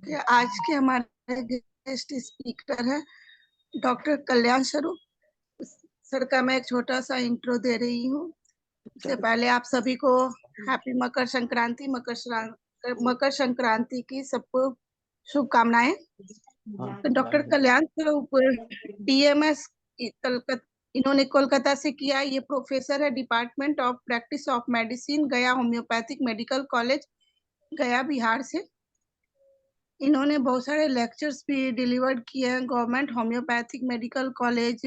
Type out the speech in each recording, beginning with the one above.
आज के हमारे गेस्ट स्पीकर है डॉक्टर कल्याण स्वरूप सर का मैं एक छोटा सा इंट्रो दे रही हूँ। इससे पहले आप सभी को हैप्पी मकर संक्रांति, मकर संक्रांति की सबको शुभकामनाएं। तो डॉक्टर कल्याण स्वरूप DMS इन्होंने कोलकाता से किया। ये प्रोफेसर है department of practice of medicine, गया होम्योपैथिक मेडिकल कॉलेज, गया बिहार से। इन्होंने बहुत सारे लेक्चर्स भी डिलीवर्ड किए हैं। Government homeopathic medical college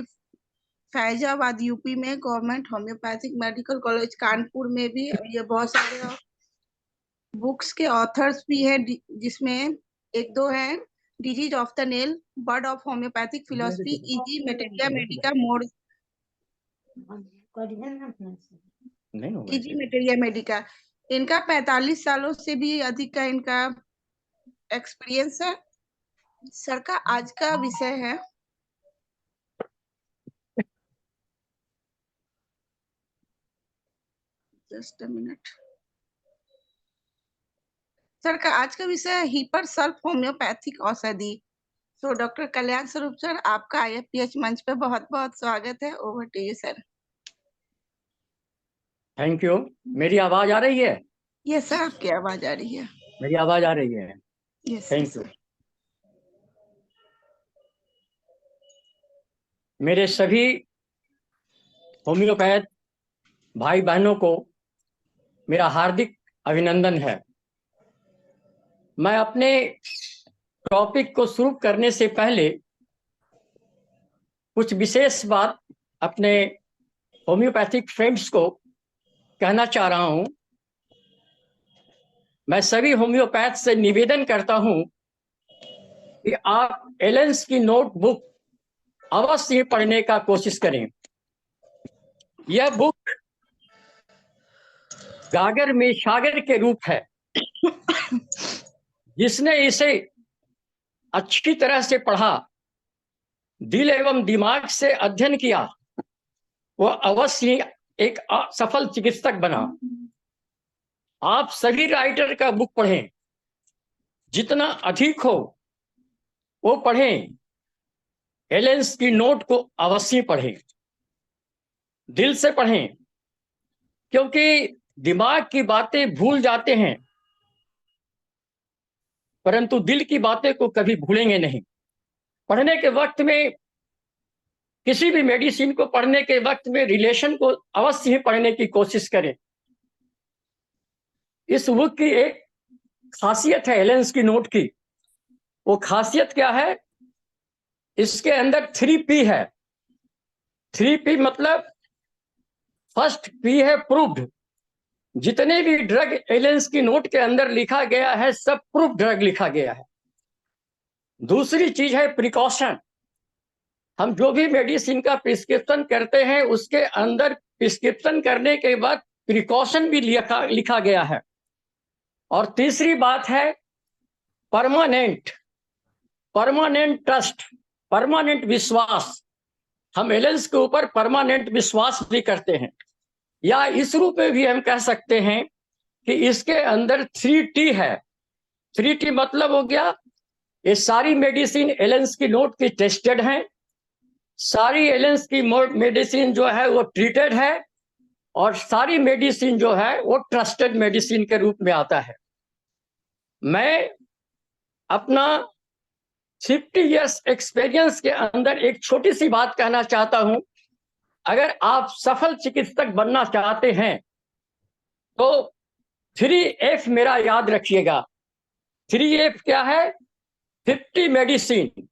Faizabad UP में, government homeopathic medical college Kanpur में भी। ये बहुत सारे बुक्स के ऑथर्स भी हैं, जिसमें एक दो हैं disease of the nail, bird of homeopathic philosophy, easy materia medica mode, easy materia medica. इनका 45 सालों से भी अधिक का इनका एक्सपीरियंस है। सर का आज का विषय है जस्ट अ मिनट। सर का आज का विषय है हिपर सल्फ होम्योपैथिक औषधि। तो डॉक्टर कल्याण स्वरूप सर, आपका IFPH मंच पे बहुत बहुत स्वागत है। Over to you sir. Thank you. मेरी आवाज आ रही है? यस सर, आपकी आवाज आ रही है। मेरी आवाज आ रही है? Yes thank you. मेरे सभी होम्योपैथ भाई बहनों को मेरा हार्दिक अभिनंदन है। मैं अपने टॉपिक को शुरू करने से पहले कुछ विशेष बात अपने होम्योपैथिक फ्रेंड्स को कहना चाह रहा हूं। मैं सभी होम्योपैथ से निवेदन करता हूं कि आप एलेंस की नोटबुक अवश्य पढ़ने का कोशिश करें। यह बुक गागर में सागर के रूप है। जिसने इसे अच्छी तरह से पढ़ा, दिल एवं दिमाग से अध्ययन किया, वह अवश्य एक सफल चिकित्सक बना। आप सभी राइटर का बुक पढ़ें, जितना अधिक हो वो पढ़ें। एलेंस की नोट को अवश्य पढ़ें, दिल से पढ़ें, क्योंकि दिमाग की बातें भूल जाते हैं परंतु दिल की बातें को कभी भूलेंगे नहीं। पढ़ने के वक्त में, किसी भी मेडिसिन को पढ़ने के वक्त में रिलेशन को अवश्य ही पढ़ने की कोशिश करें। इस बुक की एक खासियत है एलेंस की नोट की। वो खासियत क्या है? इसके अंदर 3P है। 3P मतलब फर्स्ट P है प्रूव्ड। जितने भी ड्रग एलेंस की नोट के अंदर लिखा गया है सब प्रूफ ड्रग लिखा गया है। दूसरी चीज है प्रिकॉशन। हम जो भी मेडिसिन का प्रिस्क्रिप्शन करते हैं उसके अंदर प्रिस्क्रिप्शन करने के बाद प्रिकॉशन भी लिखा गया है। और तीसरी बात है परमानेंट ट्रस्ट, परमानेंट विश्वास। हम एलेंस के ऊपर परमानेंट विश्वास भी करते हैं, या इस रूप में भी हम कह सकते हैं कि इसके अंदर 3T है। 3T मतलब हो गया, ये सारी मेडिसिन एलेंस की नोट की टेस्टेड हैं, सारी एलेंस की मेडिसिन जो है वो ट्रीटेड है, और सारी मेडिसिन जो है वो ट्रस्टेड मेडिसिन के रूप में आता है। मैं अपना 50 इयर्स एक्सपीरियंस के अंदर एक छोटी सी बात कहना चाहता हूं। अगर आप सफल चिकित्सक बनना चाहते हैं तो 3F मेरा याद रखिएगा। 3F क्या है? 50 मेडिसिन।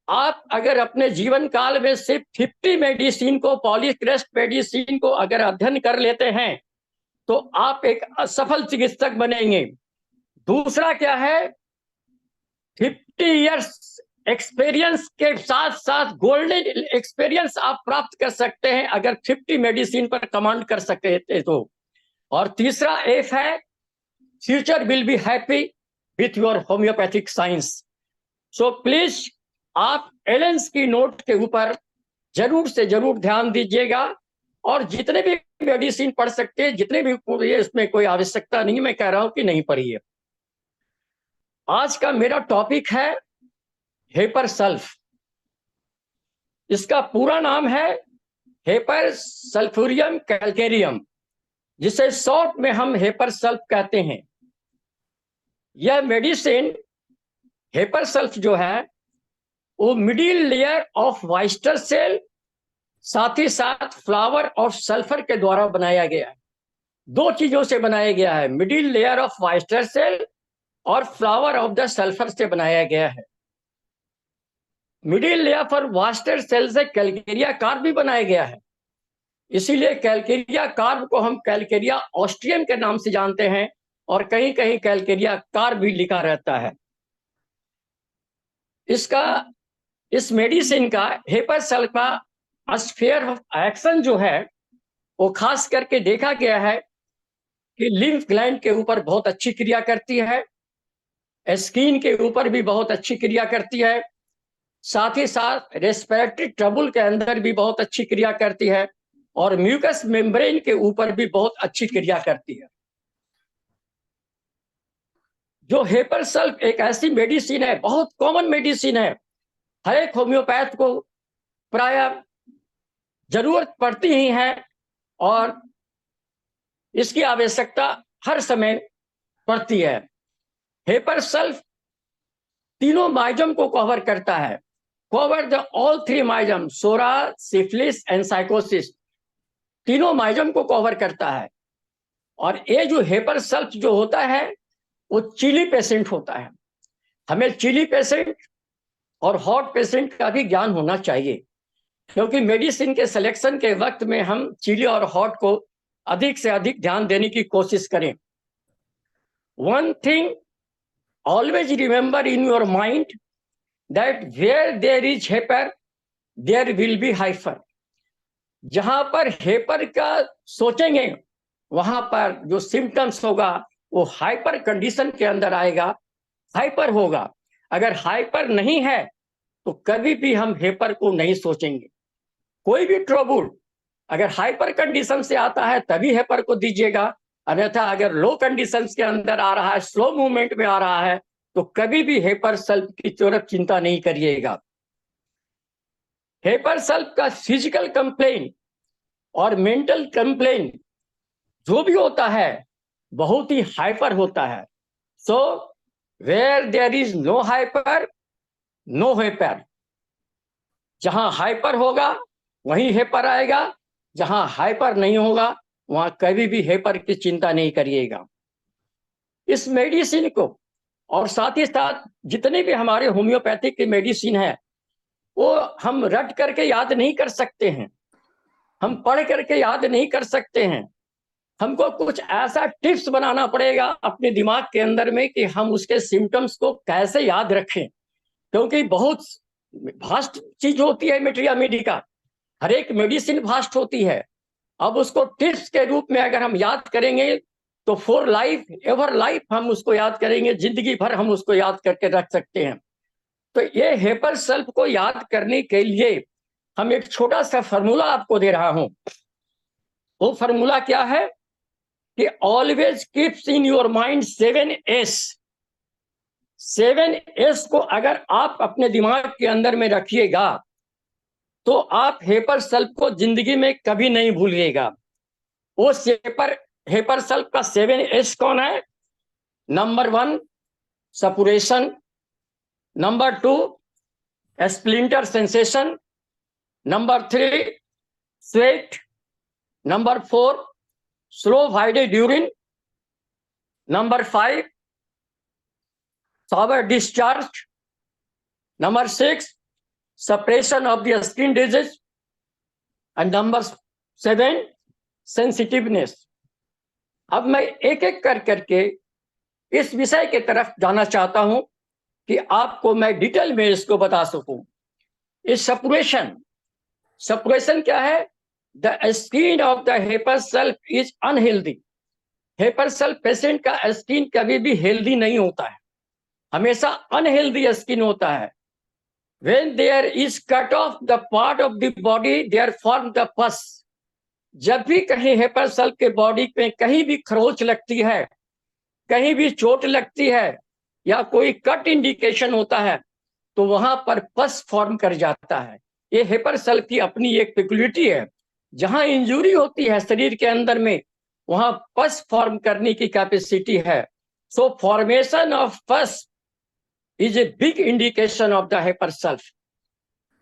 आप अगर अपने जीवन काल में सिर्फ 50 मेडिसिन को, पॉलीक्रेस्ट मेडिसिन को अगर अध्ययन कर लेते हैं तो आप एक सफल चिकित्सक बनेंगे। दूसरा क्या है? 50 इयर्स एक्सपीरियंस के साथ साथ गोल्डन एक्सपीरियंस आप प्राप्त कर सकते हैं अगर 50 मेडिसिन पर कमांड कर सकते थे तो। और तीसरा F है future will be happy with your homeopathic science. So please आप एलेंस की नोट के ऊपर जरूर से जरूर ध्यान दीजिएगा, और जितने भी मेडिसिन पढ़ सकते हैं, जितने भी, इसमें कोई आवश्यकता नहीं मैं कह रहा हूं कि नहीं पढ़िए। आज का मेरा टॉपिक है हेपर सल्फ। इसका पूरा नाम है हेपर सल्फ्यूरियम कैल्केरियम, जिसे शॉर्ट में हम हेपर सल्फ कहते हैं। यह मेडिसिन हेपर सल्फ जो है वो मिडिल लेयर ऑफ वाइस्टर सेल साथ ही साथ फ्लावर ऑफ सल्फर के द्वारा बनाया गया है। दो चीजों से बनाया गया है, मिडिल लेयर ऑफ वाइस्टर सेल और फ्लावर ऑफ द सल्फर से बनाया गया है। मिडिल लेयर पर वास्टर सेल से कैल्केरिया कार्ब भी बनाया गया है, इसीलिए कैल्केरिया कार्ब को हम कैल्केरिया ऑस्ट्रियम के नाम से जानते हैं और कहीं कहीं कैल्केरिया कार्ब भी लिखा रहता है। इस मेडिसिन का हेपर सल्फ का स्फीयर ऑफ एक्शन जो है वो खास करके देखा गया है कि लिम्फ ग्लैंड के ऊपर बहुत अच्छी क्रिया करती है, स्किन के ऊपर भी बहुत अच्छी क्रिया करती है, साथ ही साथ रेस्पिरेटरी ट्रबल के अंदर भी बहुत अच्छी क्रिया करती है और म्यूकस मेम्ब्रेन के ऊपर भी बहुत अच्छी क्रिया करती है। जो हेपर सल्फ एक ऐसी मेडिसिन है, बहुत कॉमन मेडिसिन है, हर एक होम्योपैथ को प्राय जरूरत पड़ती ही है और इसकी आवश्यकता हर समय पड़ती है। हेपर सल्फ तीनों माइजम को कवर करता है, cover the all three miasm, psora, syphilis and sycosis, तीनों माइजम को कवर करता है। और ये जो हेपर सल्फ जो होता है वो चिली पेशेंट होता है। हमें चिली पेशेंट और हॉट पेशेंट का भी ज्ञान होना चाहिए, क्योंकि मेडिसिन के सिलेक्शन के वक्त में हम चिली और हॉट को अधिक से अधिक ध्यान देने की कोशिश करें। One thing always remember in your mind that where there is hyper there will be hyper। जहां पर हेपर का सोचेंगे वहां पर जो सिम्टम्स होगा वो हाइपर कंडीशन के अंदर आएगा, हाइपर होगा। अगर हाइपर नहीं है तो कभी भी हम हेपर को नहीं सोचेंगे। कोई भी ट्रबल अगर हाइपर कंडीशन से आता है तभी हेपर को दीजिएगा, अन्यथा अगर लो कंडीशंस के अंदर आ रहा है, स्लो मूवमेंट में आ रहा है, तो कभी भी हेपर सल्फ की तरफ चिंता नहीं करिएगा। हेपर सल्फ का फिजिकल कंप्लेन और मेंटल कंप्लेन जो भी होता है बहुत ही हाइपर होता है। So where there is no hyper no hepar. जहां हाइपर होगा वहीं हेपर आएगा, जहां हाइपर नहीं होगा वहां कभी भी हेपर की चिंता नहीं करिएगा। इस मेडिसिन को और साथ ही साथ जितने भी हमारे होम्योपैथिक की मेडिसिन है वो हम रट करके याद नहीं कर सकते हैं, हम पढ़ करके याद नहीं कर सकते हैं। हमको कुछ ऐसा टिप्स बनाना पड़ेगा अपने दिमाग के अंदर में कि हम उसके सिम्टम्स को कैसे याद रखें, क्योंकि बहुत भास्ट चीज होती है मेटेरिया मेडिका, हर एक मेडिसिन भास्ट होती है। अब उसको टिप्स के रूप में अगर हम याद करेंगे तो फॉर लाइफ, एवर लाइफ हम उसको याद करेंगे, जिंदगी भर हम उसको याद करके रख सकते हैं। तो ये हेपर सल्फ को याद करने के लिए हम एक छोटा सा फॉर्मूला आपको दे रहा हूं। वो फॉर्मूला क्या है कि always keeps in your mind 7S। 7S को अगर आप अपने दिमाग के अंदर में रखिएगा तो आप हेपर सल्फ को जिंदगी में कभी नहीं भूलिएगा। वो हेपर सल्फ का 7S कौन है? Number 1 suppuration, number 2 splinter sensation, number 3 sweat, number 4 slow voided urine, number 5 sour discharge, number 6 suppression of the skin disease, and number 7 sensitiveness। अब मैं एक एक कर करके इस विषय के तरफ जाना चाहता हूं कि आपको मैं डिटेल में इसको बता सकूं। इस सपुरेशन क्या है? The skin of the hepar sulph is unhealthy. हेपर sulph patient का स्किन कभी भी हेल्दी नहीं होता है, हमेशा अनहेल्दी स्किन होता है। When there is cut off the part of the body, there form the pus। जब भी कहीं हेपर सल्फ के बॉडी पे कहीं भी खरोच लगती है, कहीं भी चोट लगती है, या कोई कट इंडिकेशन होता है तो वहां पर पस फॉर्म कर जाता है। ये हेपर सेल की अपनी एक पेक्युलिटी है। जहां इंजुरी होती है शरीर के अंदर में, वहां पस फॉर्म करने की कैपेसिटी है। सो फॉर्मेशन ऑफ पस is a big indication of the हेपर self.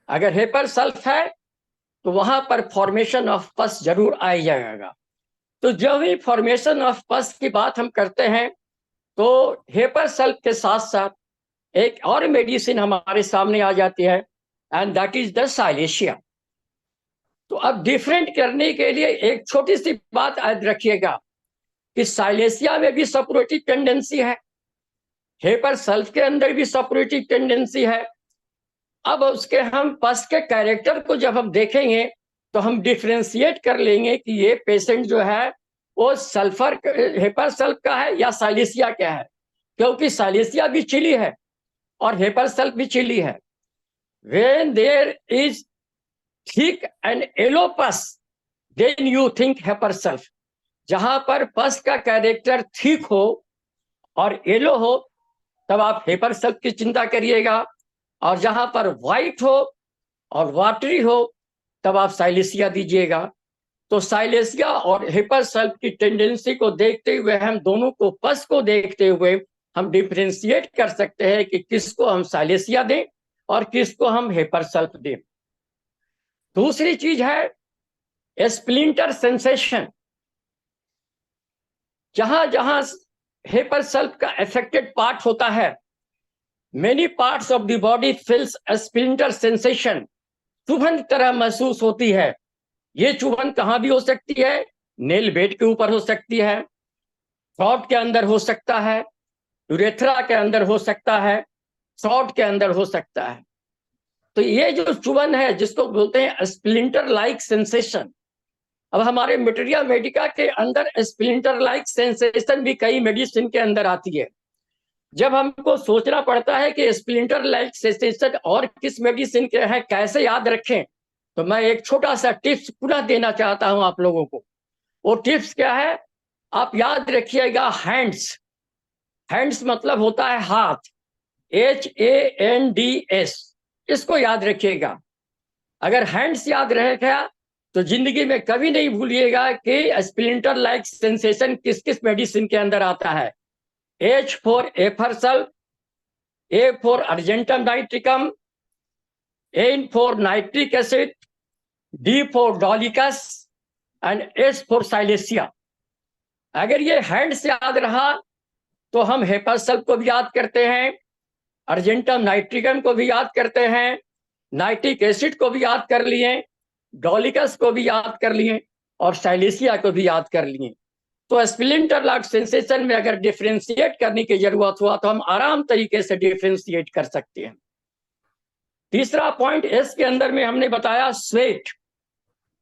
अगर हेपर सेल्फ है तो वहां पर फॉर्मेशन ऑफ पस जरूर आ जाएगा। तो जब भी फॉर्मेशन ऑफ पस की बात हम करते हैं तो हेपर सेल्फ के साथ साथ एक और मेडिसिन हमारे सामने आ जाती है, and that is the silicea. तो अब डिफरेंट करने के लिए एक छोटी सी बात याद रखिएगा कि साइलेशिया में भी सपोरेटिव टेंडेंसी है, हेपर सेल्फ के अंदर भी सपोरेटिव टेंडेंसी है। अब उसके हम पस के कैरेक्टर को जब हम देखेंगे तो हम डिफ्रेंशिएट कर लेंगे कि ये पेशेंट जो है वो सल्फर हेपर सेल्फ का है या साइलेशिया का है, क्योंकि साइलेशिया भी चिली है और हेपर सेल्फ भी चिली है। When there is thick and yellow pus, then you think heper self। जहां पर पस का कैरेक्टर थिक हो और येलो हो तब आप हेपर सेल्फ की चिंता करिएगा, और जहां पर व्हाइट हो और वाटरी हो तब आप साइलेशिया दीजिएगा। तो साइलेशिया और हेपर सेल्फ की टेंडेंसी को देखते हुए, हम दोनों को पस को देखते हुए हम डिफ्रेंशिएट कर सकते हैं कि किसको हम साइलेशिया दें और किसको हम हेपर सेल्फ दें। दूसरी चीज है स्प्लिंटर सेंसेशन। जहां जहां हेपर सेल्फ का अफेक्टेड पार्ट होता है, many parts of the body feels splinter sensation. चुभन तरह महसूस होती है। ये चुभन कहां भी हो सकती है, नेल बेड के ऊपर हो सकती है, थ्रोट के अंदर हो सकता है, यूरेथ्रा के अंदर हो सकता है, थ्रोट के अंदर हो सकता है। तो ये जो चुभन है जिसको बोलते हैं स्प्लिंटर लाइक सेंसेशन। अब हमारे मटेरिया मेडिका के अंदर स्प्लिंटर लाइक सेंसेशन भी कई मेडिसिन के अंदर आती है। जब हमको सोचना पड़ता है कि स्प्लिंटर लाइक सेंसेशन और किस मेडिसिन के हैं, कैसे याद रखें, तो मैं एक छोटा सा टिप्स पुनः देना चाहता हूं आप लोगों को। वो टिप्स क्या है, आप याद रखिएगा हैंड्स। हैंड्स मतलब होता है हाथ, HANDS, इसको याद रखिएगा। अगर हैंड्स याद रहेगा तो जिंदगी में कभी नहीं भूलिएगा कि स्प्लिंटर लाइक सेंसेशन किस किस मेडिसिन के अंदर आता है। H फॉर एफरसल, A for argentum nitricum, N for nitric acid, D for dolichos and S for silicea. अगर ये हैंड्स याद रहा तो हम हेपरसल को भी याद करते हैं, अर्जेंटम नाइट्रिकम को भी याद करते हैं, नाइट्रिक एसिड को भी याद कर लिए, डॉलिकस को भी याद कर लिए और साइलेशिया को भी याद कर लिए। तो स्प्लिंटर लाइक सेंसेशन में अगर डिफरेंशिएट करने की जरूरत हुआ तो हम आराम तरीके से डिफरेंशिएट कर सकते हैं। तीसरा पॉइंट एस के अंदर में हमने बताया स्वेट।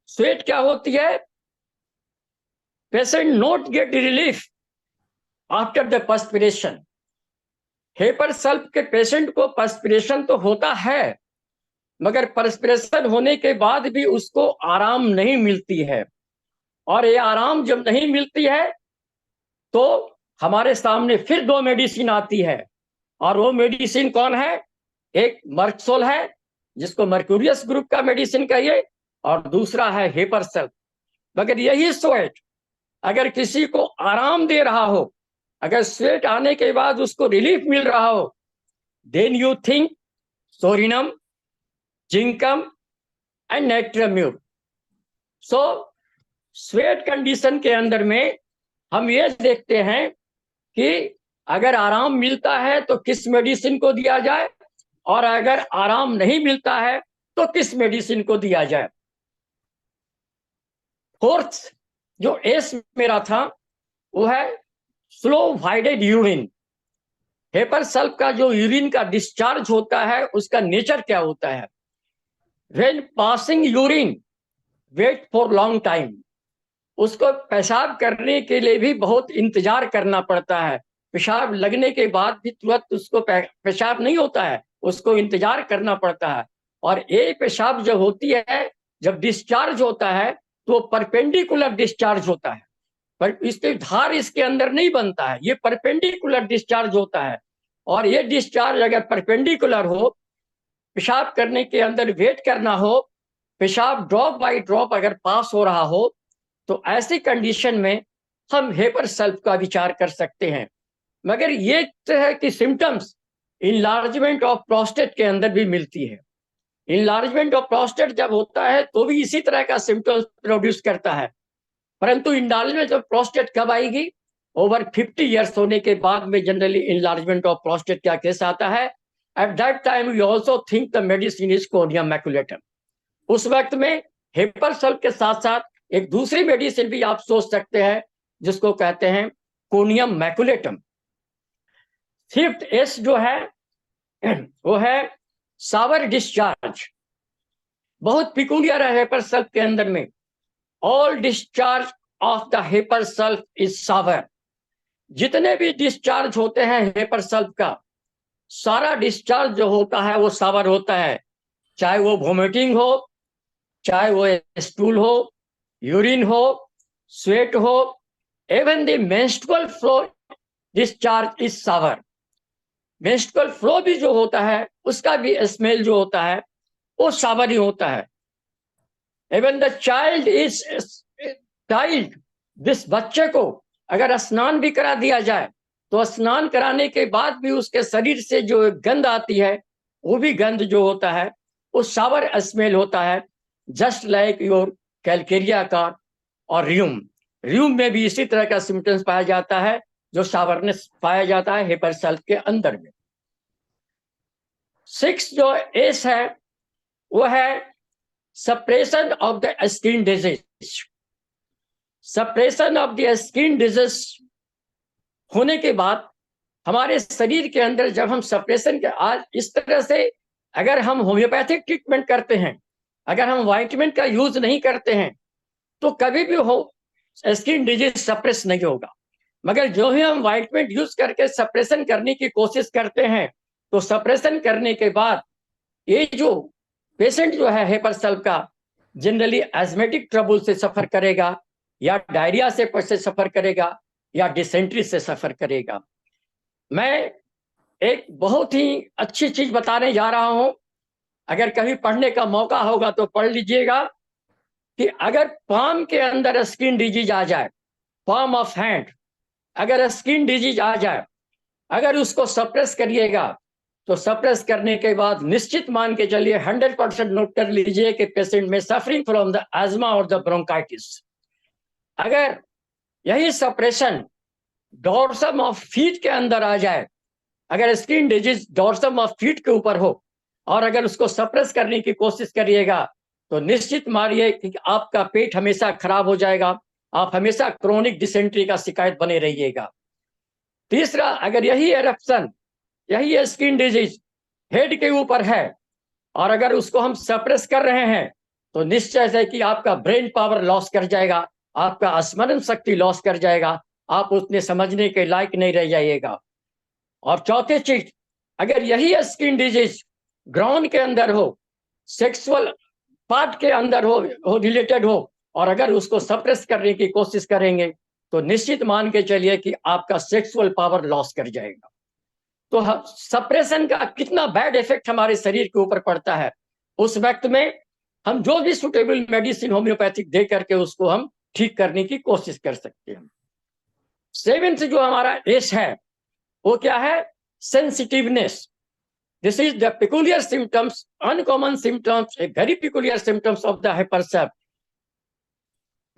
स्वेट क्या होती है, patient not get relief after the perspiration. हेपर self के पेशेंट को पर्सपिरेशन तो होता है, मगर पर्सपिरेशन होने के बाद भी उसको आराम नहीं मिलती है। और ये आराम जब नहीं मिलती है तो हमारे सामने फिर दो मेडिसिन आती है, और वो मेडिसिन कौन है, एक मर्कसोल है जिसको मर्क्यूरियस ग्रुप का मेडिसिन कहिए, और दूसरा है हेपर सेल्फ। मगर यही स्वेट अगर किसी को आराम दे रहा हो, अगर स्वेट आने के बाद उसको रिलीफ मिल रहा हो, then you think psorinum, zincum and natrum mur. So sweat condition के अंदर में हम ये देखते हैं कि अगर आराम मिलता है तो किस मेडिसिन को दिया जाए, और अगर आराम नहीं मिलता है तो किस मेडिसिन को दिया जाए। फोर्थ जो एस मेरा था वो है स्लो वाइडेड यूरिन। हेपर सेल्फ का जो यूरिन का डिस्चार्ज होता है उसका नेचर क्या होता है, when passing urine wait for long time. उसको पेशाब करने के लिए भी बहुत इंतजार करना पड़ता है। पेशाब लगने के बाद भी तुरंत उसको पेशाब नहीं होता है, उसको इंतजार करना पड़ता है। और ये पेशाब जब होती है, जब डिस्चार्ज होता है तो परपेंडिकुलर डिस्चार्ज होता है, पर इसके धार इसके अंदर नहीं बनता है, ये परपेंडिकुलर डिस्चार्ज होता है। और ये डिस्चार्ज अगर परपेंडिकुलर हो, पेशाब करने के अंदर वेट करना हो, पेशाब ड्रॉप बाय ड्रॉप अगर पास हो रहा हो, तो ऐसी कंडीशन में हम हेपर सल्फ का विचार कर सकते हैं। मगर ये तरह की सिम्टम्स इनलार्जमेंट ऑफ प्रोस्टेट के अंदर भी मिलती है। इनलार्जमेंट ऑफ प्रोस्टेट जब होता है तो भी इसी तरह का सिम्टम्स प्रोड्यूस करता है, परंतु इनलार्जमेंट ऑफ प्रोस्टेट कब आएगी? ओवर 50 ईयर्स होने के बाद में जनरली इनलार्जमेंट ऑफ प्रोस्टेट का केस आता है। At that time we also think the medicine is conium maculatum. उस वक्त में हेपर सल्फ के साथ साथ एक दूसरी मेडिसिन भी आप सोच सकते हैं जिसको कहते हैं कोनियम मैकुलेटम। फिफ्थ एस जो है वो है सावर डिस्चार्ज। बहुत पिकुलियर है हेपर सल्फ के अंदर में। All discharge of the hepar sulph is sour. जितने भी डिस्चार्ज होते हैं हेपर सल्फ का, सारा डिस्चार्ज जो होता है वो सावर होता है, चाहे वो वोमिटिंग हो, चाहे वो स्टूल हो, यूरिन हो, स्वेट हो, even the menstrual flow discharge is sour. Menstrual flow भी जो होता है उसका भी स्मेल जो होता है वो सावर ही होता है। इवन द चाइल्ड जिस बच्चे को अगर स्नान भी करा दिया जाए तो स्नान कराने के बाद भी उसके शरीर से जो गंध आती है वो भी गंध जो होता है वो सावर स्मेल होता है, जस्ट लाइक योर कैलकेरिया का और र्यूम में भी इसी तरह का सिम्टम्स पाया जाता है जो सावरनेस पाया जाता है हेपर सल्फ के अंदर में। 6 जो एस है वो है suppression of the skin disease. Suppression of the skin disease होने के बाद हमारे शरीर के अंदर जब हम सप्रेशन के आज इस तरह से अगर हम होम्योपैथिक ट्रीटमेंट करते हैं, अगर हम वाइटमेंट का यूज नहीं करते हैं तो कभी भी हो स्किन डिजीज सप्रेस नहीं होगा। मगर जो ही हम वाइटमेंट यूज करके सप्रेशन करने की कोशिश करते हैं तो सप्रेशन करने के बाद ये जो पेशेंट जो है हेपर सल्फ का जनरली एस्मेटिक ट्रबल से सफर करेगा, या डायरिया से सफर करेगा, या डिसेंट्री से सफर करेगा। मैं एक बहुत ही अच्छी चीज बताने जा रहा हूं, अगर कभी पढ़ने का मौका होगा तो पढ़ लीजिएगा कि अगर पाम के अंदर स्किन डिजीज आ जाए, पाम ऑफ हैंड अगर स्किन डिजीज आ जाए, अगर उसको सप्रेस करिएगा तो सप्रेस करने के बाद निश्चित मान के चलिए 100% नोट कर लीजिए कि पेशेंट में सफरिंग फ्रॉम द एज्मा और द ब्रोंकाइटिस। अगर यही सप्रेशन डॉर्सम ऑफ फीट के अंदर आ जाए, अगर skin disease dorsum of feet के ऊपर हो और अगर उसको सप्रेस करने की कोशिश करिएगा तो निश्चित मानिए कि आपका पेट हमेशा खराब हो जाएगा, आप हमेशा क्रोनिक डिसेंट्री का शिकायत बने रहिएगा। तीसरा, अगर यही एरप्शन, यही स्किन डिजीज हेड के ऊपर है और अगर उसको हम सप्रेस कर रहे हैं तो निश्चय है कि आपका ब्रेन पावर लॉस कर जाएगा, आपका स्मरण शक्ति लॉस कर जाएगा, आप उतने समझने के लायक नहीं रह जाइएगा। और चौथी चीज, अगर यही स्किन डिजीज ग्राउंड के अंदर हो, सेक्सुअल पार्ट के अंदर हो रिलेटेड हो और अगर उसको सप्रेस करने की कोशिश करेंगे तो निश्चित मान के चलिए कि आपका सेक्सुअल पावर लॉस कर जाएगा। तो सप्रेशन का कितना बैड इफेक्ट हमारे शरीर के ऊपर पड़ता है, उस वक्त में हम जो भी सुटेबल मेडिसिन होम्योपैथिक दे करके उसको हम ठीक करने की कोशिश कर सकते हैं। 7th जो हमारा एस है वो क्या है? Sensitiveness. This is the peculiar symptoms, uncommon symptoms, a very peculiar symptoms of the hypersensitivity.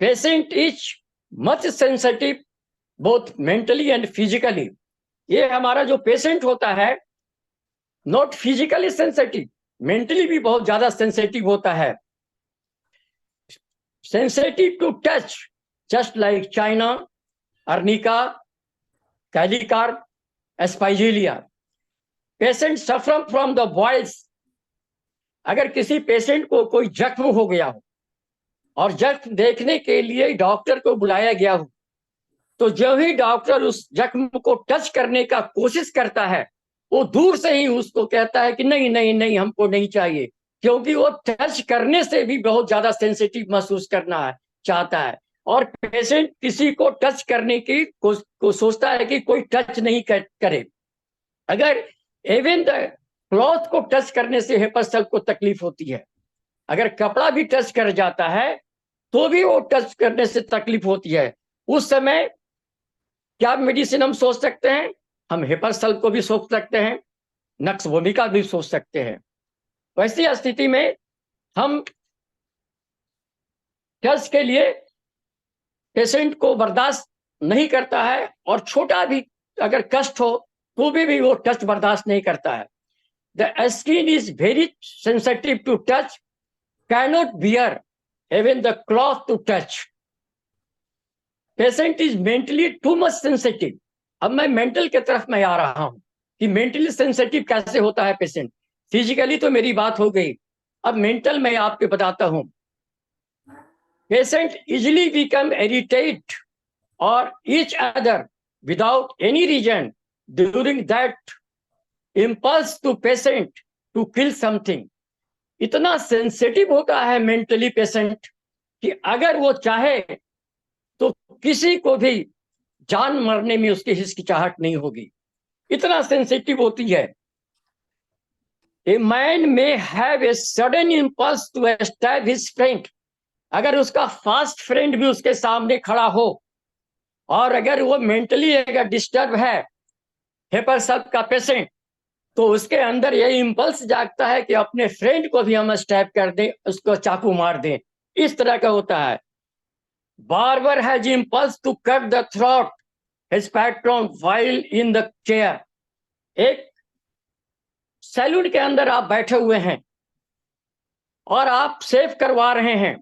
Patient is much sensitive, both mentally and physically. ये हमारा जो पेशेंट होता है नॉट फिजिकली सेंसिटिव, मेंटली भी बहुत ज्यादा सेंसिटिव होता है। Sensitive to touch, just like china, arnica, kali carb, spigelia. Patient suffer from the boils. अगर किसी पेशेंट को कोई जख्म हो गया हो और जख्म देखने के लिए डॉक्टर को बुलाया गया हो तो जो ही डॉक्टर उस जख्म को टच करने का कोशिश करता है वो दूर से ही उसको कहता है कि नहीं नहीं नहीं हमको नहीं चाहिए, क्योंकि वो टच करने से भी बहुत ज्यादा सेंसिटिव महसूस करना है चाहता है। और पेशेंट किसी को टच करने की को सोचता है कि कोई टच नहीं करे। अगर इवन द क्लॉथ को टच करने से हेपर सेल्फ को तकलीफ होती है, अगर कपड़ा भी टच कर जाता है तो भी वो टच करने से तकलीफ होती है, उस समय क्या मेडिसिन हम सोच सकते हैं? हम हेपर सेल्फ को भी सोच सकते हैं, नक्स भूमिका भी सोच सकते हैं। वैसी स्थिति में हम टच के लिए पेशेंट को बर्दाश्त नहीं करता है, और छोटा भी अगर कष्ट हो तो भी वो टच बर्दाश्त नहीं करता है। The skin is very sensitive to touch, cannot bear even the cloth to touch. Patient is mentally too much sensitive. अब मैं मेंटल की तरफ में आ रहा हूं कि मेंटली सेंसिटिव कैसे होता है पेशेंट। फिजिकली तो मेरी बात हो गई, अब मेंटल में आपको बताता हूं। पेशेंट इजिली बिकम इरिटेट और each other without any reason during that impulse to patient to kill something. इतना सेंसिटिव होता है मेंटली पेशेंट कि अगर वो चाहे तो किसी को भी जान मरने में उसकी हिचकिचाहट नहीं होगी, इतना सेंसिटिव होती है। A man may have a sudden impulse to stab his friend. अगर उसका फास्ट फ्रेंड भी उसके सामने खड़ा हो और अगर वो मेंटली अगर डिस्टर्ब है, हेपर सेल्फ का पेशेंट, तो उसके अंदर ये इंपल्स जागता है कि अपने फ्रेंड को भी हम स्टैब कर दें, उसको चाकू मार दें। इस तरह का होता है। Barber has impulse to cut the throat his patron while in the chair. एक सैलून के अंदर आप बैठे हुए हैं और आप सेव करवा रहे हैं,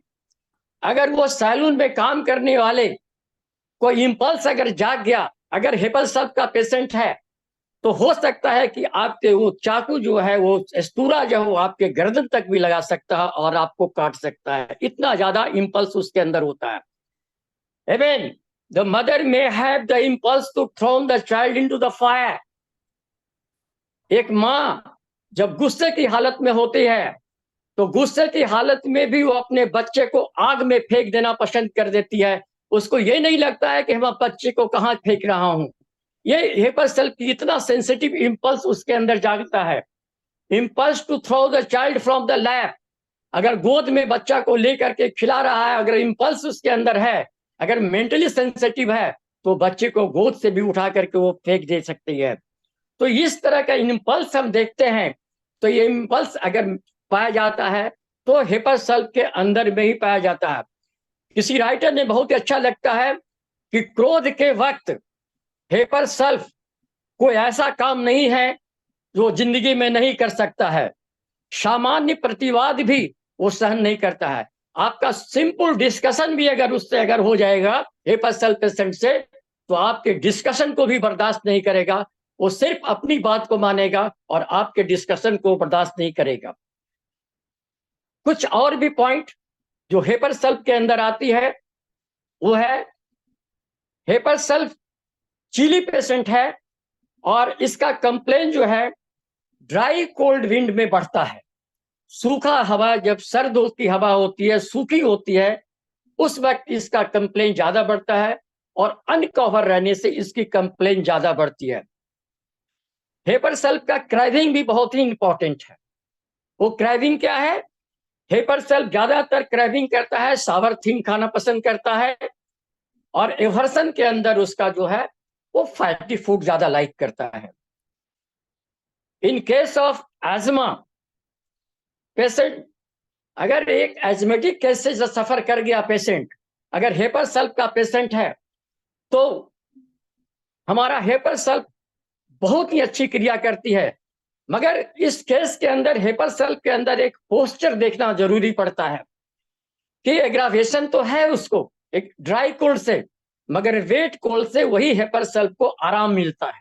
अगर वो सैलून में काम करने वाले कोई इंपल्स अगर जाग गया, अगर हेपर सेल्फ का पेशेंट है, तो हो सकता है कि आपके वो चाकू जो है वो स्तूरा जो है आपके गर्दन तक भी लगा सकता है और आपको काट सकता है, इतना ज्यादा इंपल्स उसके अंदर होता है। Even the mother may have the impulse to throw the child into the fire. एक माँ जब गुस्से की हालत में होती है तो गुस्से की हालत में भी वो अपने बच्चे को आग में फेंक देना पसंद कर देती है। उसको ये नहीं लगता है कि मैं बच्चे को कहाँ फेंक रहा हूँ। ये हेपर सेल्फ की इतना सेंसिटिव इंपल्स उसके अंदर जागता है। Impulse to throw the child from the lap. अगर गोद में बच्चा को लेकर के खिला रहा है, अगर इंपल्स उसके अंदर है, अगर मेंटली सेंसिटिव है, तो बच्चे को गोद से भी उठा करके वो फेंक दे सकती है। तो इस तरह का इंपल्स हम देखते हैं। तो ये इंपल्स अगर पाया जाता है तो हेपर सेल्फ के अंदर में ही पाया जाता है। किसी राइटर ने बहुत अच्छा लगता है कि क्रोध के वक्त हेपर सेल्फ कोई ऐसा काम नहीं है जो जिंदगी में नहीं कर सकता है। सामान्य प्रतिवाद भी वो सहन नहीं करता है। आपका सिंपल डिस्कशन भी अगर उससे अगर हो जाएगा हेपर सेल्फ पेशेंट से, तो आपके डिस्कशन को भी बर्दाश्त नहीं करेगा। वो सिर्फ अपनी बात को मानेगा और आपके डिस्कशन को बर्दाश्त नहीं करेगा। कुछ और भी पॉइंट जो हेपर सेल्फ के अंदर आती है वो है, हेपर सेल्फ चिली पेशेंट है और इसका कंप्लेन जो है ड्राई कोल्ड विंड में बढ़ता है। सूखा हवा, जब सर्द की हवा होती है, सूखी होती है, उस वक्त इसका कंप्लेन ज्यादा बढ़ता है और अनकवर रहने से इसकी कंप्लेन ज्यादा बढ़ती है। हेपर सेल्फ का क्राइविंग भी बहुत ही इंपॉर्टेंट है। वो क्राइविंग क्या है? हेपर सेल्फ ज्यादातर क्राइविंग करता है, सावर थिंग खाना पसंद करता है और एवर्सन के अंदर उसका जो है वो फैटी फूड ज्यादा लाइक करता है। इन केस ऑफ एजमा पेशेंट, अगर एक एजमेटिक केस से सफर कर गया पेशेंट, अगर हेपर सेल्फ का पेशेंट है, तो हमारा हेपर सेल्फ बहुत ही अच्छी क्रिया करती है। मगर इस केस के अंदर हेपर सेल्फ के अंदर एक पोस्चर देखना जरूरी पड़ता है कि एग्रावेशन तो है उसको एक ड्राई कोल्ड से, मगर वेट कोल्ड से वही हेपर सेल्फ को आराम मिलता है।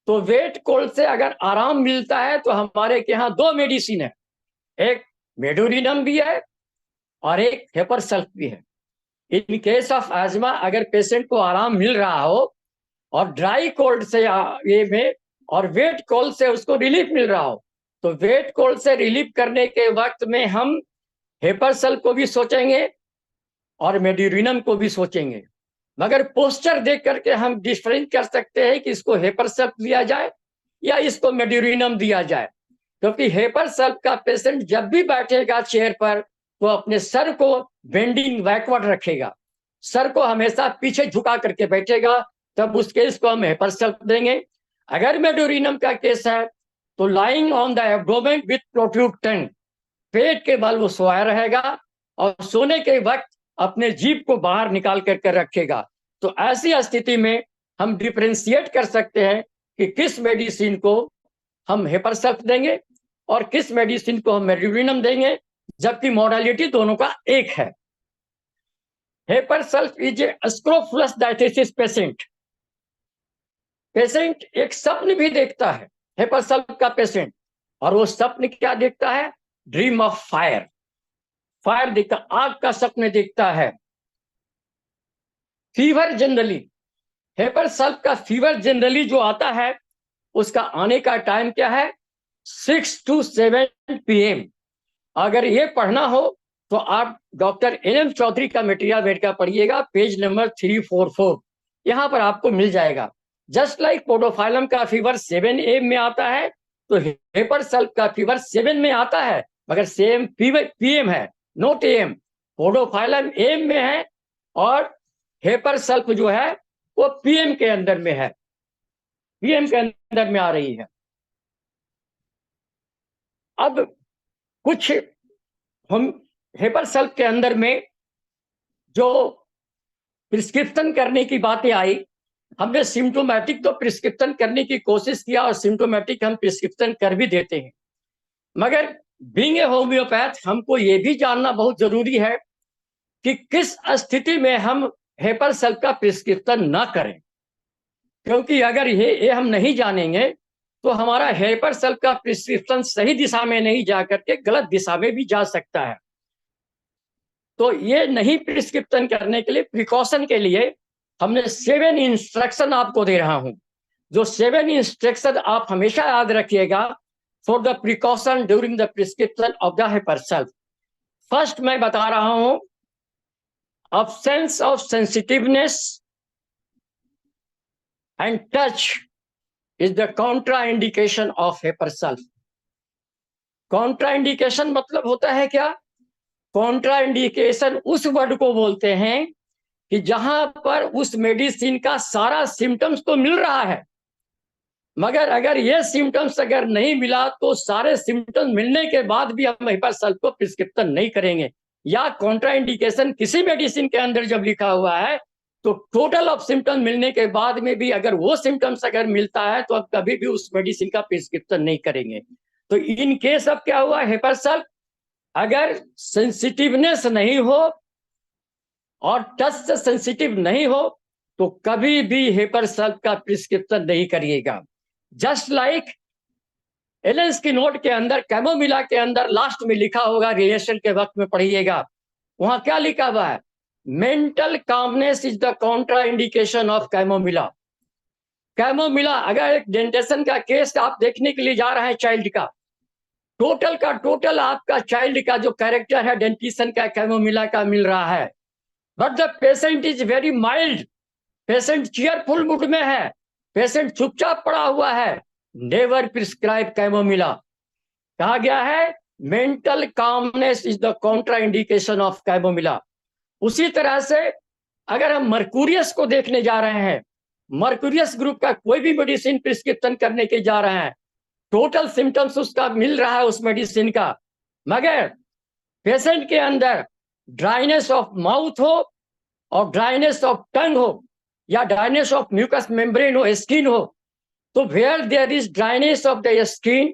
तो वेट कोल्ड से अगर आराम मिलता है तो हमारे के यहाँ दो मेडिसिन है, एक मेडोरिनम भी है और एक हेपर सेल्फ भी है। इन केस ऑफ एजमा अगर पेशेंट को आराम मिल रहा हो और ड्राई कोल्ड से ये में और वेट कोल्ड से उसको रिलीफ मिल रहा हो, तो वेट कोल्ड से रिलीफ करने के वक्त में हम हेपर सेल्फ को भी सोचेंगे और मेडोरिनम को भी सोचेंगे। मगर पोस्चर देख करके हम डिफरेंस कर सकते हैं कि इसको हेपर सेल्फ लिया जाए या इसको मेड्यूरिनम दिया जाए, क्योंकि हेपर सल्फ का पेशेंट जब भी बैठेगा चेयर पर तो अपने सर को बेंडिंग बैकवर्ड रखेगा, सर को हमेशा पीछे झुका करके बैठेगा, तब उस केस को हम हेपर सल्फ देंगे। अगर मेड्यूरिनम का केस है तो lying on the abdomen with protrude tongue, पेट के बल वो सोया रहेगा और सोने के वक्त अपने जीभ को बाहर निकाल करके रखेगा। तो ऐसी स्थिति में हम डिफरेंशिएट कर सकते हैं कि किस मेडिसिन को हम हेपर सल्फ देंगे और किस मेडिसिन को हम मेड्यूरिनम देंगे, जबकि मॉडलिटी दोनों का एक है। Hepar sulph is a scrofulous diathesis patient. Patient एक स्वप्न भी देखता है, हेपर सल्फ का पेशेंट, और वो स्वप्न क्या देखता है? ड्रीम ऑफ फायर, फायर देखता, आग का स्वप्न देखता है। फीवर जनरली, हेपर सल्फ का फीवर जनरली जो आता है उसका आने का टाइम क्या है? 6 to 7 PM। अगर ये पढ़ना हो तो आप डॉक्टर N.M. चौधरी का मटेरियल बैठ कर पढ़िएगा, पेज नंबर 344, यहाँ पर आपको मिल जाएगा। जस्ट लाइक पोडोफाइलम का फीवर 7 AM में आता है, तो हेपर सल्फ का फीवर 7 में आता है, मगर सेम PM है, नॉट AM। पोडोफाइलम AM में है और हेपर सल्फ जो है वो PM के अंदर में है, PM के अंदर में आ रही है। अब कुछ हम हेपर सल्फ के अंदर में जो प्रिस्क्रिप्शन करने की बातें आई, हमने सिम्टोमेटिक तो प्रिस्क्रिप्शन करने की कोशिश किया और सिम्टोमेटिक हम प्रिस्क्रिप्शन कर भी देते हैं, मगर बीइंग ए होम्योपैथ हमको ये भी जानना बहुत जरूरी है कि किस स्थिति में हम हेपर सल्फ का प्रिस्क्रिप्शन ना करें, क्योंकि अगर ये हम नहीं जानेंगे तो हमारा हेपर सल्फ का प्रिस्क्रिप्शन सही दिशा में नहीं जा करके गलत दिशा में भी जा सकता है। तो ये नहीं प्रिस्क्रिप्शन करने के लिए, प्रिकॉशन के लिए हमने 7 इंस्ट्रक्शन आपको दे रहा हूं, जो 7 इंस्ट्रक्शन आप हमेशा याद रखिएगा for the precaution during the prescription of the hepar sulph. First मैं बता रहा हूं, absence of sensitiveness and touch is the contraindication of heper sulf। Contraindication मतलब होता है क्या? कॉन्ट्राइंडिकेशन उस वर्ड को बोलते हैं कि जहां पर उस मेडिसिन का सारा सिम्टम्स तो मिल रहा है, मगर अगर ये सिम्टम्स अगर नहीं मिला तो सारे सिम्टम्स मिलने के बाद भी हम हेपर सल्फ को प्रिस्क्रिप्शन नहीं करेंगे। या कॉन्ट्राइंडिकेशन किसी मेडिसिन के अंदर जब लिखा हुआ है तो टोटल ऑफ सिम्टम्स मिलने के बाद में भी अगर वो सिम्टम्स अगर मिलता है तो अब कभी भी उस मेडिसिन का प्रिस्क्रिप्शन नहीं करेंगे। तो इन केस अब क्या हुआ, हेपर सल्फ अगर सेंसिटिवनेस नहीं हो और टच से सेंसिटिव नहीं हो तो कभी भी हेपर सल्फ का प्रिस्क्रिप्शन नहीं करिएगा। जस्ट लाइक एलेंस की नोट के अंदर कैमोमिला के अंदर लास्ट में लिखा होगा, रिलेशन के वक्त में पढ़िएगा, वहां क्या लिखा हुआ है? Mental calmness is the contraindication of chamomilla. Chamomilla, अगर एक डेंटेशन का केस आप देखने के लिए जा रहे हैं चाइल्ड का टोटल आपका चाइल्ड का जो कैरेक्टर है डेंटिशन का कैमोमिला का मिल रहा है, but the patient is very mild, patient cheerful mood में है, पेशेंट चुपचाप पड़ा हुआ है, नेवर प्रिस्क्राइब कैमोमिला। कहा गया है mental calmness is the contraindication of chamomilla. उसी तरह से अगर हम मर्कुरियस को देखने जा रहे हैं, मर्कुरियस ग्रुप का कोई भी मेडिसिन प्रिस्क्रिप्शन करने के जा रहे हैं, टोटल सिम्टम्स उसका मिल रहा है उस मेडिसिन का, मगर पेशेंट के अंदर ड्राइनेस ऑफ माउथ हो और ड्राइनेस ऑफ टंग हो या ड्राइनेस ऑफ म्यूकस मेम्ब्रेन हो, स्किन हो, तो where there is dryness of the skin,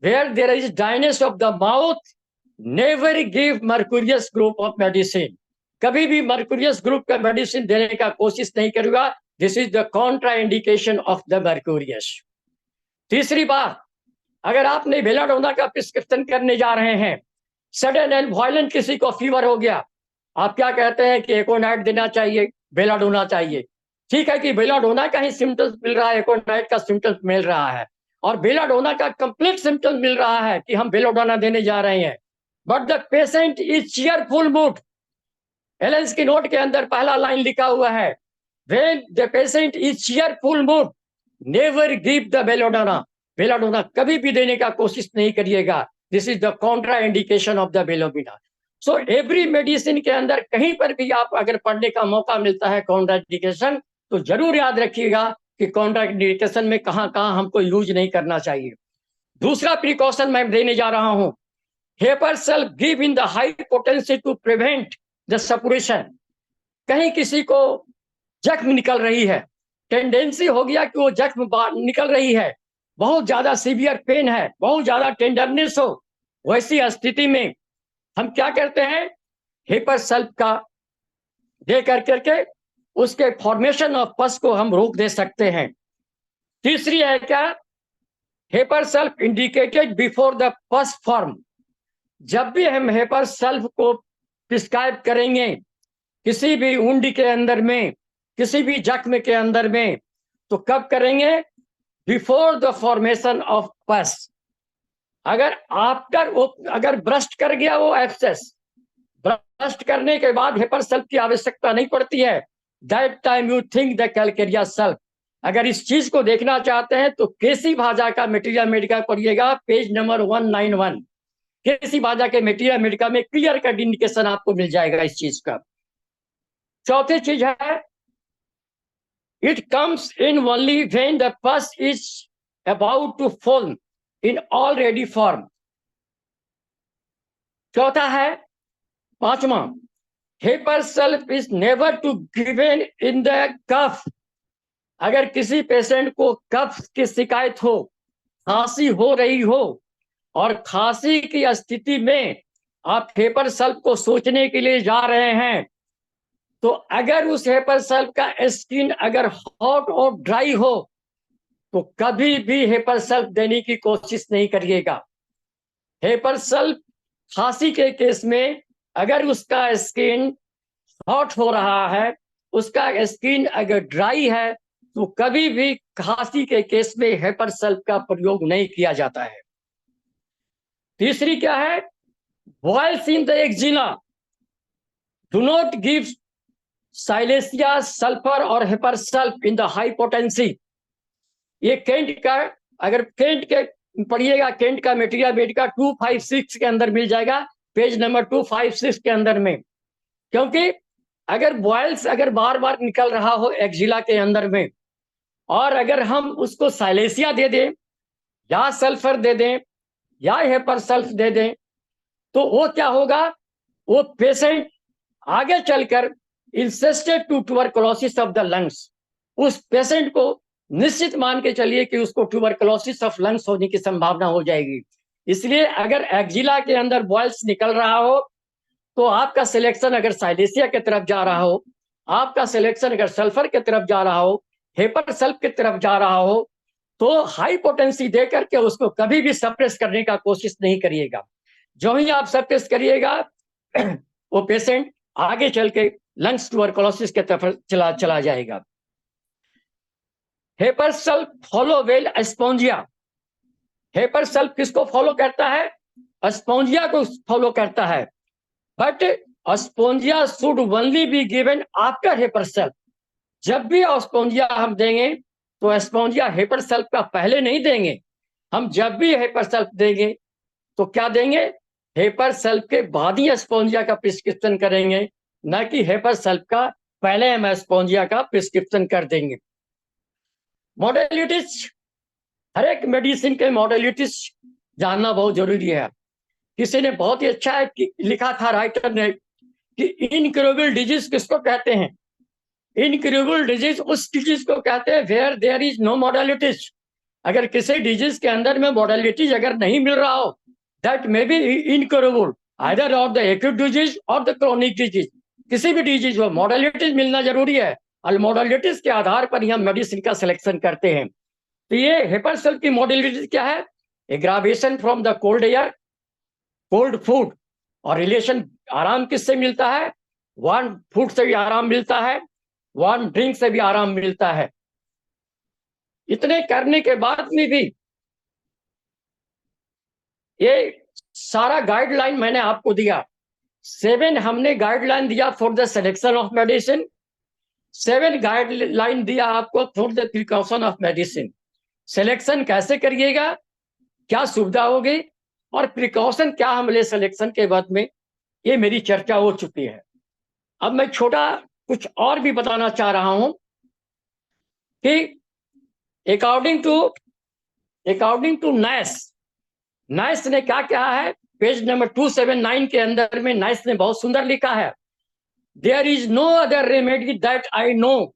where there is dryness of the mouth, never give mercurius group of medicine. कभी भी मर्कुरियस group का मेडिसिन देने का कोशिश नहीं करूंगा। This is the contraindication of the mercurius. तीसरी बात, अगर आपने बेलाडोना का प्रिस्क्रिप्शन करने जा रहे हैं, सडन एंड वायलेंट किसी को फीवर हो गया, आप क्या कहते हैं कि एकोनाइट देना चाहिए, बेलाडोना चाहिए। ठीक है कि बेलाडोना का ही सिम्टम्स मिल रहा है, एकोनाइट का सिम्टम्स मिल रहा है, और बेलाडोना का कंप्लीट सिम्टम्स मिल रहा है कि हम बेलाडोना देने जा रहे हैं, but the patient is cheerful mood. Allen's key note के अंदर पहला लाइन लिखा हुआ है, when the patient is cheerful mood never give the belladonna, belladonna कभी भी देने का कोशिश नहीं करिएगा। This is the contraindication of the belladonna. So every medicine के अंदर कहीं पर भी आप अगर पढ़ने का मौका मिलता है कॉन्ट्रा इंडिकेशन, तो जरूर याद रखिएगा कि कॉन्ट्रा इंडिकेशन में कहाँ कहाँ हमको यूज नहीं करना चाहिए। दूसरा प्रिकॉशन मैं देने जा रहा हूं, hepar sulph give in the high potency to prevent the suppuration. कहीं किसी को जख्म निकल रही है, टेंडेंसी हो गया कि वो जख्म निकल रही है, बहुत ज्यादा सीवियर पेन है, बहुत ज्यादा टेंडरनेस हो, वैसी स्थिति में हम क्या करते हैं, हेपर सेल्फ का दे करके उसके फॉर्मेशन ऑफ पस को हम रोक दे सकते हैं। तीसरी है क्या, हेपर सेल्फ इंडिकेटेड बिफोर द पस फॉर्म। जब भी हम हेपर सेल्फ को प्रिस्क्राइब करेंगे किसी भी वुंड के अंदर में, किसी भी जख्म के अंदर में, तो कब करेंगे, बिफोर द फॉर्मेशन ऑफ पस। अगर आफ्टर, अगर ब्रस्ट कर गया वो एब्सेस, ब्रस्ट करने के बाद हेपर सेल्फ की आवश्यकता नहीं पड़ती है, that time you think the Calcarea self. अगर इस चीज को देखना चाहते हैं तो केसी भाजा का मटेरियल मेडिका पढ़िएगा, पेज नंबर 191। केसी भाजा के मटेरियल मेडिका में क्लियर कट इंडिकेशन आपको मिल जाएगा इस चीज का। चौथी चीज है, it comes in only when the pus is about to form in already form. चौथा है, पांचवा, hepar sulph is never to given in the cough. अगर किसी पेशेंट को कफ की शिकायत हो, खांसी हो रही हो, और खांसी की स्थिति में आप हेपर सेल्फ को सोचने के लिए जा रहे हैं, तो अगर उस हेपर सेल्फ का स्किन अगर हॉट और ड्राई हो तो कभी भी हेपर सेल्फ देने की कोशिश नहीं करिएगा। हेपर सेल्फ खांसी के केस में अगर उसका स्किन हॉट हो रहा है, उसका स्किन अगर ड्राई है, तो कभी भी खांसी के केस में हेपर सेल्फ का प्रयोग नहीं किया जाता है। तीसरी क्या है, boils in the axilla, do not give silicea, sulphur और hepar sulph in the high potency. ये केंट का, अगर केंट के पढ़िएगा, केंट का मटेरियल मेडिका 256 के अंदर मिल जाएगा, पेज नंबर 256 के अंदर में। क्योंकि अगर बॉयल्स अगर बार बार निकल रहा हो एक्जिला के अंदर में, और अगर हम उसको साइलेसिया दे दें या सल्फर दे दें या हेपर सेल्फ दे दें, तो वो क्या होगा, वो पेशेंट आगे चलकर infested to tuberculosis of the lungs, उस पेशेंट को निश्चित मान के चलिए कि उसको ट्यूबरकुलोसिस ऑफ लंग्स होने की संभावना हो जाएगी। इसलिए अगर एक्जिला के अंदर बॉयल्स निकल रहा हो तो आपका सिलेक्शन अगर साइलेसिया की तरफ जा रहा हो, आपका सिलेक्शन अगर सल्फर की तरफ जा रहा हो, हेपर सेल्फ की तरफ जा रहा हो, तो हाई पोटेंसी दे करके उसको कभी भी सप्रेस करने का कोशिश नहीं करिएगा। जो ही आप सप्रेस करिएगा वो पेशेंट आगे चल के लंग्स ट्यूबरकुलोसिस की तरफ चला जाएगा। हेपर self follow well Spongia. हेपर self किसको फॉलो करता है, स्पॉन्जिया को फॉलो करता है, but Spongia should only be given after हेपर self. जब भी स्पॉन्जिया हम देंगे तो स्पॉन्जिया हेपर सेल्फ का पहले नहीं देंगे। हम जब भी हेपर सेल्फ देंगे तो क्या देंगे, हेपर सेल्फ के बाद ही स्पॉन्जिया का प्रिस्क्रिप्शन करेंगे, ना कि हेपर सेल्फ का पहले हम स्पॉन्जिया का प्रिस्क्रिप्शन कर देंगे। मॉडलिटीज, हर एक मेडिसिन के मॉडलिटीज जानना बहुत जरूरी है। किसी ने बहुत ही अच्छा लिखा था राइटर ने कि इनक्यूरेबल डिजीज किसको कहते हैं, इनक्यूरेबल डिजीज उस डिजीज को कहते हैं where there is no modalities. अगर किसी डिजीज के अंदर में मॉडलिटीज अगर नहीं मिल रहा हो, that may be incurable either of the acute disease और द क्रोनिक डिजीज। किसी भी डिजीज हो मॉडलिटीज मिलना जरूरी है, और मॉडलिटीज के आधार पर ही हम मेडिसिन का सिलेक्शन करते हैं। तो ये हेपर सेल्फ की मॉडलिटीज क्या है, aggravation from the cold air, cold food, और रिलेशन आराम किससे मिलता है, वार्म फूड से भी आराम मिलता है, वार्म ड्रिंक से भी आराम मिलता है। इतने करने के बाद में भी ये सारा गाइडलाइन मैंने आपको दिया, 7 हमने गाइडलाइन दिया for the selection of medicine, 7 guideline दिया आपको for the precaution of medicine. Selection कैसे करिएगा, क्या सुविधा होगी और प्रिकॉशन क्या हम ले सिलेक्शन के बाद में, ये मेरी चर्चा हो चुकी है। अब मैं छोटा कुछ और भी बताना चाह रहा हूं कि अकॉर्डिंग टू नैस ने क्या कहा है, पेज नंबर 279 के अंदर में नैस ने बहुत सुंदर लिखा है, there is no other remedy that I know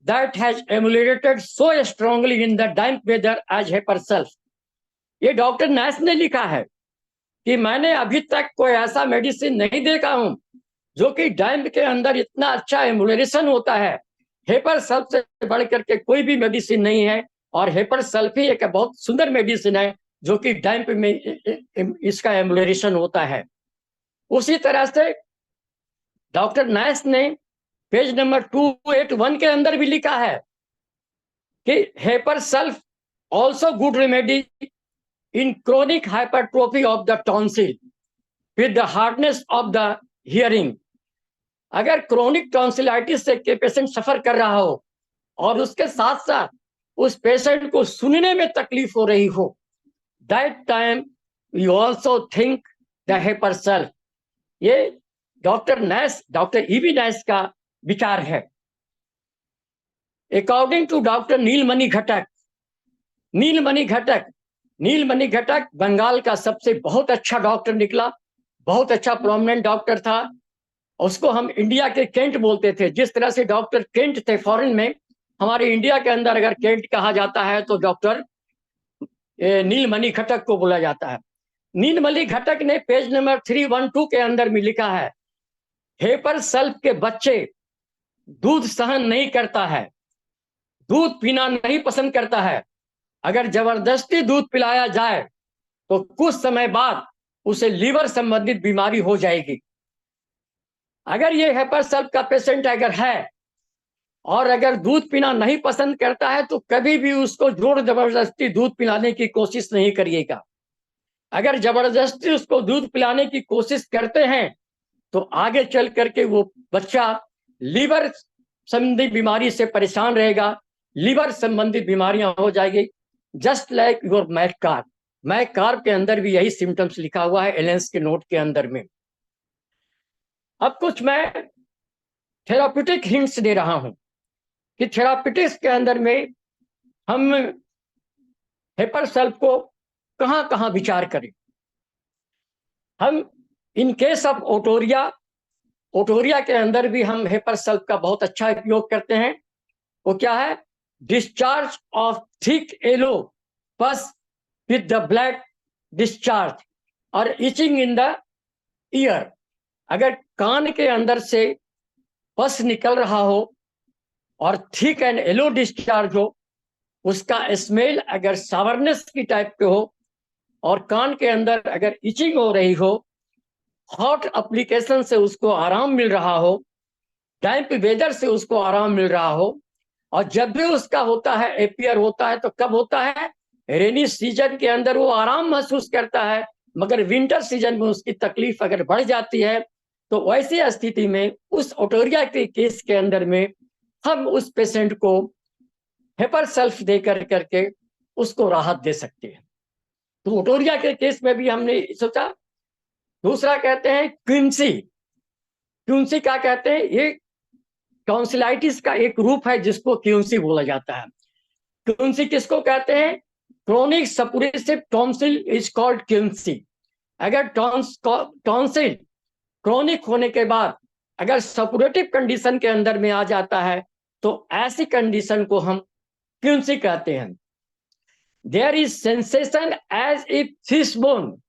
that has emulated so strongly in the damp weather as hepar sulph. ये डॉक्टर नैस ने लिखा है कि मैंने अभी तक कोई ऐसा मेडिसिन नहीं देखा हूं जो कि डैम्प के अंदर इतना अच्छा एमुलेशन होता है। हेपर सल्फ से बढ़ करके कोई भी मेडिसिन नहीं है, और हेपर सल्फ ही एक बहुत सुंदर मेडिसिन है जो कि डैम्प में इसका एमुलेशन होता है। उसी तरह से डॉक्टर नैस ने पेज नंबर 281 के अंदर भी लिखा है कि हेपर sulph also good remedy in chronic hypertrophy of the tonsil with the hardness of the hearing. अगर क्रोनिक टॉन्सिलाइटिस से के पेशेंट सफर कर रहा हो और उसके साथ साथ उस पेशेंट को सुनने में तकलीफ हो रही हो, that time you also think the हेपर sulph. ये डॉक्टर ईवी नैस का विचार है। अकॉर्डिंग टू डॉक्टर नीलमणि घटक बंगाल का सबसे बहुत अच्छा डॉक्टर निकला, बहुत अच्छा प्रोमिनेंट डॉक्टर था। उसको हम इंडिया के केंट बोलते थे। जिस तरह से डॉक्टर केंट थे फॉरेन में, हमारे इंडिया के अंदर अगर केंट कहा जाता है तो डॉक्टर नीलमणि घटक को बोला जाता है। नीलमणि घटक ने पेज नंबर 312 के अंदर में लिखा है, हेपर सल्फ के बच्चे दूध सहन नहीं करता है, दूध पीना नहीं पसंद करता है। अगर जबरदस्ती दूध पिलाया जाए तो कुछ समय बाद उसे लीवर संबंधित बीमारी हो जाएगी। अगर ये हेपर सल्फ का पेशेंट अगर है और अगर दूध पीना नहीं पसंद करता है तो कभी भी उसको जोर जबरदस्ती दूध पिलाने की कोशिश नहीं करिएगा। अगर जबरदस्ती उसको दूध पिलाने की कोशिश करते हैं तो आगे चल करके वो बच्चा लीवर संबंधी बीमारी से परेशान रहेगा, लीवर संबंधित बीमारियां हो जाएगी। जस्ट लाइक योर मैक के अंदर भी यही सिम्टम्स लिखा हुआ है एलेंस के नोट के अंदर में। अब कुछ मैं थेराप्यूटिक हिंट्स दे रहा हूं कि थेराप्यूटिक्स के अंदर में हम हेपर सल्फ को कहां कहां विचार करें। हम इन केस ऑफ ओटोरिया के अंदर भी हम हेपर सल्फ का बहुत अच्छा उपयोग करते हैं। वो क्या है, डिस्चार्ज ऑफ थिक येलो पस विद द ब्लैक डिस्चार्ज और इचिंग इन द ईयर। अगर कान के अंदर से पस निकल रहा हो और थिक एंड येलो डिस्चार्ज हो, उसका स्मेल अगर सावरनेस की टाइप के हो और कान के अंदर अगर इचिंग हो रही हो, हॉट एप्लीकेशन से उसको आराम मिल रहा हो, डैम्प वेदर से उसको आराम मिल रहा हो, और जब भी उसका होता है एपियर होता है तो कब होता है, रेनी सीजन के अंदर वो आराम महसूस करता है, मगर विंटर सीजन में उसकी तकलीफ अगर बढ़ जाती है तो वैसी स्थिति में उस ओटोरिया के केस के अंदर में हम उस पेशेंट को हेपर सल्फ दे करके उसको राहत दे सकते हैं। तो ओटोरिया के केस में भी हमने सोचा। दूसरा कहते हैं क्यूंसी क्या कहते हैं, ये टॉन्सिलाइटिस का एक रूप है जिसको क्यूंसी बोला जाता है। क्यूंसी किसको कहते हैं, क्रोनिक सपुरेसिव टॉन्सिल इज कॉल्ड क्यूंसी। अगर टॉन्सिल क्रोनिक होने के बाद अगर सपुरेटिव कंडीशन के अंदर में आ जाता है तो ऐसी कंडीशन को हम क्यूंसी कहते हैं। There is sensation as if fish bone,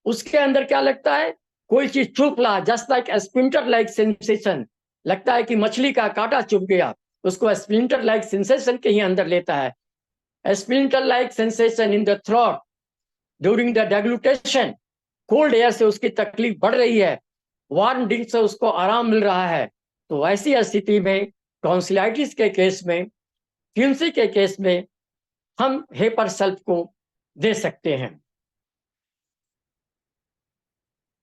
उसके अंदर क्या लगता है, कोई चीज चुभ रहा, just like splinter like sensation, लगता है कि मछली का कांटा चुभ गया, उसको स्प्लिंटर लाइक सेंसेशन के ही अंदर लेता है। Splinter like sensation in the throat during the deglutition, cold air से उसकी तकलीफ बढ़ रही है, वार्म ड्रिंक से उसको आराम मिल रहा है। तो ऐसी स्थिति में टॉन्सिलाइटिस के केस में, क्यूंसी के केस में हम हेपर सल्फ को दे सकते हैं।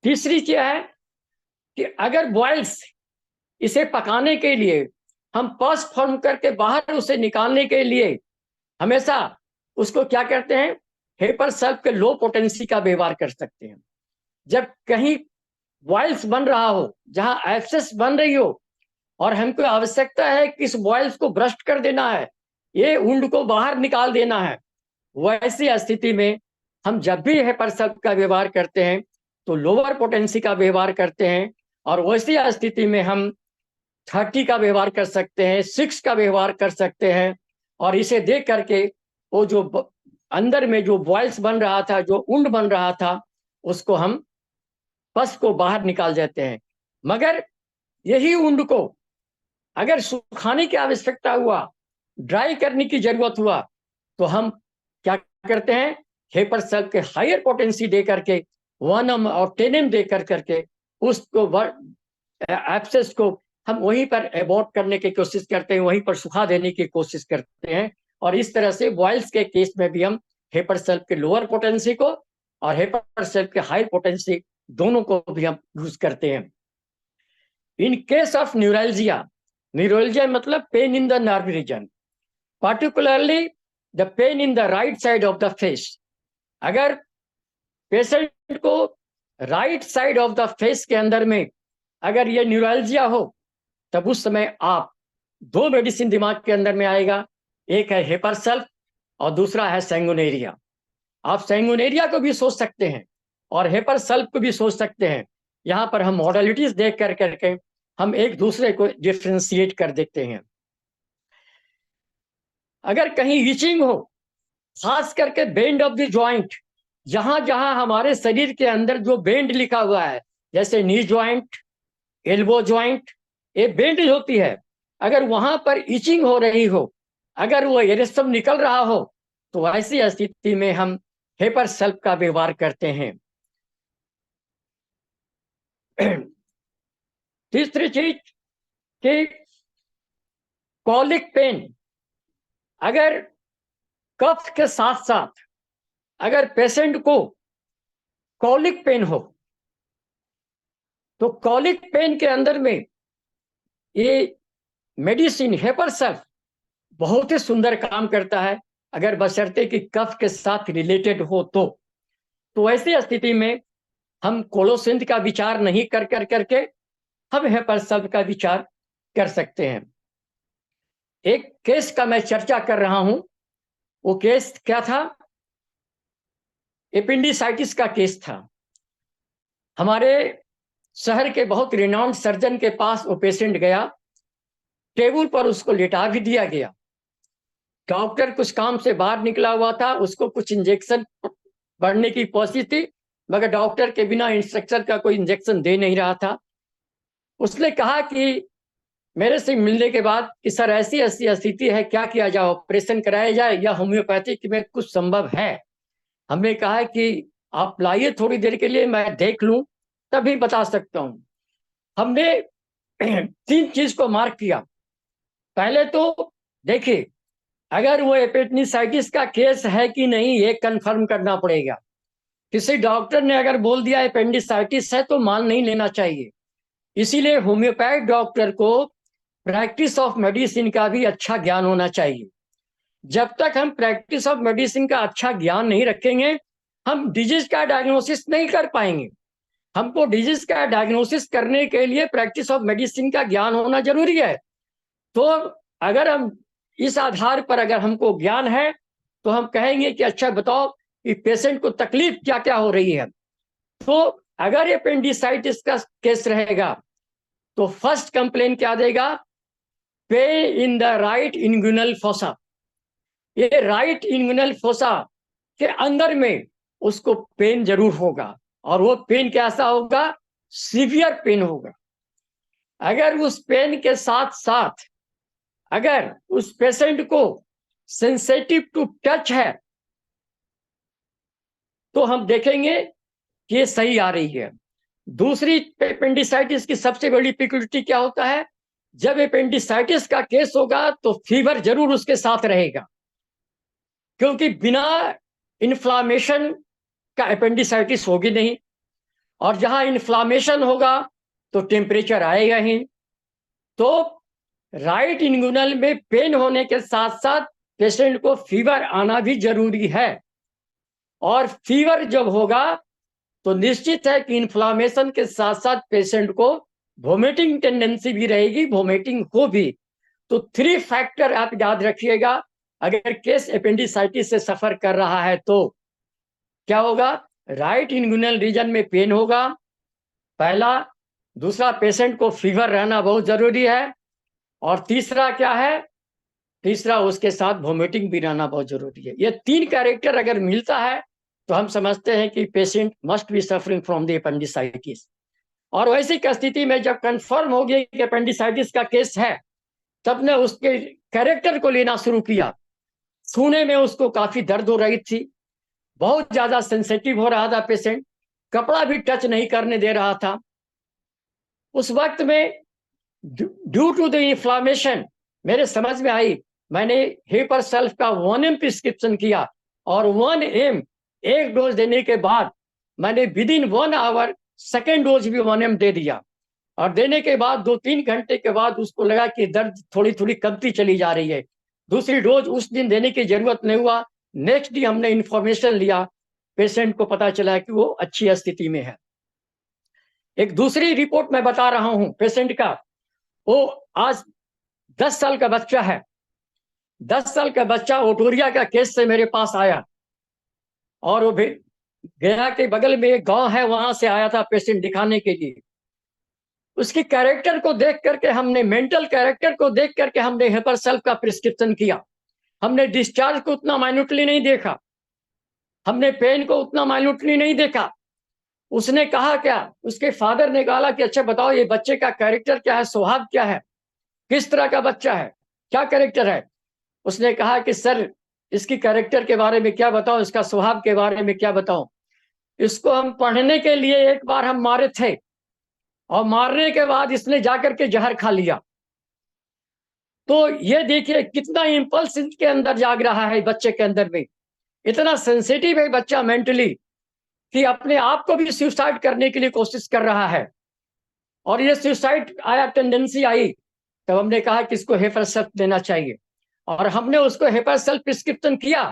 तीसरी क्या है कि अगर बॉयल्स, इसे पकाने के लिए हम पस फॉर्म करके बाहर उसे निकालने के लिए हमेशा उसको क्या करते हैं, हेपर सल्फ के लो पोटेंसी का व्यवहार कर सकते हैं। जब कहीं बॉइल्स बन रहा हो, जहां एब्सेस बन रही हो और हमको आवश्यकता है कि इस बॉइल्स को ब्रस्ट कर देना है, ये वुंड को बाहर निकाल देना है, वैसी स्थिति में हम जब भी हेपर सल्फ का व्यवहार करते हैं तो लोअर पोटेंसी का व्यवहार करते हैं। और वैसी स्थिति में हम 30 का व्यवहार कर सकते हैं, 6 का व्यवहार कर सकते हैं। और इसे देख करके वो जो अंदर में जो बॉइल्स बन रहा था, जो वुंड बन रहा था, उसको हम पस को बाहर निकाल देते हैं। मगर यही वुंड को अगर सुखाने की आवश्यकता हुआ, ड्राई करने की जरूरत हुआ, तो हम क्या करते हैं, हेपर सल्फ के हायर पोटेंसी दे करके 1M और 10M दे करके उसको एब्सेस को हम वहीं पर एबॉर्ट करने की कोशिश करते हैं, वहीं पर सुखा देने की कोशिश करते हैं। और इस तरह से बॉइल्स के केस में भी हम हेपर सल्फ के लोअर पोटेंसी को और हेपर सल्फ के हाई पोटेंसी दोनों को भी हम यूज करते हैं। In case of neuralgia, neuralgia मतलब pain in the nerve region, particularly the pain in the right side of the face, अगर पेशेंट को right side of the face के अंदर में अगर ये न्यूरल्जिया हो, तब उस समय आप दो मेडिसिन दिमाग के अंदर में आएगा, एक है हेपर सल्फ और दूसरा है सैंगुनेरिया। आप सैंगुनेरिया को भी सोच सकते हैं और हेपर सल्फ को भी सोच सकते हैं। यहाँ पर हम मॉडलिटीज देख करके हम एक दूसरे को डिफ्रेंशिएट कर देते हैं। अगर कहीं इचिंग हो, खास करके बेंड ऑफ द जॉइंट, जहां जहां हमारे शरीर के अंदर जो बेंड लिखा हुआ है, जैसे नी जॉइंट, एल्बो जॉइंट, ये बेंड होती है, अगर वहां पर इचिंग हो रही हो, अगर वो एरिस्टम निकल रहा हो, तो ऐसी स्थिति में हम हेपर सल्फ का व्यवहार करते हैं। तीसरी चीज कि कॉलिक पेन, अगर कफ के साथ साथ अगर पेशेंट को कॉलिक पेन हो, तो कॉलिक पेन के अंदर में ये मेडिसिन हेपर सल्फ बहुत ही सुंदर काम करता है, अगर बशर्ते कि कफ के साथ रिलेटेड हो तो ऐसी स्थिति में हम कोलोसिंथ का विचार नहीं कर करके हम हेपर सल्फ का विचार कर सकते हैं। एक केस का मैं चर्चा कर रहा हूं, वो केस क्या था, एपेंडिसाइटिस का केस था। हमारे शहर के बहुत रिनाउंड सर्जन के पास वो पेशेंट गया, टेबल पर उसको लेटा भी दिया गया। डॉक्टर कुछ काम से बाहर निकला हुआ था, उसको कुछ इंजेक्शन बढ़ने की कोशिश थी, मगर डॉक्टर के बिना इंस्ट्रक्शन का कोई इंजेक्शन दे नहीं रहा था। उसने कहा कि मेरे से मिलने के बाद कि सर ऐसी ऐसी स्थिति है, क्या किया जाए, ऑपरेशन कराया जाए या होम्योपैथिक में कुछ संभव है। हमने कहा कि आप लाइए थोड़ी देर के लिए, मैं देख लूं तभी बता सकता हूं। हमने 3 चीज को मार्क किया। पहले तो देखिए, अगर वो एपेंडिसाइटिस का केस है कि नहीं ये कंफर्म करना पड़ेगा। किसी डॉक्टर ने अगर बोल दिया एपेंडिसाइटिस है तो मान नहीं लेना चाहिए। इसीलिए होम्योपैथ डॉक्टर को प्रैक्टिस ऑफ मेडिसिन का भी अच्छा ज्ञान होना चाहिए। जब तक हम प्रैक्टिस ऑफ मेडिसिन का अच्छा ज्ञान नहीं रखेंगे, हम डिजीज का डायग्नोसिस नहीं कर पाएंगे। हमको डिजीज का डायग्नोसिस करने के लिए प्रैक्टिस ऑफ मेडिसिन का ज्ञान होना जरूरी है। तो अगर हम इस आधार पर अगर हमको ज्ञान है तो हम कहेंगे कि अच्छा बताओ कि पेशेंट को तकलीफ क्या क्या हो रही है। तो अगर एपेंडिसाइटिस का केस रहेगा तो फर्स्ट कंप्लेन क्या देगा, pen in the right inguinal fossa. ये राइट इंगुइनल फोसा के अंदर में उसको पेन जरूर होगा, और वो पेन कैसा होगा, सीवियर पेन होगा। अगर उस पेन के साथ साथ अगर उस पेशेंट को सेंसिटिव टू टच है तो हम देखेंगे कि ये सही आ रही है। दूसरी एपेंडिसाइटिस की सबसे बड़ी पिक्युलिटी क्या होता है, जब एपेंडिसाइटिस का केस होगा तो फीवर जरूर उसके साथ रहेगा, क्योंकि बिना इन्फ्लामेशन का एपेंडिसाइटिस होगी नहीं, और जहां इन्फ्लामेशन होगा तो टेम्परेचर आएगा ही। तो राइट इंगुइनल में पेन होने के साथ साथ पेशेंट को फीवर आना भी जरूरी है। और फीवर जब होगा तो निश्चित है कि इन्फ्लामेशन के साथ साथ पेशेंट को वोमिटिंग टेंडेंसी भी रहेगी, वोमिटिंग हो भी। तो 3 फैक्टर आप याद रखिएगा। अगर केस एपेंडिसाइटिस से सफर कर रहा है तो क्या होगा? राइट इंगुइनल रीजन में पेन होगा, पहला। दूसरा, पेशेंट को फीवर रहना बहुत जरूरी है। और तीसरा क्या है? तीसरा, उसके साथ वोमिटिंग भी रहना बहुत जरूरी है। ये 3 कैरेक्टर अगर मिलता है तो हम समझते हैं कि patient must be suffering from the appendicitis. और वैसी स्थिति में जब कंफर्म हो गया कि एपेंडिसाइटिस का केस है, तब ने उसके कैरेक्टर को लेना शुरू किया। छूने में उसको काफी दर्द हो रही थी, बहुत ज्यादा सेंसिटिव हो रहा था पेशेंट, कपड़ा भी टच नहीं करने दे रहा था। उस वक्त में ड्यू टू द इन्फ्लामेशन मेरे समझ में आई, मैंने हेपर सेल्फ का 1 mg प्रिस्क्रिप्शन किया। और 1 mg एक डोज देने के बाद मैंने within 1 hour second dose भी 1 mg दे दिया। और देने के बाद 2-3 घंटे के बाद उसको लगा कि दर्द थोड़ी थोड़ी कमती चली जा रही है। दूसरी डोज उस दिन देने की जरूरत नहीं हुआ। नेक्स्ट डे हमने इंफॉर्मेशन लिया, पेशेंट को पता चला कि वो अच्छी स्थिति में है। एक दूसरी रिपोर्ट मैं बता रहा हूं पेशेंट का। वो आज 10 साल का बच्चा है। 10 साल का बच्चा ओटोरिया का केस से मेरे पास आया। और वो भी गया के बगल में एक गांव है, वहां से आया था पेशेंट दिखाने के लिए। उसकी कैरेक्टर को देख करके हमने, मेंटल कैरेक्टर को देख करके हमने हेपर सेल्फ का प्रिस्क्रिप्शन किया। हमने डिस्चार्ज को उतना माइन्यूटली नहीं देखा, हमने पेन को उतना माइन्यूटली नहीं देखा। उसने कहा क्या, उसके फादर ने कहा कि अच्छा बताओ ये बच्चे का कैरेक्टर क्या है, स्वभाव क्या है, किस तरह का बच्चा है, क्या कैरेक्टर है। उसने कहा कि सर इसकी कैरेक्टर के बारे में क्या बताऊं, इसका स्वभाव के बारे में क्या बताऊं। इसको हम पढ़ने के लिए एक बार हम मारे थे, और मारने के बाद इसने जाकर के जहर खा लिया। तो ये देखिए कितना इंपल्स इसके अंदर जाग रहा है बच्चे के अंदर में। इतना सेंसिटिव है बच्चा मेंटली कि अपने आप को भी सुसाइड करने के लिए कोशिश कर रहा है। और ये सुसाइड आया, टेंडेंसी आई, तब हमने कहा कि इसको हेपर सेल्फ देना चाहिए। और हमने उसको हेपर सेल्फ प्रिस्क्रिप्शन किया।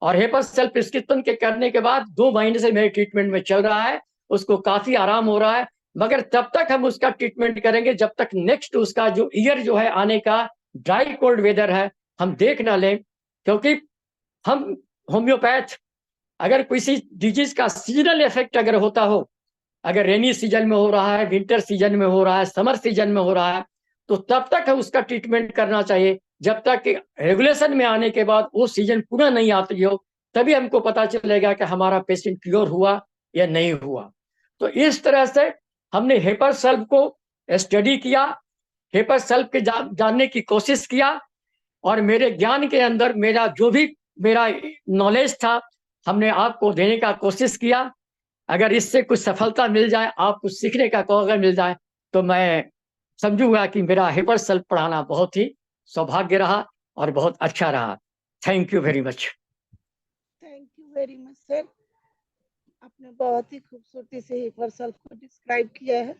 और हेपर सेल्फ प्रिस्क्रिप्शन के करने के बाद 2 महीने से मेरे ट्रीटमेंट में चल रहा है, उसको काफी आराम हो रहा है। मगर तब तक हम उसका ट्रीटमेंट करेंगे जब तक नेक्स्ट उसका जो ईयर जो है आने का ड्राई कोल्ड वेदर है हम देख ना लें। क्योंकि हम होम्योपैथ, अगर किसी डिजीज का सीजनल इफेक्ट अगर होता हो, अगर रेनी सीजन में हो रहा है, विंटर सीजन में हो रहा है, समर सीजन में हो रहा है, तो तब तक हम उसका ट्रीटमेंट करना चाहिए जब तक कि रेगुलेशन में आने के बाद वो सीजन पूरा नहीं आती हो। तभी हमको पता चलेगा कि हमारा पेशेंट क्योर हुआ या नहीं हुआ। तो इस तरह से हमने हेपर सेल्फ को स्टडी किया, हेपर सेल्फ के जानने की कोशिश किया। और मेरे ज्ञान के अंदर मेरा जो भी मेरा नॉलेज था हमने आपको देने का कोशिश किया। अगर इससे कुछ सफलता मिल जाए, आप कुछ सीखने का अगर मिल जाए, तो मैं समझूंगा कि मेरा हेपर सेल्फ पढ़ाना बहुत ही सौभाग्य रहा और बहुत अच्छा रहा। Thank you very much. Thank you very much sir, आपने बहुत ही खूबसूरती से हेपर सेल्फ को डिस्क्राइब किया है।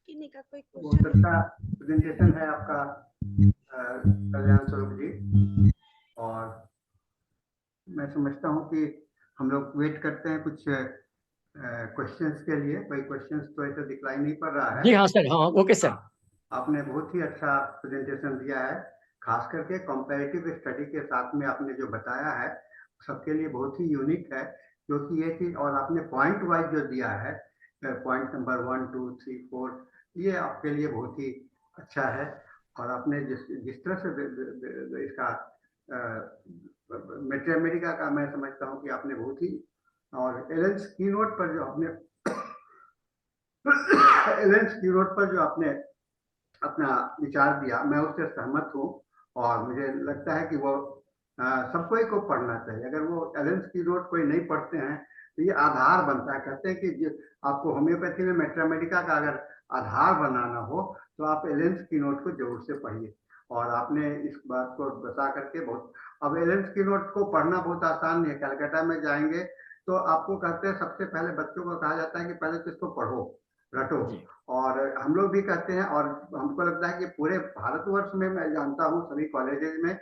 किन्हीं का कोई बहुत क्वेश्चन? अच्छा प्रेजेंटेशन है आपका कल्याण स्वरूप जी। और मैं समझता हूँ कि हम लोग वेट करते हैं कुछ क्वेश्चंस के लिए। कोई क्वेश्चंस तो ऐसा दिखलाई नहीं पड़ रहा है। जी हाँ सर, हाँ ओके सर। आपने बहुत ही अच्छा प्रेजेंटेशन दिया है, खास करके कंपैरेटिव स्टडी के साथ में आपने जो बताया है सबके लिए बहुत ही यूनिक है। क्योंकि ये चीज, और आपने पॉइंट वाइज जो दिया है, पॉइंट नंबर 1, 2, 3, 4, ये आपके लिए बहुत ही अच्छा है। और आपने जिस तरह से इसका मैथमेटिका का मैं समझता हूँ कि आपने बहुत ही, और एलेंस कीनोट पर जो आपने एलेंस कीनोट पर जो आपने अपना विचार दिया, मैं उससे सहमत हूँ। और मुझे लगता है कि वो सबको ही को पढ़ना चाहिए। अगर वो एलेंस कीनोट कोई नहीं पढ़ते हैं तो ये आधार बनता है। कहते हैं कि आपको होम्योपैथी में मैथमेटिका का अगर आधार बनाना हो तो आप एलेंस कीनोट को जरूर से पढ़िए। और आपने इस बात को बता करके बहुत, अब एलेंस कीनोट को पढ़ना बहुत आसान नहीं है। कलकत्ता में जाएंगे तो आपको कहते हैं, सबसे पहले बच्चों को कहा जाता है कि पहले तो इसको पढ़ो, रटो। और हम लोग भी कहते हैं, और हमको लगता है कि पूरे भारतवर्ष में मैं जानता हूँ सभी कॉलेजेस में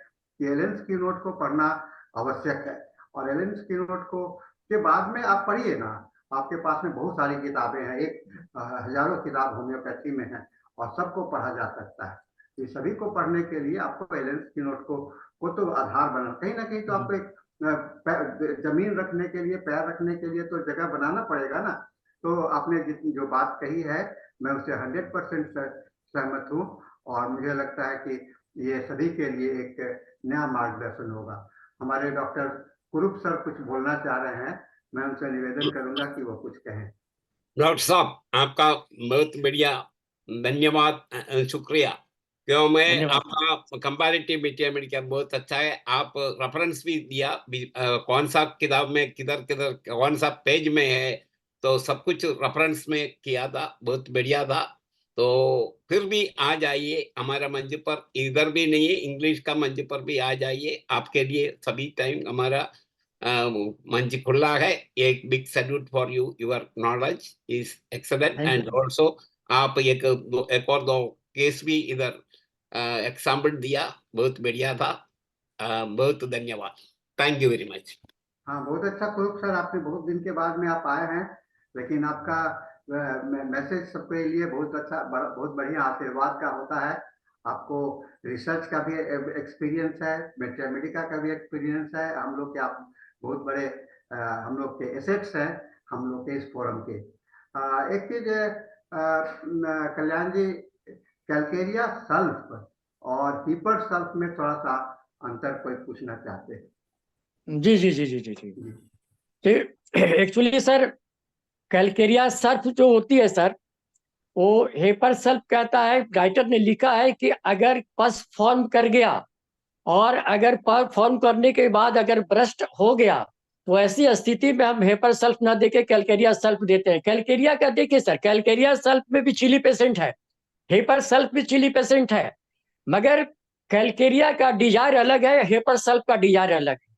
कि एलेन की नोट को पढ़ना आवश्यक है। और एलेन की नोट को के बाद में आप पढ़िए ना, आपके पास में बहुत सारी किताबें हैं, हजारों किताब होम्योपैथी में है और सबको पढ़ा जा सकता है। ये सभी को पढ़ने के लिए आपको एलेन की नोट को तो आधार बना, कहीं ना कहीं तो आपको एक जमीन रखने के लिए, पैर रखने के लिए तो जगह बनाना पड़ेगा ना। तो आपने जो बात कही है मैं उससे 100% सहमत हूँ और मुझे लगता है कि ये सभी के लिए एक नया मार्गदर्शन होगा। हमारे डॉक्टर कुरूप सर कुछ बोलना चाह रहे हैं, मैं उनसे निवेदन करूंगा कि वो कुछ कहें। डॉक्टर साहब आपका बहुत बढ़िया धन्यवाद, शुक्रिया। क्यों मैं आपका कंपैरेटिव बीएचएमएस का बहुत अच्छा है। आप रेफरेंस भी दिया, कौन सा किताब में किधर किधर कौन सा पेज में है, तो सब कुछ रेफरेंस में किया था, बहुत बढ़िया था। तो फिर भी आ जाइए हमारा मंच पर, इधर भी नहीं है, इंग्लिश का मंच पर भी आ जाइए, आपके लिए सभी टाइम हमारा मंच खुला है। एक big salute for you, your knowledge is excellent and also आप एक और दो केस भी इधर एग्जाम्पल दिया, बहुत बढ़िया था। बहुत धन्यवाद, थैंक यू वेरी मच। हाँ बहुत अच्छा कुरूप सर, आपने बहुत दिन के बाद में आप आए हैं, लेकिन आपका मैसेज सबके लिए बहुत अच्छा, बहुत बढ़िया आशीर्वाद का होता है। आपको रिसर्च का भी एक्सपीरियंस है, मैथमेटिका का भी एक्सपीरियंस है। हम लोग के आप बहुत बड़े हम लोग के एसेट्स हैं, हम लोग के इस फोरम के। एक चीज कल्याण जी, कैलकेरिया सल्फ और हीपर सल्फ में थोड़ा सा अंतर कोई पूछना चाहते हैं। जी जी जी जी जी जी। एक्चुअली सर कैलकेरिया सल्फ जो होती है सर, वो हेपर सल्फ कहता है, राइटर ने लिखा है कि अगर पस फॉर्म कर गया और अगर पस फॉर्म करने के बाद अगर ब्रस्ट हो गया तो ऐसी स्थिति में हम हेपर सल्फ ना देके कैलकेरिया सल्फ देते हैं। कैलकेरिया का देखिए सर, कैलकेरिया सल्फ में भी चिली पेशेंट है, हेपर सल्फ भी चिली पेशेंट है, मगर कैलकेरिया का डिजायर अलग है, हेपर सल्फ का डिजायर अलग है।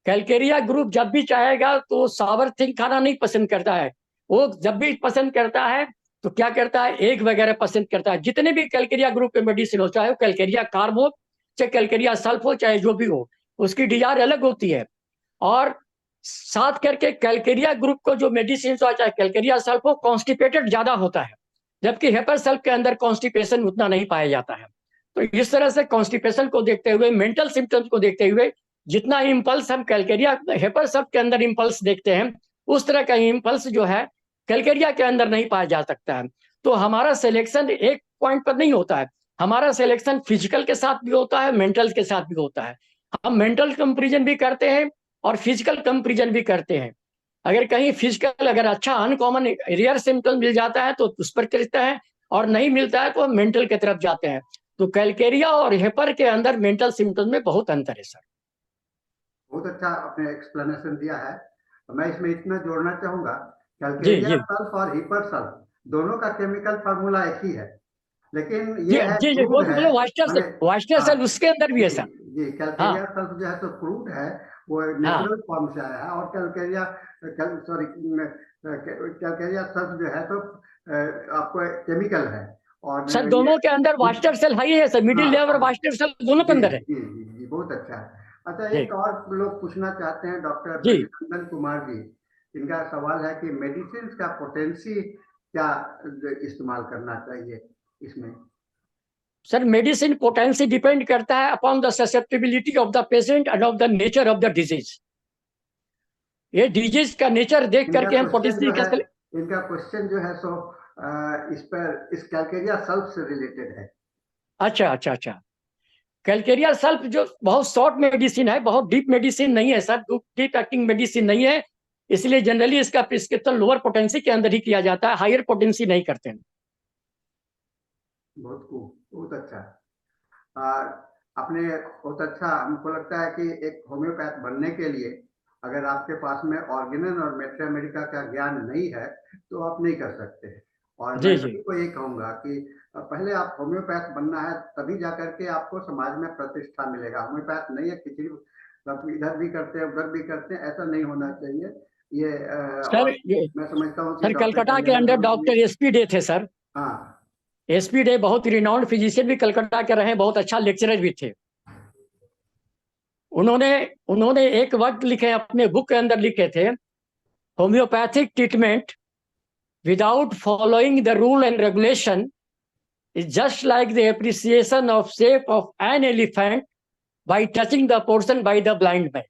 कैलकेरिया ग्रुप जब भी चाहेगा तो सावर थिंग खाना नहीं पसंद करता है, वो जब भी पसंद करता है तो क्या करता है, एग वगैरह पसंद करता है। जितने भी कैलकेरिया ग्रुप के मेडिसिन हो, चाहे वो कैलकेरिया कार्ब हो, चाहे कैलकेरिया सल्फ हो, चाहे जो भी हो, उसकी डिजायर अलग होती है। और साथ करके कैलकेरिया ग्रुप को जो मेडिसिन हो, चाहे कैलकेरिया सल्फ हो, कॉन्स्टिपेटेड ज्यादा होता है, जबकि हेपर सल्फ के अंदर कॉन्स्टिपेशन उतना नहीं पाया जाता है। तो इस तरह से कॉन्स्टिपेशन को देखते हुए, मेंटल सिम्टम्स को देखते हुए, जितना इम्पल्स हम कैलकेरिया हेपर सल्फ के अंदर इम्पल्स देखते हैं, उस तरह का इम्पल्स जो है कैलकेरिया के अंदर नहीं पाया जा सकता है। तो हमारा सिलेक्शन एक पॉइंट पर नहीं होता है, हमारा सिलेक्शन फिजिकल के साथ भी होता है, मेंटल के साथ भी होता है। हम मेंटल कंपेरिजन भी करते हैं और फिजिकल कंपेरिजन भी करते हैं। अगर कहीं फिजिकल अगर अच्छा अनकॉमन रेयर सिम्टम मिल जाता है तो उस पर करते हैं, और नहीं मिलता है तो हम मेंटल की तरफ जाते हैं। तो कैलकेरिया और हेपर के अंदर मेंटल सिम्टम में बहुत अंतर है सर। बहुत अच्छा आपने एक्सप्लेनेशन दिया है। मैं इसमें इतना जोड़ना चाहूंगा, जी कैलकेरिया जी सल्फ और हीपर सल्फ दोनों का केमिकल फार्मूला एक ही है, लेकिन जी ये है जी जी, वो क्रूड तो है। बोलो वास्टर माने सेल, वास्टर हाँ सेल उसके अंदर भी है जी सर। जी, हाँ कैलकेरिया सल्फ जो है तो क्रूड है, वो हाँ नेचुरल फॉर्म से आया है। और कैलकेरिया सॉरी कैलकेरिया सल्फ जो है तो आपको केमिकल है। और सर, ये दोनों के अंदर वास्टर सेल हाई है सर, मिडिल लेयर और हाँ वास्टर सेल दोनों के जी अंदर है। जी जी जी, बहुत अच्छा है। अच्छा, जी एक और लोग पूछना चाहते हैं, डॉक्टर जी नंदन कुमार जी, इनका सवाल है कि मेडिसिन का पोटेंसी क्या इस्तेमाल करना चाहिए इसमें। सर, मेडिसिन पोटेंसी डिपेंड करता है upon the susceptibility of the patient end of the nature of the disease. ये डिजीज का नेचर देख इनका करके हम क्वेश्चन पोटेंसी जो है कैसे। इनका क्वेश्चन जो है सो इस पर इस कैलकेरिया सल्फ से रिलेटेड है। अच्छा अच्छा अच्छा। कैलकेरिया सल्फ जो बहुत शॉर्ट मेडिसिन है, बहुत डीप मेडिसिन नहीं है सर, डीप एक्टिंग मेडिसिन नहीं है, इसलिए जनरली इसका प्रिस्क्रिप्शन लोअर पोटेंसी के अंदर ही किया जाता है, हायर पोटेंसी नहीं करते हैं। बहुत खूब, बहुत अच्छा। आपने बहुत अच्छा, हमको लगता है कि एक होम्योपैथ बनने के लिए अगर आपके पास में ऑर्गेनन और मैथमेटिका का ज्ञान नहीं है तो आप नहीं कर सकते। और मैं जी जी सभी को ये कहूंगा कि पहले आप होम्योपैथ बनना है, तभी जाकर के आपको समाज में प्रतिष्ठा मिलेगा। होम्योपैथ नहीं है खिचड़ी, इधर भी करते हैं उधर भी करते हैं, ऐसा नहीं होना चाहिए। ये सर, और मैं समझता हूँ कि सर डॉक्टर कलकत्ता के कल्याण अंदर सर भी। डॉक्टर एसपी डे थे सर, हाँ एसपी डे बहुत रिनाउंड फिजिशियन भी कलकत्ता के रहे, बहुत अच्छा लेक्चरर भी थे। उन्होंने एक वर्ड लिखे, अपने बुक के अंदर लिखे थे, homeopathic treatment without following the rule and regulation is just like the appreciation of shape of an elephant by touching the portion by the blind man.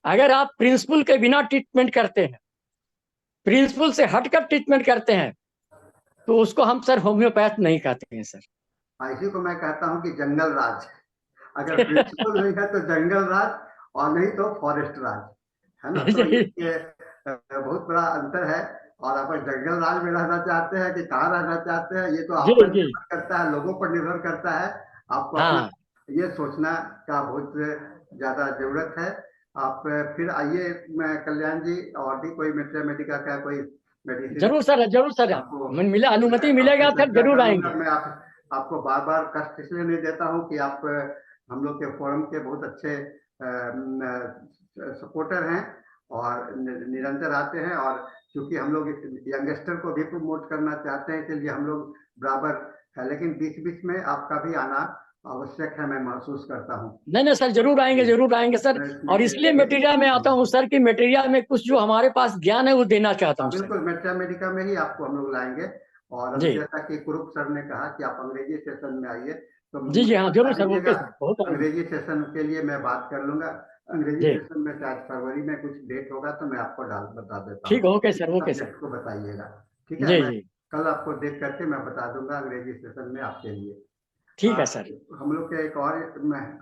अगर आप प्रिंसिपल के बिना ट्रीटमेंट करते हैं, प्रिंसिपल से हटकर ट्रीटमेंट करते हैं, तो उसको हम सर होम्योपैथ नहीं कहते हैं सर। इसी को मैं कहता हूं कि जंगल राज। अगर प्रिंसिपल नहीं है तो जंगल राज, और नहीं तो फॉरेस्ट राज, है ना। तो ये बहुत बड़ा अंतर है। और अगर जंगल राज में रहना चाहते हैं कि कहाँ रहना चाहते हैं, ये तो आप पर निर्भर करता है, लोगों पर निर्भर करता है। आपको अपना ये सोचना का बहुत ज्यादा जरूरत है। आप फिर आइए कल्याण जी, और भी कोई मेडिका का कोई मेडिसिन। जरूर सर मिला अनुमति मिलेगा फिर जरूर आएंगे। मैं आपको बार बार कष्ट इसलिए नहीं देता हूँ कि आप हम लोग के फोरम के बहुत अच्छे सपोर्टर हैं और निरंतर आते हैं। और क्योंकि हम लोग यंगस्टर को भी प्रमोट करना चाहते हैं, इसलिए हम लोग बराबर है। लेकिन बीच बीच में आपका भी आना आवश्यक है, मैं महसूस करता हूँ। नहीं सर, जरूर आएंगे सर। और इसलिए मेटेरिया में आता हूँ सर कि मेटेरिया में कुछ जो हमारे पास ज्ञान है वो देना चाहता हूँ। बिल्कुल, मेडिका में ही आपको हम लोग लाएंगे। और अभी जैसा कि कुरुप सर ने कहा कि आप अंग्रेजी सेशन में आइए, तो जी हाँ जरूर सर। अंग्रेजी सेशन के लिए मैं बात कर लूंगा। अंग्रेजी सेशन में शायद फरवरी में कुछ डेट होगा, तो मैं आपको बता देता हूँ। ठीक, ओके सर। को बताइएगा, ठीक है। मैं कल आपको देख करके मैं बता दूंगा अंग्रेजी सेशन में आपके लिए। ठीक है सर। हम लोग के एक और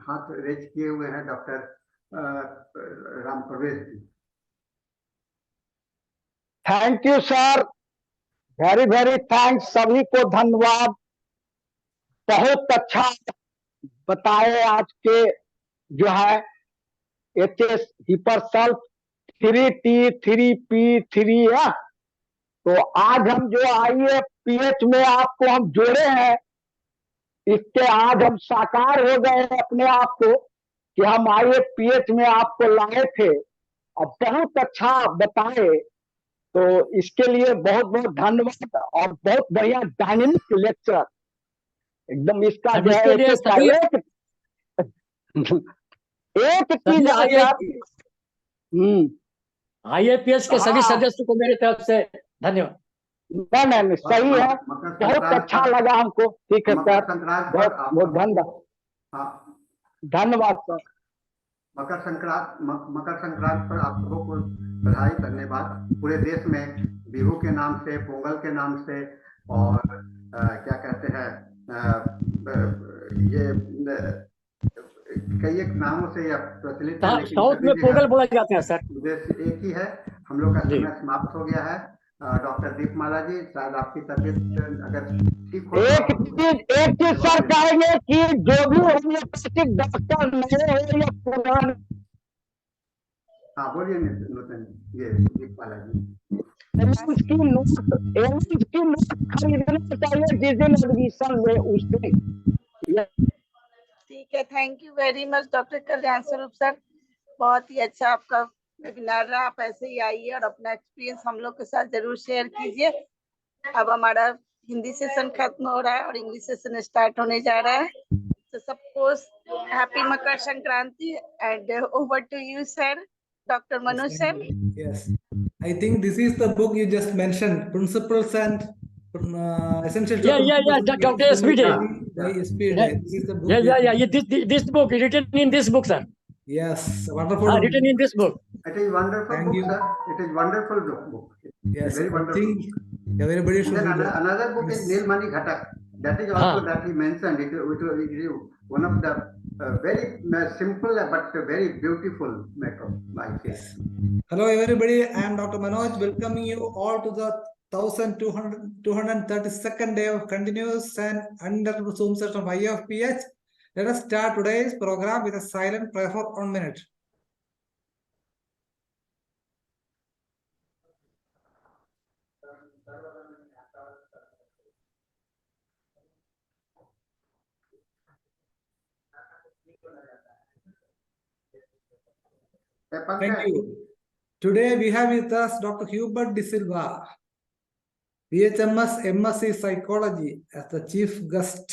हाथ रेज किए हुए हैं doctor Ram Pravesh ji. Thank you sir, very very thanks, सभी को धन्यवाद। बहुत अच्छा बताए आज के जो है HS हिपरसल्फ 3T 3P 3F। तो आज हम जो IFPH में आपको हम जोड़े हैं, इसके आज हम साकार हो गए हैं अपने आप को कि हम IFPH में आपको लाए थे और बहुत अच्छा बताए। तो इसके लिए बहुत बहुत धन्यवाद और बहुत बढ़िया डायनेमिक लेक्चर एकदम। इसका जो है एक चीज IFPH के सभी सदस्यों को मेरी तरफ से धन्यवाद। नहीं सही है, बहुत अच्छा लगा हमको। ठीक है सर, बहुत धन्यवाद सर। मकर संक्रांत पर आप लोगों को बधाई, धन्यवाद। पूरे देश में बिहू के नाम से, पोंगल के नाम से, और क्या कहते हैं ये कई एक नामों से यह प्रचलित है। साउथ में पोंगल बोला जाता है सर। उद्देश्य एक ही है। हम लोग का समय समाप्त हो गया है। डॉक्टर दीपमाला जी, शायद आपकी तबीयत अगर ठीक हो। एक चीज सर कहेंगे कि जो भी होम्योपैथिक डॉक्टर नए हो या पुराने। हाँ बोलिए नूतन, ये दीपमाला जी। की नोट खरीदना चाहिए जिस दिन एडमिशन ले उस दिन। ठीक है, thank you very much doctor Kalyan Swaroop sir. बहुत ही अच्छा आपका वेबिनार रहा। आप ऐसे ही आइए और अपना एक्सपीरियंस हम लोग के साथ जरूर शेयर कीजिए। अब हमारा हिंदी सेशन खत्म हो रहा है और इंग्लिश सेशन स्टार्ट होने जा रहा है। तो सबको happy Makar Sankranti and over to you sir, doctor Manoj sir. Yes, I think this is the book you just mentioned, Principles and Essential. Dr. S.P. Day. This is the book. This book written in this book, sir. Yes, wonderful. Written in this book. It is wonderful book, sir. It is wonderful book. Yes, very wonderful. I think everybody should read it. Another book is Nilmani Ghatak. That is also that he mentioned. It is one of the very simple but very beautiful method, I think. Hello everybody, I am Dr. Manoj, welcoming you all to the 1232nd day of continuous and uninterrupted Zoom session of IFPH. Let us start today's program with a silent prayer for 1 minute. Thank you. Today we have with us Dr. Hubert De Silva, B.H.M.S, M.Sc Psychology, as the chief guest.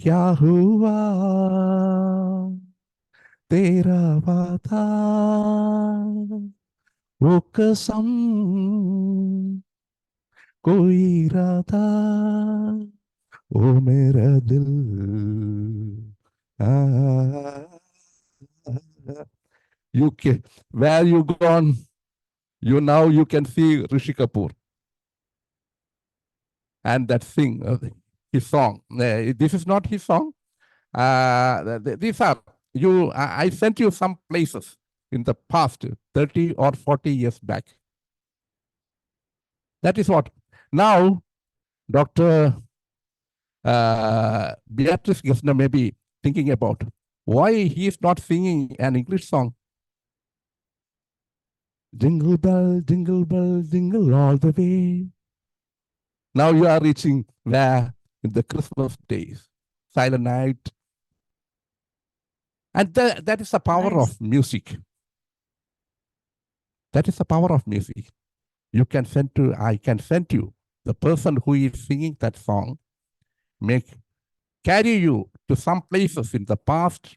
क्या हुआ तेरा वादा वो कसम कोई इरादा ओ मेरा दिल you can, where you gone, you now you can see Rishi Kapoor and that sing his song. This is not his song. These are you. I sent you some places in the past, 30 or 40 years back. That is what. Now, Dr. Beatrice Gessner may be thinking about why he is not singing an English song. Jingle bell, jingle all the way. Now you are reaching where in the Christmas days, Silent Night. And that is the power Nice. of music. That is the power of music. You can send to, I can send you the person who is singing that song, carry you to some places in the past,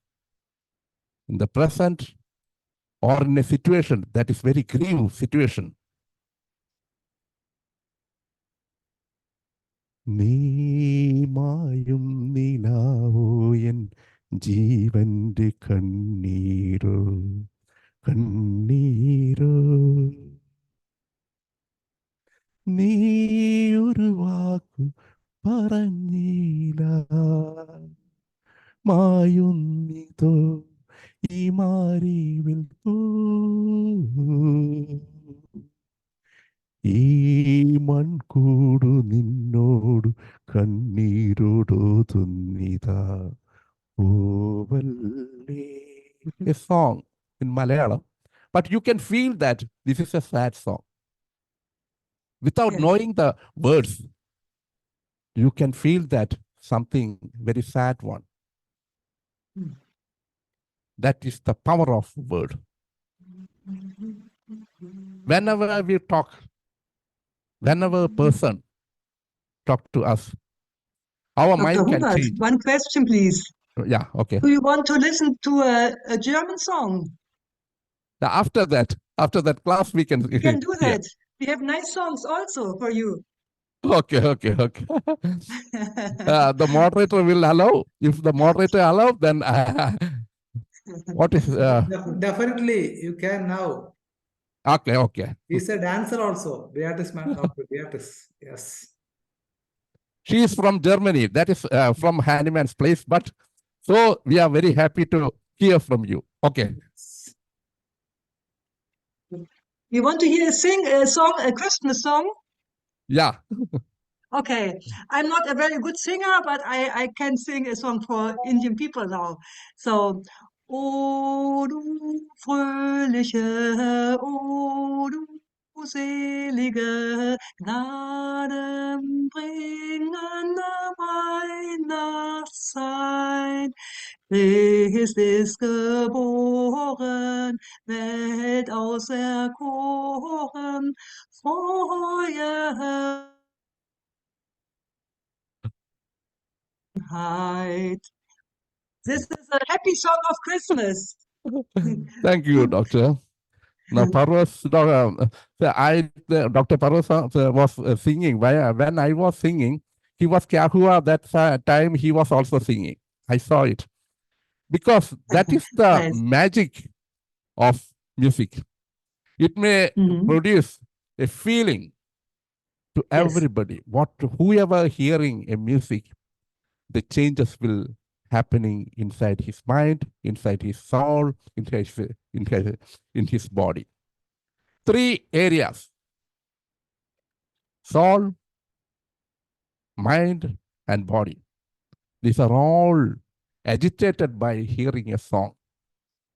in the present, or in a situation that is very grave situation. നീമായും നിലാവോ എൻ ജീവന്റെ കണ്ണീരോ കണ്ണീരോ നീ ഒരു വാക്കു പറഞ്ഞില്ല മായുന്നിതോ ഈ മാരിവിൽ പൂ ഈ മൺകൂടു നിന്നോടു കണ്ണീരോടോതുന്നിതാ ഓവല്ലേ. A song in Malayalam, but you can feel that this is a sad song. Without knowing the words, you can feel that something very sad one. That is the power of word. Whenever we talk, whenever a person talk to us, our Dr. mind can Hubert, change. one question, please. Yeah, okay. Do you want to listen to a German song? After that class, we can We can do hear. that. We have nice songs also for you. Okay. The moderator will allow. If the moderator allow, then what is? Definitely, you can now. Okay. He's a dancer also. Beatrice, Dr. Beatrice. Yes. She is from Germany. That is from Handyman's Place. But so we are very happy to hear from you. Okay. You want to hear sing a song, a Christmas song? Yeah. Okay. I'm not a very good singer, but I can sing a song for Indian people now. So, O du fröhliche, O du selige, gnadenbringende Weihnachtszeit. Christ ist geboren, Welt auserkoren, Feuer. This is a happy song of Christmas. Thank you, Doctor. Now, Parvas, Dr. Parvas was singing. When I was singing, he was Kyahua. That time he was also singing. I saw it. Because that is the Nice. magic of music. It may produce a feeling to everybody. Whoever hearing a music, the changes will happening inside his mind, inside his soul, in his body. 3 areas: soul, mind, and body. These are all agitated by hearing a song.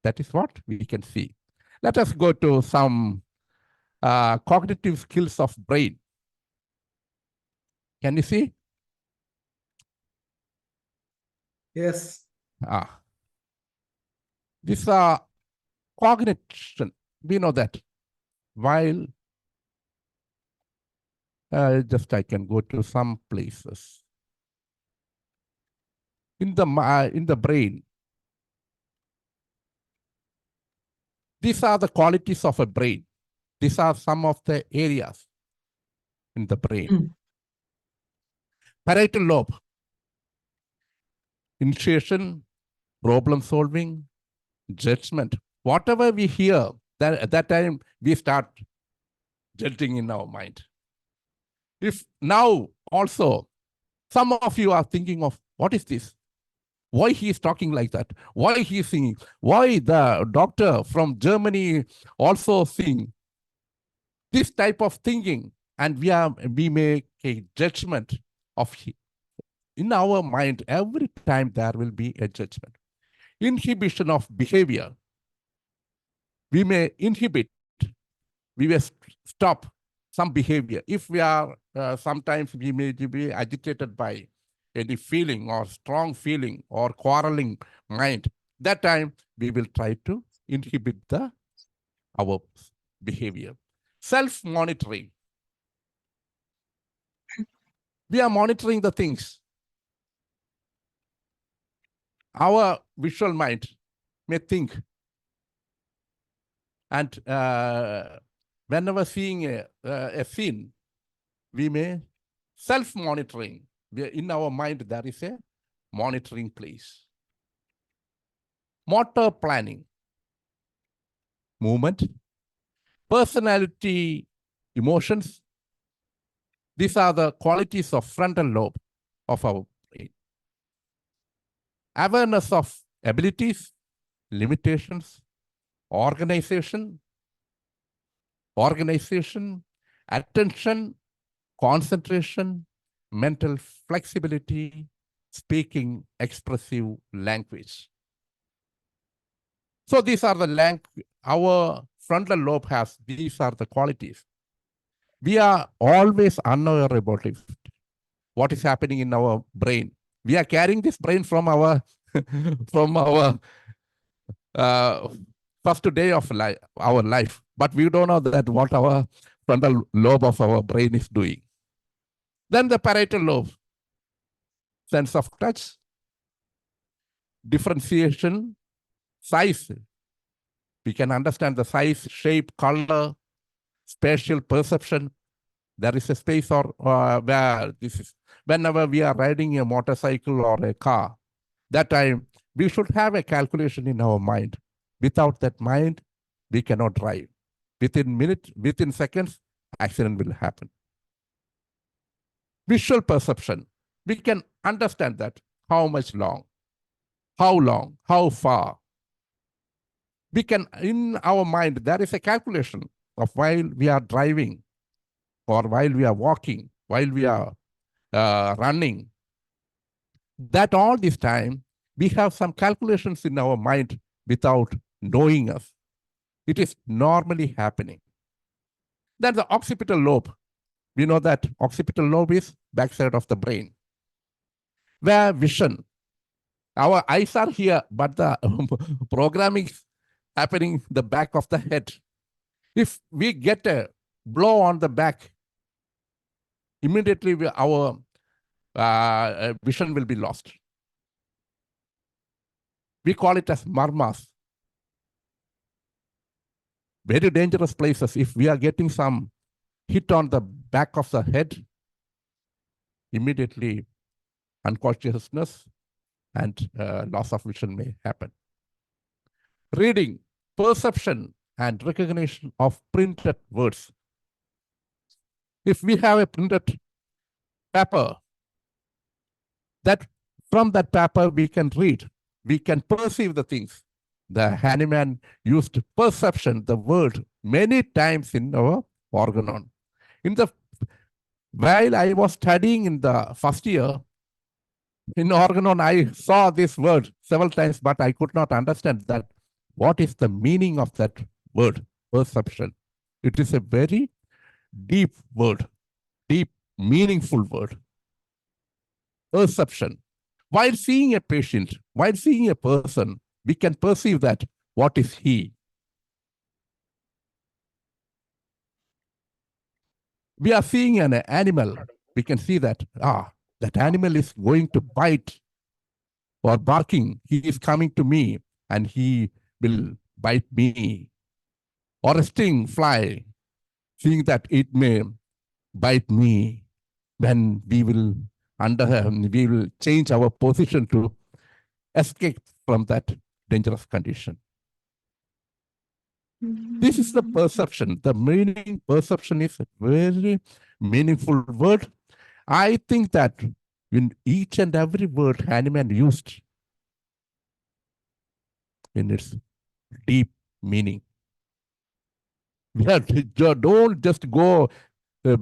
That is what we can see. Let us go to some cognitive skills of brain. Can you see? Yes. These are cognition. We know that. While just I can go to some places. in the brain. These are the qualities of a brain. These are some of the areas in the brain. Mm. Parietal lobe, initiation, problem solving, judgment. Whatever we hear, that at that time we start judging in our mind. If now also some of you are thinking of, what is this? Why he is talking like that? Why he is singing? Why the doctor from Germany also sing? This type of thinking, and we make a judgment of in our mind. Every time there will be a judgment. Inhibition of behavior. We may inhibit, we may stop some behavior. If we are, sometimes we may be agitated by any feeling or strong feeling or quarreling mind, that time we will try to inhibit our behavior. Self-monitoring. We are monitoring the things. Our visual mind may think, and whenever seeing a scene, we may self-monitoring. In our mind, there is a monitoring place. Motor planning, movement, personality, emotions. These are the qualities of frontal lobe of our brain. Awareness of abilities, limitations, organization, attention, concentration, mental flexibility, speaking, expressive language. So these are our frontal lobe has, these are the qualities. We are always unaware about it. What is happening in our brain? We are carrying this brain from our first day of our life, but we don't know that what our frontal lobe of our brain is doing. Then the parietal lobe, sense of touch, differentiation, size. We can understand the size, shape, color, spatial perception. There is a space or where this is. Whenever we are riding a motorcycle or a car, that time we should have a calculation in our mind. Without that mind, we cannot drive. Within seconds, accident will happen. Visual perception. We can understand that how much long, how far. We can, in our mind, there is a calculation of while we are driving or while we are walking, while we are running. That all this time, we have some calculations in our mind without knowing us. It is normally happening. Then the occipital lobe. We know that occipital lobe is backside of the brain, where vision. Our eyes are here, but the programming is happening the back of the head. If we get a blow on the back, immediately our vision will be lost. We call it as marmas. Very dangerous places. If we are getting some hit on the back of the head, immediately unconsciousness and loss of vision may happen. Reading, perception, and recognition of printed words. If we have a printed paper, that from that paper we can read, we can perceive the things. The Hahnemann used perception, the word, many times in our organon. While I was studying in the first year, in organon, I saw this word several times, but I could not understand that. What is the meaning of that word, perception? It is a very deep word, deep, meaningful word. Perception. While seeing a patient, while seeing a person, we can perceive that, what is he? We are seeing an animal, we can see that, that animal is going to bite. or barking, he is coming to me and he will bite me. Or a sting fly, seeing that it may bite me, then we will change our position to escape from that dangerous condition. This is the perception. The meaning perception is a very meaningful word. I think that in each and every word Hahnemann used in its deep meaning. We have to, don't just go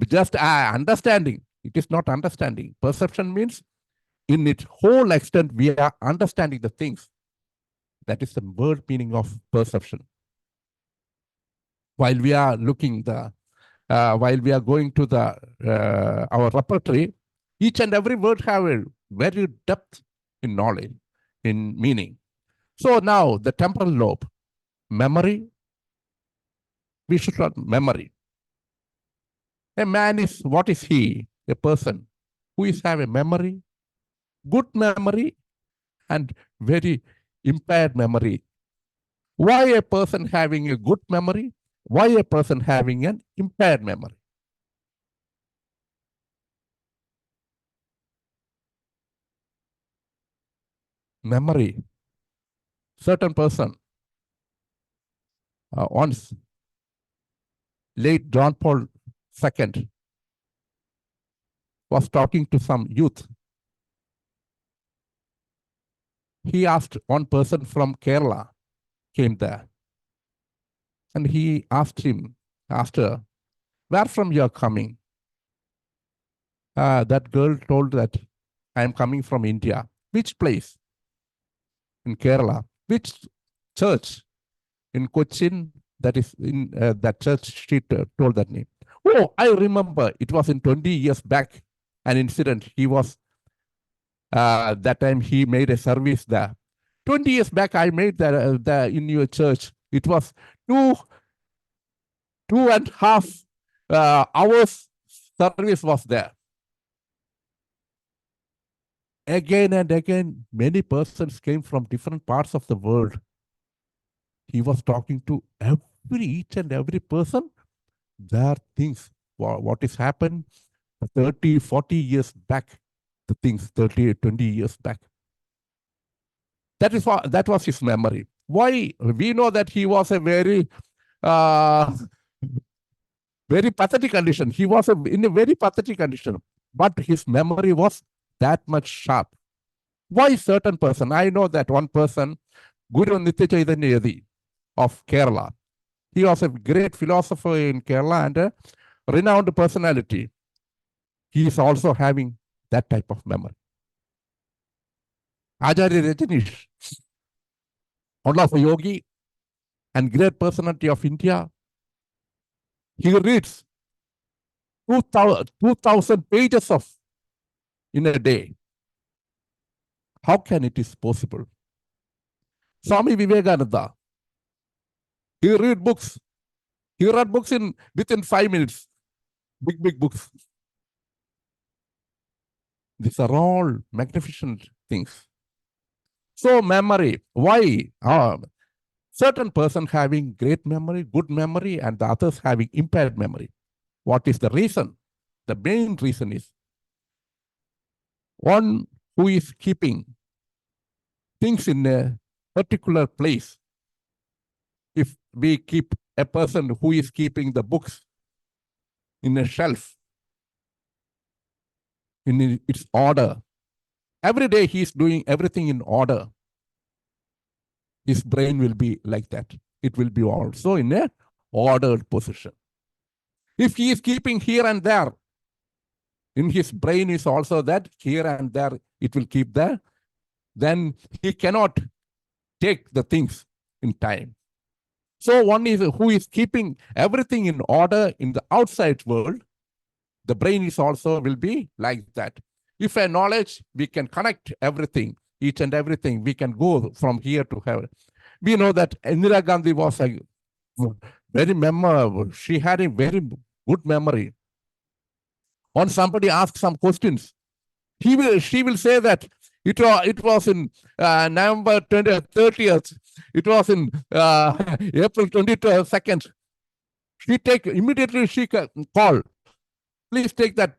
just understanding. It is not understanding. Perception means in its whole extent, we are understanding the things. That is the word meaning of perception. While we are looking while we are going to our repertory, each and every word have a very depth in knowledge, in meaning. So now the temporal lobe, memory, we should learn memory. A man is, what is he? A person who is have a memory, good memory, and very impaired memory. Why a person having a good memory? Why a person having an impaired memory? Memory. Certain person, once, late John Paul II was talking to some youth. He asked one person from Kerala, came there. And he asked her, where from you are coming? That girl told that, I am coming from India. Which place? In Kerala. Which church? In Cochin, that is in that church, she told that name. Oh, I remember, it was in 20 years back, an incident. He was, that time he made a service there. 20 years back, I made that in your church. It was 2.5 hours service was there. Again and again, many persons came from different parts of the world. He was talking to each and every person. There are things, what is happened 30, 40 years back, the things 30, 20 years back. That was his memory. Why? We know that he was a very, very pathetic condition. He was in a very pathetic condition, but his memory was that much sharp. Why certain person? I know that one person, Guru Nitya Chaitanya Yadi of Kerala. He was a great philosopher in Kerala and a renowned personality. He is also having that type of memory. Acharya Rajneesh, one of a yogi and great personality of India. He reads 2,000 pages in a day. How can it is possible? Swami Vivekananda, he read books. He read books within 5 minutes. Big books. These are all magnificent things. So memory, why? Certain person having great memory, good memory, and the others having impaired memory. What is the reason? The main reason is one who is keeping things in a particular place. If we keep a person who is keeping the books in a shelf, in its order, every day he is doing everything in order, his brain will be like that. It will be also in a ordered position. If he is keeping here and there, in his brain is also that here and there, it will keep there, then he cannot take the things in time. So one is who is keeping everything in order in the outside world, the brain is also will be like that. If a knowledge, we can connect everything, each and everything, we can go from here to heaven. We know that Indira Gandhi was a very memorable. She had a very good memory. When somebody asks some questions, she will say that It was in November 30th. It was in April 22nd. Immediately she called. Please take that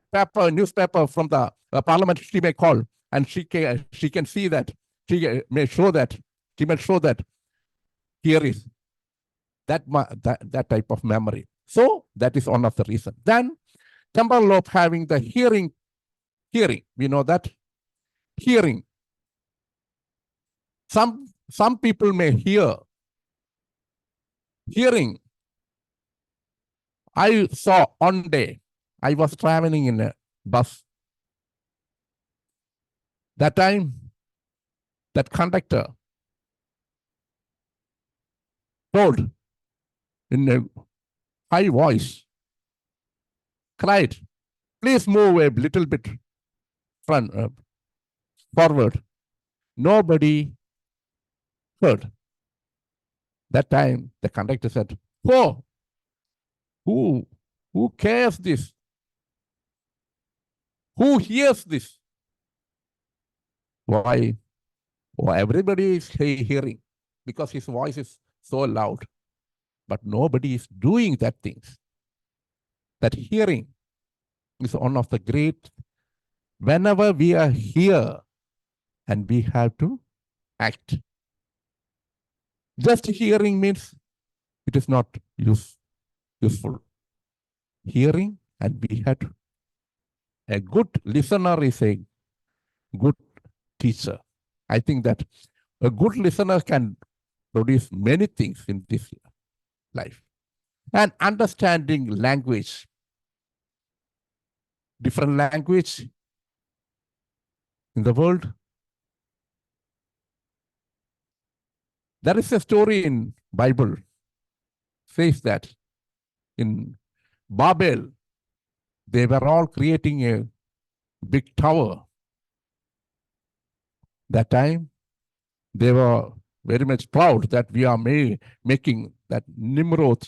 newspaper from the parliament. She may call, and she can see that. She may show that. She may show that here is that type of memory. So that is one of the reasons. Then temporal lobe having the hearing. We know that hearing. Some people may hear. Hearing. I saw one day, I was traveling in a bus. That time, that conductor told in a high voice, cried, please move a little bit forward. Nobody heard. That time, the conductor said, oh, who cares this? Who hears this? Why? Oh, everybody is hearing because his voice is so loud. But nobody is doing that things. That hearing is one of the great, whenever we are here and we have to act. Just hearing means it is not useful. Hearing, and we had a good listener is a good teacher. I think that a good listener can produce many things in this life. And understanding language, different language in the world. There is a story in Bible, says that in Babel, they were all creating a big tower. That time, they were very much proud that we are making that Nimrod,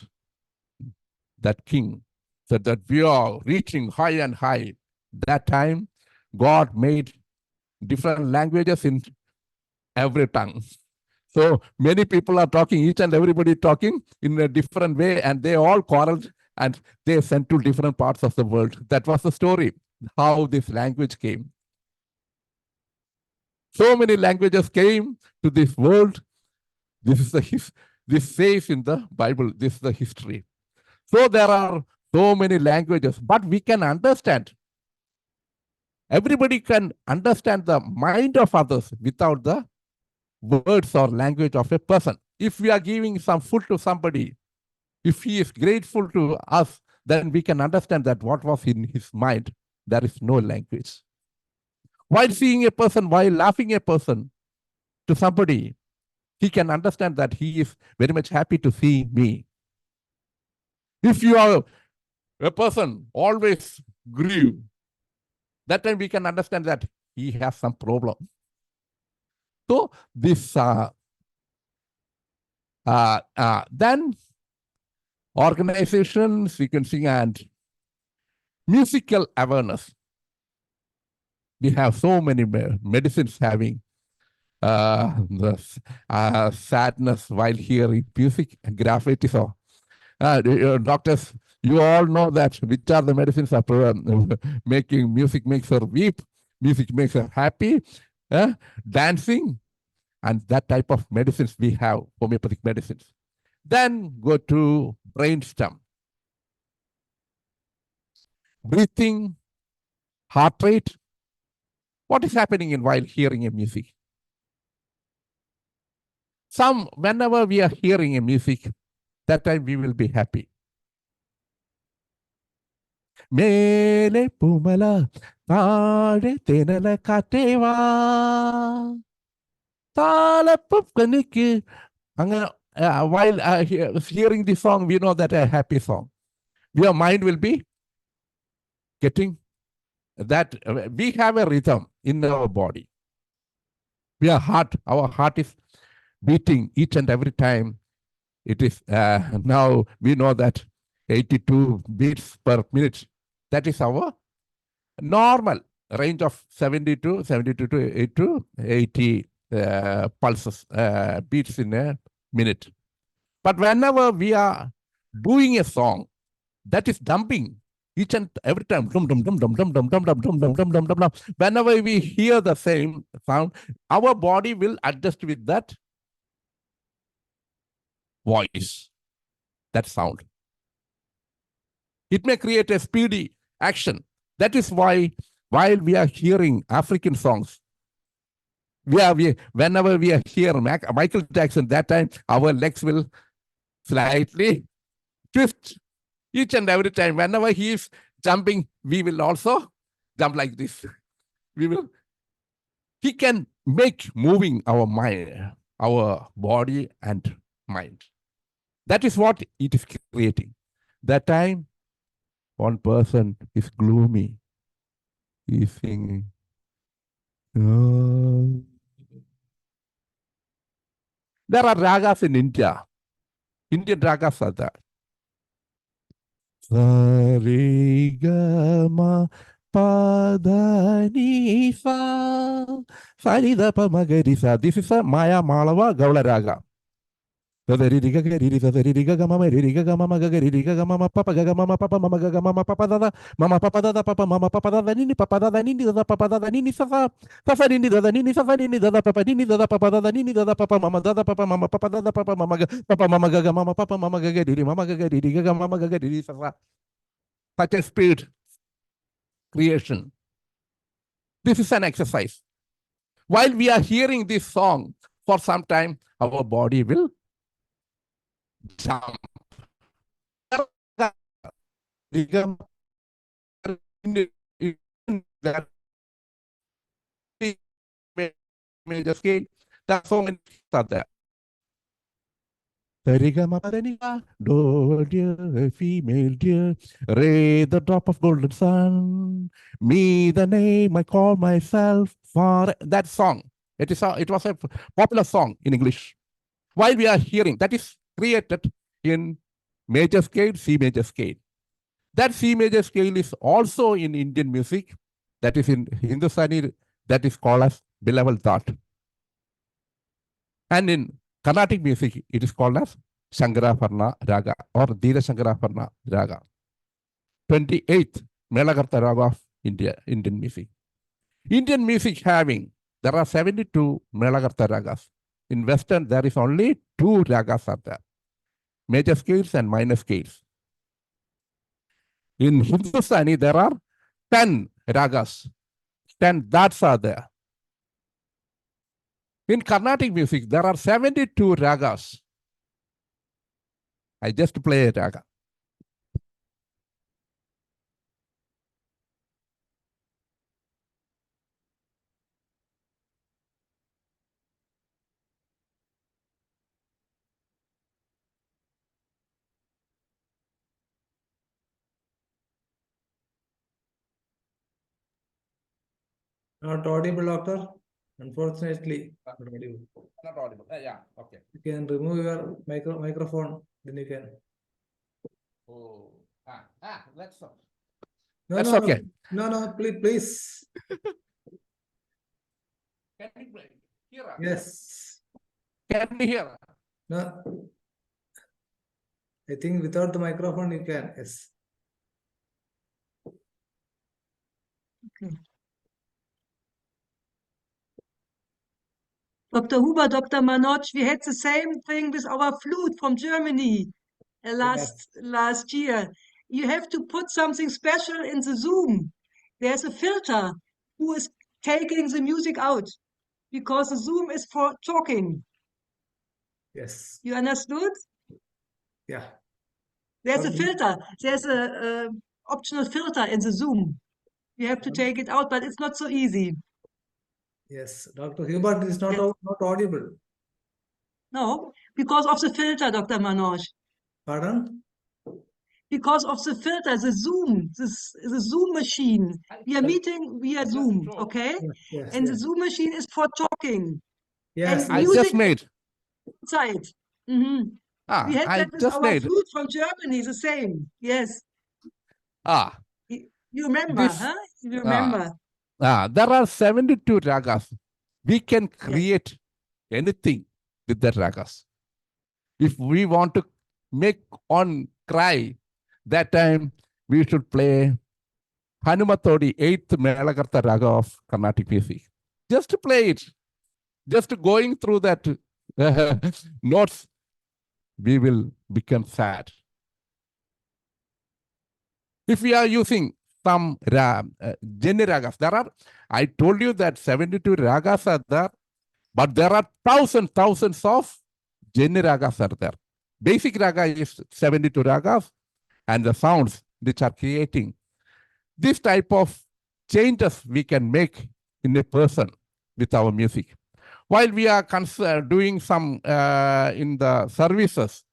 that king, so that we are reaching high and high. That time, God made different languages in every tongue. So many people are talking, each and everybody talking in a different way, and they all quarreled and they sent to different parts of the world. That was the story, how this language came. So many languages came to this world. This says in the Bible, this is the history. So there are so many languages, but we can understand. Everybody can understand the mind of others without the words or language of a person. If we are giving some food to somebody, if he is grateful to us, then we can understand that what was in his mind. There is no language. While seeing a person, while laughing a person to somebody, he can understand that he is very much happy to see me. If you are a person always grieve, that time we can understand that he has some problem. So this then organization, sequencing, and musical awareness. We have so many medicines having the sadness while hearing music and graffiti. So, doctors, you all know that which are the medicines are making music makes her weep, music makes her happy, dancing, and that type of medicines we have, homeopathic medicines. Then go to brainstem. Breathing, heart rate. What is happening while hearing a music? Whenever we are hearing a music, that time we will be happy. Mele pumala, taade tenala kateva, talapukaniki. While hearing the song, we know that a happy song. Your mind will be getting that. We have a rhythm in our body. Our heart is beating each and every time. It is now we know that 82 beats per minute. That is our normal. range of 72 to 80 pulses, beats in a minute. But whenever we are doing a song, that is dumping each and every time. Whenever we hear the same sound, our body will adjust with that voice, that sound. It may create a speedy action. That is why, while we are hearing African songs, whenever we hear Michael Jackson, that time our legs will slightly twist each and every time. Whenever he is jumping, we will also jump like this. He can make moving our mind, our body and mind. That is what it is creating. That time, one person is gloomy. He is singing. Oh. There are ragas in India. Indian ragas are there. Sarigama Padanisa Saridapa Magarisa. This is a Maya Malava Gaula Raga. This is a such a speed creation. This is an exercise. While we are hearing this song, for some time, our body will jump. Major scale, that's so many are there. Do dear, female dear, ray the drop of golden sun, me the name I call myself for that song. It was a popular song in English. While we are hearing, that is created in major scale, C major scale. That C major scale is also in Indian music, that is in Hindustani, that is called as Bilaval Thought. And in Carnatic music, it is called as Shankaraparna Raga or Dira Shankaraparna Raga. 28th Melakarta Raga of Indian music. Indian music there are 72 Melakarta Ragas. In Western, there is only 2 ragas are there. Major scales and minor scales. In Hindustani, there are 10 ragas. 10 dhats are there. In Carnatic music, there are 72 ragas. I just play a raga. Not audible, doctor. Unfortunately, not audible. Not audible. Yeah, okay. You can remove your microphone, then you can. Oh, that's okay. No, That's no, okay. no, please. Can you play? Hear? Yes. Can you hear? No. I think without the microphone you can. Yes. Okay. Dr. Huber, Dr. Manoj, we had the same thing with our flute from Germany last year. You have to put something special in the Zoom. There's a filter who is taking the music out because the Zoom is for talking. Yes. You understood? Yeah. There's a filter. There's a optional filter in the Zoom. You have to take it out, but it's not so easy. Yes, Dr. Hubert is not audible. No, because of the filter, Dr. Manoj. Pardon? Because of the filter, the Zoom, the Zoom machine. We are meeting via Zoom, okay? Yes, and yes. the Zoom machine is for talking. Yes. And I music just made. inside. We had I that with just our made. flute from Germany, the same. Yes. Ah. You remember, This, huh? You remember. there are 72 ragas. We can create anything with the ragas. If we want to make on cry, that time we should play Hanumatodi 8th Melakarta Raga of Carnatic music. Just to play it, just going through that notes, we will become sad. If we are using some Jenny ragas, I told you that 72 ragas are there, but there are thousands of Jenny ragas are there. Basic raga is 72 ragas, and the sounds which are creating this type of changes we can make in a person with our music. While we are doing some in the services,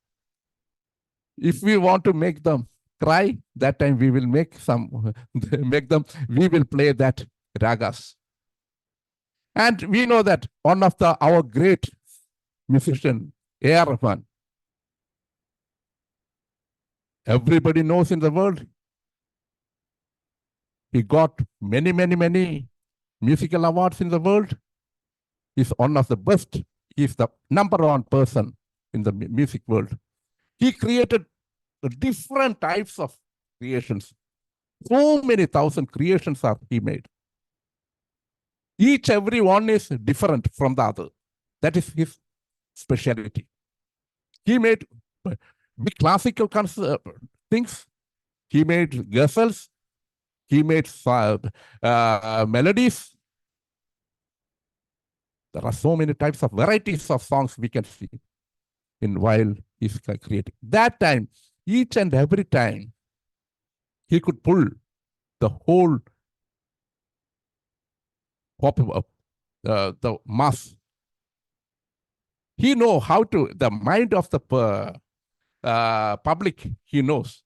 if we want to make them cry, that time we will make we will play that ragas. And we know that one of our great musician, A.R. Rahman, everybody knows in the world, he got many musical awards in the world. He's one of the best. He's the #1 person in the music world. He created different types of creations. So many thousand creations he made. Every one is different from the other. That is his specialty. He made big classical things. He made ghazals. He made melodies. There are so many types of varieties of songs we can see while he's creating. That time, each and every time, he could pull the whole the mass. He know how to, the mind of the public, he knows.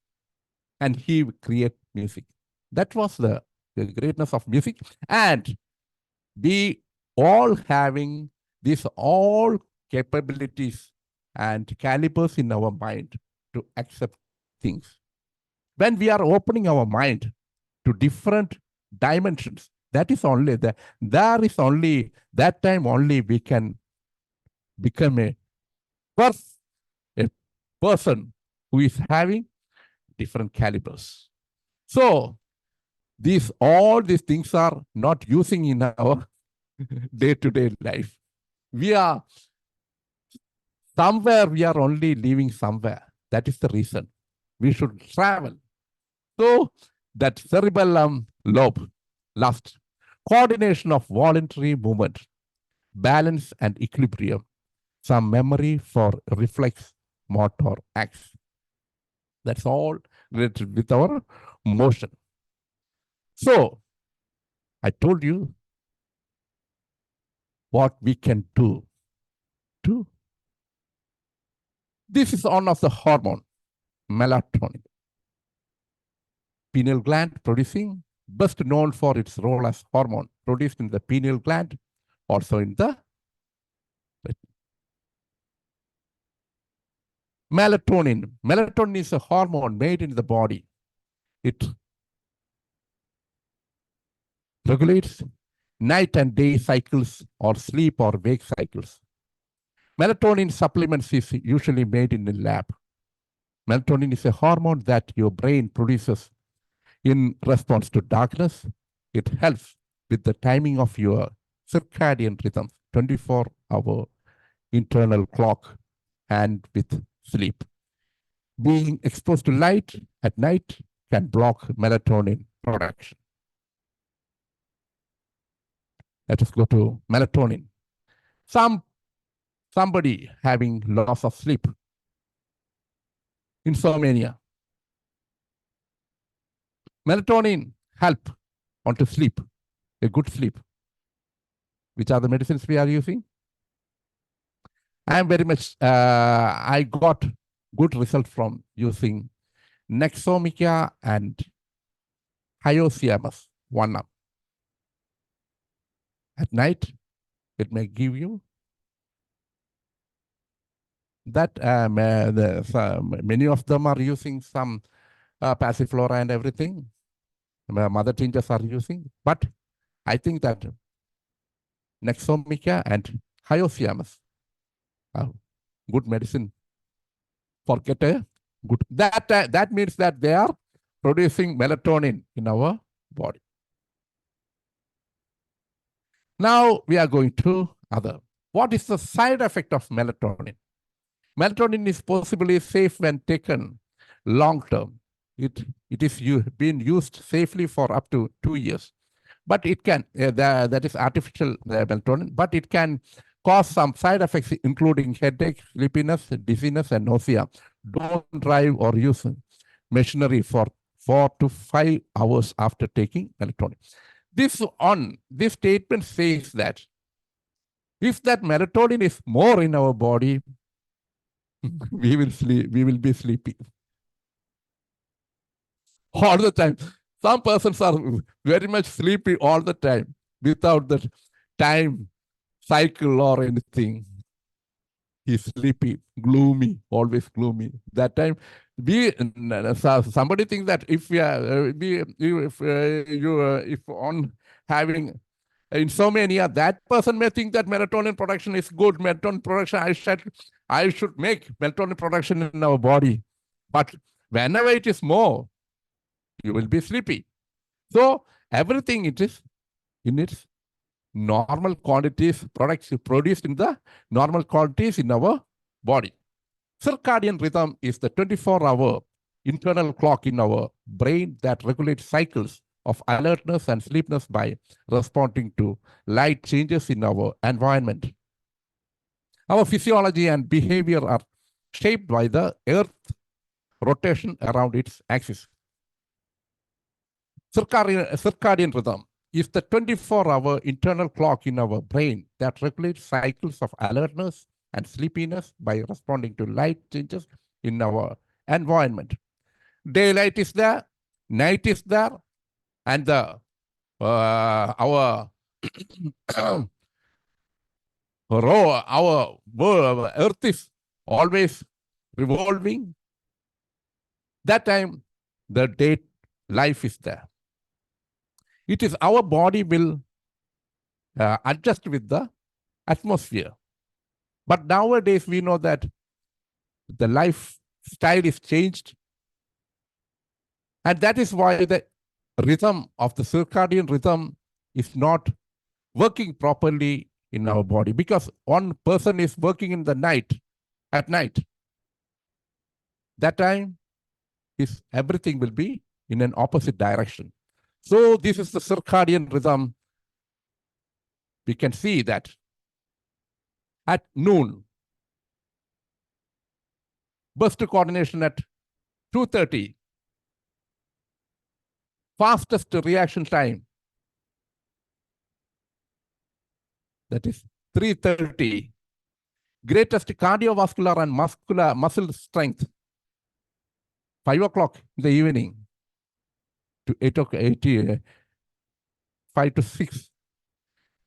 And he create music. That was the greatness of music. And we all having these all capabilities and calibers in our mind to accept things. When we are opening our mind to different dimensions, that is only that time only we can become a person who is having different calibers. So all these things are not using in our day-to-day life. We are only living somewhere. That is the reason. We should travel. So that cerebellum lobe, last, coordination of voluntary movement, balance and equilibrium, some memory for reflex motor acts. That's all related with our motion. So I told you what we can do. This is one of the hormone, melatonin. Pineal gland producing, best known for its role as hormone produced in the pineal gland, also in the melatonin. Melatonin is a hormone made in the body. It regulates night and day cycles or sleep or wake cycles. Melatonin supplements is usually made in the lab. Melatonin is a hormone that your brain produces in response to darkness. It helps with the timing of your circadian rhythm, 24-hour internal clock, and with sleep. Being exposed to light at night can block melatonin production. Let us go to melatonin. Somebody having loss of sleep, insomnia. Melatonin help on to sleep, a good sleep. Which are the medicines we are using? I am very much, I got good result from using Nexomica and H.U.BERT 1M. At night, it may give you that many of them are using some passiflora and everything. Mother changers are using, but I think that Nexomica and Hyoscyamus are good medicine for get a good. That means that they are producing melatonin in our body. Now we are going to other. What is the side effect of melatonin? Melatonin is possibly safe when taken long term. It is being used safely for up to 2 years. But it can, that is artificial melatonin, but it can cause some side effects, including headache, sleepiness, dizziness, and nausea. Don't drive or use machinery for 4 to 5 hours after taking melatonin. This statement says that if that melatonin is more in our body, we will be sleepy all the time. Some persons are very much sleepy all the time without the time cycle or anything. He's sleepy, gloomy, always gloomy. That time, somebody thinks that if if on having insomnia, that person may think that melatonin production is good. Melatonin production, I should make melatonin production in our body. But whenever it is more, you will be sleepy. So everything it is in its normal quantities, products produced in the normal quantities in our body. Circadian rhythm is the 24-hour internal clock in our brain that regulates cycles of alertness and sleepiness by responding to light changes in our environment. Our physiology and behavior are shaped by the Earth rotation around its axis. Circadian rhythm is the 24-hour internal clock in our brain that regulates cycles of alertness and sleepiness by responding to light changes in our environment. Daylight is there, night is there, and our Earth is always revolving. That time, the day life is there. It is our body will adjust with the atmosphere. But nowadays, we know that the lifestyle is changed. And that is why the rhythm of the circadian rhythm is not working properly in our body, because one person is working in the night, at night. That time, everything will be in an opposite direction. So this is the circadian rhythm. We can see that at noon, burst coordination at 2:30, fastest reaction time, that is 3:30, greatest cardiovascular and muscle strength, 5 o'clock in the evening to 8 o'clock, 5 to 6.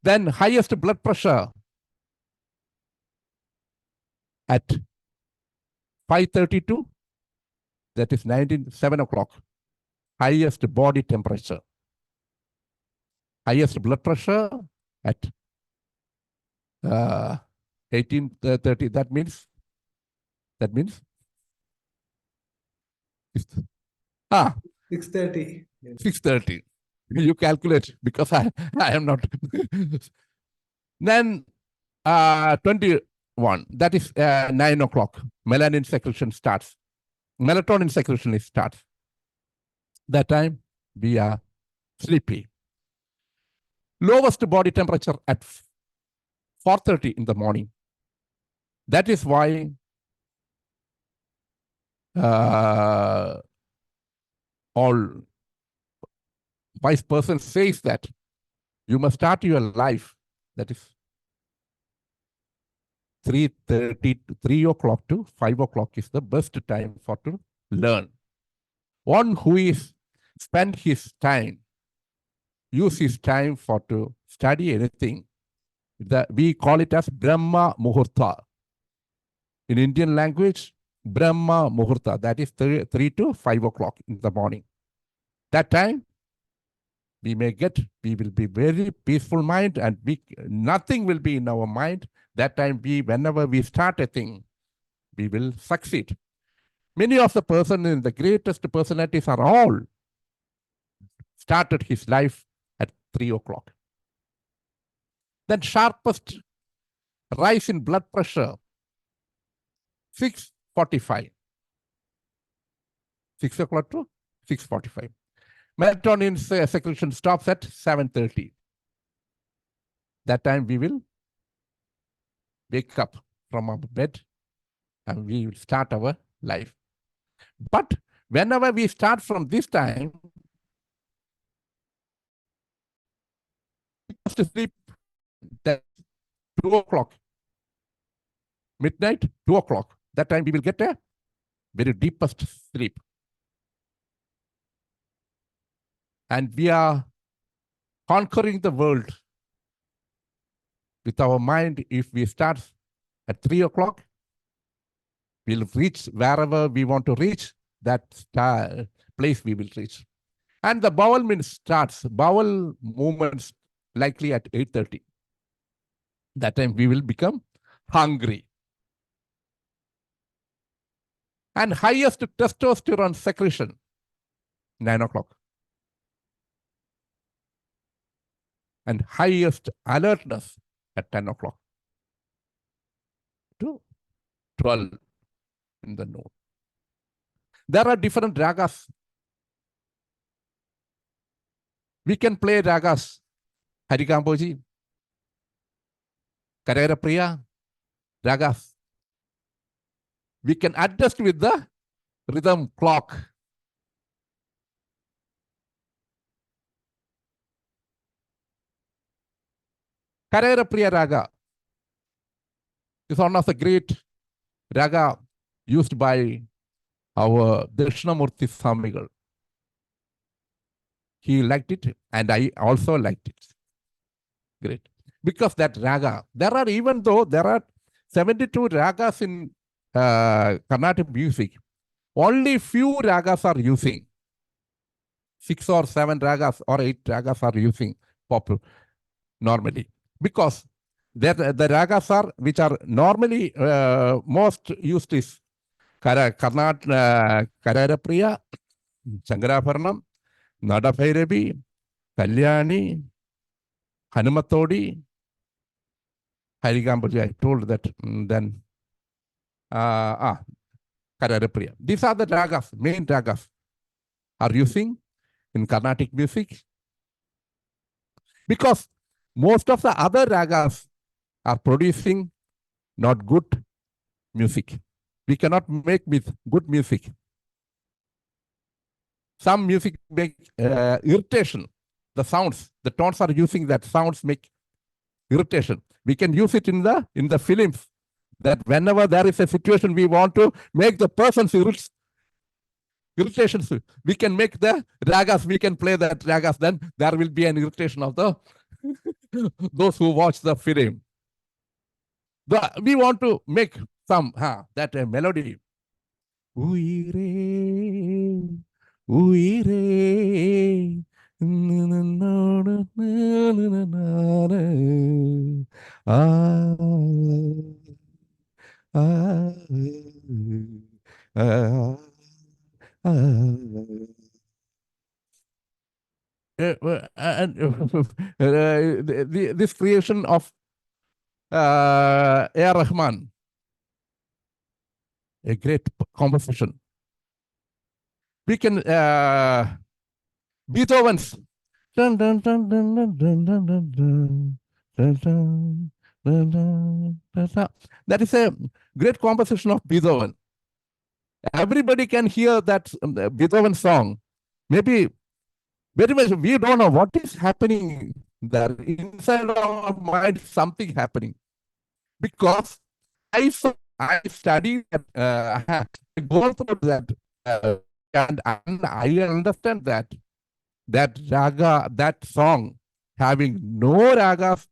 Then highest blood pressure at 5:32, that is 7 o'clock. Highest body temperature. Highest blood pressure at 18:30. That means 6:30. 6:30. You calculate, because I am not. Then 21, that is 9 o'clock. Melatonin secretion starts. That time we are sleepy. Lowest body temperature at 4:30 in the morning. That is why all wise person says that you must start your life, that is 3 o'clock to 5 o'clock is the best time for to learn. One who is spend his time, use his time for to study anything, we call it as Brahma Muhurta. In Indian language, Brahma Muhurta, that is 3 to 5 o'clock in the morning. That time, we will be very peaceful mind, and nothing will be in our mind. That time whenever we start a thing, we will succeed. Many of the the greatest personalities are all started his life at 3 o'clock. Then sharpest rise in blood pressure, 6:45. 6 o'clock to 6:45. Melatonin secretion stops at 7:30. That time we will wake up from our bed and we will start our life. But whenever we start from this time, we must sleep at 2 o'clock, midnight, 2 o'clock. That time we will get a very deepest sleep. And we are conquering the world with our mind. If we start at 3 o'clock, we'll reach wherever we want to reach, that place we will reach. And the bowel movements likely at 8:30. That time we will become hungry. And highest testosterone secretion, 9 o'clock. And highest alertness at 10 o'clock to 12 in the noon. There are different ragas. We can play ragas. Harikamboji, Karera Priya, ragas. We can adjust with the rhythm clock. Karera Priya raga is one of the great raga used by our Dakshinamurti Swamigal. He liked it, and I also liked it. Great. Because that raga, there are 72 ragas in Carnatic music, only few ragas are using. 6 or 7 ragas or 8 ragas are using popular normally. Because the ragas are, which are normally most used is Karera Priya, Changrabharanam, Nada Bhairavi, Kalyani, Hanumatodi, Harigambaji. I told that then. Karera Priya. These are the ragas, main ragas are using in Carnatic music. Because most of the other ragas are producing not good music. We cannot make good music. Some music make irritation. The sounds, the tones are using that sounds make irritation. We can use it in the films, that whenever there is a situation we want to make the person's irritations, we can make the ragas, we can play that ragas, then there will be an irritation of the those who watch the film. We want to make some that melody. Uire, uire, this creation of A.R. Rahman, a great composition. We can Beethoven's that is a great composition of Beethoven. Everybody can hear that Beethoven song. Maybe very much we don't know what is happening there. Inside our mind, something happening. Because I studied, I go through that, and I understand that raga, that song, having no ragas,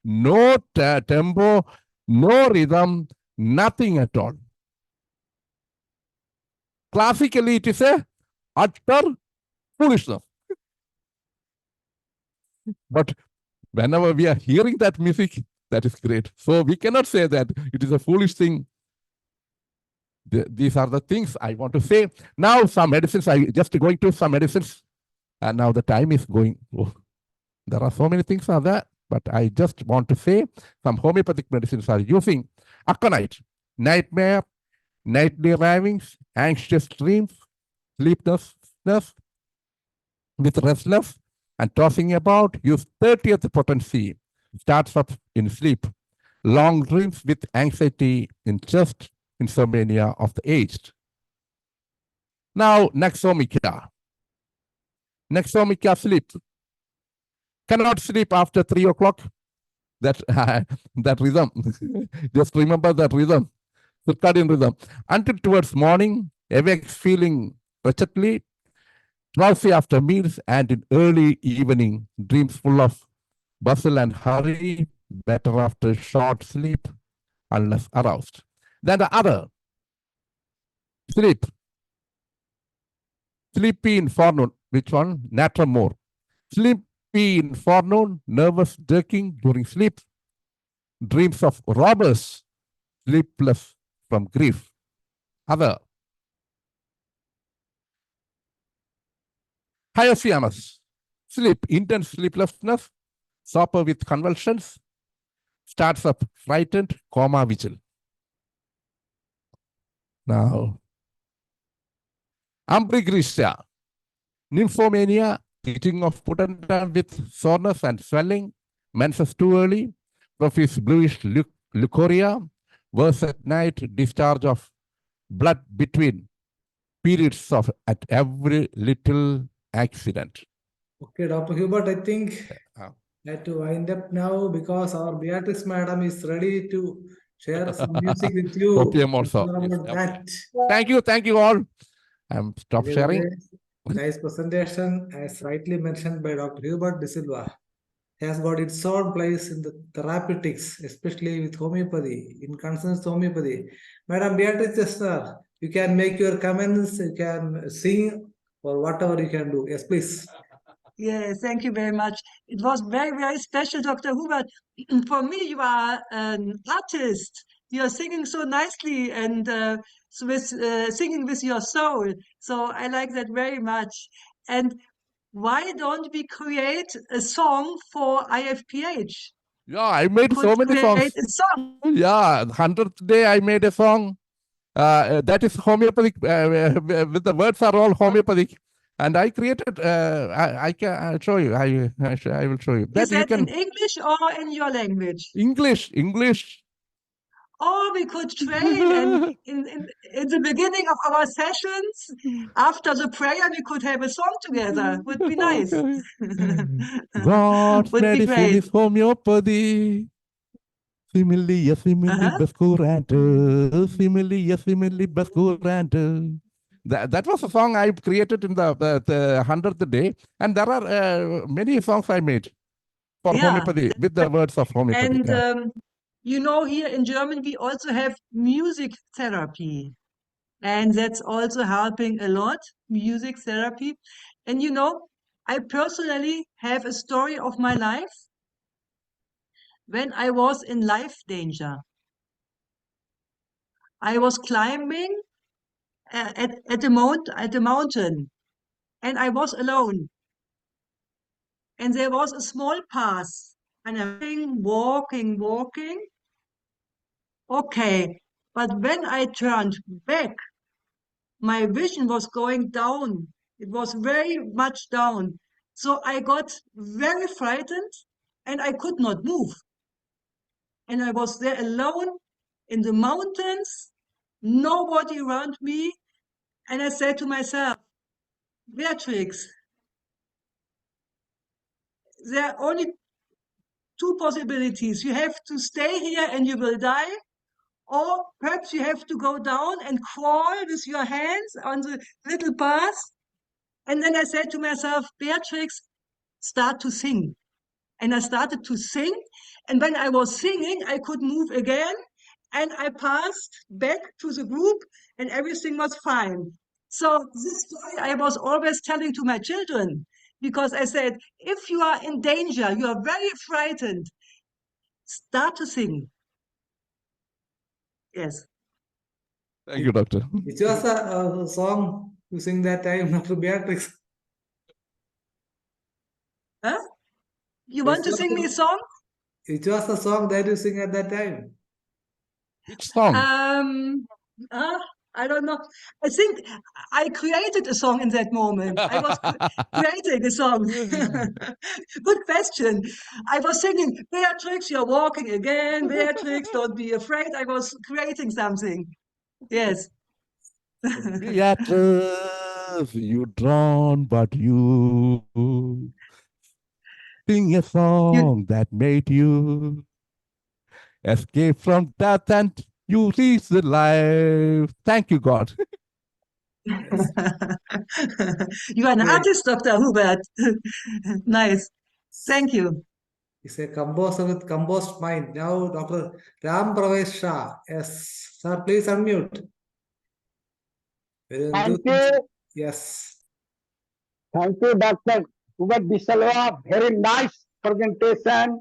no tempo, no rhythm, nothing at all. Classically, it is a utter foolishness. But whenever we are hearing that music, that is great. So we cannot say that it is a foolish thing. These are the things I want to say. Now some medicines, I just going to some medicines. And now the time is going. Oh, there are so many things are there, but I just want to say some homeopathic medicines are using aconite, nightmare, nightly ravings, anxious dreams, sleeplessness with restless and tossing about. Use 30th potency. Starts up in sleep. Long dreams with anxiety in chest, insomnia of the aged. Now, Naxomica. Naxomica sleep. Cannot sleep after 3 o'clock. That, that rhythm. Just remember that rhythm. Circadian rhythm. Until towards morning, awakes feeling wretchedly, drowsy after meals, and in early evening, dreams full of bustle and hurry, better after short sleep, unless aroused. Then the other, sleep. Sleepy in forenoon. Which one? Natramore. Sleepy in forenoon, nervous jerking during sleep, dreams of robbers, sleepless from grief. Other, H.U.BERT. Sleep, intense sleeplessness, suffer with convulsions, starts up frightened, coma vigil. Now, Ambrigristia, nymphomania, eating of putandam with soreness and swelling, menses too early, profuse bluish leucorrhea, worse at night, discharge of blood between periods of at every little accident. Okay, Dr. Hubert, I think I have to wind up now because our Beatrice madam is ready to share some music with you. OPM also. Yes, that. Thank you all. I'm stop sharing. Nice presentation, as rightly mentioned by Dr. Hubert De Silva, has got its own place in the therapeutics, especially with homeopathy, in concerns to homeopathy. Madam Beatrice, sir, you can make your comments, you can sing, or whatever you can do. Yes, please. Yes, thank you very much. It was very, very special, Dr. Hubert. For me, you are an artist. You are singing so nicely and singing with your soul. So I like that very much. And why don't we create a song for IFPH? Yeah, I made so many songs. Create a song. Yeah, 100th day I made a song. That is homeopathic. With the words are all homeopathic. And I created. I can show you. I will show you. Is that in English or in your language? English. Or we could train, and in the beginning of our sessions, after the prayer, we could have a song together. Would be nice. God's Would be medicine great. is homeopathy. Simile, bascurante. Simile, bascurante. That was a song I created in the 100th day. And there are many songs I made for homeopathy with the words of homeopathy. And you know, here in Germany, we also have music therapy. And that's also helping a lot, music therapy. And you know, I personally have a story of my life when I was in life danger. I was climbing at the mountain, and I was alone. And there was a small path, and I'm walking. Okay, but when I turned back, my vision was going down. It was very much down. So I got very frightened, and I could not move. And I was there alone in the mountains, nobody around me. And I said to myself, Beatrix, there are only two possibilities. You have to stay here and you will die, or perhaps you have to go down and crawl with your hands on the little path. And then I said to myself, Beatrix, start to sing. And I started to sing. And when I was singing, I could move again. And I passed back to the group, and everything was fine. So this story I was always telling to my children. because I said, if you are in danger, you are very frightened, start to sing. Yes. Thank you, doctor. Which was a song you sing that time, Dr. Beatrix? Huh? You want to sing me a song? Which was the song that you sing at that time? Which song? I don't know. I think I created a song in that moment. I was creating a song. Good question. I was singing, Beatrix, you're walking again. Beatrix, don't be afraid. I was creating something. Yes. Beatrice, you drown, but you sing a song that made you escape from death and you reach the life. Thank you, God. You are an artist, Dr. Hubert. Nice. Thank you. He's a composer with composed mind. Now, Dr. Ram Pravesh Shah. Yes, sir, please unmute. Thank you. Yes. Thank you, Dr. Hubert Bisalwa. Very nice presentation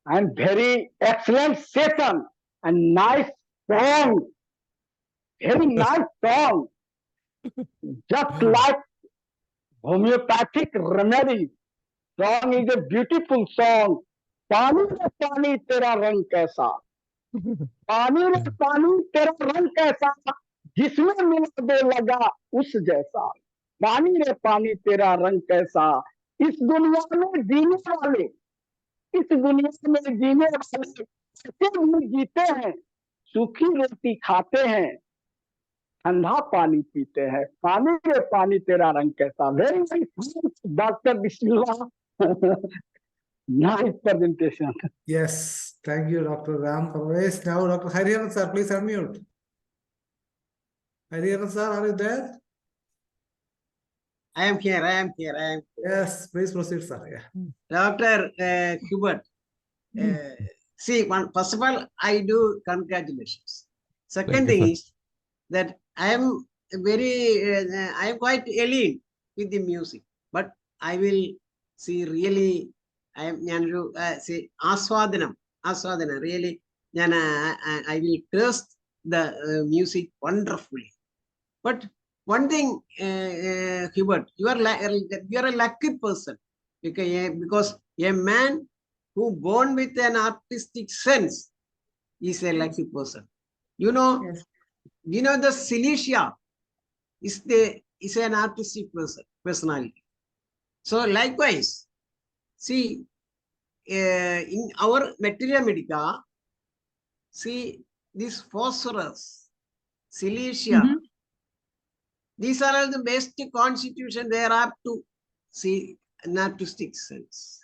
and very excellent session and nice song. Very nice song. Just like homeopathic remedy. Song is a beautiful song. पानी रे पानी तेरा रंग कैसा, पानी रे पानी तेरा रंग कैसा, जिसमें मिला दे लगा उस जैसा, पानी रे पानी तेरा रंग कैसा, इस दुनिया में जीने वाले, इस दुनिया में जीने वाले ऐसे भी जीते हैं, सूखी रोटी खाते हैं, ठंडा पानी पीते हैं, पानी रे पानी तेरा रंग कैसा. Very nice doctor Bismillah. Nice presentation. Yes. Thank you, Dr. Ram Pravesh. Now, Dr. Hariharan sir, please unmute. Hariharan sir, are you there? I am here. Yes, please proceed, sir. Yeah. Dr. Hubert. See, first of all, I do congratulations. Second thing is that I am I am quite alien with the music, but I will see really, I am say Aswadanam, really, I will taste the music wonderfully. But one thing, Hubert, you are a lucky person because a man who born with an artistic sense is a lucky person. You know, Yes. you know the Cilicia is an artistic personality. So likewise, see, in our materia medica, see this phosphorus, Cilicia, these are all the best constitution they are up to see an artistic sense.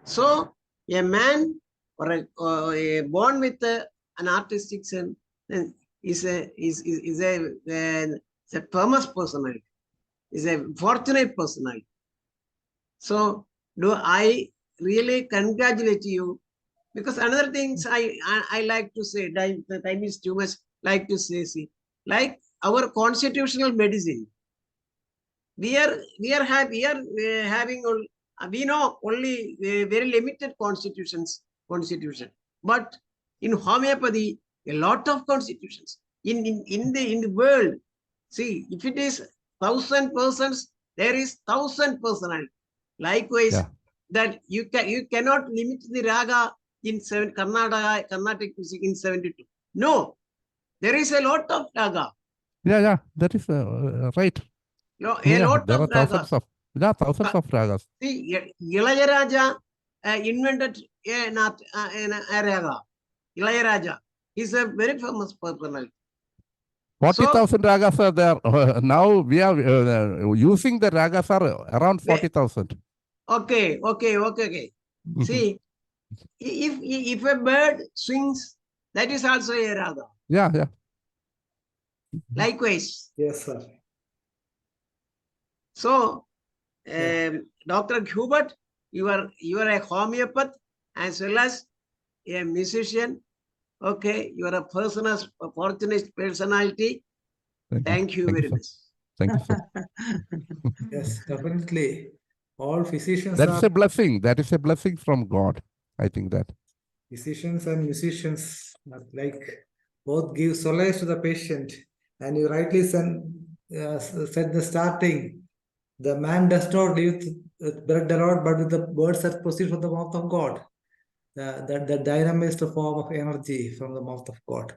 So a man or a born with an artistic sense is a famous personality, is a fortunate personality. So do I really congratulate you? Because another things I like to say, the time is too much, like to say, see, like our constitutional medicine, we are having we know only very limited constitution, but in homeopathy a lot of constitutions in the world. See, if it is 1,000 persons, there is 1,000 personality. Likewise, that you cannot limit the raga in Carnatic music in 72. No, there is a lot of raga. Yeah, that is right. No, Yeah, lot there of are thousands ragas. thousands of ragas. See, Ilayaraja invented a raga. Ilayaraja is a very famous personality. 40,000 ragas are there. Now we are using the ragas are around 40,000. Okay. See, if a bird swings, that is also a raga. Yeah. Likewise. Yes, sir. So, Dr. Hubert, you are a homeopath as well as a musician. Okay, you are a fortunate personality. Thank you very much. Thank you, sir. Yes, definitely. All physicians That are is a blessing. That is a blessing from God. I think that. physicians and musicians are like both give solace to the patient. And you rightly said the starting, the man does not live with bread alone, but with the words that proceed from the mouth of God. The dynamist form of energy from the mouth of God.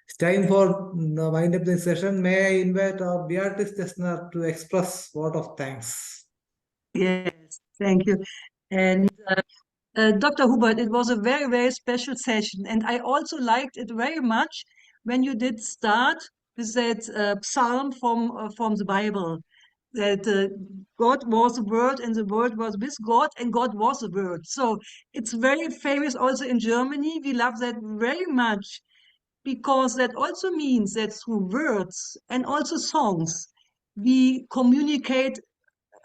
It's time for the wind up the session. May I invite our Beatrice Chestnut to express word of thanks. Yes, thank you. And Dr. Hubert, it was a very, very special session. And I also liked it very much when you did start with that psalm from the Bible, that God was the Word and the Word was with God and God was the Word. So it's very famous also in Germany. We love that very much because that also means that through words and also songs, we communicate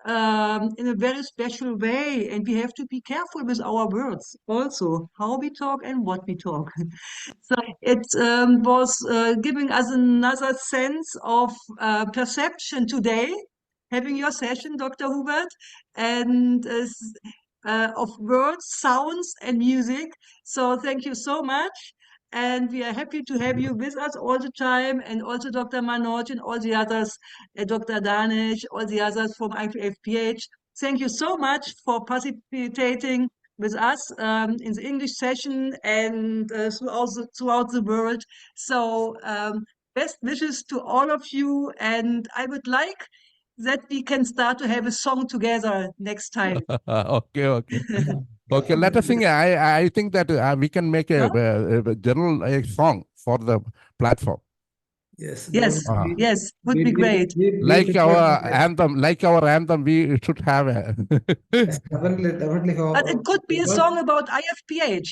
in a very special way, and we have to be careful with our words also, how we talk and what we talk. So it was giving us another sense of perception today, having your session, Dr. Hubert, and of words, sounds, and music. So thank you so much. And we are happy to have you with us all the time, and also Dr. Manoj and all the others, Dr. Danish, all the others from Ifph. Thank you so much for participating with us in the English session and throughout the world. So best wishes to all of you, and I would like that we can start to have a song together next time. Okay. Okay, let us sing. I think that we can make a general song for the platform. Yes. Yes, yes, would be great. Like our anthem, we should have a. Yes, definitely. But it could be a song about IFPH,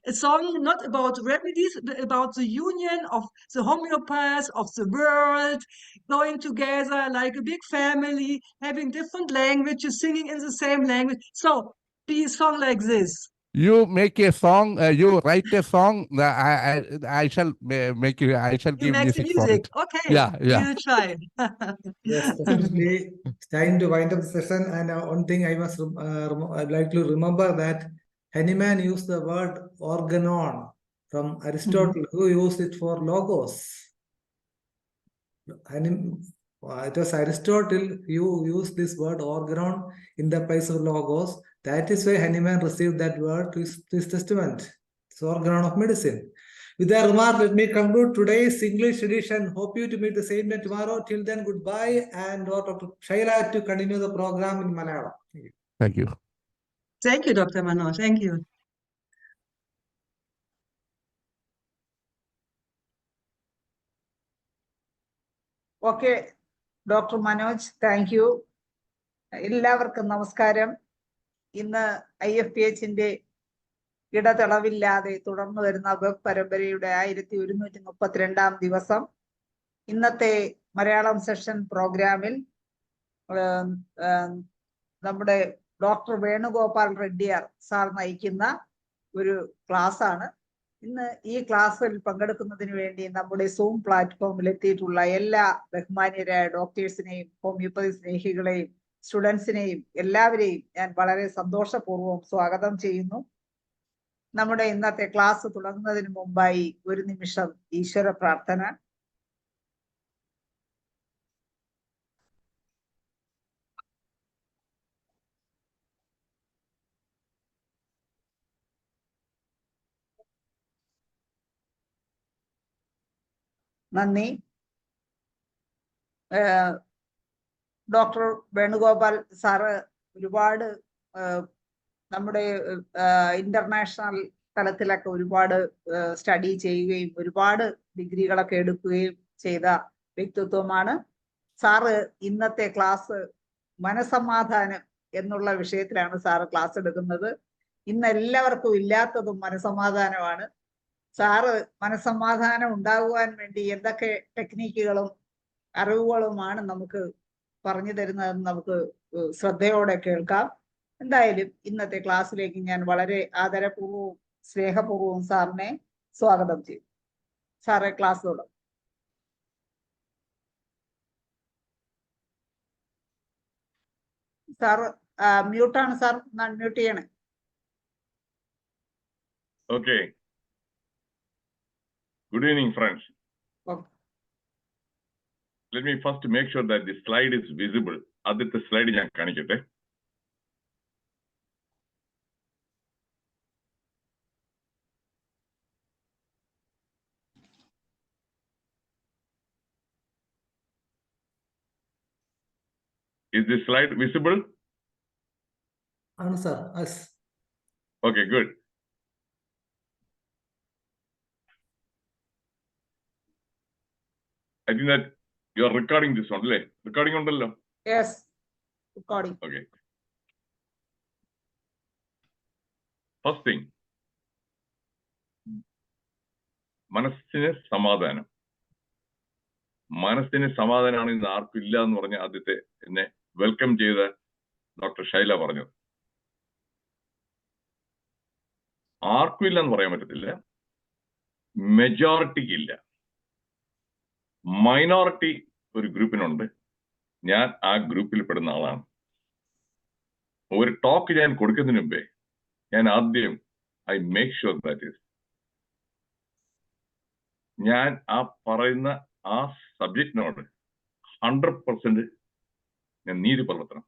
a song not about remedies, but about the union of the homeopaths of the world, going together like a big family, having different languages, singing in the same language. So be a song like this. You make a song, you write a song, I shall make you, I shall You give make the music for it. music. Okay, Yeah. we'll try. Yes, definitely. It's time to wind up the session. And one thing I'd like to remember that Hahnemann used the word organon from Aristotle, who used it for logos. It was Aristotle who used this word organon in the place of logos. That is why Hahnemann received that word to his testament. It's organon of medicine. With that remark, let me conclude today's English edition. Hope you to meet the same day tomorrow. Till then, goodbye. And Dr. Shaila to continue the program in Malayalam. Thank you. Thank you, Dr. Manoj. Thank you. Okay, Dr. Manoj, thank you. എല്ലാവർക്കും നമസ്കാരം. ഇന്ന് IFPH-ന്റെ ഇടതടവില്ലാതെ തുടർന്നു വരുന്ന web പരമ്പരയുടെ 1132-ാം ദിവസം. ഇന്നത്തെ Malayalam session പ്രോഗ്രാമിൽ നമ്മുടെ ഡോക്ടർ വേണുഗോപാൽ റെഡ്ഡിയാർ സാർ നയിക്കുന്ന ഒരു ക്ലാസ് ആണ്. ഇന്ന് ഈ ക്ലാസ്സിൽ പങ്കെടുക്കുന്നതിന് വേണ്ടി നമ്മുടെ സൂം പ്ലാറ്റ്ഫോമിൽ എത്തിയിട്ടുള്ള എല്ലാ ബഹുമാന്യരായ ഡോക്ടേഴ്സിനെയും ഹോമിയോപ്പതി സ്നേഹികളെയും സ്റ്റുഡൻസിനെയും എല്ലാവരെയും ഞാൻ വളരെ സന്തോഷപൂർവ്വം സ്വാഗതം ചെയ്യുന്നു. നമ്മുടെ ഇന്നത്തെ ക്ലാസ് തുടങ്ങുന്നതിന് മുമ്പായി ഒരു നിമിഷം ഈശ്വര പ്രാർത്ഥന. നന്ദി. ഡോക്ടർ വേണുഗോപാൽ സാറ് ഒരുപാട് നമ്മുടെ ഇന്റർനാഷണൽ തലത്തിലൊക്കെ ഒരുപാട് സ്റ്റഡി ചെയ്യുകയും ഒരുപാട് ഡിഗ്രികളൊക്കെ എടുക്കുകയും ചെയ്ത വ്യക്തിത്വമാണ്. സാറ് ഇന്നത്തെ ക്ലാസ് മനസമാധാനം എന്നുള്ള വിഷയത്തിലാണ് സാറ് ക്ലാസ് എടുക്കുന്നത്. ഇന്ന് എല്ലാവർക്കും ഇല്ലാത്തതും മനസമാധാനമാണ്. സാറ് മനസമാധാനം ഉണ്ടാകുവാൻ വേണ്ടി എന്തൊക്കെ ടെക്നിക്കുകളും അറിവുകളുമാണ് നമുക്ക് പറഞ്ഞു തരുന്നതെന്ന് നമുക്ക് ശ്രദ്ധയോടെ കേൾക്കാം. എന്തായാലും ഇന്നത്തെ ക്ലാസ്സിലേക്ക് ഞാൻ വളരെ ആദരപൂർവ്വവും സ്നേഹപൂർവ്വവും സാറിനെ സ്വാഗതം ചെയ്യും. സാറെ, ക്ലാസ് തുടങ്ങും. സാറ് മ്യൂട്ടാണ് സാർ, അൺമ്യൂട്ട് ചെയ്യണേ. Okay. Good evening, friends. Okay. Let me first make sure that the slide is visible. ആദ്യത്തെ slide ഞാൻ കാണിക്കട്ടെ. Is this slide visible? Sir. Yes. Okay, good. I think that you are recording this one, right? Recording ഉണ്ടല്ലോ. Yes, recording. Okay. First thing, മനസ്സിന് സമാധാനം. മനസ്സിന് സമാധാനമാണ് ഇന്ന് ആർക്കും ഇല്ല എന്ന് പറഞ്ഞ ആദ്യത്തെ എന്നെ വെൽക്കം ചെയ്ത ഡോക്ടർ ഷൈല പറഞ്ഞത്. ആർക്കും ഇല്ല എന്ന് പറയാൻ പറ്റത്തില്ല, മെജോറിറ്റിക്ക് ഇല്ല. മൈനോറിറ്റി ഒരു ഗ്രൂപ്പിനുണ്ട്, ഞാൻ ആ ഗ്രൂപ്പിൽ പെടുന്ന ആളാണ്. ഒരു ടോക്ക് ഞാൻ കൊടുക്കുന്നതിന് മുമ്പേ ഞാൻ ആദ്യം I make sure that is ഞാൻ ആ പറയുന്ന ആ സബ്ജക്റ്റിനോട് 100% ഞാൻ നീതി പുലർത്തണം.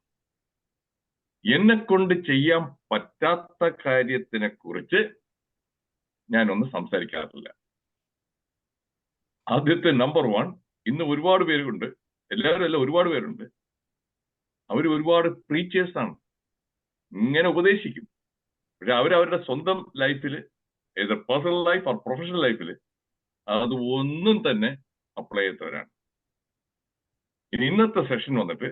എന്നെ കൊണ്ട് ചെയ്യാൻ പറ്റാത്ത കാര്യത്തിനെ കുറിച്ച് ഞാനൊന്നും സംസാരിക്കാറില്ല. ആദ്യത്തെ നമ്പർ 1, ഇന്ന് ഒരുപാട് പേരുണ്ട്, എല്ലാവരും അല്ല ഒരുപാട് പേരുണ്ട്, അവർ ഒരുപാട് പ്രീച്ചേഴ്സ് ആണ്, ഇങ്ങനെ ഉപദേശിക്കും. പക്ഷെ അവരവരുടെ സ്വന്തം ലൈഫിൽ, ഏത് പേഴ്സണൽ ലൈഫ് ഓർ പ്രൊഫഷണൽ ലൈഫിൽ അത് ഒന്നും തന്നെ അപ്ലൈ ചെയ്തവരാണ്. ഇനി ഇന്നത്തെ സെഷൻ വന്നിട്ട്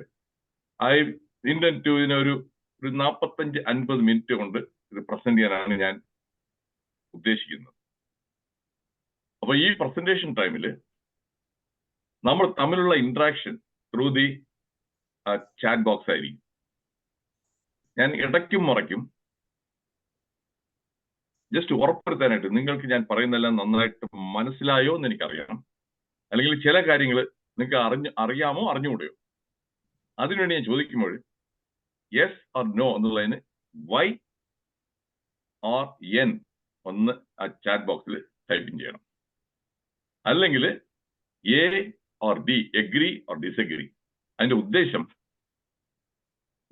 ഇതിനൊരു 45-50 മിനിറ്റ് കൊണ്ട് ഇത് പ്രസന്റ് ചെയ്യാനാണ് ഞാൻ ഉദ്ദേശിക്കുന്നത്. അപ്പൊ ഈ പ്രസന്റേഷൻ ടൈമിൽ നമ്മൾ തമ്മിലുള്ള interaction through the chat box ആയിരിക്കും. ഞാൻ ഇടയ്ക്കും മറയ്ക്കും ജസ്റ്റ് ഉറപ്പുവരുത്താനായിട്ട് നിങ്ങൾക്ക് ഞാൻ പറയുന്നതെല്ലാം നന്നായിട്ട് മനസ്സിലായോ എന്ന് എനിക്കറിയണം. അല്ലെങ്കിൽ ചില കാര്യങ്ങൾ നിങ്ങൾക്ക് അറിയാമോ അറിഞ്ഞുകൂടെയോ, അതിനുവേണ്ടി ഞാൻ ചോദിക്കുമ്പോൾ യെസ് ഓർ നോ എന്നുള്ളതിന് വൈ ഓർ എൻ ഒന്ന് ആ ചാറ്റ് ബോക്സിൽ ടൈപ്പിംഗ് ചെയ്യണം. അല്ലെങ്കിൽ A or D, agree or disagree. അതിന്റെ ഉദ്ദേശം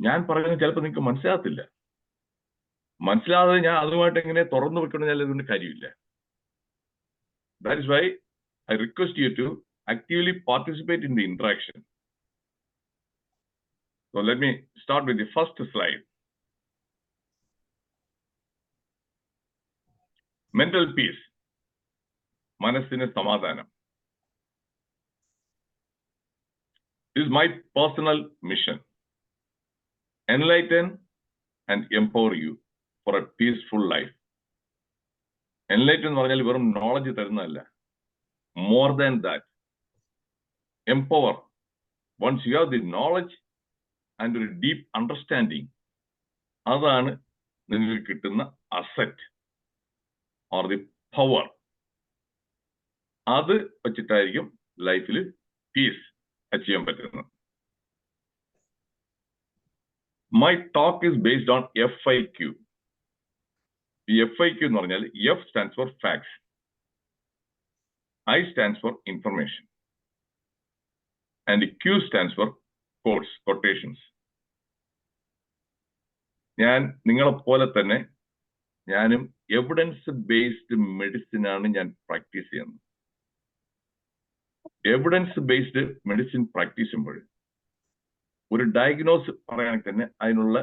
ഞാൻ പറയുന്നത് ചിലപ്പോൾ നിങ്ങൾക്ക് മനസ്സിലാകത്തില്ല. മനസ്സിലാതെ ഞാൻ അതുമായിട്ട് എങ്ങനെ തുറന്നു വെക്കണമെങ്കിൽ ഇതിന്റെ കാര്യമില്ല. That is why I request you to actively participate in the interaction. So let me start with the first slide. Mental peace. മനസ്സിന് സമാധാനം. This is my personal mission. Enlighten and empower you for a peaceful life. Enlighten എന്ന് പറഞ്ഞാൽ വെറും knowledge തരുന്നതല്ല. More than that, empower. Once you have the knowledge and a deep understanding, അതാണ് നിങ്ങൾക്ക് കിട്ടുന്ന asset or the power. അത് വെച്ചിട്ടായിരിക്കും ലൈഫിൽ piece achieve ചെയ്യാൻ പറ്റുന്നത്. My talk is based on FIQ. ഈ FIQ എന്ന് പറഞ്ഞാൽ F stands for facts, I stands for information, and Q stands for quotes, quotations. ഞാൻ നിങ്ങളെപ്പോലെ തന്നെ ഞാനും എവിഡൻസ് ബേസ്ഡ് മെഡിസിൻ ആണ് ഞാൻ പ്രാക്ടീസ് ചെയ്യുന്നത്. എവിഡൻസ് ബേസ്ഡ് മെഡിസിൻ പ്രാക്ടീസ് ചെയ്യുമ്പോൾ ഒരു ഡയഗ്നോസ് പറയുകയാണെങ്കിൽ തന്നെ അതിനുള്ള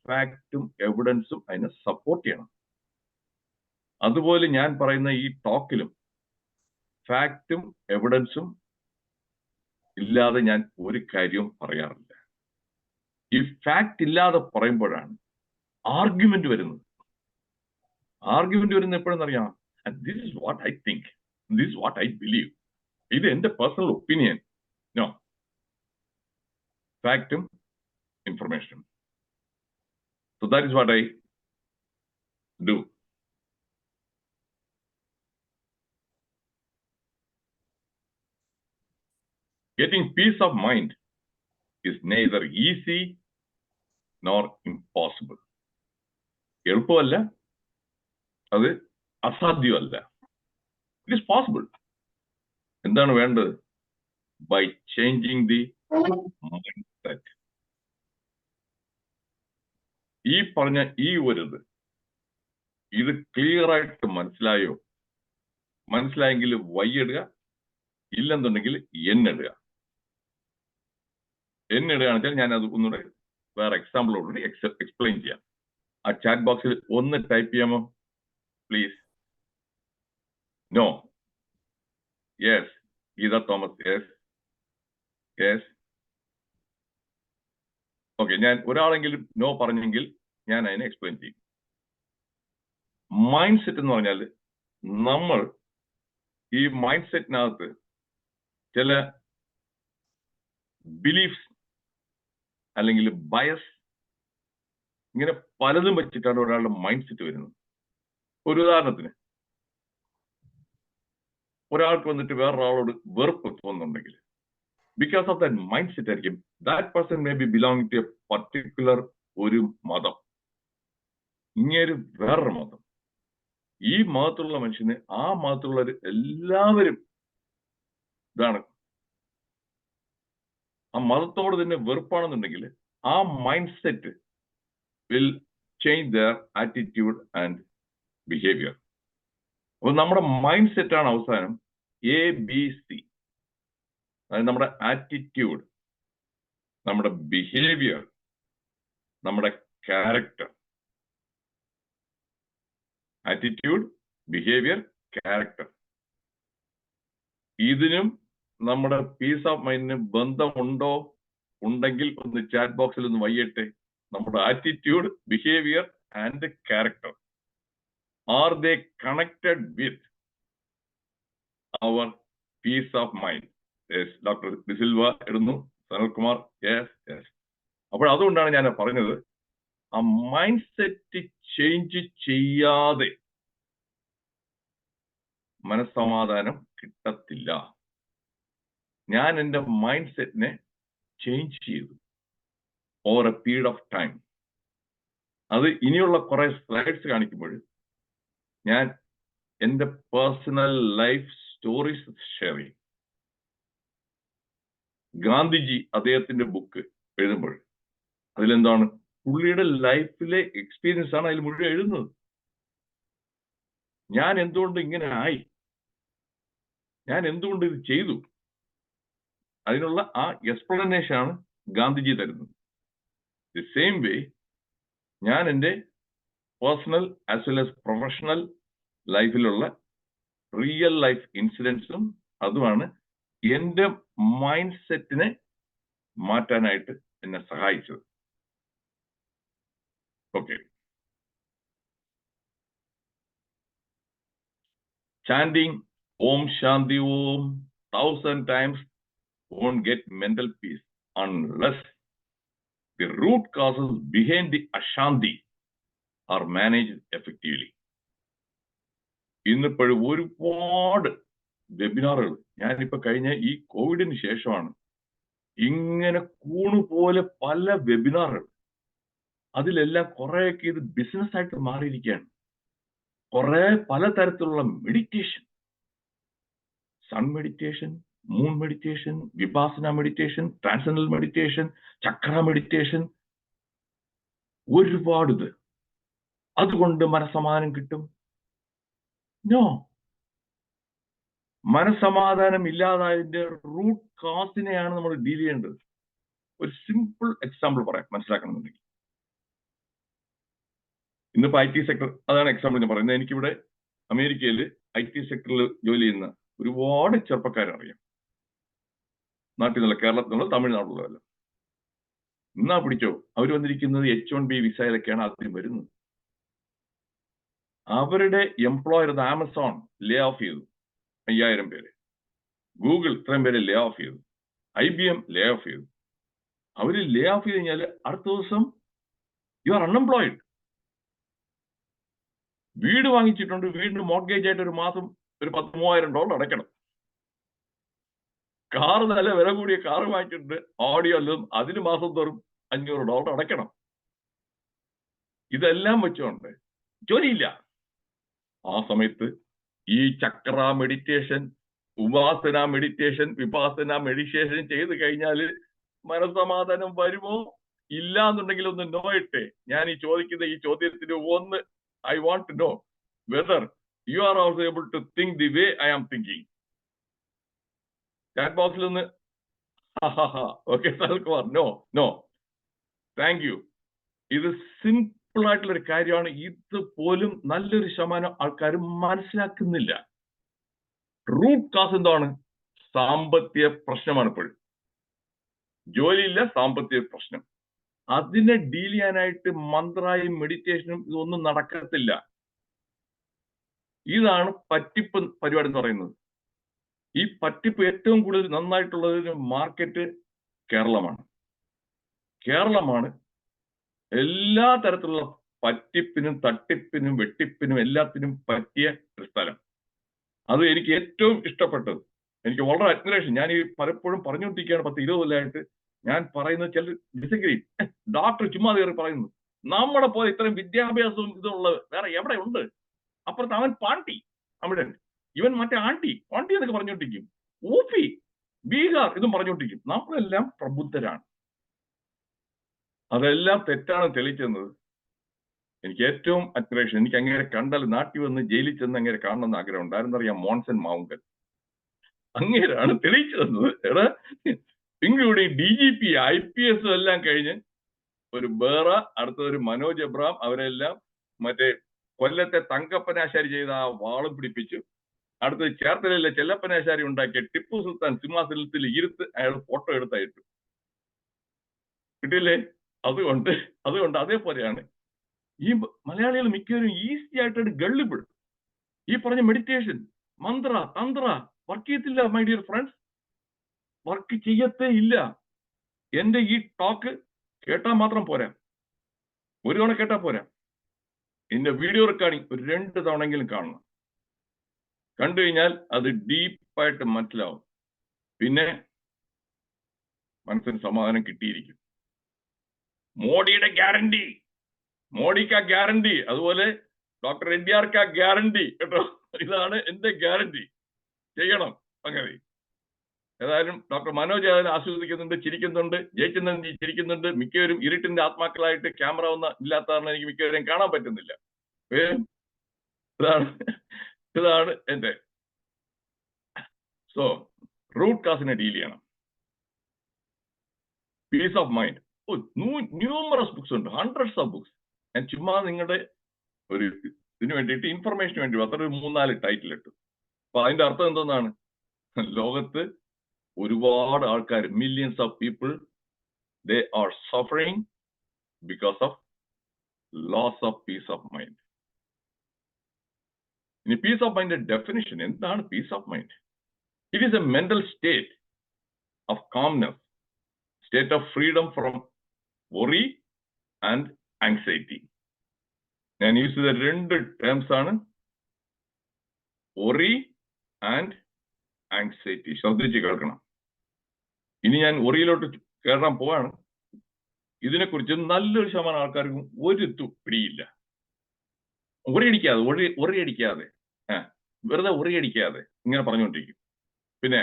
ഫാക്റ്റും എവിഡൻസും അതിനെ സപ്പോർട്ട് ചെയ്യണം. അതുപോലെ ഞാൻ പറയുന്ന ഈ ടോക്കിലും ഫാക്റ്റും എവിഡൻസും ഇല്ലാതെ ഞാൻ ഒരു കാര്യവും പറയാറില്ല. ഈ ഫാക്ട് ഇല്ലാതെ പറയുമ്പോഴാണ് ആർഗ്യുമെന്റ് വരുന്നത്. ആർഗ്യുമെന്റ് വരുന്നത് എപ്പോഴെന്നറിയാം, this is what I think, this is what I believe, ഇത് എന്റെ പേഴ്സണൽ ഒപ്പീനിയൻ. നോ, ഫാക്റ്റും ഇൻഫർമേഷനും. So that is what I do. Getting peace of mind is neither easy nor impossible. എളുപ്പമല്ല, അത് അസാധ്യമല്ല. It is possible. എന്താണ് വേണ്ടത്? By changing the mindset. ഈ പറഞ്ഞ ഈ ഒരു ഇത് ക്ലിയർ ആയിട്ട് മനസ്സിലായോ? മനസ്സിലായെങ്കിൽ വൈ ഇടുക, ഇല്ലെന്നുണ്ടെങ്കിൽ എന്നിടുക. എന്നിടുകയാണെന്ന് വെച്ചാൽ ഞാൻ അത് ഒന്നുകൂടെ വേറെ എക്സാമ്പിളോടുകൂടി എക്സ്പ്ലെയിൻ ചെയ്യാം. ആ ചാറ്റ് ബോക്സിൽ ഒന്ന് ടൈപ്പ് ചെയ്യാമോ please? No, yes, Geetha Thomas, yes, yes. Okay, ഞാൻ ഒരാളെങ്കിലും നോ പറഞ്ഞെങ്കിൽ ഞാൻ അതിനെ എക്സ്പ്ലെയിൻ ചെയ്യും. മൈൻഡ് സെറ്റ് എന്ന് പറഞ്ഞാൽ നമ്മൾ ഈ മൈൻഡ് സെറ്റിനകത്ത് ചില ബിലീഫ്സ് അല്ലെങ്കിൽ ബയസ് ഇങ്ങനെ പലതും വെച്ചിട്ടാണ് ഒരാളുടെ മൈൻഡ് സെറ്റ് വരുന്നത്. ഒരു ഉദാഹരണത്തിന്, ഒരാൾക്ക് വന്നിട്ട് വേറൊരാളോട് വെറുപ്പ് തോന്നുന്നുണ്ടെങ്കിൽ because of that mind set ആയിരിക്കും that person may be belong to a particular ഒരു മതം, ഇങ്ങേര് വേറൊരു മതം. ഈ മതത്തിലുള്ള മനുഷ്യന് ആ മതത്തിലുള്ളവർ എല്ലാവരും ഇതാണ്, ആ മതത്തോട് തന്നെ വെറുപ്പാണെന്നുണ്ടെങ്കിൽ ആ mind set will change there attitude and behaviour. അപ്പൊ നമ്മുടെ മൈൻഡ് സെറ്റാണ് അവസാനം ABC. അതായത് നമ്മുടെ ആറ്റിറ്റ്യൂഡ്, നമ്മുടെ ബിഹേവിയർ, നമ്മുടെ ക്യാരക്ടർ. Attitude, behaviour, character. ഇതിനും നമ്മുടെ പീസ് ഓഫ് മൈൻഡിനും ബന്ധമുണ്ടോ? ഉണ്ടെങ്കിൽ ഒന്ന് ചാറ്റ് ബോക്സിൽ ഒന്ന് വയ്യട്ടെ. നമ്മുടെ attitude, behaviour and character, are they connected with our peace of mind? Yes, doctor D'Silva ഇടുന്നു, സനൽകുമാർ, യെസ് യെസ്. അപ്പോൾ അതുകൊണ്ടാണ് ഞാൻ പറഞ്ഞത്, ആ മൈൻഡ് സെറ്റ് ചേഞ്ച് ചെയ്യാതെ മനസ്സമാധാനം കിട്ടത്തില്ല. ഞാൻ എൻ്റെ മൈൻഡ് സെറ്റിനെ ചേഞ്ച് ചെയ്തു over A period of time. അത് ഇനിയുള്ള കുറെ സ്ലൈഡ്സ് കാണിക്കുമ്പോൾ ഞാൻ എൻ്റെ പേഴ്സണൽ ലൈഫ് സ്റ്റോറീസ് ഷെയർ ചെയ്യും. ഗാന്ധിജി അദ്ദേഹത്തിന്റെ ബുക്ക് എഴുതുമ്പോൾ അതിലെന്താണ്, പുള്ളിയുടെ ലൈഫിലെ എക്സ്പീരിയൻസ് ആണ് അതിൽ മുഴുവൻ എഴുതുന്നത്. ഞാൻ എന്തുകൊണ്ട് ഇങ്ങനെ ആയി, ഞാൻ എന്തുകൊണ്ട് ഇത് ചെയ്തു, അതിനുള്ള ആ എക്സ്പ്ലനേഷൻ ആണ് ഗാന്ധിജി തരുന്നത്. ദി സെയിം വേ ഞാൻ എൻ്റെ personal as well as professional ലൈഫിലുള്ള റിയൽ ലൈഫ് ഇൻസിഡൻസും അതുമാണ് എൻ്റെ മൈൻഡ് സെറ്റിനെ മാറ്റാനായിട്ട് എന്നെ സഹായിച്ചത്. Okay, chanting Om Shanti Om 1,000 times won't get mental peace unless the root causes behind the Ashanti are managed effectively. ഇന്നിപ്പോഴും ഒരുപാട് വെബിനാറുകൾ ഞാനിപ്പോ കഴിഞ്ഞ ഈ കോവിഡിന് ശേഷമാണ് ഇങ്ങനെ കൂണുപോലെ പല വെബിനാറുകൾ. അതിലെല്ലാം കുറെയൊക്കെ ഇത് ബിസിനസ് ആയിട്ട് മാറിയിരിക്കുകയാണ്. കുറെ പലതരത്തിലുള്ള meditation, sun meditation, moon meditation, Vipassana meditation, transcendental meditation, chakra meditation, ഒരുപാട് ഇത്. അതുകൊണ്ട് മനസ്സമാധാനം കിട്ടും? നോ. മനസ്സമാധാനം ഇല്ലാതായതിന്റെ റൂട്ട് കോസിനെയാണ് നമ്മൾ ഡീൽ ചെയ്യേണ്ടത്. ഒരു സിമ്പിൾ എക്സാമ്പിൾ പറയാം മനസ്സിലാക്കണമെന്നുണ്ടെങ്കിൽ. ഇന്നിപ്പോ IT സെക്ടർ, അതാണ് എക്സാമ്പിൾ ഞാൻ പറയുന്നത്. എനിക്കിവിടെ അമേരിക്കയിൽ IT സെക്ടറിൽ ജോലി ചെയ്യുന്ന ഒരുപാട് ചെറുപ്പക്കാരറിയാം. നാട്ടിൽ നിന്നുള്ള, കേരളത്തിൽ നിന്നുള്ള, തമിഴ്നാട്ടിലുള്ളതല്ല. എന്നാ പിടിച്ചോ, അവർ വന്നിരിക്കുന്നത് H1B വിസയിലൊക്കെയാണ് ആദ്യം വരുന്നത്. അവരുടെ എംപ്ലോയർ ആമസോൺ ലേ ഓഫ് ചെയ്തു 5000 പേര്, ഗൂഗിൾ ഇത്രയും പേര് ലേ ഓഫ് ചെയ്തു, IBM ലേ ഓഫ് ചെയ്തു. അവര് ലേ ഓഫ് ചെയ്ത് കഴിഞ്ഞാൽ അടുത്ത ദിവസം യു ആർ അൺഎംപ്ലോയിഡ്. വീട് വാങ്ങിച്ചിട്ടുണ്ട്, വീടിന് മോർഗേജ് ആയിട്ട് ഒരു മാസം ഒരു $10,000-3,000 അടയ്ക്കണം. കാറ്, നല്ല വില കൂടിയ കാറ് വാങ്ങിച്ചിട്ടുണ്ട്, ഓഡിയോ അല്ലും, അതിന് മാസം തോറും $500 അടയ്ക്കണം. ഇതെല്ലാം വെച്ചുകൊണ്ട് ജോലിയില്ല. ആ സമയത്ത് ഈ ചക്ര മെഡിറ്റേഷൻ, ഉപാസന മെഡിറ്റേഷൻ, വിപാസന മെഡിറ്റേഷൻ ചെയ്ത് കഴിഞ്ഞാൽ മനസ്സമാധാനം വരുമോ? ഇല്ല എന്നുണ്ടെങ്കിൽ ഒന്ന് നോയട്ടെ. ഞാൻ ഈ ചോദിക്കുന്ന ഈ ചോദ്യത്തിന് ഒന്ന് I want to know whether you are also able to think the way I am thinking. Chat box ഒന്ന് okay Salkumar, no thank you. ഇത് സിമ്പിൾ ആയിട്ടുള്ള ഒരു കാര്യമാണ്. ഇത് പോലും നല്ലൊരു ശതമാനം ആൾക്കാർ മനസ്സിലാക്കുന്നില്ല. റൂട്ട് കാസ് എന്താണ്? സാമ്പത്തിക പ്രശ്നമാണ്. ഇപ്പോഴും ജോലിയില്ല, സാമ്പത്തിക പ്രശ്നം. അതിനെ ഡീൽ ചെയ്യാനായിട്ട് മന്ത്രായും മെഡിറ്റേഷനും ഇതൊന്നും നടക്കത്തില്ല. ഇതാണ് പറ്റിപ്പ് പരിപാടി എന്ന് പറയുന്നത്. ഈ പറ്റിപ്പ് ഏറ്റവും കൂടുതൽ നന്നായിട്ടുള്ള മാർക്കറ്റ് കേരളമാണ്. കേരളമാണ് എല്ലാ തരത്തിലുള്ള പറ്റിപ്പിനും തട്ടിപ്പിനും വെട്ടിപ്പിനും എല്ലാത്തിനും പറ്റിയ ഒരു സ്ഥലം. അത് എനിക്ക് ഏറ്റവും ഇഷ്ടപ്പെട്ടത്. എനിക്ക് വളരെ അഡ്മിറേഷൻ. ഞാൻ ഈ പലപ്പോഴും പറഞ്ഞുകൊണ്ടിരിക്കുകയാണ് 10-20 കൊല്ലമായിട്ട്. ഞാൻ പറയുന്നത് ചില ഡിസഗ്രി. ഡോക്ടർ ചുമ്മാ കയറി പറയുന്നു. നമ്മുടെ പോലെ ഇത്രയും വിദ്യാഭ്യാസവും ഇതുള്ളത് വേറെ എവിടെ ഉണ്ട്? അപ്പുറത്ത് അവൻ പാണ്ടി, അവിടെ ഇവൻ മറ്റേ ആണ്ടി എന്നൊക്കെ പറഞ്ഞുകൊണ്ടിരിക്കും. ഊപ്പി, ബീഹാർ ഇതും പറഞ്ഞുകൊണ്ടിരിക്കും. നമ്മളെല്ലാം പ്രബുദ്ധരാണ്. അതെല്ലാം തെറ്റാണ് തെളിയിച്ചെന്നത്. എനിക്ക് ഏറ്റവും അഡ്മിറേഷൻ. എനിക്ക് അങ്ങനെ കണ്ടാൽ നാട്ടിൽ വന്ന് ജയിലിൽ ചെന്ന് അങ്ങനെ കാണണമെന്ന് ആഗ്രഹം ഉണ്ടായിരുന്നു. അറിയാം, മോൺസൺ മാവുങ്കൽ അങ്ങേരാണ് തെളിയിച്ചു തന്നത്. എടാ, ഇൻക്ലൂഡിങ് DGP IPS എല്ലാം കഴിഞ്ഞ് ഒരു ബേറ, അടുത്തൊരു മനോജ് എബ്രാം, അവരെല്ലാം മറ്റേ കൊല്ലത്തെ തങ്കപ്പനാശാരി ചെയ്ത ആ വാളും പിടിപ്പിച്ചു. അടുത്തത് ചേർത്തലയിലെ ചെല്ലപ്പനാശാരി ഉണ്ടാക്കിയ ടിപ്പു സുൽത്താൻ സിംഹാസനത്തിൽ ഇരുത്ത് അയാൾ ഫോട്ടോ എടുത്തായിട്ടു. കിട്ടിയില്ലേ? അതുകൊണ്ട് അതേപോലെയാണ് ഈ മലയാളികൾ മിക്കവരും ഈസി ആയിട്ട് ഗള്ളിബിൾ. ഈ പറഞ്ഞ മെഡിറ്റേഷൻ, മന്ത്ര, തന്ത്ര വർക്ക് ചെയ്യത്തില്ല. മൈ ഡിയർ ഫ്രണ്ട്സ്, വർക്ക് ചെയ്യത്തേ ഇല്ല. എന്റെ ഈ ടോക്ക് കേട്ടാൽ മാത്രം പോരാ, ഒരു തവണ കേട്ടാ പോരാ. എന്റെ വീഡിയോ റെക്കോർഡിംഗ് ഒരു 2 തവണയെങ്കിലും കാണണം. കണ്ടു കഴിഞ്ഞാൽ അത് ഡീപ്പായിട്ട് മനസ്സിലാവും. പിന്നെ മനസ്സിന് സമാധാനം കിട്ടിയിരിക്കും. മോഡിയുടെ ഗ്യാരണ്ടി, മോഡിക്കാ ഗ്യാരണ്ടി, അതുപോലെ ഡോക്ടർ NTRക്കാ ഗ്യാരണ്ടി കേട്ടോ. ഇതാണ് എന്റെ ഗ്യാരണ്ടി. ചെയ്യണം അങ്ങനെ. ഏതായാലും ഡോക്ടർ മനോജ് ആസ്വദിക്കുന്നുണ്ട്, ചിരിക്കുന്നുണ്ട്. ജയിച്ചന്ദ്രൻ ചിരിക്കുന്നുണ്ട്. മിക്കവരും ഇരുട്ടിന്റെ ആത്മാക്കളായിട്ട് ക്യാമറ ഒന്നും ഇല്ലാത്തതാണ് എനിക്ക് മിക്കവരെയും കാണാൻ പറ്റുന്നില്ല. ഇതാണ് എന്റെ. സോ റൂട്ട് കാസിനെ ഡീൽ ചെയ്യണം. Peace of mind. Numerous books ഉണ്ട്, ഹൺഡ്രഡ്സ് ഓഫ് ബുക്സ്. ഞാൻ ചുമ്മാ നിങ്ങളുടെ ഒരു ഇതിനു വേണ്ടിയിട്ട്, ഇൻഫർമേഷന് വേണ്ടി അത്ര 3-4 ടൈറ്റിൽ ഇട്ടു. അപ്പൊ അതിന്റെ അർത്ഥം എന്തെന്നാണ്? ലോകത്ത് ഒരുപാട് ആൾക്കാർ, millions of people, they are suffering because of loss of peace of mind. ഇനി പീസ് ഓഫ് മൈൻഡിന്റെ ഡെഫിനിഷൻ എന്താണ്? Peace of mind, it is a mental state of calmness, state of freedom from worry and anxiety. ഞാൻ use ചെയ്ത 2 terms ആണ് worry and anxiety. ശ്രദ്ധിച്ച് കേൾക്കണം. ഇനി ഞാൻ worryയിലോട്ട് കയറാൻ പോവാണ്. ഇതിനെക്കുറിച്ച് നല്ലൊരു ശതമാനം ആൾക്കാർക്കും ഒരു പിടിയില്ല. ഒറിയടിക്കാതെ വെറുതെ ഒറിയടിക്കാതെ ഇങ്ങനെ പറഞ്ഞുകൊണ്ടിരിക്കും. പിന്നെ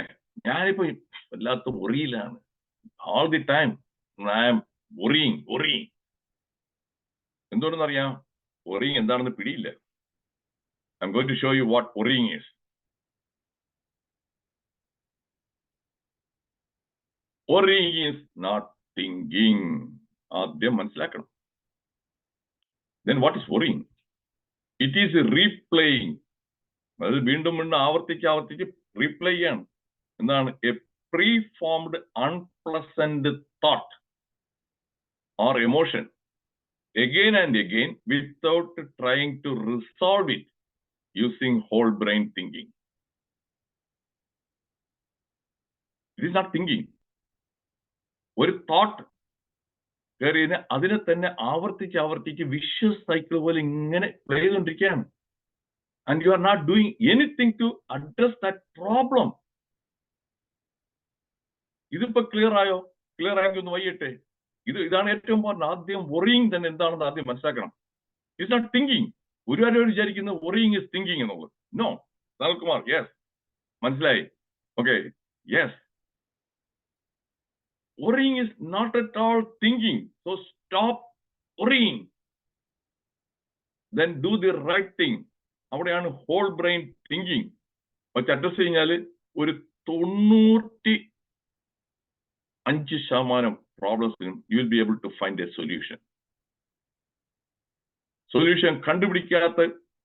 ഞാനിപ്പോ വല്ലാത്ത worryയിലാണ്. All the time I am worrying. എന്തുകൊണ്ടെന്നറിയാം? worrying എന്താണെന്ന് പിടിയില്ല. I'm going to show you what worrying is. Worrying is not thinking. ആദ്യം മനസ്സിലാക്കണം. Then what is worrying? It is replaying. അത് വീണ്ടും ആവർത്തിച്ച് റീപ്ലേ ചെയ്യാണ്. എന്താണ്? A preformed unpleasant thought or emotion again and again without trying to resolve it using whole brain thinking. It is not thinking. ഒരു thought കയറിയതിന് അതിനെ തന്നെ ആവർത്തിച്ച് vicious cycle പോലെ ഇങ്ങനെ പ്ലേ ചെയ്തുകൊണ്ടിരിക്കുകയാണ്. And you are not doing anything to address that problem. ഇതിപ്പോ clear ആയോ? Clear ആയെങ്കിൽ ഒന്ന് വൈകിട്ടെ. ഇതാണ് ഏറ്റവും ആദ്യം worrying തന്നെ എന്താണെന്ന് ആദ്യം മനസ്സിലാക്കണം. It's not thinking. ഒരുപാട് വിചാരിക്കുന്ന worrying is thinking എന്നുള്ളത്. No. Salkumar, yes. മനസ്സിലായി? Okay. Yes. Worrying is not at all thinking. So stop worrying. Then do the right thing. അവിടെയാണ് whole brain thinking. പക്ഷെ അഡ്രസ് കഴിഞ്ഞാൽ ഒരു 95% പ്രോബ്ലംസിനും you will be able to find a solution. Solution കണ്ടുപിടിക്കാത്ത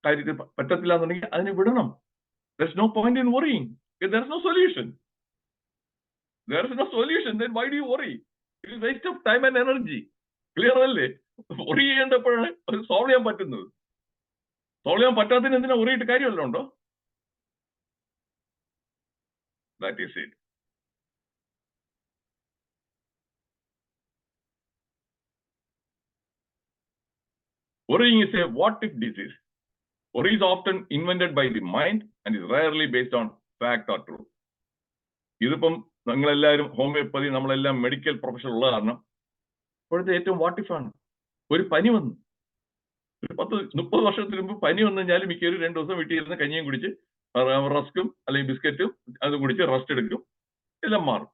കാര്യത്തിൽ പറ്റത്തില്ല എന്നുണ്ടെങ്കിൽ അതിനെ വിടണം. There's no point in worrying. If there's no solution. There is no solution, then why do you worry? It is waste of time and energy. Clear അല്ലേ? worry ചെയ്യേണ്ടപ്പോഴാണ് അത് solve ചെയ്യാൻ പറ്റുന്നത്. സോൾവ് ചെയ്യാൻ പറ്റാത്തതിന് എന്തിനാ worry ചെയ്തിട്ട് കാര്യമല്ലോ ഉണ്ടോ? That is it. Worrying is a what-if disease. Worry is often invented by the mind and is rarely based on fact or truth. ഇതിപ്പം നിങ്ങളെല്ലാവരും ഹോമിയോപ്പതി, നമ്മളെല്ലാം മെഡിക്കൽ പ്രൊഫഷൻ ഉള്ള കാരണം ഇപ്പോഴത്തെ ഏറ്റവും വാട്ടിഫാണ്. ഒരു പനി വന്നു, ഒരു 10-30 വർഷത്തിന് മുമ്പ് പനി വന്നു കഴിഞ്ഞാൽ മിക്കവരും 2 ദിവസം വീട്ടിൽ ഇരുന്ന് കഞ്ഞിയും കുടിച്ച് റസ്കും അല്ലെങ്കിൽ ബിസ്ക്കറ്റും അത് കുടിച്ച് റെസ്റ്റ് എടുക്കും, എല്ലാം മാറും.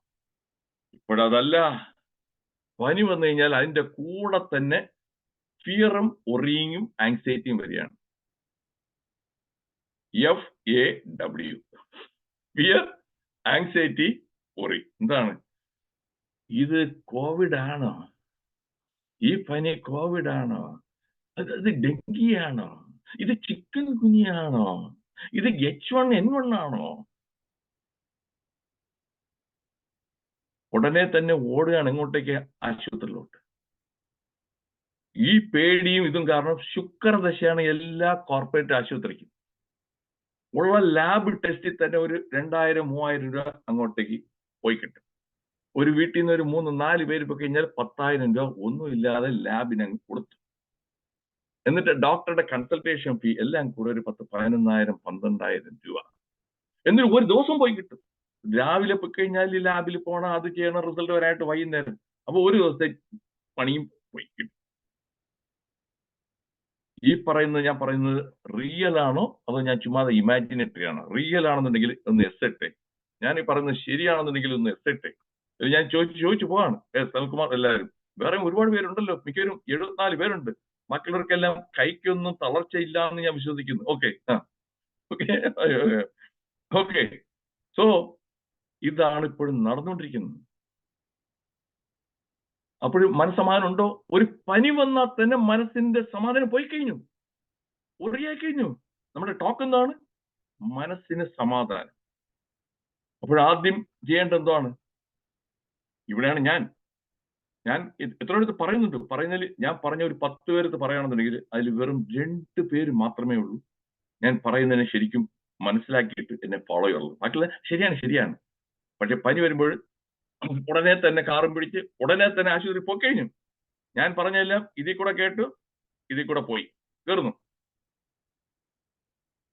ഇപ്പോഴതല്ല. പനി വന്നു കഴിഞ്ഞാൽ അതിന്റെ കൂടെ തന്നെ ഫിയറും ഒറിയിങ്ങും ആങ്സൈറ്റിയും വരികയാണ്. FAW. Fear, anxiety, worry. എന്താണ് ഇത്? കോവിഡ് ആണോ? ഈ പനി കോവിഡ് ആണോ? അത് ഡെങ്കിയാണോ? ഇത് ചിക്കൻ കുനിയാണോ? ഇത് H1N1 ആണോ? ഉടനെ തന്നെ ഓടുകയാണ് എങ്ങോട്ടേക്ക്? ആശുപത്രിയിലോട്ട്. ഈ പേടിയും ഇതും കാരണം ശുക്രദശയാണ് എല്ലാ കോർപ്പറേറ്റ് ആശുപത്രിക്കും. ഉള്ള ലാബ് ടെസ്റ്റിൽ തന്നെ ഒരു 2000-3000 രൂപ അങ്ങോട്ടേക്ക് പോയി കിട്ടും. ഒരു വീട്ടിൽ നിന്ന് ഒരു 3-4 പേര് പോയി കഴിഞ്ഞാൽ 10,000 രൂപ ഒന്നുമില്ലാതെ ലാബിന് അങ്ങ് കൊടുത്തു. എന്നിട്ട് ഡോക്ടറുടെ കൺസൾട്ടേഷൻ ഫീ എല്ലാം കൂടെ ഒരു 11,000-12,000 രൂപ. എന്നിട്ട് ഒരു ദിവസം പോയി കിട്ടും. രാവിലെ പോയി കഴിഞ്ഞാൽ ലാബിൽ പോകണം, അത് ചെയ്യണം, റിസൾട്ട് വരാനായിട്ട് വൈകുന്നേരം. അപ്പൊ ഒരു ദിവസത്തെ പണിയും പോയി കിട്ടും. ഈ പറയുന്നത്, ഞാൻ പറയുന്നത് റിയൽ ആണോ അതോ ഞാൻ ചുമ്മാതെ ഇമാജിനേറ്ററി ആണോ? റിയൽ ആണെന്നുണ്ടെങ്കിൽ ഒന്ന് എസ്സെട്ടെ. ഞാൻ ഈ പറയുന്നത് ശരിയാണെന്നുണ്ടെങ്കിൽ ഒന്ന് എസ്സെട്ടെ. ഞാൻ ചോദിച്ചു പോവാണ്. സൽകുമാർ, എല്ലാവരും വേറെ ഒരുപാട് പേരുണ്ടല്ലോ, മിക്കവരും 74 പേരുണ്ട്. മറ്റുള്ളവർക്കെല്ലാം കൈക്കൊന്നും തളർച്ചയില്ല എന്ന് ഞാൻ വിശ്വസിക്കുന്നു. Okay, okay. സോ ഇതാണ് ഇപ്പോഴും നടന്നുകൊണ്ടിരിക്കുന്നത്. അപ്പോഴും മനസ്സമാധാനം ഉണ്ടോ? ഒരു പനി വന്നാൽ തന്നെ മനസ്സിന്റെ സമാധാനം പോയി കഴിഞ്ഞു, ഒറിയായി കഴിഞ്ഞു. നമ്മുടെ ടോക്ക് എന്താണ്? മനസ്സിന് സമാധാനം. അപ്പോഴാദ്യം ചെയ്യേണ്ടത് എന്താണ്? ഇവിടെയാണ് ഞാൻ എത്രയെടുത്ത് പറയുന്നുണ്ട്. പറയുന്നതിൽ ഞാൻ പറഞ്ഞ ഒരു 10 പേരത്ത് പറയുകയാണെന്നുണ്ടെങ്കിൽ അതിൽ വെറും 2 പേര് മാത്രമേ ഉള്ളൂ ഞാൻ പറയുന്നതിനെ ശരിക്കും മനസ്സിലാക്കിയിട്ട് എന്നെ ഫോളോ ചെയ്യുള്ളൂ. ബാക്കിയുള്ള ശരിയാണ്. പക്ഷെ പനി വരുമ്പോൾ ഉടനെ തന്നെ കാറും പിടിച്ച് ഉടനെ തന്നെ ആശുപത്രി പോയി കഴിഞ്ഞു. ഞാൻ പറഞ്ഞെല്ലാം ഇതിൽ കൂടെ കേട്ടു, ഇതിൽ കൂടെ പോയി തീർന്നു.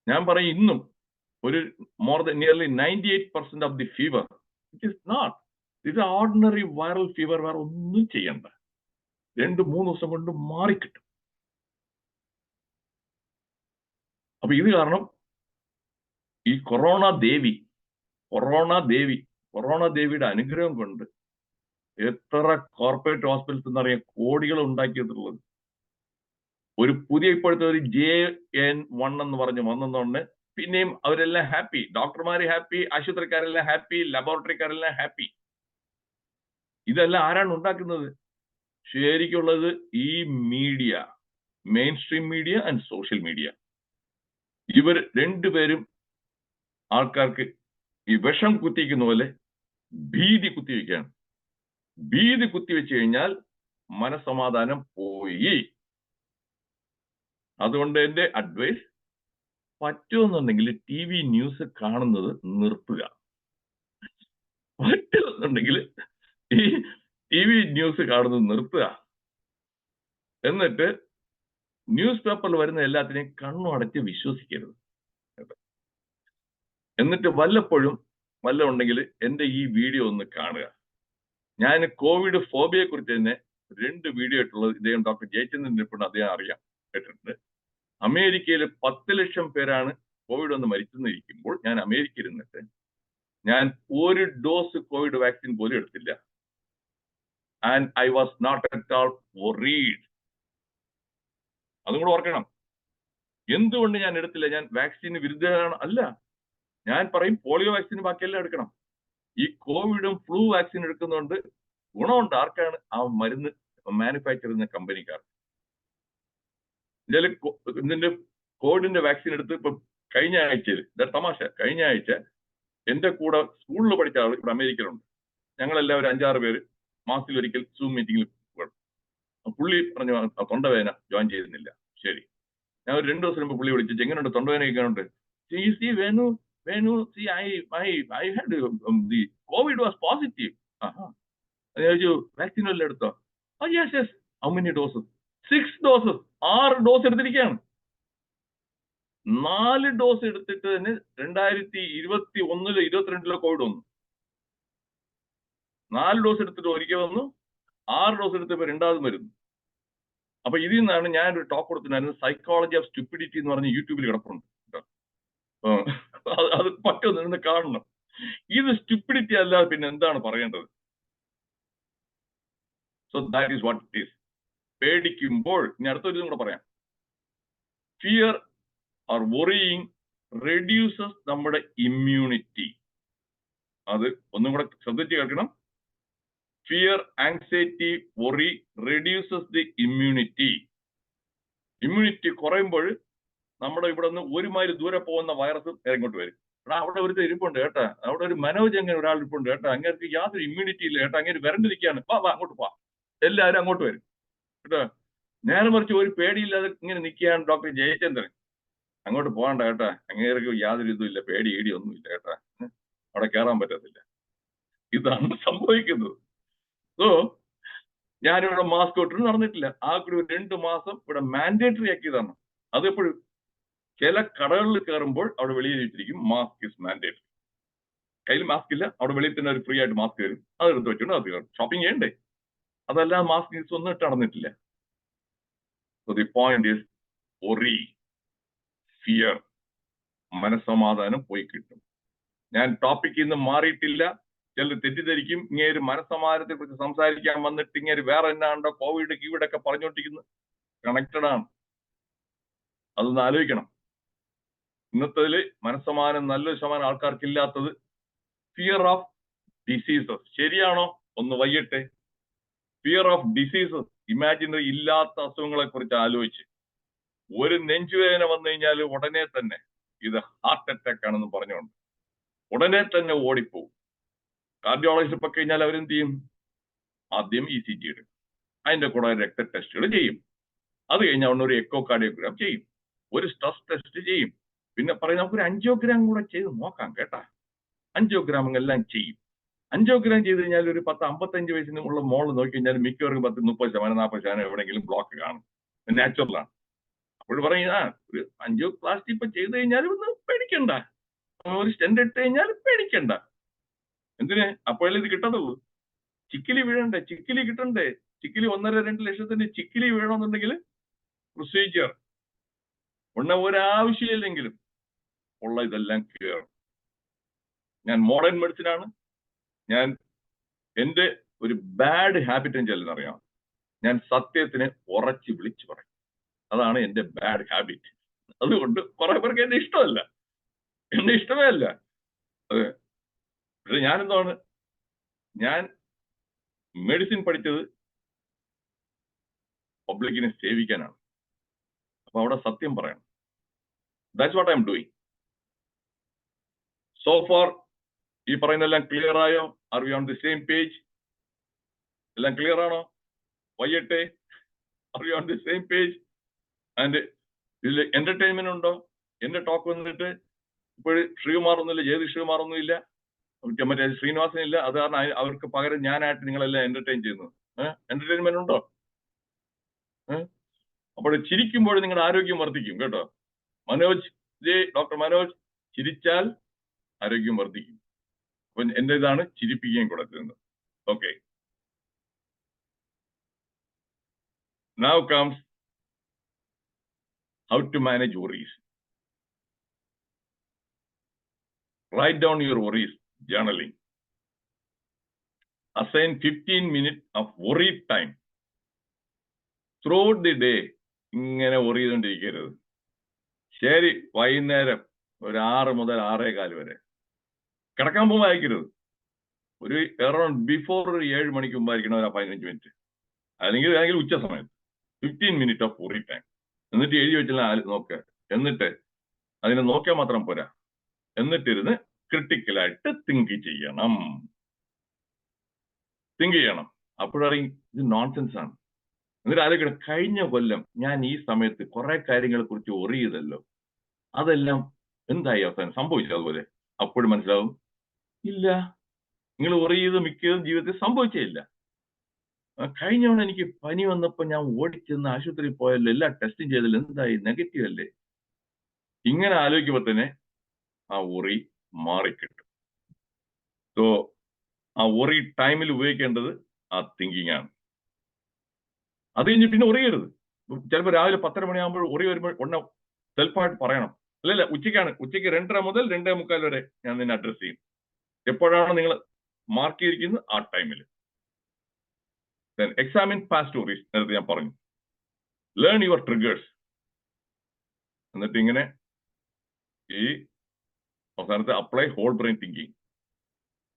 ഞാൻ പറയും ഇന്നും ഒരു nearly 98% of the fever it is not, ഇത് ഓർഡിനറി വൈറൽ ഫീവർ. വേറെ ഒന്നും ചെയ്യണ്ട, 2-3 ദിവസം കൊണ്ട് മാറിക്കിട്ടും. അപ്പൊ ഇത് കാരണം ഈ കൊറോണ ദേവിയുടെ അനുഗ്രഹം കൊണ്ട് എത്ര കോർപ്പറേറ്റ് ഹോസ്പിറ്റൽസ് എന്നറിയാം കോടികൾ ഉണ്ടാക്കിയിട്ടുള്ളത്. ഒരു പുതിയ ഇപ്പോഴത്തെ ഒരു JN1 എന്ന് പറഞ്ഞ് വന്നതുകൊണ്ട് പിന്നെയും അവരെല്ലാം ഹാപ്പി, ഡോക്ടർമാര് ഹാപ്പി, ആശുപത്രിക്കാരെല്ലാം ഹാപ്പി, ലബോറട്ടറിക്കാരെല്ലാം ഹാപ്പി. ഇതെല്ലാം ആരാണ് ഉണ്ടാക്കുന്നത്? ശരിക്കുള്ളത് ഈ media, main stream media and social media. ഇവർ 2 പേരും ആൾക്കാർക്ക് ഈ വിഷം കുത്തിവെക്കുന്ന പോലെ ഭീതി കുത്തിവെക്കുകയാണ്. ഭീതി കുത്തിവെച്ച് കഴിഞ്ഞാൽ മനസ്സമാധാനം പോയി. അതുകൊണ്ട് എന്റെ അഡ്വൈസ്, പറ്റുമെന്നുണ്ടെങ്കിൽ TV ന്യൂസ് കാണുന്നത് നിർത്തുക. പറ്റുമെന്നുണ്ടെങ്കിൽ ഈ TV ന്യൂസ് കാണുന്നത് നിർത്തുക. എന്നിട്ട് ന്യൂസ് പേപ്പറിൽ വരുന്ന എല്ലാത്തിനെയും കണ്ണു അടച്ച് വിശ്വസിക്കരുത്. എന്നിട്ട് വല്ലപ്പോഴും ഉണ്ടെങ്കിൽ എന്റെ ഈ വീഡിയോ ഒന്ന് കാണുക. ഞാൻ കോവിഡ് ഫോബിയെ കുറിച്ച് തന്നെ 2 വീഡിയോ ആയിട്ടുള്ളത് ഇദ്ദേഹം ഡോക്ടർ ജയചന്ദ്രൻ ഇരിപ്പുണ്ട്, അദ്ദേഹം അറിയാം. കേട്ടിട്ടുണ്ട്. അമേരിക്കയിൽ 10 ലക്ഷം പേരാണ് കോവിഡ് വന്ന് മരിച്ചെന്നിരിക്കുമ്പോൾ ഞാൻ അമേരിക്കയിൽ നിന്നിട്ട് ഞാൻ ഒരു ഡോസ് കോവിഡ് വാക്സിൻ പോലും എടുത്തില്ല. And I was not at all worried. അതും കൂടെ ഓർക്കണം. എന്തുകൊണ്ട് ഞാൻ എടുത്തില്ല? ഞാൻ വാക്സിന് വിരുദ്ധനാണ് അല്ല. ഞാൻ പറയും പോളിയോ വാക്സിൻ ബാക്കിയെല്ലാം എടുക്കണം. ഈ കോവിഡും ഫ്ലൂ വാക്സിൻ എടുക്കുന്നതുകൊണ്ട് ഗുണമുണ്ട്. ആർക്കാണ്? ആ മരുന്ന് മാനുഫാക്ചർ ചെയ്യുന്ന കമ്പനിക്കാർ. ഇതിന്റെ കോവിഡിന്റെ വാക്സിൻ എടുത്ത് ഇപ്പൊ കഴിഞ്ഞ ആഴ്ചയിൽ, തമാശ, കഴിഞ്ഞ ആഴ്ച എന്റെ കൂടെ സ്കൂളിൽ പഠിച്ച ആൾ ഇവിടെ അമേരിക്കയിലുണ്ട്. ഞങ്ങളെല്ലാവരും 5-6 പേര് മാസത്തിൽ ഒരിക്കൽ സൂം മീറ്റിംഗിൽ പോകണം. പുള്ളി പറഞ്ഞു തൊണ്ടവേദന ജോയിൻ ചെയ്യുന്നില്ല. ശരി, ഞാൻ ഒരു 2 ദിവസം മുമ്പ് പുള്ളി വിളിച്ചു, എങ്ങനെയുണ്ട് തൊണ്ടവേദന കേൾക്കാനുണ്ട്? I had the COVID was positive. Vaccine വല്ലതും എടുത്തോ? Yes. How many doses? 6 doses. 6 dose എടുത്തിരിക്കുകയാണ്. 4 ഡോസ് എടുത്തിട്ട് തന്നെ 2021-ലോ 22-ലോ കോവിഡ് വന്നു. 4 ഡോസ് എടുത്തിട്ട് ഒരിക്കൽ വന്നു, 6 ഡോസ് എടുത്തപ്പോൾ രണ്ടാമതും വരുന്നു. അപ്പൊ ഇതിൽ നിന്നാണ് ഞാൻ ഒരു ടോക്ക് കൊടുത്തിട്ടുണ്ടായിരുന്നു, സൈക്കോളജി ഓഫ് സ്റ്റുപ്പിഡിറ്റി എന്ന് പറഞ്ഞ് യൂട്യൂബിൽ കിടപ്പുണ്ട്. അത് പറ്റുമെന്ന് നിന്ന് കാണണം. ഇത് സ്റ്റുപ്പിഡിറ്റി അല്ലാതെ പിന്നെ എന്താണ് പറയേണ്ടത്? So that is what it is. പേടിക്കുമ്പോൾ ഇനി അടുത്തൊരു ഇതും കൂടെ പറയാം. ഫിയർ ഓർ worrying റെഡ്യൂസസ് നമ്മുടെ ഇമ്മ്യൂണിറ്റി. അത് ഒന്നും കൂടെ ശ്രദ്ധിച്ച് കേൾക്കണം. Fear, anxiety, worry reduces the immunity. Immunity കുറയുമ്പോൾ നമ്മുടെ ഇവിടെ നിന്ന് ഒരുമാതിരി ദൂരെ പോകുന്ന വൈറസ് ഇങ്ങോട്ട് വരും. എടാ അവിടെ ഒരു ഇരിപ്പുണ്ട് കേട്ടാ, അവിടെ ഒരു മനോജ് അങ്ങനെ ഒരാൾ ഇരിപ്പുണ്ട് കേട്ടാ, അങ്ങേർക്ക് യാതൊരു ഇമ്മ്യൂണിറ്റി ഇല്ല കേട്ടാ, അങ്ങനെ വരണ്ടിരിക്കുകയാണ്, വാ അങ്ങോട്ട് പോവാ, എല്ലാവരും അങ്ങോട്ട് വരും കേട്ടോ. നേരെ മറിച്ച് ഒരു പേടിയില്ലാതെ ഇങ്ങനെ നിൽക്കുകയാണ് ഡോക്ടർ ജയചന്ദ്രൻ. അങ്ങോട്ട് പോകണ്ട കേട്ടാ, അങ്ങേർക്ക് യാതൊരു ഇതും ഇല്ല, പേടി ഒന്നും ഇല്ല കേട്ടാ, അവിടെ കയറാൻ പറ്റത്തില്ല. ഇതാണ് സംഭവിക്കുന്നത്. സോ ഞാനിവിടെ മാസ്ക് ഇട്ടിട്ട് നടന്നിട്ടില്ല. ആ കൂടി 2 മാസം ഇവിടെ മാൻഡേറ്ററി ആക്കിയതാണ്. അതെപ്പോഴും ചില കടകളിൽ കയറുമ്പോൾ അവിടെ വെളിയിൽ വെച്ചിരിക്കും മാസ്ക് ഇസ് മാൻഡേറ്ററി. കയ്യിൽ മാസ്ക് ഇല്ല, അവിടെ വെളിയിൽ തന്നെ ഒരു ഫ്രീ ആയിട്ട് മാസ്ക് വരും, അതെടുത്ത് വെച്ചിട്ട് അത് കയറും. ഷോപ്പിംഗ് ചെയ്യണ്ടേ? അതല്ലാതെ മാസ്ക് ഒന്നും ഇട്ട് നടന്നിട്ടില്ല. So the point is worry, fear. മനസ്സമാധാനം പോയി കിട്ടും. ഞാൻ ടോപ്പിക്കിൽ നിന്ന് മാറിയിട്ടില്ല. ചിലർ തെറ്റിദ്ധരിക്കും, ഇങ്ങനെ മനസ്സമാധാനത്തെ കുറിച്ച് സംസാരിക്കാൻ വന്നിട്ട് ഇങ്ങനെ വേറെ എന്നാണ്ടോ കോവിഡ് കീവിഡൊക്കെ പറഞ്ഞുകൊണ്ടിരിക്കുന്നത്. കണക്റ്റഡ് ആണ്, അതൊന്ന് ആലോചിക്കണം. ഇന്നത്തേതില് മനസ്സമാധാനം നല്ലൊരു ശതമാനം ആൾക്കാർക്ക് ഇല്ലാത്തത് ഫിയർ ഓഫ് ഡിസീസസ്. ശരിയാണോ? ഒന്ന് വയ്യട്ടെ. ഫിയർ ഓഫ് ഡിസീസസ്, ഇമാജിനറി ഇല്ലാത്ത അസുഖങ്ങളെ കുറിച്ച് ആലോചിച്ച് ഒരു നെഞ്ചുവേദന വന്നു കഴിഞ്ഞാൽ ഉടനെ തന്നെ ഇത് ഹാർട്ട് അറ്റാക്ക് ആണെന്ന് പറഞ്ഞുകൊണ്ട് ഉടനെ തന്നെ ഓടിപ്പോവും. കാർഡിയോളജിസ്റ്റ് ഒക്കെ കഴിഞ്ഞാൽ അവരെന്ത് ചെയ്യും? ആദ്യം ECG എടുക്കും, അതിന്റെ കൂടെ രക്ത ടെസ്റ്റുകൾ ചെയ്യും, അത് കഴിഞ്ഞാൽ ഒരു എക്കോ കാർഡിയോഗ്രാം ചെയ്യും, ഒരു സ്ട്രെസ് ടെസ്റ്റ് ചെയ്യും, പിന്നെ പറയും നമുക്കൊരു 5 കൂടെ ചെയ്ത് നോക്കാം കേട്ടാ. 5 എല്ലാം ചെയ്യും. 5 ചെയ്ത് കഴിഞ്ഞാൽ ഒരു 55 വയസ്സിനുള്ള മോള് നോക്കി കഴിഞ്ഞാൽ മിക്കവർക്കും 30-40% എവിടെയെങ്കിലും ബ്ലോക്ക് കാണും. നാച്ചുറലാണ്. അപ്പോൾ പറയും ഒരു 5 പ്ലാസ്റ്റിക് ഇപ്പൊ ചെയ്ത് കഴിഞ്ഞാൽ ഒന്ന് പേടിക്കണ്ട, ഒരു സ്റ്റെൻഡ് ഇട്ട് കഴിഞ്ഞാൽ പേടിക്കണ്ട. എന്തിന്? അപ്പോഴല്ലേ ഇത് കിട്ടത്തുള്ളൂ. ചിക്കിലി വീഴണ്ടേ, ചിക്കിലി കിട്ടണ്ടേ. ചിക്കിലി 1.5-2 ലക്ഷത്തിന്റെ ചിക്കിലി വീഴണമെന്നുണ്ടെങ്കിൽ പ്രൊസീജിയർ ഒരാവശ്യമില്ലെങ്കിലും ഉള്ള ഇതെല്ലാം കയറും. ഞാൻ മോഡേൺ മെഡിസിൻ ആണ്. ഞാൻ എന്റെ ഒരു ബാഡ് ഹാബിറ്റ് ചെല്ലുന്നറിയാം, ഞാൻ സത്യത്തിന് ഉറച്ച് വിളിച്ചു പറയും. അതാണ് എന്റെ ബാഡ് ഹാബിറ്റ്. അതുകൊണ്ട് കുറെ പേർക്ക് എന്നെ ഇഷ്ടമല്ല, എന്നെ ഇഷ്ടമേ അല്ല. അതെ, പക്ഷെ ഞാനെന്താണ്, ഞാൻ മെഡിസിൻ പഠിച്ചത് പബ്ലിക്കിനെ സേവിക്കാനാണ്. അപ്പൊ അവിടെ സത്യം പറയണം. That's what I am doing. So far ഈ പറയുന്നതെല്ലാം ക്ലിയർ ആയോ? Are we on the same page? എല്ലാം ക്ലിയർ ആണോ? വയ്യട്ടെ, are we on the same page? And ഇതിൽ എന്റർടൈൻമെന്റ് ഉണ്ടോ? എന്റെ ടോക്ക് വന്നിട്ട് ഇപ്പോൾ ശ്രീകുമാർ ഒന്നുമില്ല, ജയതി ശ്രീകുമാർ ഒന്നുമില്ല, മറ്റേ ശ്രീനിവാസൻ ഇല്ല. അത് കാരണം അവർക്ക് പകരം ഞാനായിട്ട് നിങ്ങളെല്ലാം എന്റർടൈൻ ചെയ്യുന്നത്. എന്റർടൈൻമെന്റ് ഉണ്ടോ? അപ്പോൾ ചിരിക്കുമ്പോൾ നിങ്ങളുടെ ആരോഗ്യം വർദ്ധിക്കും കേട്ടോ. മനോജ്, ഡോക്ടർ മനോജ്, ചിരിച്ചാൽ ആരോഗ്യം വർദ്ധിക്കും. അപ്പൊ എന്റെ ഇതാണ് ചിരിപ്പിക്കുകയും കൊടുക്കുന്നത്. Okay, now comes how to manage worries. Write down your worries, journaling. Assign 15 minutes of worry time. Throughout the day, ഇങ്ങനെ worry ചെയ്തുകൊണ്ടിരിക്കരുത്. ശരി, വൈകുന്നേരം ഒരു 6 മുതൽ 6:15 വരെ കിടക്കാൻ പോകുമ്പോൾ അയക്കരുത്. ഒരു അറൌണ്ട് ബിഫോർ ഒരു 7 മണിക്ക് മുമ്പായിരിക്കണം ഒരു 15 മിനിറ്റ്, അല്ലെങ്കിൽ ഉച്ച സമയത്ത് 15 മിനിറ്റ് ഓഫ് worry ടൈം. എന്നിട്ട് എഴുതി വെച്ചാൽ നോക്കുക. എന്നിട്ട് അതിനെ നോക്കിയാൽ മാത്രം പോരാ, എന്നിട്ടിരുന്ന് ക്രിട്ടിക്കലായിട്ട് തിങ്ക് ചെയ്യണം. അപ്പോഴറിയും ഇത് നോൺസെൻസ് ആണ്. എന്നിട്ട് ആലോചിക്കണം, കഴിഞ്ഞ കൊല്ലം ഞാൻ ഈ സമയത്ത് കുറെ കാര്യങ്ങളെ കുറിച്ച് worry ചെയ്തല്ലോ, അതെല്ലാം എന്തായി അവസാനം സംഭവിച്ചു? അതുപോലെ അപ്പോഴും മനസ്സിലാവും, ഇല്ല, നിങ്ങൾ worry ചെയ്ത് മിക്കതും ജീവിതത്തിൽ സംഭവിച്ചില്ല. കഴിഞ്ഞവണ എനിക്ക് പനി വന്നപ്പോ ഞാൻ ഓടിച്ചെന്ന് ആശുപത്രിയിൽ പോയല്ലോ, എല്ലാ ടെസ്റ്റും ചെയ്തല്ലോ, എന്തായി? നെഗറ്റീവ് അല്ലേ? ഇങ്ങനെ ആലോചിക്കുമ്പോ തന്നെ ആ worry മാറിക്കിട്ടും. സോ ആ worry ടൈമിൽ ഉപയോഗിക്കേണ്ടത് ആ തിങ്കിങ് ആണ്. അത് കഴിഞ്ഞ് പിന്നെ worry ചെയ്യരുത്. ചിലപ്പോൾ രാവിലെ 10:30 മണിയാകുമ്പോൾ worry വരുമ്പോൾ ഉടനെ സെൽഫായിട്ട് പറയണം, അല്ലല്ല ഉച്ചയ്ക്ക് 2:30 മുതൽ 2:45 വരെ ഞാൻ നിന്നെ അഡ്രസ് ചെയ്യും. എപ്പോഴാണ് നിങ്ങൾ മാർക്ക് ചെയ്തിരിക്കുന്നത് ആ ടൈമിൽ. എക്സാമിൻ പാസ്റ്റ് സ്റ്റോറീസ്, നേരത്തെ ഞാൻ പറഞ്ഞു. Learn your triggers. എന്നിട്ട് ഇങ്ങനെ ഈ അവസാനത്തെ അപ്ലൈ ഹോൾ ബ്രെയിൻ തിങ്കിങ്.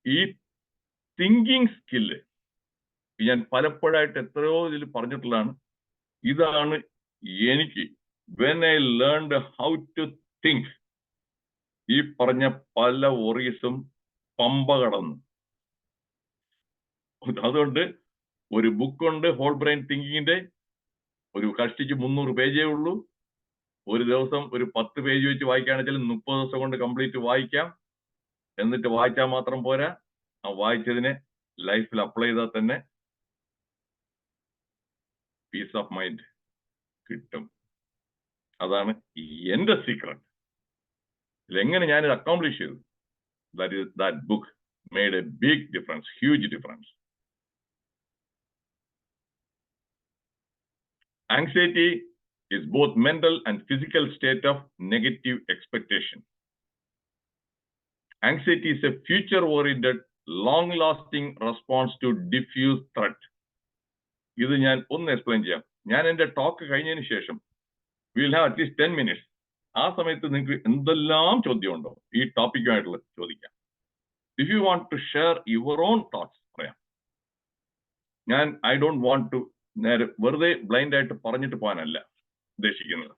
ഈ തിങ്കിങ് സ്കില്ല് ഞാൻ പലപ്പോഴായിട്ട് എത്രയോ ഇതിൽ പറഞ്ഞിട്ടുള്ളതാണ്. ഇതാണ് എനിക്ക് when I learned how to think, ഈ പറഞ്ഞ പല worriesഉം പമ്പ കടന്നു. അതുകൊണ്ട് ഒരു ബുക്കുണ്ട് ഹോൾ ബ്രെയിൻ തിങ്കിങ്ങിന്റെ, ഒരു കഷ്ടിച്ച് 300 പേജേ ഉള്ളൂ. ഒരു ദിവസം ഒരു 10 പേജ് വെച്ച് വായിക്കുകയാണെങ്കിൽ 30 ദിവസം കൊണ്ട് കംപ്ലീറ്റ് വായിക്കാം. എന്നിട്ട് വായിച്ചാൽ മാത്രം പോരാ, ആ വായിച്ചതിനെ ലൈഫിൽ അപ്ലൈ ചെയ്താൽ തന്നെ പീസ് ഓഫ് മൈൻഡ് കിട്ടും. അതാണ് എന്റെ സീക്രട്ട്. എങ്ങനെ ഞാനിത് അക്കോംപ്ലിഷ് ചെയ്തു? That book made a big difference, huge difference. Anxiety is both mental and physical state of negative expectation. Anxiety is a future-oriented, long-lasting response to diffuse threat. ഇത് ഞാൻ ഒന്ന് explain ചെയ്യാം. ഞാൻ എന്റെ ടോക്ക് കഴിഞ്ഞതിന് ശേഷം വിൽ ഹാവ് അറ്റ്ലീസ്റ്റ് 10 minutes. ആ സമയത്ത് നിങ്ങൾക്ക് എന്തെല്ലാം ചോദ്യമുണ്ടോ ഈ ടോപ്പിക്കുമായിട്ടുള്ള ചോദിക്കാം. If you want to share your own thoughts പറയാം. ഞാൻ ഐ ഡോണ്ട് വാണ്ട് ടു നേരെ വെറുതെ ബ്ലൈൻഡ് ആയിട്ട് പറഞ്ഞിട്ട് പോകാനല്ല ഉദ്ദേശിക്കുന്നത്.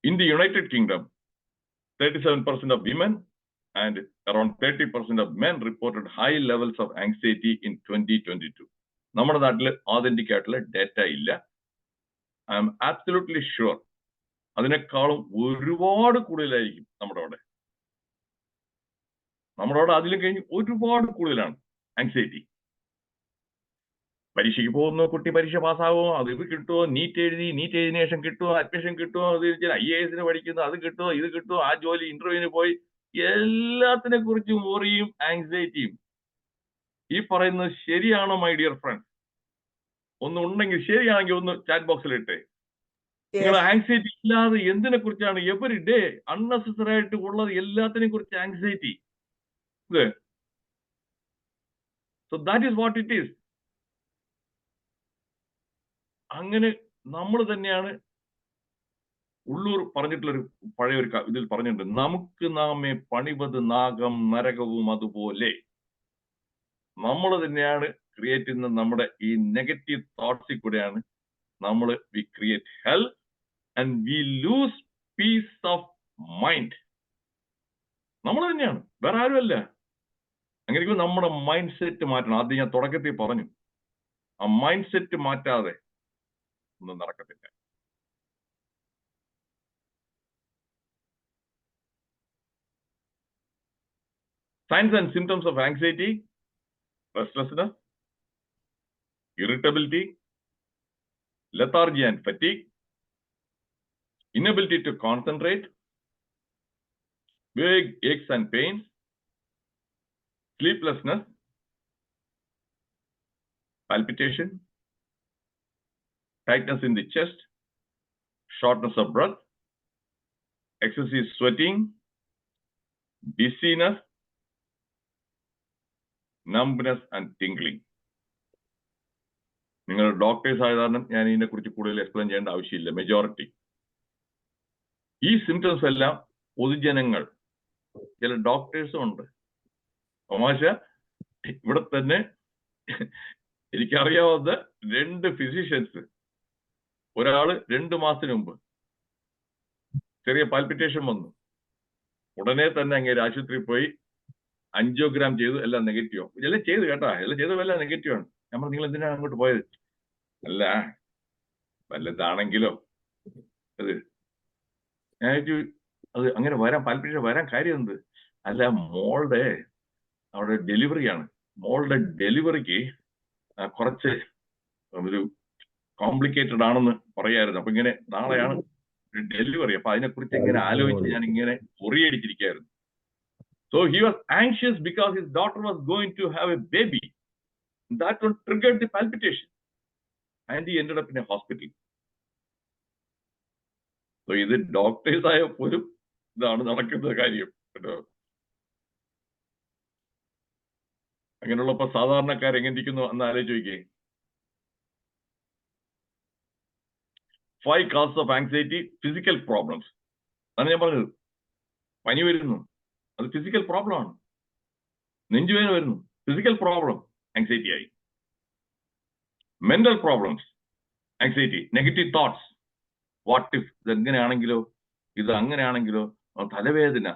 In the United Kingdom, 37% of women and around 30% of men reported high levels of anxiety in 2022. നമ്മുടെ നാട്ടിൽ authentic ആയിട്ടുള്ള ഡേറ്റ ഇല്ല. ഐ ആം ആബ്സല്യൂട്ട്ലി ഷുവർ അതിനേക്കാളും ഒരുപാട് കൂടുതലായിരിക്കും നമ്മുടെ അവിടെ അതിലും കഴിഞ്ഞ് ഒരുപാട് കൂടുതലാണ് ആങ്സൈറ്റി. പരീക്ഷയ്ക്ക് പോകുന്നു, കുട്ടി പരീക്ഷ പാസ്സാകുമോ, അത് ഇത് കിട്ടുമോ, നീറ്റ് എഴുതിയതിനു ശേഷം കിട്ടുമോ, അഡ്മിഷൻ കിട്ടുമോ, അത് IAS പഠിക്കുന്നു, അത് കിട്ടുമോ, ഇത് കിട്ടുമോ, ആ ജോലി ഇന്റർവ്യൂവിന് പോയി, എല്ലാത്തിനെ കുറിച്ചും worryയും ആങ്സൈറ്റിയും. ഈ പറയുന്നത് ശരിയാണോ മൈ ഡിയർ ഫ്രണ്ട്? ഒന്ന് ഉണ്ടെങ്കിൽ, ശരിയാണെങ്കിൽ ഒന്ന് ചാറ്റ് ബോക്സിൽ ഇട്ടേ. നിങ്ങൾ ആങ്സൈറ്റി ഇല്ലാതെ എന്തിനെ കുറിച്ചാണ് എവറി ഡേ അൺനെസസറി ആയിട്ട് ഉള്ളത്? എല്ലാത്തിനെ കുറിച്ച് anxiety. So that is what it is. അങ്ങനെ നമ്മൾ തന്നെയാണ് ഉള്ളൂർ പറഞ്ഞിട്ടുള്ളൊരു പഴയൊരു ഇതിൽ പറഞ്ഞിട്ടുണ്ട്, നമുക്ക് നാമേ പണിപത് നാഗം നരകവും അതുപോലെ. നമ്മൾ തന്നെയാണ് ക്രിയേറ്റ് ചെയ്യുന്ന നമ്മുടെ ഈ നെഗറ്റീവ് തോട്ട്സിൽ കൂടെയാണ് നമ്മൾ we create hell and we lose peace of mind. നമ്മൾ തന്നെയാണ്, വേറെ ആരുമല്ല. അങ്ങനെ നമ്മുടെ മൈൻഡ് സെറ്റ് മാറ്റണം. ആദ്യം ഞാൻ തുടക്കത്തിൽ പറഞ്ഞു, ആ മൈൻഡ് സെറ്റ് മാറ്റാതെ ഒന്നും നടക്കത്തില്ല. Signs and symptoms of anxiety: restlessness, irritability, lethargy and fatigue, inability to concentrate, vague aches and pains, sleeplessness, palpitation, tightness in the chest, shortness of breath, excessive sweating, dizziness, numbness and tingling. നിങ്ങൾ doctors ആയ കാരണം ഞാൻ ഇതിനെക്കുറിച്ച് കൂടുതൽ explain ചെയ്യേണ്ട ആവശ്യമില്ല. Majority ഈ symptoms എല്ലാം പൊതുജനങ്ങൾ, ചില ഡോക്ടേഴ്സും ഉണ്ട്. തമാശ, ഇവിടെ തന്നെ എനിക്കറിയാവുന്ന 2 ഫിസിഷ്യൻസ്, ഒരാള് 2 മാസത്തിന് മുമ്പ് ചെറിയ പാൽപിറ്റേഷൻ വന്നു, ഉടനെ തന്നെ അങ്ങേര് ആശുപത്രിയിൽ പോയി ആൻജിയോഗ്രാം ചെയ്തു, എല്ലാം നെഗറ്റീവ്. എല്ലാം ചെയ്തു കേട്ടാ, എല്ലാം ചെയ്തതെല്ലാം നെഗറ്റീവാണ്. നമ്മൾ നിങ്ങൾ എന്തിനാണ് അങ്ങോട്ട് പോയത്? അല്ല വല്ലതാണെങ്കിലോ അത് ഞാൻ അത് അങ്ങനെ വരാൻ പാൽപിറ്റേഷൻ വരാൻ കാര്യം എന്ത്? അല്ല, മോളുടെ അവിടെ ഡെലിവറിയാണ്, മോളുടെ ഡെലിവറിക്ക് കുറച്ച് ഒരു കോംപ്ലിക്കേറ്റഡ് ആണെന്ന് പറയായിരുന്നു. അപ്പൊ ഇങ്ങനെ നാളെയാണ് ഡെലിവറി, അപ്പൊ അതിനെക്കുറിച്ച് ഇങ്ങനെ ആലോചിച്ച് ഞാൻ ഇങ്ങനെ മുറിയടിച്ചിരിക്കുകയായിരുന്നു. So he was anxious because his daughter was going to have a baby. That one triggered the palpitation and he ended up in a hospital. So ഇത് ഡോക്ടേഴ്സ് ആയ പോലും ഇതാണ് നടക്കുന്ന കാര്യം കേട്ടോ. അങ്ങനെയുള്ളപ്പോ സാധാരണക്കാർ എങ്ങനെ ഇരിക്കുന്നു എന്ന് ആലോചിച്ച് നോക്കിയേ. 5 causes of anxiety, physical problems. അതാണ് ഞാൻ പറഞ്ഞത്. പനി വരുന്നു, അത് ഫിസിക്കൽ പ്രോബ്ലം ആണ്. നെഞ്ചുവേദന വരുന്നു, ഫിസിക്കൽ പ്രോബ്ലം, ആങ്സൈറ്റി ആയി. Mental problems, anxiety, negative thoughts. What if ഇത് എങ്ങനെയാണെങ്കിലോ, ഇത് അങ്ങനെയാണെങ്കിലോ, തലവേദന,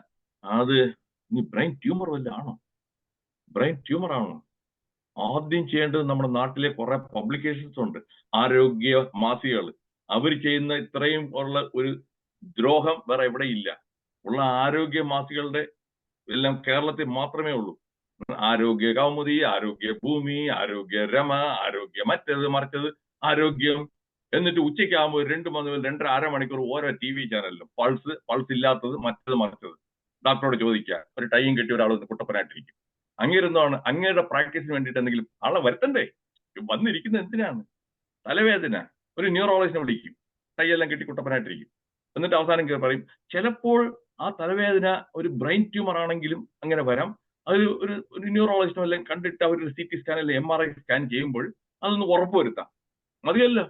അത് ഇനി ബ്രെയിൻ ട്യൂമർ വല്ല ആണോ? ബ്രെയിൻ ട്യൂമർ ആണോ? ആദ്യം ചെയ്യേണ്ടത് നമ്മുടെ നാട്ടിലെ കുറെ പബ്ലിക്കേഷൻസ് ഉണ്ട്, ആരോഗ്യ മാസികകൾ. അവർ ചെയ്യുന്ന ഇത്രയും ഉള്ള ഒരു ദ്രോഹം വേറെ എവിടെ ഇല്ല. ഉള്ള ആരോഗ്യ മാസികളുടെ എല്ലാം കേരളത്തിൽ മാത്രമേ ഉള്ളൂ. ആരോഗ്യ കൗമുദി, ആരോഗ്യ ഭൂമി, ആരോഗ്യ രമ, ആരോഗ്യ മറ്റേത് മറിച്ചത്, ആരോഗ്യം. എന്നിട്ട് ഉച്ചയ്ക്ക് ആകുമ്പോൾ 2 മുതൽ 2.5 മണിക്കൂർ ഓരോ TV ചാനലിലും പൾസ് ഇല്ലാത്തത്, മറ്റേത് മറിച്ചത്. ഡോക്ടറോട് ചോദിക്കുക, ഒരു ടൈം കെട്ടി ഒരാൾ കുട്ടപ്പനായിട്ടിരിക്കും. അങ്ങേരുന്നതാണ് അങ്ങയുടെ പ്രാക്ടീസിന് വേണ്ടിയിട്ട് എന്തെങ്കിലും ആളെ വരുത്തണ്ടേ? വന്നിരിക്കുന്നത് എന്തിനാണ്? തലവേദന, ഒരു ന്യൂറോളജിനെ വിളിക്കും, ടൈയെല്ലാം കെട്ടി കുട്ടപ്പനായിട്ടിരിക്കും. എന്നിട്ട് അവസാനം പറയും ചിലപ്പോൾ ആ തലവേദന ഒരു ബ്രെയിൻ ട്യൂമർ ആണെങ്കിലും അങ്ങനെ വരാം. അത് ഒരു ന്യൂറോളജിസ്റ്റോ എല്ലാം കണ്ടിട്ട് അവർ CT സ്കാൻ അല്ലെങ്കിൽ MRI സ്കാൻ ചെയ്യുമ്പോൾ അതൊന്ന് ഉറപ്പുവരുത്താം. മതിയല്ലോ,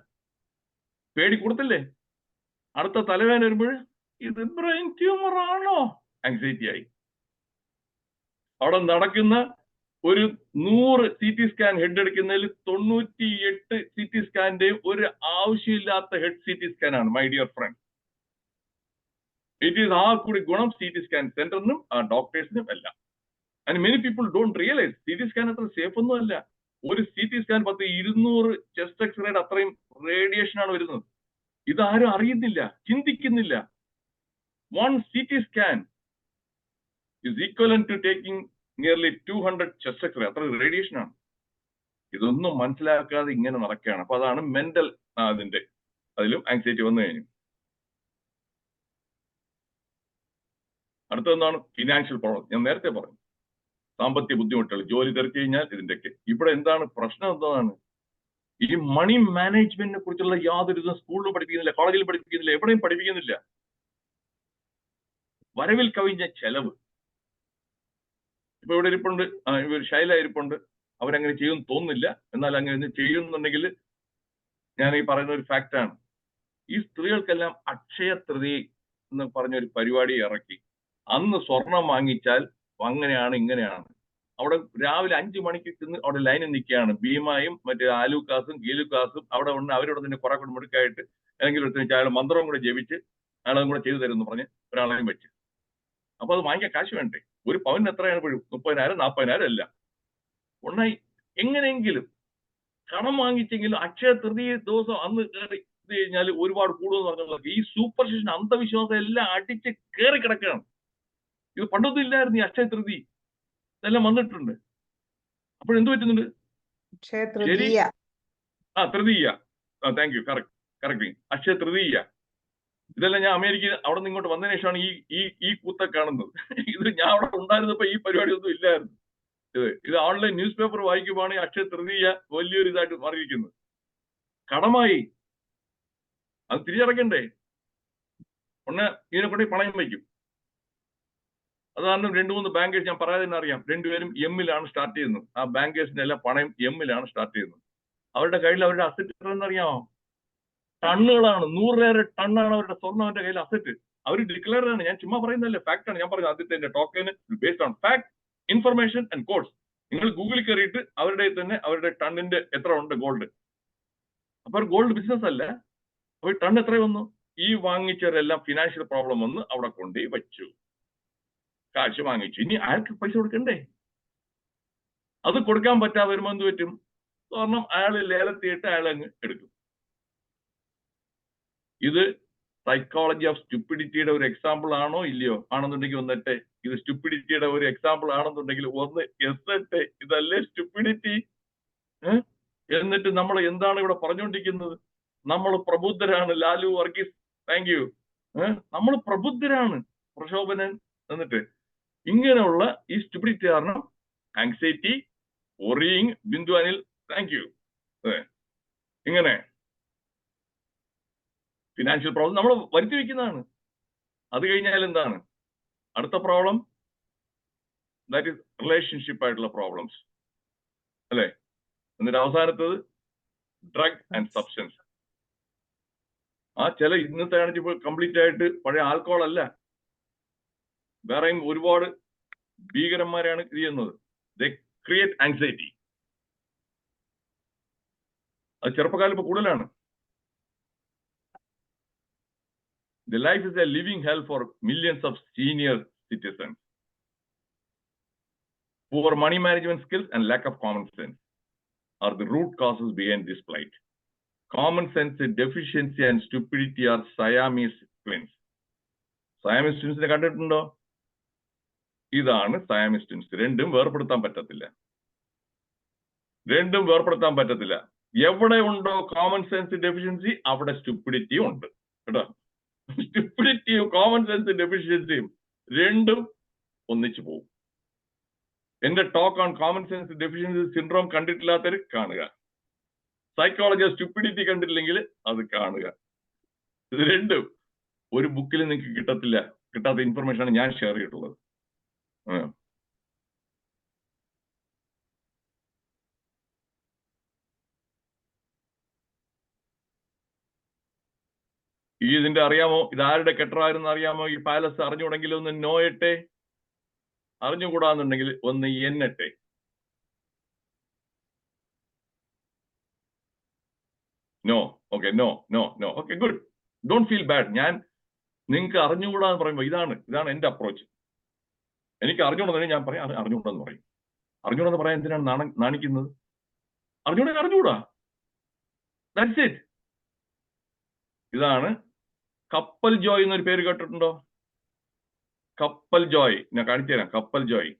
പേടി കൊടുത്തില്ലേ? അടുത്ത തലവേദന വരുമ്പോൾ ഇത് ബ്രെയിൻ ട്യൂമർ ആണോ? ആങ്സൈറ്റി ആയി. അവിടെ നടക്കുന്ന ഒരു 100 CT സ്കാൻ ഹെഡ് എടുക്കുന്നതിൽ 98 CT സ്കാന്റെയും ഒരു ആവശ്യമില്ലാത്ത ഹെഡ് CT സ്കാൻ ആണ്, my dear friend. It is ആ കൂടി ഗുണം CT സ്കാൻ സെന്ററിനും ഡോക്ടേഴ്സിനും എല്ലാം. And many people don't realise CT scan അത്ര സേഫ് ഒന്നും അല്ല. ഒരു CT സ്കാൻ 200 ചെസ്റ്റ് എക്സ്റേയുടെ അത്രയും റേഡിയേഷൻ ആണ് വരുന്നത്. ഇതാരും അറിയുന്നില്ല, ചിന്തിക്കുന്നില്ല. 1 CT scan is equivalent to taking nearly 200 chest x-ray. അത്ര റേഡിയേഷൻ ആണ്. ഇതൊന്നും മനസ്സിലാക്കാതെ ഇങ്ങനെ നടക്കുകയാണ്. അപ്പൊ അതാണ് മെന്റൽ, അതിലും ആങ്സൈറ്റി വന്നു കഴിഞ്ഞു. അടുത്തെന്താണ്? Financial problem. ഞാൻ നേരത്തെ പറഞ്ഞു, സാമ്പത്തിക ബുദ്ധിമുട്ടുകൾ, ജോലി തെറിച്ചു കഴിഞ്ഞാൽ ഇതിന്റെയൊക്കെ. ഇവിടെ എന്താണ് പ്രശ്നം? എന്താണ് ഈ മണി മാനേജ്മെന്റിനെ കുറിച്ചുള്ള യാതൊരു ഇതും സ്കൂളിലും പഠിപ്പിക്കുന്നില്ല, കോളേജിലും പഠിപ്പിക്കുന്നില്ല, എവിടെയും പഠിപ്പിക്കുന്നില്ല. വരവിൽ കവിഞ്ഞ ചെലവ്. ഇപ്പൊ ഇവിടെ ഇരിപ്പുണ്ട്, ശൈല ഇരിപ്പുണ്ട്, അവരങ്ങനെ ചെയ്യുമെന്ന് തോന്നുന്നില്ല. എന്നാൽ അങ്ങനെ ചെയ്യുന്നുണ്ടെങ്കിൽ ഞാൻ ഈ പറയുന്ന ഒരു ഫാക്റ്റാണ്. ഈ സ്ത്രീകൾക്കെല്ലാം അക്ഷയ തൃതീയ എന്ന് പറഞ്ഞൊരു പരിപാടി ഇറക്കി. അന്ന് സ്വർണം വാങ്ങിച്ചാൽ അങ്ങനെയാണ് ഇങ്ങനെയാണ്. അവിടെ രാവിലെ 5 മണിക്ക് ചെന്ന് അവിടെ ലൈനിൽ നിൽക്കുകയാണ്. ഭീമായും മറ്റേ ആലൂക്കാസും ഗീലുക്കാസും അവിടെ ഉണ്ട്. അവരോട് തന്നെ കുറെ കൂടെ മുടുക്കായിട്ട് ഏതെങ്കിലും എടുത്ത് അയാൾ മന്ത്രവും കൂടെ ജപിച്ച് അയാളതും കൂടെ ചെയ്തു തരുമെന്ന് പറഞ്ഞ് ഒരാളെയും വെച്ച്. അപ്പൊ അത് വാങ്ങിക്കാൻ കാശ് വേണ്ടേ? ഒരു പവന് എത്രയാണ്? 30,000 40,000 അല്ല. ഒന്നായി എങ്ങനെയെങ്കിലും കടം വാങ്ങിച്ചെങ്കിലും അക്ഷയ തൃതീയ ദിവസം അന്ന് കയറി ഇത് കഴിഞ്ഞാൽ ഒരുപാട് കൂടുതൽ പറഞ്ഞുള്ളത്. ഈ സൂപ്പർസ്റ്റിഷൻ, അന്ധവിശ്വാസം എല്ലാം അടിച്ച് കയറി കിടക്കുകയാണ്. ഇത് പണ്ടൊന്നും ഇല്ലായിരുന്നു ഈ അക്ഷയ തൃതീയ. ഇതെല്ലാം വന്നിട്ടുണ്ട്. അപ്പോഴെന്ത് പറ്റുന്നുണ്ട്? ശരി, തൃതീയ, thank you, correct, Akshaya Tritiya. ഇതെല്ലാം ഞാൻ അമേരിക്ക അവിടെ നിന്ന് ഇങ്ങോട്ട് വന്നതിന് ശേഷമാണ് ഈ കൂത്ത കാണുന്നത്. ഇത് ഞാൻ അവിടെ ഉണ്ടായിരുന്നപ്പോ ഈ പരിപാടി ഒന്നും ഇല്ലായിരുന്നു. ഇത് online news paper വായിക്കുമ്പോഴാണ് Akshaya Tritiya വലിയൊരു ഇതായിട്ട് മാറിയിരിക്കുന്നത്. കടമായി അത് തിരിച്ചടക്കണ്ടേ? ഒന്ന് ഇതിനെ കൊണ്ട് പണയം വയ്ക്കും. അതാണ് 2-3 ബാങ്കേഴ്സ് ഞാൻ പറയാതെ തന്നെ അറിയാം. രണ്ടുപേരും എമ്മിലാണ് സ്റ്റാർട്ട് ചെയ്യുന്നത്. ആ ബാങ്കേഴ്സിന്റെ എല്ലാം പണയം എമ്മിലാണ് സ്റ്റാർട്ട് ചെയ്യുന്നത്. അവരുടെ കയ്യിൽ അവരുടെ അസറ്റ് എത്രയെന്നറിയാമോ? ടണ്ണുകളാണ്. 100 ടണ്ണാണ് അവരുടെ സ്വർണ്ണം അവരുടെ കയ്യിൽ അസറ്റ്. അവർ ഡിക്ലെയർ ആണ്. ഞാൻ ചുമ്മാ പറയുന്നതല്ലേ, ഫാക്ട് ആണ്. ഞാൻ പറഞ്ഞത് ആദ്യത്തെ ടോക്കന് based on fact, information and codes. നിങ്ങൾ ഗൂഗിളിൽ കയറിയിട്ട് അവരുടെ തന്നെ അവരുടെ ടണ്ണിന്റെ എത്ര ഉണ്ട് ഗോൾഡ്. അപ്പൊ ഗോൾഡ് ബിസിനസ് അല്ല. അപ്പൊ ടൺ എത്ര വന്നു? ഈ വാങ്ങിച്ചവരെല്ലാം ഫിനാൻഷ്യൽ പ്രോബ്ലം വന്ന് അവിടെ കൊണ്ടുപോയി വെച്ചു, കാശ് വാങ്ങിച്ചു. ഇനി അയാൾക്ക് പൈസ കൊടുക്കണ്ടേ? അത് കൊടുക്കാൻ പറ്റാതെ വരുമ്പോൾ എന്ത് പറ്റും? സ്വർണം അയാൾ ലേലത്തിയിട്ട് അയാൾ അങ്ങ് എടുക്കും. ഇത് സൈക്കോളജി ഓഫ് സ്റ്റുപ്പിഡിറ്റിയുടെ ഒരു എക്സാമ്പിൾ ആണോ ഇല്ലയോ? ആണെന്നുണ്ടെങ്കിൽ ഒന്നിട്ടെ. ഇത് സ്റ്റുപ്പിഡിറ്റിയുടെ ഒരു എക്സാമ്പിൾ ആണെന്നുണ്ടെങ്കിൽ ഒന്ന് എസ്. ഇതല്ലേ സ്റ്റുപ്പിഡിറ്റി? എന്നിട്ട് നമ്മൾ എന്താണ് ഇവിടെ പറഞ്ഞുകൊണ്ടിരിക്കുന്നത്? നമ്മൾ പ്രബുദ്ധരാണ്. Lalu Varghese, thank you. നമ്മൾ പ്രബുദ്ധരാണ്. പ്രശോഭനൻ. എന്നിട്ട് ഇങ്ങനെയുള്ള ഈ സ്റ്റുപ്പിഡിറ്റി കാരണം anxiety, worrying, Bindu Anil, thank you. ഇങ്ങനെ ഫിനാൻഷ്യൽ പ്രോബ്ലം നമ്മൾ വരുത്തി വെക്കുന്നതാണ്. അത് കഴിഞ്ഞാൽ എന്താണ് അടുത്ത പ്രോബ്ലം? ദാറ്റ് ഈസ് റിലേഷൻഷിപ്പ് ആയിട്ടുള്ള പ്രോബ്ലംസ് അല്ലെ? എന്നിട്ട് അവസാനത്തത് ഡ്രഗ് ആൻഡ് സബ്സ്റ്റൻസ്. ആ ചില ഇന്നത്തെ ആണെങ്കിൽ കംപ്ലീറ്റ് ആയിട്ട് പഴയ ആൽക്കഹോൾ അല്ല, വേറെയും ഒരുപാട് ഭീകരന്മാരാണ് ഇത് ചെയ്യുന്നത്. ദേ ക്രിയേറ്റ് ആങ്സൈറ്റി. അത് ചെറുപ്പക്കാലം ഇപ്പൊ കൂടുതലാണ്. The life is a living hell for millions of senior citizens. Poor money management skills and lack of common sense are the root causes behind this plight. Common sense deficiency and stupidity are Siamese twins. Siamese twins ne കണ്ടിട്ടുണ്ടോ? ഇതാണ് Siamese twins. രണ്ടും വേർപെടുത്താൻ പറ്റത്തില്ല. എവിടെ ഉണ്ടോ common sense deficiency അവിടെ stupidity ഉണ്ട് കേട്ടോ. സ്റ്റുപ്പിഡിറ്റിയും common sense ഡെഫിഷ്യൻസിയും രണ്ടും ഒന്നിച്ചു പോകും. എന്റെ talk on common sense deficiency syndrome കണ്ടിട്ടില്ലാത്തവർ കാണുക. സൈക്കോളജി ഓഫ് സ്റ്റുപ്പിഡിറ്റി കണ്ടിട്ടില്ലെങ്കിൽ അത് കാണുക. ഇത് രണ്ടും ഒരു ബുക്കിൽ നിങ്ങൾക്ക് കിട്ടാത്ത ഇൻഫർമേഷൻ ആണ് ഞാൻ ഷെയർ ചെയ്തിട്ടുള്ളത്. ഇതിന്റെ അറിയാമോ? ഇതാരുടെ കെട്ടറായിരുന്നു അറിയാമോ? ഈ പാലസ് അറിഞ്ഞുകൂടെങ്കിൽ ഒന്ന് നോയട്ടെ. അറിഞ്ഞുകൂടാന്നുണ്ടെങ്കിൽ ഒന്ന് എന്നട്ടെ. No. Okay, no. Okay, good. Don't feel bad. ഞാൻ നിങ്ങൾക്ക് അറിഞ്ഞുകൂടാന്ന് പറയുമ്പോൾ ഇതാണ് എന്റെ അപ്രോച്ച്. എനിക്ക് അറിഞ്ഞുകൂടാന്ന് ഞാൻ പറയാം, അറിഞ്ഞുകൂടാന്ന് പറയും. അറിഞ്ഞുകൂടാന്ന് പറയാൻ എന്തിനാണ് നാണിക്കുന്നത്? അറിഞ്ഞൂടാ. That's it. ഇതാണ് കപ്പൽ ജോയ് എന്നൊരു പേര് കേട്ടിട്ടുണ്ടോ? കപ്പൽ ജോയ് ഞാൻ കാണിച്ചു തരാം. കപ്പൽ ജോയ്,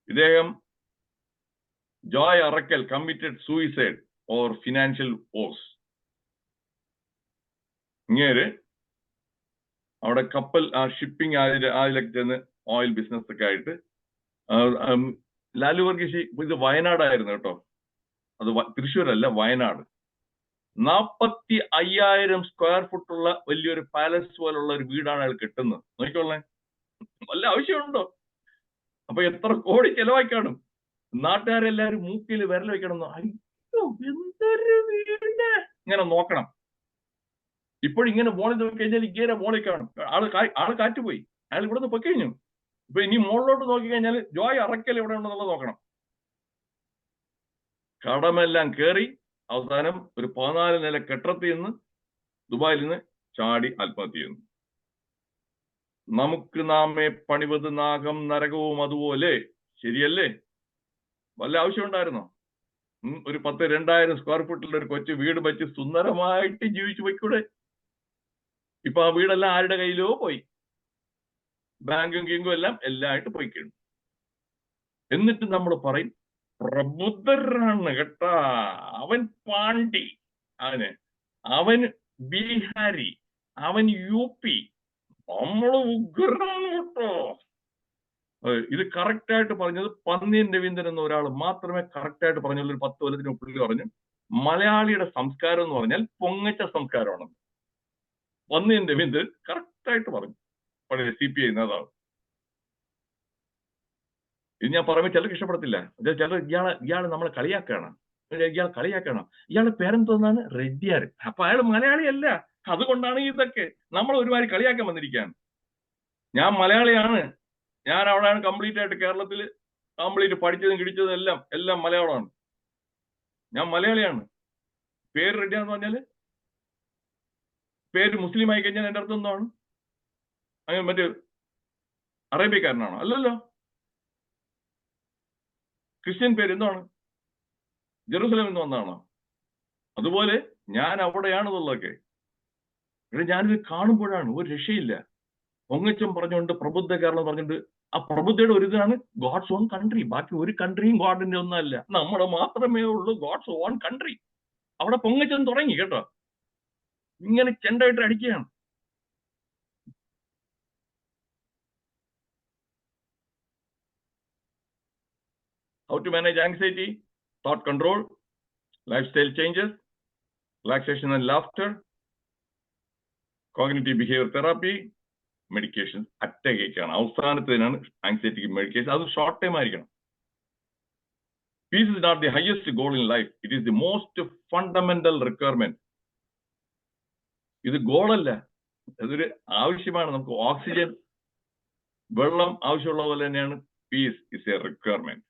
ഇദ്ദേഹം Joy Arakkal committed suicide or financial woes. ഇങ്ങേര് അവിടെ കപ്പൽ ഷിപ്പിംഗ് അതിലൊക്കെ ചെന്ന് ഓയിൽ ബിസിനസ് ഒക്കെ ആയിട്ട് ലാലു വർഗീസ് ഇത് വയനാടായിരുന്നു കേട്ടോ. അത് തൃശ്ശൂരല്ല, വയനാട്. 45,000 സ്ക്വയർ ഫുട്ടുള്ള വലിയൊരു പാലസ് പോലുള്ള ഒരു വീടാണ് അയാൾ കിട്ടുന്നത്. നോക്കിക്കോളേ, വല്ല ആവശ്യമുണ്ടോ? അപ്പൊ എത്ര കോടി ചെലവായി കാണും. നാട്ടുകാരെല്ലാരും മൂക്കിൽ വിരൽ വെക്കണം. അയ്യോ എന്തൊരു വീട്, ഇങ്ങനെ നോക്കണം. ഇപ്പോഴിങ്ങനെ മോളിൽ നോക്കി കഴിഞ്ഞാൽ ഇങ്ങനെ മോളിൽ കാണും. ആള് കാറ്റുപോയി, അയാൾ ഇവിടെ നിന്ന് പൊക്കി കഴിഞ്ഞു. ഇപ്പൊ ഇനി മുകളിലോട്ട് നോക്കി കഴിഞ്ഞാൽ ജോയ് അറക്കൽ എവിടെ ഉണ്ടെന്നുള്ളത് നോക്കണം. കടമെല്ലാം കയറി അവസാനം ഒരു 14 നില കെട്ടിടത്തിൽ നിന്ന് ദുബായിൽ നിന്ന് ചാടി ആത്മഹത്യ ചെയ്യുന്നു. നമുക്ക് നാമേ പണിവത് നാഗം നരകവും അതുപോലെ. ശരിയല്ലേ? വല്ല ആവശ്യം ഉണ്ടായിരുന്നോ? ഒരു 10,000-2,000 സ്ക്വയർ ഫുട്ടിലുള്ള ഒരു കൊച്ചു വീട് വെച്ച് സുന്ദരമായിട്ട് ജീവിച്ചു പോയിക്കൂടെ? ഇപ്പൊ ആ വീടെല്ലാം ആരുടെ കയ്യിലോ പോയി. ബാങ്കും കിങ്കും എല്ലാമായിട്ട് പോയി കഴിഞ്ഞു. എന്നിട്ട് നമ്മൾ പറയും പ്രബുദ്ധരാണ് കേട്ടാ. അവൻ പാണ്ഡി, അവൻ ബീഹാരി, അവൻ UP, നമ്മള് ഉഗ്രാണ് കേട്ടോ. ഇത് കറക്റ്റായിട്ട് പറഞ്ഞത് പന്നിയൻ രവീന്ദ്രൻ എന്ന ഒരാൾ മാത്രമേ കറക്റ്റായിട്ട് പറഞ്ഞുള്ളൂ. ഒരു 10 കൊല്ലത്തിന് പുള്ളി പറഞ്ഞു മലയാളിയുടെ സംസ്കാരം എന്ന് പറഞ്ഞാൽ പൊങ്ങച്ച സംസ്കാരമാണ്. പന്നിയൻ രവീന്ദ്രൻ കറക്റ്റായിട്ട് പറഞ്ഞു, പഴയ CPI നേതാവ്. ഇത് ഞാൻ പറയുമ്പോൾ ചിലർക്ക് ഇഷ്ടപ്പെടത്തില്ല. ചിലർ ഇയാള് നമ്മളെ കളിയാക്കാണ്, ഇയാൾ കളിയാക്കാണ്. ഇയാളുടെ പേരെന്തോന്നാണ്? റെഡ്ഡിയാർ. അപ്പൊ അയാൾ മലയാളിയല്ല. അതുകൊണ്ടാണ് ഇതൊക്കെ നമ്മൾ ഒരുമാതിരി കളിയാക്കാൻ വന്നിരിക്കുകയാണ്. ഞാൻ മലയാളിയാണ്. ഞാൻ അവിടെയാണ് കംപ്ലീറ്റ് ആയിട്ട് കേരളത്തിൽ കംപ്ലീറ്റ് പഠിച്ചതും കിടിച്ചതും എല്ലാം മലയാളമാണ്. ഞാൻ മലയാളിയാണ്. പേര് റെഡ്ഡിയാന്ന് പറഞ്ഞാല് പേര് മുസ്ലിം ആയി കഴിഞ്ഞാൽ എന്റെ അർത്ഥം എന്താണ്? അങ്ങനെ മറ്റേ അറേബ്യക്കാരനാണോ? അല്ലല്ലോ. ക്രിസ്ത്യൻ പേര് എന്താണ്? ജെറുസലേം എന്ന് വന്നതാണോ? അതുപോലെ ഞാൻ അവിടെയാണെന്നുള്ളതൊക്കെ ഞാനിത് കാണുമ്പോഴാണ് ഒരു രക്ഷയില്ല. പൊങ്ങച്ചം പറഞ്ഞുകൊണ്ട് പ്രബുദ്ധ കേരളം പറഞ്ഞിട്ട് ആ പ്രബുദ്ധയുടെ ഒരു ഇതാണ് ഗോഡ്സ് ഓൺ കൺട്രി. ബാക്കി ഒരു കൺട്രിയും ഗോഡിന്റെ ഒന്നല്ല, നമ്മുടെ മാത്രമേ ഉള്ളൂ ഗോഡ്സ് ഓൺ കൺട്രി. അവിടെ പൊങ്ങച്ചം തുടങ്ങി കേട്ടോ, ഇങ്ങനെ ചെണ്ടായിട്ട് അടിക്കുകയാണ്. How to manage anxiety, thought control, lifestyle changes, relaxation and laughter, cognitive behavior therapy, medication. അറ്റകേക്കാണ് അവസാനത്തേനാണ് ആങ്സൈറ്റിക്ക് മെഡിക്കേഷൻ. അത് ഷോർട്ട് ടൈം ആയിരിക്കണം. Peace is not the highest goal in life. It is the most fundamental requirement. ഇത് ഗോളല്ല, അതൊരു ആവശ്യമാണ്. നമുക്ക് oxygen, വെള്ളം ആവശ്യമുള്ള പോലെ തന്നെയാണ് peace is a requirement.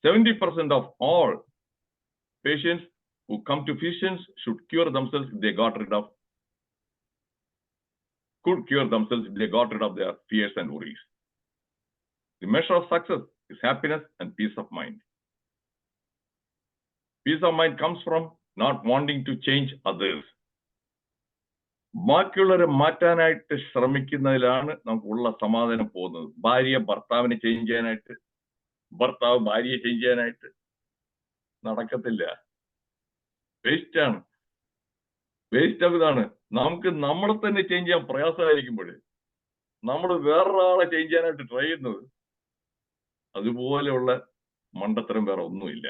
70% of all patients who come to physicians should cure themselves if they got rid of their fears and worries. The measure of success is happiness and peace of mind. Peace of mind comes from not wanting to change others. ബാക്കിയുള്ളവരെ മാറ്റാനായിട്ട് ശ്രമിക്കുന്നതിലാണ് നമുക്കുള്ള സമാധാനം പോകുന്നത്. ഭാര്യ ഭർത്താവിനെ change ചെയ്യാനായിട്ട്, ഭർത്താവ് ഭാര്യയെ ചേഞ്ച് ചെയ്യാനായിട്ട് നടക്കത്തില്ല. വേസ്റ്റ് ആണ്. ഇതാണ്. നമുക്ക് നമ്മളെ തന്നെ ചേഞ്ച് ചെയ്യാൻ പ്രയാസമായിരിക്കുമ്പോൾ നമ്മൾ വേറൊരാളെ ചേഞ്ച് ചെയ്യാനായിട്ട് ട്രൈ ചെയ്യുന്നത്, അതുപോലെയുള്ള മണ്ടത്തരം വേറെ ഒന്നുമില്ല.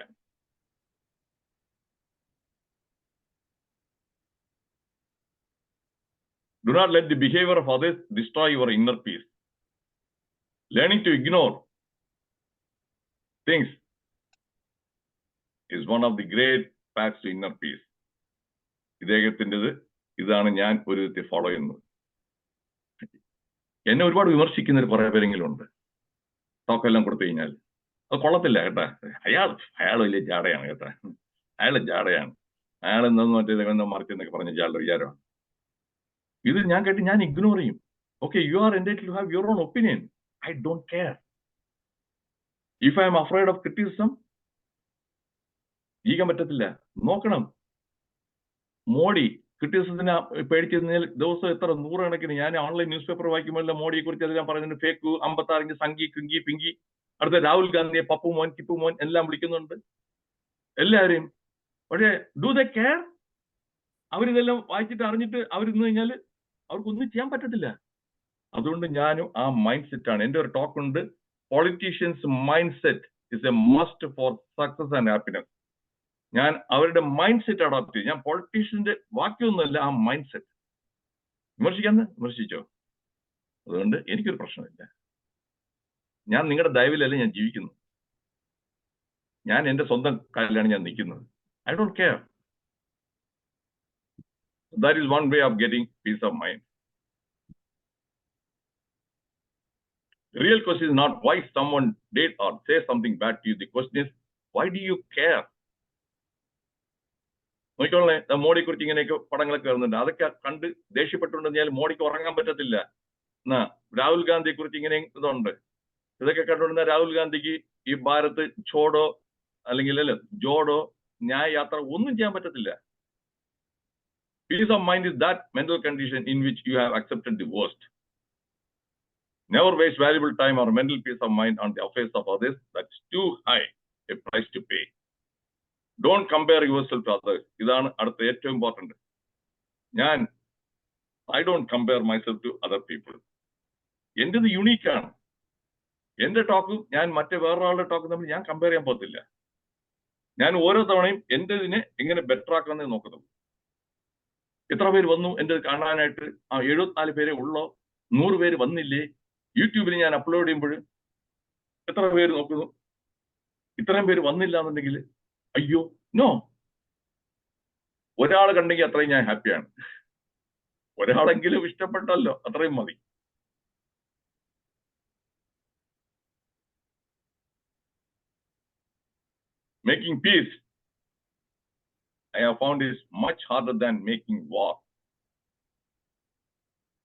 Do not let the behavior of others destroy your inner peace. Learning to ignore things is one of the great paths to inner peace. ഇദ്ദേഹത്തിൻ്റെത് ഇതാണ്. ഞാൻ ഒരു വിധത്തിൽ ഫോളോ ചെയ്യുന്നത്. എന്നെ ഒരുപാട് വിമർശിക്കുന്ന കുറെ പേരെങ്കിലും ഉണ്ട്. ടോക്കെല്ലാം കൊടുത്തു കഴിഞ്ഞാൽ അത് കൊള്ളത്തില്ല കേട്ടാ. അയാൾ വലിയ ജാടയാണ് കേട്ടാ. അയാൾ ജാടയാണ്, അയാൾ എന്താന്ന് മറ്റേ മറിച്ചെന്നൊക്കെ പറഞ്ഞ ജാളുടെ വിചാരമാണ്. ഇത് ഞാൻ കേട്ട് ഞാൻ ഇഗ്നോർ ചെയ്യും. Okay, you are entitled to have your own opinion. I don't care. If I'm afraid of criticism, ജീവിക്കാൻ പറ്റത്തില്ല. നോക്കണം, മോഡി ക്രിറ്റിസിസത്തിന് പേടിച്ചിരുന്നാൽ ദിവസം എത്ര നൂറുകണക്കിന്. ഞാൻ ഓൺലൈൻ ന്യൂസ് പേപ്പർ വായിക്കുമ്പോൾ മോഡിയെ കുറിച്ച് അത് ഞാൻ പറയുന്നുണ്ട്. Fake 56 Sanghi Kinky Pinky. അടുത്ത രാഹുൽ ഗാന്ധിയെ പപ്പു മോൻ കിപ്പു മോൻ എല്ലാം വിളിക്കുന്നുണ്ട് എല്ലാവരെയും. പക്ഷേ ഡു ദ കെയർ? അവരിതെല്ലാം വായിച്ചിട്ട് അറിഞ്ഞിട്ട് അവരിന്ന് കഴിഞ്ഞാൽ അവർക്കൊന്നും ചെയ്യാൻ പറ്റത്തില്ല. അതുകൊണ്ട് ഞാനും ആ മൈൻഡ് സെറ്റാണ്. എൻ്റെ ഒരു ടോക്ക് ഉണ്ട്, politicians mind set is A must for success and happiness. ഞാൻ അവരുടെ മൈൻഡ് സെറ്റ് അഡോപ്റ്റ് ചെയ്യും. ഞാൻ പൊളിറ്റീഷ്യന്റെ ബാക്കിയൊന്നുമല്ല, ആ മൈൻഡ് സെറ്റ്. വിമർശിക്കാന്ന് വിമർശിച്ചോ, അതുകൊണ്ട് എനിക്കൊരു പ്രശ്നമില്ല. ഞാൻ നിങ്ങളുടെ ദയവിലല്ല ഞാൻ ജീവിക്കുന്നു. ഞാൻ എൻ്റെ സ്വന്തം കാലിലാണ് ഞാൻ നിൽക്കുന്നത്. I don't care. That is one way of getting peace of mind. The real question is not why someone did or say something bad to you. The question is, why do you care? നോക്കിക്കോളെ, മോഡിയെ കുറിച്ച് ഇങ്ങനെയൊക്കെ പടങ്ങളൊക്കെ വരുന്നുണ്ട്. അതൊക്കെ കണ്ട് ദേഷ്യപ്പെട്ടുണ്ടെന്നാൽ മോഡിക്ക് ഉറങ്ങാൻ പറ്റത്തില്ല. എന്നാ രാഹുൽ ഗാന്ധിയെ കുറിച്ച് ഇങ്ങനെ ഇതുണ്ട്. ഇതൊക്കെ കണ്ടുകൊണ്ടിരുന്ന രാഹുൽ ഗാന്ധിക്ക് ഈ ഭാരത് ഛോഡോ അല്ലെങ്കിൽ ജോഡോ ന്യായ യാത്ര ഒന്നും ചെയ്യാൻ പറ്റത്തില്ല. Peace of mind is that mental condition in which you have accepted the worst. Never waste valuable time or mental peace of mind on the affairs of others. That's too high a price to pay. Don't compare yourself to others. ഇതാണ് അടുത്ത ഏറ്റവും important. I don't compare myself to other people. എന്റേത് യുണീക്കാണ്. എന്റെ ടോക്കും ഞാൻ മറ്റേ വേറൊരാളുടെ ടോക്കും തമ്മിൽ ഞാൻ കമ്പയർ ചെയ്യാൻ പോകത്തില്ല. ഞാൻ ഓരോ തവണയും എന്റേതിനെ എങ്ങനെ ബെറ്റർ ആക്കാമെന്ന് നോക്കുന്നത്. എത്ര പേര് വന്നു എന്റെ കാണാനായിട്ട്? 74 പേരെ ഉള്ളോ? 100 പേര് വന്നില്ലേ? യൂട്യൂബിൽ ഞാൻ അപ്ലോഡ് ചെയ്യുമ്പോൾ എത്ര പേര് നോക്കുന്നു? ഇത്രയും പേര് വന്നില്ല എന്നുണ്ടെങ്കിൽ അയ്യോ നോ, ഒരാൾ കണ്ടെങ്കിൽ അത്രയും ഞാൻ ഹാപ്പിയാണ്. ഒരാളെങ്കിലും ഇഷ്ടപ്പെട്ടല്ലോ, അത്രയും മതി. Making peace, I have found, is much harder than making war.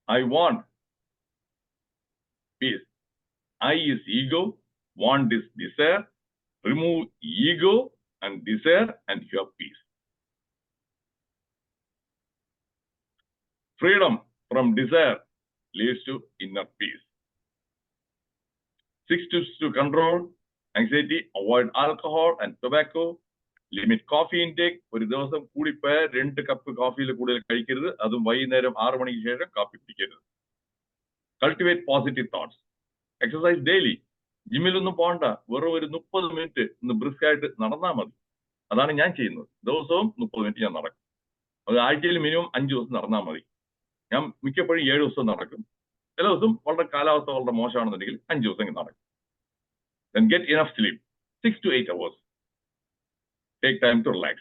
I want peace. I is ego, want is desire. Remove ego and desire and you have peace. Freedom from desire leads to inner peace. 6 tips to control anxiety: avoid alcohol and tobacco. Limit coffee intake. ഒരു ദിവസം കൂടിപ്പോയ 2 cup കോഫിയിൽ കൂടുതൽ കഴിക്കരുത്. അതും വൈകുന്നേരം 6 മണിക്ക് ശേഷം കാപ്പി കുടിക്കരുത്. Cultivate positive thoughts. Exercise daily. ജിമ്മിലൊന്നും പോകണ്ട, വെറും ഒരു 30 മിനിറ്റ് ഒന്ന് ബ്രിസ്ക് ആയിട്ട് നടന്നാൽ മതി. അതാണ് ഞാൻ ചെയ്യുന്നത്. ദിവസവും 30 മിനിറ്റ് ഞാൻ നടക്കും. അത് ആഴ്ചയിൽ മിനിമം 5 ദിവസം നടന്നാൽ മതി. ഞാൻ മിക്കപ്പോഴും 7 ദിവസം നടക്കും. ചില ദിവസം വളരെ കാലാവസ്ഥ വളരെ മോശമാണെന്നുണ്ടെങ്കിൽ 5 ദിവസം നടക്കും. Then get enough sleep, 6 to 8 hours. Take time to relax.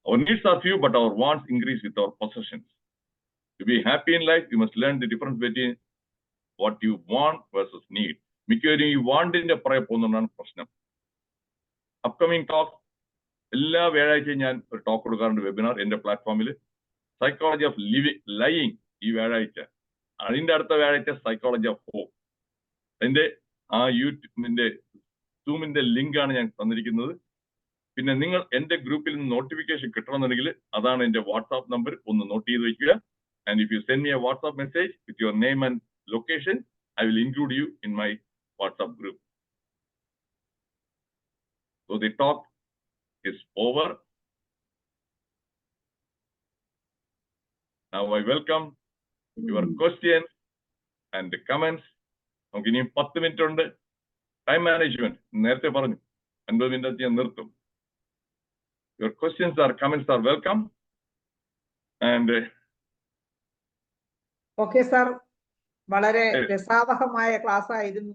Our needs are few, but our wants increase with our possessions. To be happy in life, you must learn the difference between what you want versus need. മിക്കവരും ഈ വാണ്ടിന്റെ പുറകെ പോകുന്നതാണ് പ്രശ്നം. Upcoming talk, എല്ലാ വ്യാഴാഴ്ചയും ഞാൻ ഒരു talk കൊടുക്കാറുണ്ട് വെബിനാർ എന്റെ പ്ലാറ്റ്ഫോമിൽ. സൈക്കോളജി ഓഫ് ലയിങ് ഈ വ്യാഴാഴ്ച. അതിന്റെ അടുത്ത വ്യാഴാഴ്ച സൈക്കോളജി ഓഫ് ഹോപ്പ്. അതിന്റെ യൂട്യൂബിന്റെ സൂമിന്റെ ലിങ്ക് ആണ് ഞാൻ തന്നിരിക്കുന്നത്. പിന്നെ നിങ്ങൾ എന്റെ ഗ്രൂപ്പിൽ നിന്ന് നോട്ടിഫിക്കേഷൻ കിട്ടണമെന്നുണ്ടെങ്കിൽ അതാണ് എന്റെ വാട്സാപ്പ് നമ്പർ, ഒന്ന് നോട്ട് ചെയ്ത് വെക്കുക. And if you send me a WhatsApp message with your name and location, I will include you in my WhatsApp group. So the talk is over. Now I welcome your questions and comments. നമുക്ക് ഇനിയും 10 minute ഉണ്ട്. Time management നേരത്തെ പറഞ്ഞു 50 minute ഞാൻ നിർത്തും. Your questions or comments are welcome. And okay sir, വളരെ രസാവഹമായ class ആയിരുന്നു.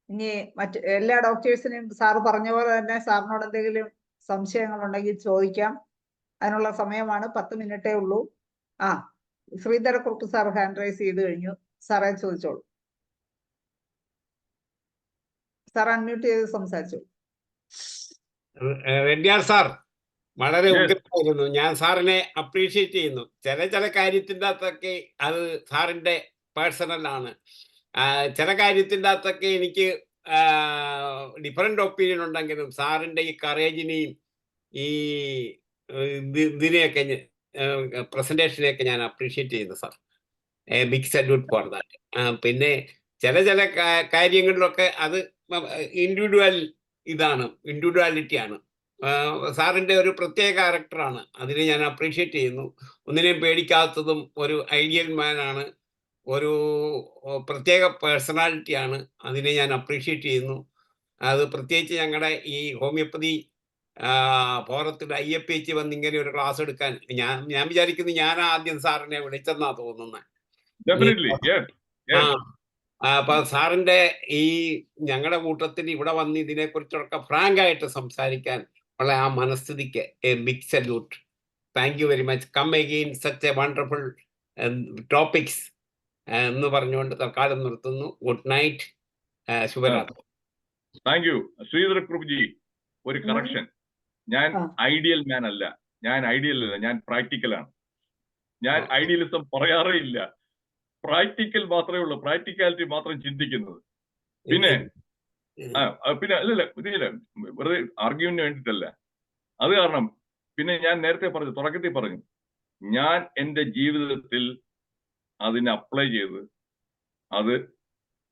ഇനി മറ്റ് എല്ലാ ഡോക്ടേഴ്സിനും സാറ് പറഞ്ഞ പോലെ തന്നെ സാറിനോട് എന്തെങ്കിലും സംശയങ്ങൾ ഉണ്ടെങ്കിൽ ചോദിക്കാം. അതിനുള്ള സമയമാണ്, 10 മിനിറ്റേ ഉള്ളൂ. ശ്രീധരക്കുറുപ്പ് സാർ ഹാൻഡ് റൈസ് ചെയ്ത് കഴിഞ്ഞു. സാറേ ചോദിച്ചോളൂ. സാർ അൺമ്യൂട്ട് ചെയ്ത് സംസാരിച്ചോളൂ. റെഡ്ഡിയാർ സാർ വളരെ ഉഗ്രമായിരുന്നു. ഞാൻ സാറിനെ അപ്രീഷിയേറ്റ് ചെയ്യുന്നു. ചില കാര്യത്തിൻ്റെ അകത്തൊക്കെ അത് സാറിൻ്റെ പേഴ്സണലാണ്. ചില കാര്യത്തിൻ്റെ അകത്തൊക്കെ എനിക്ക് ഡിഫറെൻ്റ് ഒപ്പീനിയൻ ഉണ്ടെങ്കിലും സാറിൻ്റെ ഈ കറേജിനെയും ഈ ഇതിനെയൊക്കെ പ്രസൻറ്റേഷനെയൊക്കെ ഞാൻ അപ്രീഷിയേറ്റ് ചെയ്യുന്നു sir. Big salute for that. പിന്നെ ചില കാര്യങ്ങളിലൊക്കെ അത് ഇൻഡിവിജ്വാലിറ്റിയാണ്. സാറിൻ്റെ ഒരു പ്രത്യേക ക്യാരക്ടറാണ്. അതിനെ ഞാൻ അപ്രീഷിയേറ്റ് ചെയ്യുന്നു. ഒന്നിനെയും പേടിക്കാത്തതും ഒരു ഐഡിയൽ മാനാണ്, ഒരു പ്രത്യേക പേഴ്സണാലിറ്റിയാണ്. അതിനെ ഞാൻ അപ്രീഷിയേറ്റ് ചെയ്യുന്നു. അത് പ്രത്യേകിച്ച് ഞങ്ങളുടെ ഈ ഹോമിയോപ്പതി ഫോറത്തിൽ IFPH വന്ന് ഇങ്ങനെ ഒരു ക്ലാസ് എടുക്കാൻ ഞാൻ വിചാരിക്കുന്നു ഞാൻ ആദ്യം സാറിനെ വിളിച്ചെന്നാ തോന്നുന്നത്. അപ്പൊ സാറിന്റെ ഈ ഞങ്ങളുടെ കൂട്ടത്തിൽ ഇവിടെ വന്ന് ഇതിനെക്കുറിച്ചൊക്കെ ഫ്രാങ്ക് ആയിട്ട് സംസാരിക്കാൻ ഉള്ള ആ മനസ്ഥിതിക്ക് big salute. Thank you very much. Come again such a wonderful topics എന്ന് പറഞ്ഞുകൊണ്ട് തൽക്കാലം നിർത്തുന്നു. ഗുഡ് നൈറ്റ്, ശുഭരാത്രി. Thank you. ശ്രീധരക്കുറുപ്പ്ജി, ഒരു കറക്ഷൻ. ഞാൻ ഐഡിയൽ മാൻ അല്ല. ഞാൻ പ്രാക്ടിക്കലാണ്. ഞാൻ ഐഡിയലിസം പറയാറേ ഇല്ല. പ്രാക്ടിക്കൽ മാത്രമേ ഉള്ളൂ. പ്രാക്ടിക്കാലിറ്റി മാത്രം ചിന്തിക്കുന്നത്. പിന്നെ അല്ലല്ല, ഇതില്ല, വെറുതെ ആർഗ്യുവിന് വേണ്ടിയിട്ടല്ല. അത് കാരണം പിന്നെ ഞാൻ നേരത്തെ പറഞ്ഞു, തുടക്കത്തിൽ പറഞ്ഞു, ഞാൻ എൻ്റെ ജീവിതത്തിൽ അതിനെ അപ്ലൈ ചെയ്ത് അത്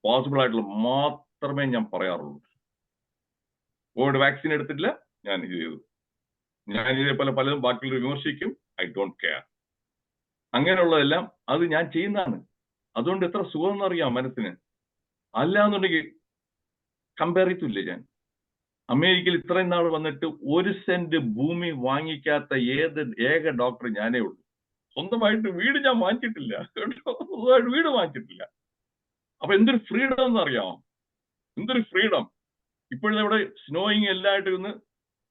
പോസിബിൾ ആയിട്ടുള്ള മാത്രമേ ഞാൻ പറയാറുള്ളൂ. കോവിഡ് വാക്സിൻ എടുത്തിട്ടില്ല, ഞാൻ ഇത് ചെയ്തു. ഞാൻ ഇതേപോലെ പലതും ബാക്കിയുള്ളവർ വിമർശിക്കും. I don't care. അങ്ങനെയുള്ളതെല്ലാം അത് ഞാൻ ചെയ്യുന്നതാണ്. അതുകൊണ്ട് എത്ര സുഖം എന്നറിയാം മനസ്സിന്. അല്ലാന്നുണ്ടെങ്കിൽ കമ്പയർ ചെയ്തില്ലേ ഞാൻ. അമേരിക്കയിൽ ഇത്രയും നാൾ വന്നിട്ട് 1 സെന്റ് ഭൂമി വാങ്ങിക്കാത്ത ഏക ഡോക്ടർ ഞാനേ ഉള്ളൂ. സ്വന്തമായിട്ട് വീട് ഞാൻ വാങ്ങിച്ചിട്ടില്ല കേട്ടോ, സ്വന്തമായിട്ട് വീട് വാങ്ങിച്ചിട്ടില്ല. അപ്പൊ എന്തൊരു ഫ്രീഡം എന്നറിയാമോ, എന്തൊരു ഫ്രീഡം. ഇപ്പോഴത്തെ ഇവിടെ സ്നോയിങ് എല്ലായിട്ട് ഇരുന്ന്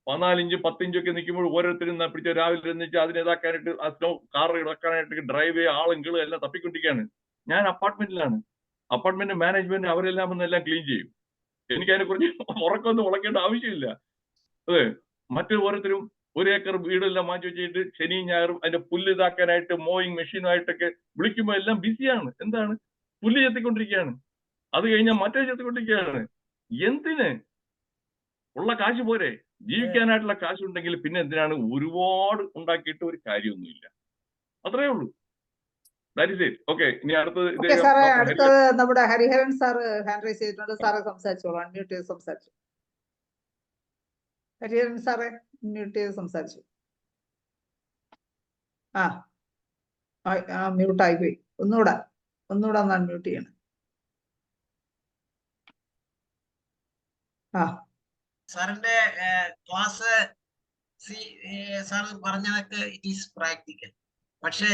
14 ഇഞ്ച് 10 ഇഞ്ചൊക്കെ നിൽക്കുമ്പോൾ ഓരോരുത്തരും പിടിച്ച രാവിലെ എന്നിട്ട് അതിനെ ഇതാക്കാനായിട്ട് ആ സ്നോ കാർ ഇറക്കാനായിട്ട് ഡ്രൈവ് ചെയ്യുക ആളുകളും എല്ലാം തപ്പിക്കൊണ്ടിരിക്കുകയാണ്. ഞാൻ അപ്പാർട്ട്മെന്റിലാണ്. അപ്പാർട്ട്മെന്റ് മാനേജ്മെന്റ് അവരെല്ലാം വന്നെല്ലാം ക്ലീൻ ചെയ്യും. എനിക്ക് അതിനെക്കുറിച്ച് ഉറക്കമൊന്നും ഉളക്കേണ്ട ആവശ്യമില്ല. അതെ, മറ്റു ഓരോരുത്തരും 1 ഏക്കർ വീടെല്ലാം മാറ്റി വെച്ചിട്ട് ശനിയും ഞായറും അതിന്റെ പുല്ല് ഇതാക്കാനായിട്ട് മോയിങ് മെഷീനുമായിട്ടൊക്കെ വിളിക്കുമ്പോൾ എല്ലാം ബിസിയാണ്. എന്താണ്, പുല്ല് ചെത്തിക്കൊണ്ടിരിക്കുകയാണ്. അത് കഴിഞ്ഞാൽ മറ്റേ ചെത്തിക്കൊണ്ടിരിക്കുകയാണ്. എന്തിന്? ഉള്ള കാശ് പോരെ? ജീവിക്കാനായിട്ടുള്ള കാശുണ്ടെങ്കിൽ പിന്നെ എന്തിനാണ് ഒരുപാട് ഉണ്ടാക്കിയിട്ട് ഒരു കാര്യമൊന്നുമില്ല. അത്രേ ഉള്ളൂ. That is it. ഓക്കെ, ഇനി അടുത്തത് സാറേ, അടുത്തത് നമ്മുടെ ഹരിഹരൻ സാറ് ഹാൻഡ് റൈസ് ചെയ്തിട്ടുണ്ട്. സാറ് സംസാരിച്ചോളൂ, അൺമ്യൂട്ട് ചെയ്ത് സംസാരിച്ചു. ഹരിഹരൻ സാറേ മ്യൂട്ട് ചെയ്ത് സംസാരിച്ചു. മ്യൂട്ടായി പോയി. ഒന്നുകൂടെ ഒന്ന് അൺമ്യൂട്ട് ചെയ്യണം. സാറിന്റെ ക്ലാസ് സാർ പറഞ്ഞതൊക്കെ ഇറ്റ് ഈസ് പ്രാക്ടിക്കൽ. പക്ഷെ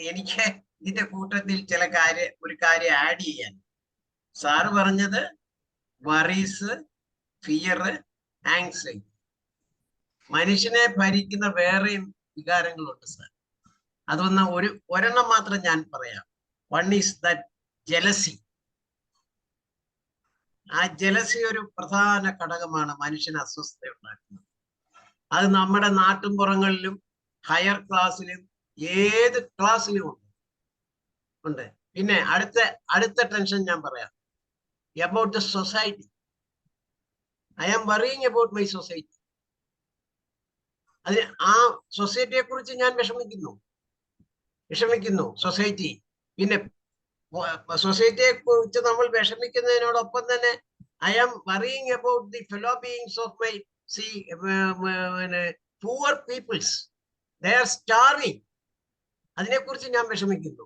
എനിക്ക് ഇതിന്റെ കൂട്ടത്തിൽ ഒരു കാര്യം ആഡ് ചെയ്യാൻ. സാറ് പറഞ്ഞത് വറീസ്, ഫിയർ, ആങ്സൈറ്റി. മനുഷ്യനെ ഭരിക്കുന്ന വേറെയും വികാരങ്ങളുണ്ട് സാർ. അതൊന്ന് ഒരെണ്ണം മാത്രം ഞാൻ പറയാം. One is that jealousy. ആ ജലസി ഒരു പ്രധാന ഘടകമാണ് മനുഷ്യന് അസ്വസ്ഥത ഉണ്ടാക്കുന്നത്. അത് നമ്മുടെ നാട്ടിൻപുറങ്ങളിലും ഹയർ ക്ലാസ്സിലും ഏത് ക്ലാസ്സിലും ഉണ്ട്. പിന്നെ അടുത്ത ടെൻഷൻ ഞാൻ പറയാം. About the society. I am worrying about my society. അതിന് ആ സൊസൈറ്റിയെ കുറിച്ച് ഞാൻ വിഷമിക്കുന്നു. സൊസൈറ്റി, പിന്നെ സൊസൈറ്റിയെ കുറിച്ച് നമ്മൾ വിഷമിക്കുന്നതിനോടൊപ്പം തന്നെ I am worrying about the fellow beings of my poor peoples. They are starving. അതിനെക്കുറിച്ച് ഞാൻ വിഷമിക്കുന്നു.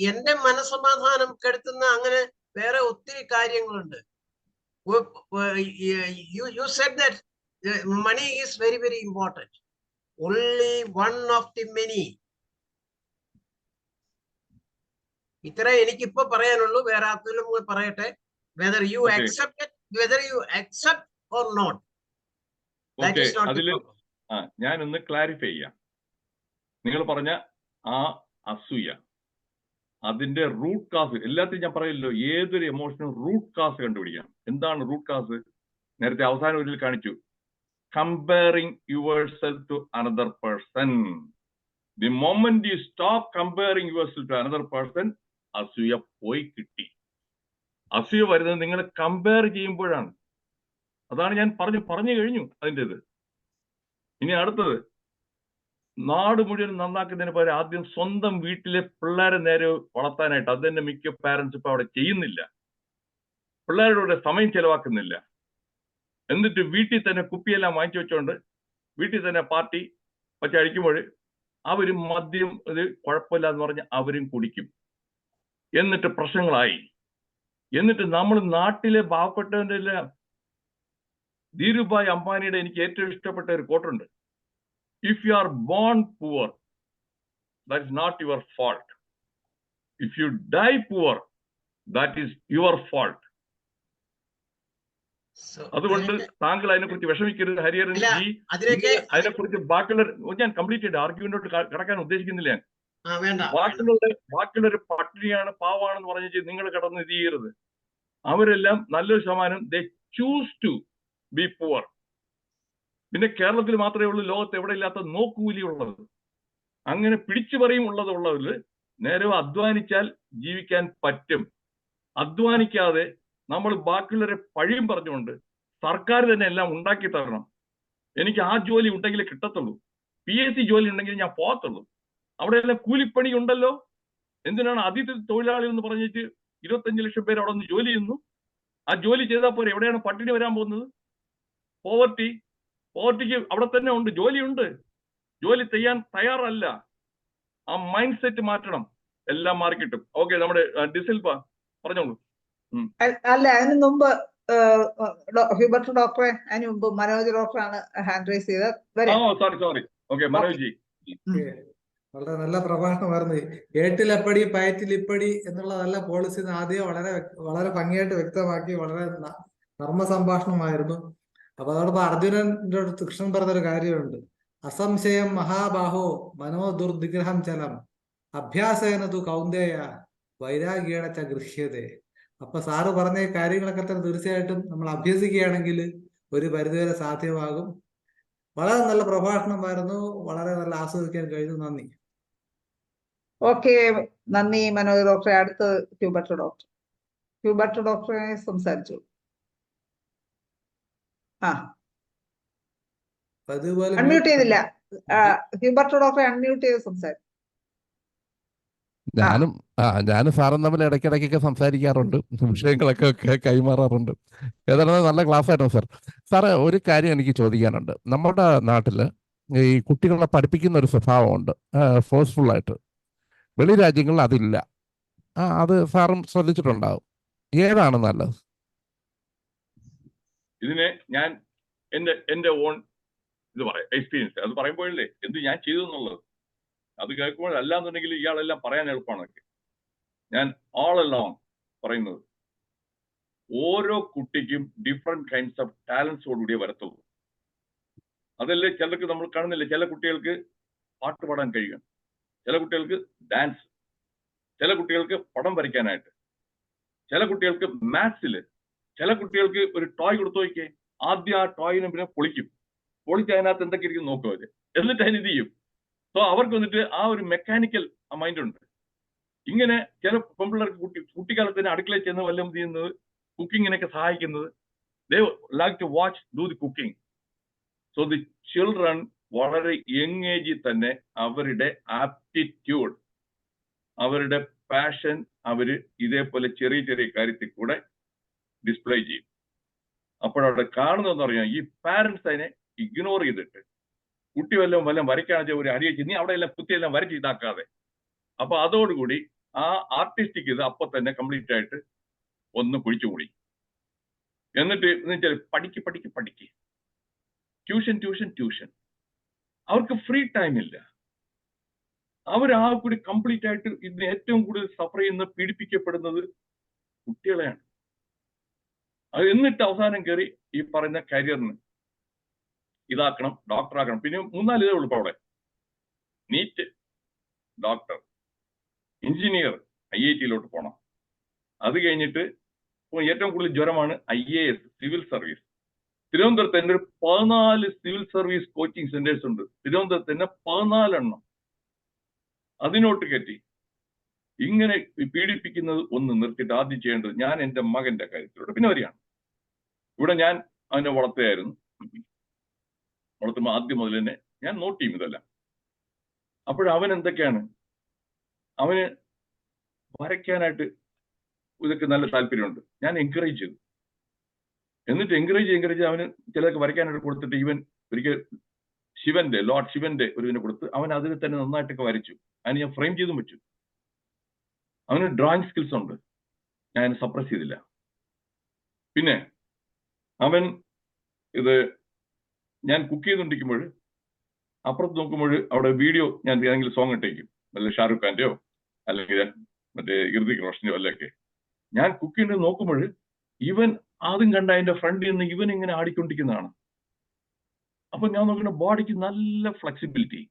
എന്റെ മനസ്സമാധാനം കെടുത്തുന്ന അങ്ങനെ വേറെ ഒത്തിരി കാര്യങ്ങളുണ്ട്. You said that money is very, very important. Only one of the many. ഇത്ര എനിക്കിപ്പോ പറയാനുള്ളൂ. വേറെ ആർക്കെങ്കിലും പറയട്ടെ. Whether you accept it, whether you accept or not. That is not the problem. ഞാനൊന്ന് ക്ലാരിഫൈ ചെയ്യാം. നിങ്ങൾ പറഞ്ഞ ആ അസൂയ, അതിന്റെ റൂട്ട് കാസ് എല്ലാത്തിനും ഞാൻ പറയല്ലോ. ഏതൊരു എമോഷനും റൂട്ട് കാസ് കണ്ടുപിടിക്കാം. എന്താണ് റൂട്ട് കാസ്? നേരത്തെ അവസാനം ഒരിക്കൽ കാണിച്ചു. Comparing yourself to another person. The moment you stop comparing yourself to another person, അസൂയ പോയി കിട്ടി. അസൂയ വരുന്നത് നിങ്ങൾ കമ്പയർ ചെയ്യുമ്പോഴാണ്. അതാണ് ഞാൻ പറഞ്ഞു കഴിഞ്ഞു അതിൻ്റെത്. ഇനി അടുത്തത്, നാട് മുഴുവൻ നന്നാക്കുന്നതിന് പകരം ആദ്യം സ്വന്തം വീട്ടിലെ പിള്ളേരെ നേരെ വളർത്താനായിട്ട് അത് തന്നെ മിക്ക പാരന്റ്സ് ഇപ്പൊ അവിടെ ചെയ്യുന്നില്ല. പിള്ളേരുടെ സമയം ചെലവാക്കുന്നില്ല. എന്നിട്ട് വീട്ടിൽ തന്നെ കുപ്പിയെല്ലാം വാങ്ങിച്ചു വെച്ചോണ്ട് വീട്ടിൽ തന്നെ പാർട്ടി വെച്ച് അഴിക്കുമ്പോൾ അവരും മദ്യം ഇത് കുഴപ്പമില്ല എന്ന് പറഞ്ഞ് അവരും കുടിക്കും. എന്നിട്ട് പ്രശ്നങ്ങളായി. എന്നിട്ട് നമ്മൾ നാട്ടിലെ പാവപ്പെട്ടവന്റെ എല്ലാം, ധീരുഭായ് അംബാനിയുടെ എനിക്ക് ഏറ്റവും ഇഷ്ടപ്പെട്ട ഒരു കോട്ടുണ്ട്. If you are born poor, that is not your fault. If you die poor, that is your fault. അതുകൊണ്ട് താങ്കൾ അതിനെക്കുറിച്ച് വിഷമിക്കരുത് ഹരിഹരൻ ജി. അതിനെക്കുറിച്ച് ബാക്കിയുള്ള ഞാൻ കംപ്ലീറ്റ് ചെയ്ത് ആർഗ്യുമെന്റോട്ട് കിടക്കാൻ ഉദ്ദേശിക്കുന്നില്ല. ബാക്കിയുള്ളൊരു പട്ടിണിയാണ് പാവാണെന്ന് പറഞ്ഞ് നിങ്ങൾ കിടന്ന് ഇത് ചെയ്യരുത്. അവരെല്ലാം നല്ലൊരു ശതമാനം they choose to be poor. പിന്നെ കേരളത്തിൽ മാത്രമേ ഉള്ളൂ ലോകത്ത് എവിടെ ഇല്ലാത്ത നോക്കൂലിയുള്ളത്. അങ്ങനെ പിടിച്ചു പറയും ഉള്ളതിൽ നേരെ അധ്വാനിച്ചാൽ ജീവിക്കാൻ പറ്റും. അധ്വാനിക്കാതെ നമ്മൾ ബാക്കിയുള്ളവരെ പഴിയും പറഞ്ഞുകൊണ്ട് സർക്കാർ തന്നെ എല്ലാം ഉണ്ടാക്കി തരണം. എനിക്ക് ആ ജോലി ഉണ്ടെങ്കിലേ കിട്ടത്തുള്ളൂ, PSC ജോലി ഉണ്ടെങ്കിൽ ഞാൻ പോകത്തുള്ളൂ. അവിടെ എല്ലാം കൂലിപ്പണി ഉണ്ടല്ലോ. എന്തിനാണ് അതിഥി തൊഴിലാളി എന്ന് പറഞ്ഞിട്ട് 25 ലക്ഷം പേര് അവിടെ നിന്ന് ജോലി ചെയ്യുന്നു. ആ ജോലി ചെയ്താൽ പോരെ? എവിടെയാണ് പട്ടിണി വരാൻ പോകുന്നത്? പോവർട്ടിക്ക് അവിടെ തന്നെ ഉണ്ട്, ജോലിയുണ്ട്. ജോലി ചെയ്യാൻ തയ്യാറല്ല. ആ മൈൻഡ് സെറ്റ് മാറ്റണം, എല്ലാം മാറിക്കിട്ടും. ഓക്കെ, നമ്മുടെ ഡിസിൽപ്പ പറഞ്ഞോളൂ. അല്ല, അതിന് മുമ്പ് ഹ്യൂബർട്ട് ഡോക്ടറെ, അതിന് മുമ്പ് മനോജ് ഡോക്ടറാണ് ഹാൻഡ് റൈസ് ചെയ്തത്. സോറി. Okay, Manoj G. വളരെ നല്ല പ്രഭാഷണമായിരുന്നു. ഏട്ടിലെപ്പടി പയറ്റിലിപ്പടി എന്നുള്ള നല്ല പോളിസി ആദ്യം വളരെ ഭംഗിയായിട്ട് വ്യക്തമാക്കി, വളരെ നർമ്മ സംഭാഷണമായിരുന്നു. അപ്പൊ അതോടൊപ്പം അർജുനന്റെ അടുത്ത് കൃഷ്ണൻ പറഞ്ഞൊരു കാര്യമുണ്ട്. അസംശയം മഹാബാഹോ മനോദുർദിഗ്രഹം ചലം അഭ്യാസേന തു കൗന്ദേയ വൈരാഗ്യേണ ച ഗൃഹ്യതേ. അപ്പൊ സാറ് പറഞ്ഞ കാര്യങ്ങളൊക്കെ തന്നെ തീർച്ചയായിട്ടും നമ്മൾ അഭ്യസിക്കുകയാണെങ്കിൽ ഒരു പരിധിവരെ സാധ്യമാകും. വളരെ നല്ല പ്രഭാഷണമായിരുന്നു, വളരെ നല്ല ആസ്വദിക്കാൻ കഴിഞ്ഞു. നന്ദി. ഓക്കെ, നന്ദി മനോജ് ഡോക്ടറെ. അടുത്ത് ഹ്യൂബർട്ട് ഡോക്ടറെ സംസാരിച്ചു. അൺമ്യൂട്ട് ചെയ്തില്ല. ഹ്യൂബർട്ട് ഡോക്ടറെ അൺമ്യൂട്ട് ചെയ്ത് സംസാരിച്ചു. ഞാനും സാറും തമ്മിൽ ഇടയ്ക്കിടയ്ക്കൊക്കെ സംസാരിക്കാറുണ്ട്, വിഷയങ്ങളൊക്കെ കൈമാറാറുണ്ട്. ഏതായാലും നല്ല ക്ലാസ് ആയിരുന്നു സാർ. സാറ്, ഒരു കാര്യം എനിക്ക് ചോദിക്കാനുണ്ട്. നമ്മുടെ നാട്ടിൽ ഈ കുട്ടികളെ പഠിപ്പിക്കുന്ന ഒരു സ്വഭാവമുണ്ട്, ഫോഴ്സ്ഫുള്ളായിട്ട്. വെളി രാജ്യങ്ങളിൽ അതില്ല. അത് സാറും ശ്രദ്ധിച്ചിട്ടുണ്ടാവും. ഏതാണ് നല്ലത്? ഇതിനെ ഞാൻ എന്റെ ഓൺ ഇത് പറയാം, എക്സ്പീരിയൻസ് അത് പറയുമ്പോഴല്ലേ എന്ത് ഞാൻ ചെയ്തു എന്നുള്ളത്. അത് കേൾക്കുമ്പോൾ അല്ലാന്നുണ്ടെങ്കിൽ ഇയാളെല്ലാം പറയാൻ എളുപ്പമാണ്. ഞാൻ ഓൾ അലോങ് പറയുന്നത്, ഓരോ കുട്ടിക്കും ഡിഫറെന്റ് കൈൻഡ്സ് ഓഫ് ടാലൻസോടുകൂടിയേ വരത്തുള്ളൂ. അതല്ലേ ചിലർക്ക് നമ്മൾ കാണുന്നില്ല. ചില കുട്ടികൾക്ക് പാട്ട് പാടാൻ കഴിയും, ചില കുട്ടികൾക്ക് ഡാൻസ്, ചില കുട്ടികൾക്ക് പടം വരയ്ക്കാനായിട്ട്, ചില കുട്ടികൾക്ക് മാത്സില്, ചില കുട്ടികൾക്ക് ഒരു ടോയ് കൊടുത്തു നോക്കിയേ, ആദ്യം ആ ടോയിനെ പിന്നെ പൊളിച്ച് അതിനകത്ത് എന്തൊക്കെ ഇരിക്കും നോക്കുക അവര്, എന്നിട്ട് അതിന് ഇത് ചെയ്യും. സോ അവർക്ക് വന്നിട്ട് ആ ഒരു മെക്കാനിക്കൽ മൈൻഡ് ഉണ്ട്. ഇങ്ങനെ ചില പെൺപിള്ളേർക്ക് കുട്ടിക്കാലത്തിന് അടുക്കളയിൽ ചെന്ന് വല്ലതും ചെയ്യുന്നത്, കുക്കിങ്ങിനൊക്കെ സഹായിക്കുന്നത്, they like to watch do the cooking. So the children വളരെ യങ് ഏജിൽ തന്നെ അവരുടെ ആപ്റ്റിറ്റ്യൂഡ്, അവരുടെ പാഷൻ അവര് ഇതേപോലെ ചെറിയ ചെറിയ കാര്യത്തിൽ കൂടെ ഡിസ്പ്ലേ ചെയ്യും. അപ്പോഴവിടെ കാണുന്നതെന്ന് പറഞ്ഞാൽ ഈ പാരന്റ്സ് അതിനെ ഇഗ്നോർ ചെയ്തിട്ട് കുട്ടി വല്ലതും വരയ്ക്കാണെന്ന് ഒരു അരിയ നീ അവിടെ എല്ലാം കുത്തിയെല്ലാം വരച്ച് ഇതാക്കാതെ, അപ്പൊ അതോടുകൂടി ആ ആർട്ടിസ്റ്റിക് ഇത് അപ്പൊ തന്നെ കംപ്ലീറ്റ് ആയിട്ട് ഒന്ന് കുഴിച്ചുകൂടി. എന്നിട്ട് പഠിക്ക് ട്യൂഷൻ. അവർക്ക് ഫ്രീ ടൈം ഇല്ല. അവർ ആ കൂടി കംപ്ലീറ്റ് ആയിട്ട് ഇതിന് ഏറ്റവും കൂടുതൽ സഫർ ചെയ്യുന്ന, പീഡിപ്പിക്കപ്പെടുന്നത് കുട്ടികളെയാണ്. അത് എന്നിട്ട് അവസാനം കയറി ഈ പറയുന്ന കരിയറിന് ഇതാക്കണം, ഡോക്ടറാക്കണം. പിന്നെ 3-4 ഇതേ ഉള്ളൂ. അവിടെ നീറ്റ്, ഡോക്ടർ, എഞ്ചിനീയർ, IIT-യിലോട്ട് പോകണം. അത് കഴിഞ്ഞിട്ട് ഏറ്റവും കൂടുതൽ ജ്വരമാണ് IAS, സിവിൽ സർവീസ്. തിരുവനന്തപുരത്ത് തന്നെ ഒരു 14 സിവിൽ സർവീസ് കോച്ചിങ് സെന്റേഴ്സ് ഉണ്ട്. തിരുവനന്തപുരത്ത് തന്നെ 14 എണ്ണം. അതിനോട്ട് കയറ്റി ഇങ്ങനെ പീഡിപ്പിക്കുന്നത് ഒന്ന് നിർത്തിയിട്ട് ആദ്യം ചെയ്യേണ്ടത്, ഞാൻ എൻ്റെ മകന്റെ കാര്യത്തിലൂടെ പിന്നെ വരികയാണ്. ഇവിടെ ഞാൻ അവനെ വളർത്തുകയായിരുന്നു. വളർത്തുമ്പോൾ ആദ്യം മുതൽ തന്നെ ഞാൻ നോട്ട് ചെയ്യും ഇതെല്ലാം. അപ്പോഴവൻ എന്തൊക്കെയാണ്, അവന് വരയ്ക്കാനായിട്ട് ഇതൊക്കെ നല്ല താല്പര്യമുണ്ട്. ഞാൻ എൻകറേജ് ചെയ്തു. എന്നിട്ട് എൻകറേജ് അവന് ചിലതൊക്കെ വരയ്ക്കാനായിട്ട് കൊടുത്തിട്ട് ഈവൻ ഒരിക്കൽ ലോർഡ് ശിവന്റെ ഒരു ഇതിനെ കൊടുത്ത് അവൻ അതിൽ തന്നെ നന്നായിട്ടൊക്കെ വരച്ചു. അതിന് ഞാൻ ഫ്രെയിം ചെയ്തും വെച്ചു. അവന് ഡ്രോയിങ് സ്കിൽസ് ഉണ്ട്, ഞാൻ സപ്രസ് ചെയ്തില്ല. പിന്നെ അവൻ ഞാൻ കുക്ക് ചെയ്തുകൊണ്ടിരിക്കുമ്പോൾ അപ്പുറത്ത് നോക്കുമ്പോൾ അവിടെ വീഡിയോ ഞാൻ ഏതെങ്കിലും സോങ് ഇട്ടേക്കും, വല്ല ഷാറുഖ് ഖാന്റെയോ അല്ലെങ്കിൽ മറ്റേ ഹൃതിക് റോഷനെയോ അല്ലൊക്കെ. ഞാൻ കുക്ക് ചെയ്യുന്നത് നോക്കുമ്പോൾ ഇവൻ ആദ്യം കണ്ട അതിന്റെ ഫ്രണ്ടിൽ നിന്ന് ഇവൻ ഇങ്ങനെ ആടിക്കൊണ്ടിരിക്കുന്നതാണ്. അപ്പൊ ഞാൻ നോക്കുന്ന ബോഡിക്ക് നല്ല ഫ്ലെക്സിബിലിറ്റി,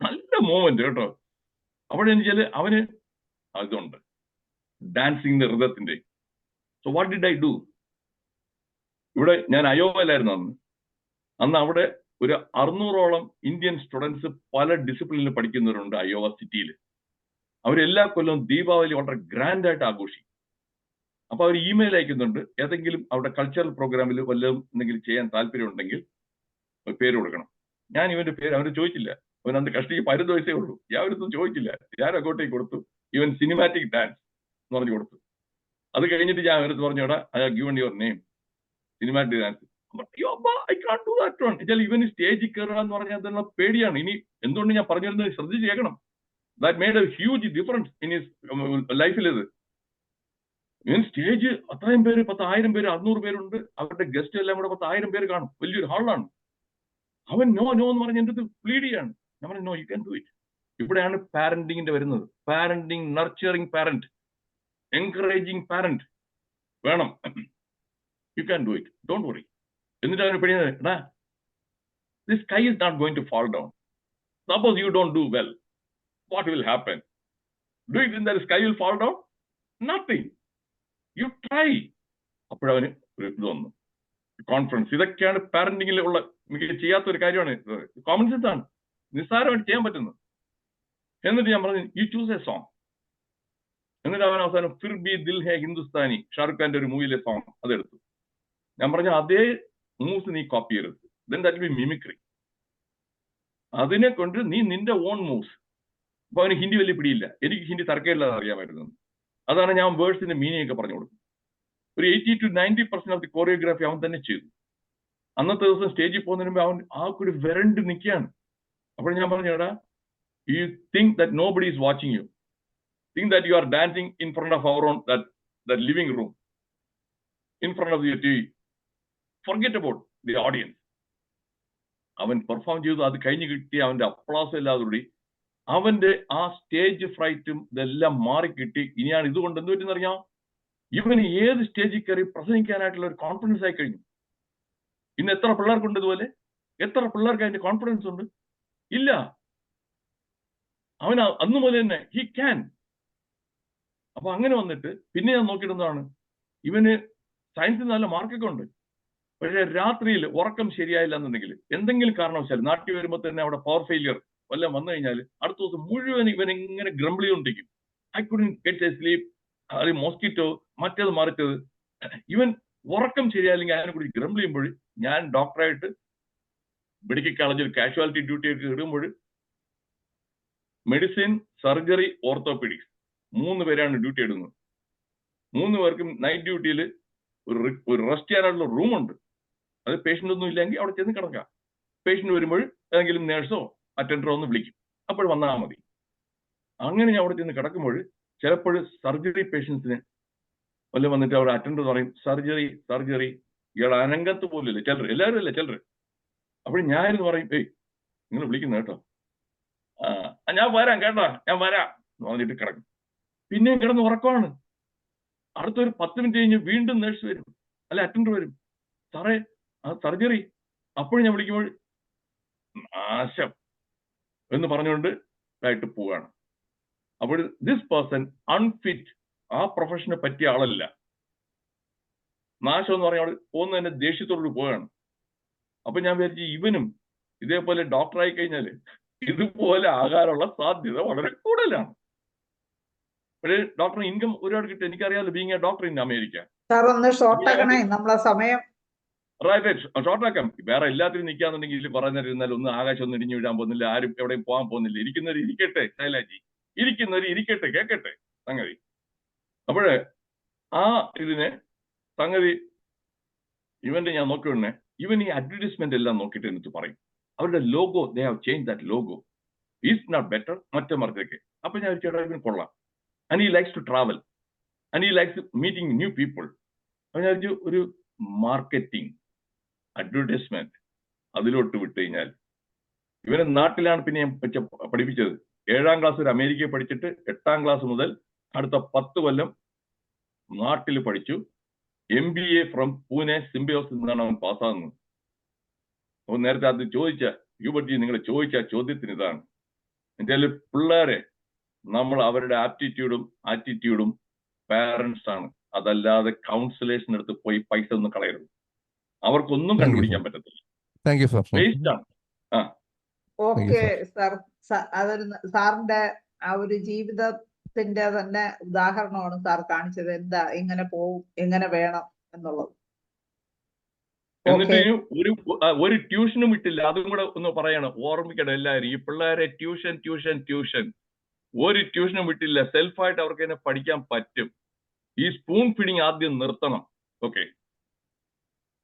നല്ല മൂവ്മെന്റ് കേട്ടോ. അപ്പോഴെനിക്ക് അവന് അതുണ്ട് ഡാൻസിങ് ഹൃദയത്തിന്റെ. So what did I do? ഇവിടെ ഞാൻ അയോവയിലായിരുന്നു അന്ന് അവിടെ ഒരു 600ഓളം ഇന്ത്യൻ സ്റ്റുഡൻസ് പല ഡിസിപ്ലിനിൽ പഠിക്കുന്നവരുണ്ട് അയോവ സിറ്റിയിൽ. അവരെല്ലാ കൊല്ലവും ദീപാവലി വളരെ ഗ്രാൻഡ് ആയിട്ട് ആഘോഷിക്കും. അപ്പൊ അവർ ഇമെയിൽ അയക്കുന്നുണ്ട്, ഏതെങ്കിലും അവിടെ കൾച്ചറൽ പ്രോഗ്രാമിൽ വല്ലതും എന്തെങ്കിലും ചെയ്യാൻ താല്പര്യം ഉണ്ടെങ്കിൽ പേര് കൊടുക്കണം. ഞാൻ ഇവന്റെ പേര് അവന് ചോദിച്ചില്ല. അവൻ അന്ന് കഷ്ടിക്ക് 15 വയസ്സേ ഉള്ളൂ. ഞാനൊന്നും ചോദിച്ചില്ല, ഞാൻ അങ്ങോട്ടേക്ക് കൊടുത്തു. ഇവൻ സിനിമാറ്റിക് ഡാൻസ് എന്ന് പറഞ്ഞു കൊടുത്തു. അത് കഴിഞ്ഞിട്ട് ഞാൻ അവരടുത്ത് പറഞ്ഞോടാ, I have given your name, cinematic dance. cannot do that one. Even stage കയറുക പറഞ്ഞാൽ തന്നെ പേടിയാണ്. ഇനി എന്തുകൊണ്ട് ഞാൻ പറഞ്ഞു വരുന്നത് ശ്രദ്ധിച്ച് കേൾക്കണം. That made a huge difference in his life. ഇവൻ സ്റ്റേജ് അത്രയും പേര് 10,000 പേര് 600 പേരുണ്ട്. അവരുടെ ഗസ്റ്റ് എല്ലാം കൂടെ 10,000 പേര് കാണും. വലിയൊരു ഹാളാണ്. അവൻ നോ എന്ന് പറഞ്ഞ് എൻ്റെ അടുത്ത് പ്ലീഡ് ചെയ്യാണ്. ഞാൻ പറഞ്ഞു no, you can do it. ഇവിടെയാണ് പാരന്റിങ്ങിന്റെ വരുന്നത്. Parenting, nurturing parent, encouraging parent വേണം. You can do it, don't worry. എന്നിട്ട് അവന് പഠിക്കുന്നത്, this sky is not going to fall down. Suppose you don't do well, what will happen? Do you think that the sky will fall down? Nothing. You try. അപ്പോഴവന് ഒരു ഇത് വന്നു, confidence. ഇതൊക്കെയാണ് പാരന്റിങ്ങിൽ ഉള്ള മികച്ച ചെയ്യാത്തൊരു കാര്യമാണ്. കോമൺ സെൻസ് ആണ്, നിസ്സാരമായിട്ട് ചെയ്യാൻ പറ്റുന്നത്. എന്നിട്ട് ഞാൻ പറഞ്ഞു യു ചൂസ് എ സോങ്. എന്നിട്ട് അവൻ അവസാനം ഫിർ ബി ദിൽ ഹെ ഹിന്ദുസ്ഥാനി, ഷാറുഖ് ഖാന്റെ ഒരു മൂവിയിലെ സോങ് അതെടുത്തു. ഞാൻ പറഞ്ഞു അതേ മൂവ്സ് നീ കോപ്പി ചെയ്യരുത്, then that will be mimicry. അതിനെ കൊണ്ട് നീ നിന്റെ ഓൺ മൂവ്സ്. അപ്പൊ അവന് ഹിന്ദി വലിയ പിടിയില്ല, എനിക്ക് ഹിന്ദി തർക്കമില്ലാതെ അറിയാമായിരുന്നു. അതാണ് ഞാൻ വേർഡ്സിന്റെ മീനിങ് ഒക്കെ പറഞ്ഞു കൊടുക്കും. ഒരു 80 to 90% ഓഫ് ദി കോറിയോഗ്രാഫി അവൻ തന്നെ ചെയ്തു. അന്നത്തെ ദിവസം സ്റ്റേജിൽ പോകുന്നതിന് മുമ്പ് അവൻ ആ കൂടി വരണ്ട് നിൽക്കുകയാണ്. അപ്പോൾ ഞാൻ പറഞ്ഞു, എടാ, you think that nobody is watching you, think that you are dancing in front of our on that living room, in front of your TV. Forget about the audience. അവൻ പെർഫോം ചെയ്തു. അത് കഴിഞ്ഞ് കിട്ടി അവന്റെ applause എല്ലാതോടി അവന്റെ ആ stage ഫ്രൈറ്റും ഇതെല്ലാം മാറിക്കിട്ടി. ഇനിയാണ് ഇതുകൊണ്ട് എന്ത് പറ്റുന്നറിയാം, ഇവന് ഏത് സ്റ്റേജിൽ കയറി പ്രസംഗിക്കാനായിട്ടുള്ള ഒരു കോൺഫിഡൻസ് ആയി കഴിഞ്ഞു. ഇന്ന് എത്ര പിള്ളേർക്കുണ്ട് ഇതുപോലെ? എത്ര പിള്ളേർക്ക് അതിന്റെ കോൺഫിഡൻസ് ഉണ്ട്? ഇല്ല. അവൻ അന്നു മുതൽ തന്നെ ഹി ക്യാൻ. അപ്പൊ അങ്ങനെ വന്നിട്ട് പിന്നെ ഞാൻ നോക്കിയിടുന്നതാണ്, ഇവന് സയൻസിൽ നല്ല മാർക്കൊക്കെ ഉണ്ട്. പക്ഷേ രാത്രിയിൽ ഉറക്കം ശരിയായില്ല എന്നുണ്ടെങ്കിൽ എന്തെങ്കിലും കാരണവശാൽ നാട്ടിൽ വരുമ്പോൾ തന്നെ അവിടെ പവർ ഫെയിലിയർ വല്ലതും വന്നു കഴിഞ്ഞാൽ അടുത്ത ദിവസം മുഴുവൻ ഇവൻ ഇങ്ങനെ ഗ്രംബിൾ ചെയ്തുകൊണ്ടിരിക്കും. I couldn't get A sleep, അത് മോസ്കിറ്റോ, മറ്റേത് മറിച്ചത്. ഇവൻ ഉറക്കം ശരിയായില്ലെങ്കിൽ അതിനെ കുറിച്ച് ഗ്രംബിൾ ചെയ്യുമ്പോൾ ഞാൻ ഡോക്ടറായിട്ട് മെഡിക്കൽ കോളേജിൽ കാഷ്വാലിറ്റി ഡ്യൂട്ടി ആയിട്ട് ഇടുമ്പോൾ മെഡിസിൻ, സർജറി, ഓർത്തോപീഡിക്സ് 3 പേരാണ് ഡ്യൂട്ടി ഇടുന്നത്. 3 പേർക്കും നൈറ്റ് ഡ്യൂട്ടിയിൽ ഒരു റെസ്റ്റ് ചെയ്യാനുള്ള റൂമുണ്ട്. അത് പേഷ്യൻ്റ് ഒന്നും ഇല്ലെങ്കിൽ അവിടെ ചെന്ന് കിടക്കാം. പേഷ്യൻ്റ് വരുമ്പോൾ ഏതെങ്കിലും നേഴ്സോ അറ്റൻഡറോ ഒന്ന് വിളിക്കും, അപ്പോൾ വന്നാൽ മതി. അങ്ങനെ ഞാൻ അവിടെ ചെന്ന് കിടക്കുമ്പോൾ ചിലപ്പോൾ സർജറി പേഷ്യൻസിന് വല്ല വന്നിട്ട് അവിടെ അറ്റൻഡർ പറയും സർജറി സർജറി, ഇയാൾ അനങ്കത്ത് പോലില്ല, ചിലർ, എല്ലാവരും അല്ല, ചിലർ. അപ്പോൾ ഞാനിന്ന് പറയും, ഏയ് നിങ്ങൾ വിളിക്കുന്ന കേട്ടോ, ഞാൻ വരാം കേട്ടോ, ഞാൻ വരാം എന്ന് പറഞ്ഞിട്ട് കിടക്കും. പിന്നെയും കിടന്ന് ഉറക്കമാണ്. അടുത്തൊരു 10 മിനിറ്റ് കഴിഞ്ഞ് വീണ്ടും നേഴ്സ് വരും, അല്ല അറ്റൻഡർ വരും, സാറേ ആ സർജറി. അപ്പോഴും ഞാൻ വിളിക്കുമ്പോൾ നാശം എന്ന് പറഞ്ഞുകൊണ്ട് ആയിട്ട് പോവുകയാണ്. അപ്പോൾ ദിസ് പേഴ്സൺ അൺഫിറ്റ്, ആ പ്രൊഫഷനെ പറ്റിയ ആളല്ല. നാശം എന്ന് പറഞ്ഞാൽ അവിടെ പോകുന്ന തന്നെ ദേഷ്യത്തോട് പോവുകയാണ്. അപ്പൊ ഞാൻ വിചാരിച്ചു ഇവനും ഇതേപോലെ ഡോക്ടറായി കഴിഞ്ഞാൽ ഇതുപോലെ ആകാനുള്ള സാധ്യത വളരെ കൂടുതലാണ്. പക്ഷേ ഡോക്ടർ ഇൻകം ഒരുപാട് കിട്ടും. എനിക്കറിയാമല്ലോ, being a doctor in America. ഷോർട്ടാക്കാം. വേറെ എല്ലാത്തിനും നിൽക്കാന്നുണ്ടെങ്കിൽ പറയുന്നിരുന്നാൽ ഒന്നും ആകാശം ഒന്നും ഇടിഞ്ഞു വീഴാൻ പോകുന്നില്ല, ആരും എവിടെയും പോകാൻ പോകുന്നില്ല. ഇരിക്കുന്നവർ ഇരിക്കട്ടെ, ശൈലാജി, ഇരിക്കുന്നവർ ഇരിക്കട്ടെ, കേൾക്കട്ടെ സംഗതി. അപ്പോഴേ ആ ഇതിനെ സംഗതി ഇവന്റെ ഞാൻ നോക്കിയോണ്ടേ, ഇവൻ ഈ അഡ്വർടൈസ്മെന്റ് എല്ലാം നോക്കിയിട്ട് എന്നിട്ട് പറയും അവരുടെ logo, they have change that logo, is not better, മറ്റേ മറിച്ചൊക്കെ. അപ്പൊ ഞാൻ ചേട്ടാ ഇവൻ കൊള്ളാം. And he likes to travel and he likes meeting new people. അപ്പൊ ഞാൻ ഒരു മാർക്കറ്റിംഗ് അഡ്വർടൈസ്മെന്റ് അതിലോട്ട് വിട്ട് കഴിഞ്ഞാൽ ഇവരെ നാട്ടിലാണ് പിന്നെ ഞാൻ പഠിപ്പിച്ചത്. 7ാം ക്ലാസ് വരെ അമേരിക്കയിൽ പഠിച്ചിട്ട് 8ാം ക്ലാസ് മുതൽ അടുത്ത 10 കൊല്ലം നാട്ടിൽ പഠിച്ചു. MBA ഫ്രം പൂനെ സിംബയോസിൽ നിന്നാണ് അവൻ പാസ്സാകുന്നത്. അപ്പൊ നേരത്തെ അത് ചോദിച്ച ഹ്യൂബർട്ട്, നിങ്ങൾ ചോദിച്ച ചോദ്യത്തിന് ഇതാണ്, എന്നുവെച്ചാൽ പിള്ളേരെ നമ്മൾ അവരുടെ ആറ്റിറ്റ്യൂഡും പാരന്റ്സ് ആണ്, അതല്ലാതെ കൗൺസിലേഴ്സിന് അടുത്ത് പോയി പൈസ ഒന്നും കളയരുത്. അവർക്കൊന്നും കണ്ടുപിടിക്കാൻ പറ്റത്തില്ല. വേസ്റ്റ് ആണ്. ഓക്കെ സാർ, അതൊരു സാറിന്റെ ആ ഒരു ജീവിതത്തിന്റെ തന്നെ ഉദാഹരണമാണ് സാർ കാണിച്ചത്, എന്താ എങ്ങനെ പോവും, എങ്ങനെ വേണം എന്നുള്ളത്. എന്നിട്ട് ഒരു ട്യൂഷനും വിട്ടില്ല. അതും കൂടെ ഒന്ന് പറയണം, ഓർമ്മിക്കണം എല്ലാവരും. ഈ പിള്ളേരെ ട്യൂഷൻ ഒരു ട്യൂഷനും വിട്ടില്ല. സെൽഫായിട്ട് അവർക്ക് തന്നെ പഠിക്കാൻ പറ്റും. ഈ സ്പൂൺ ഫീഡിങ് ആദ്യം നിർത്തണം. ഓക്കെ,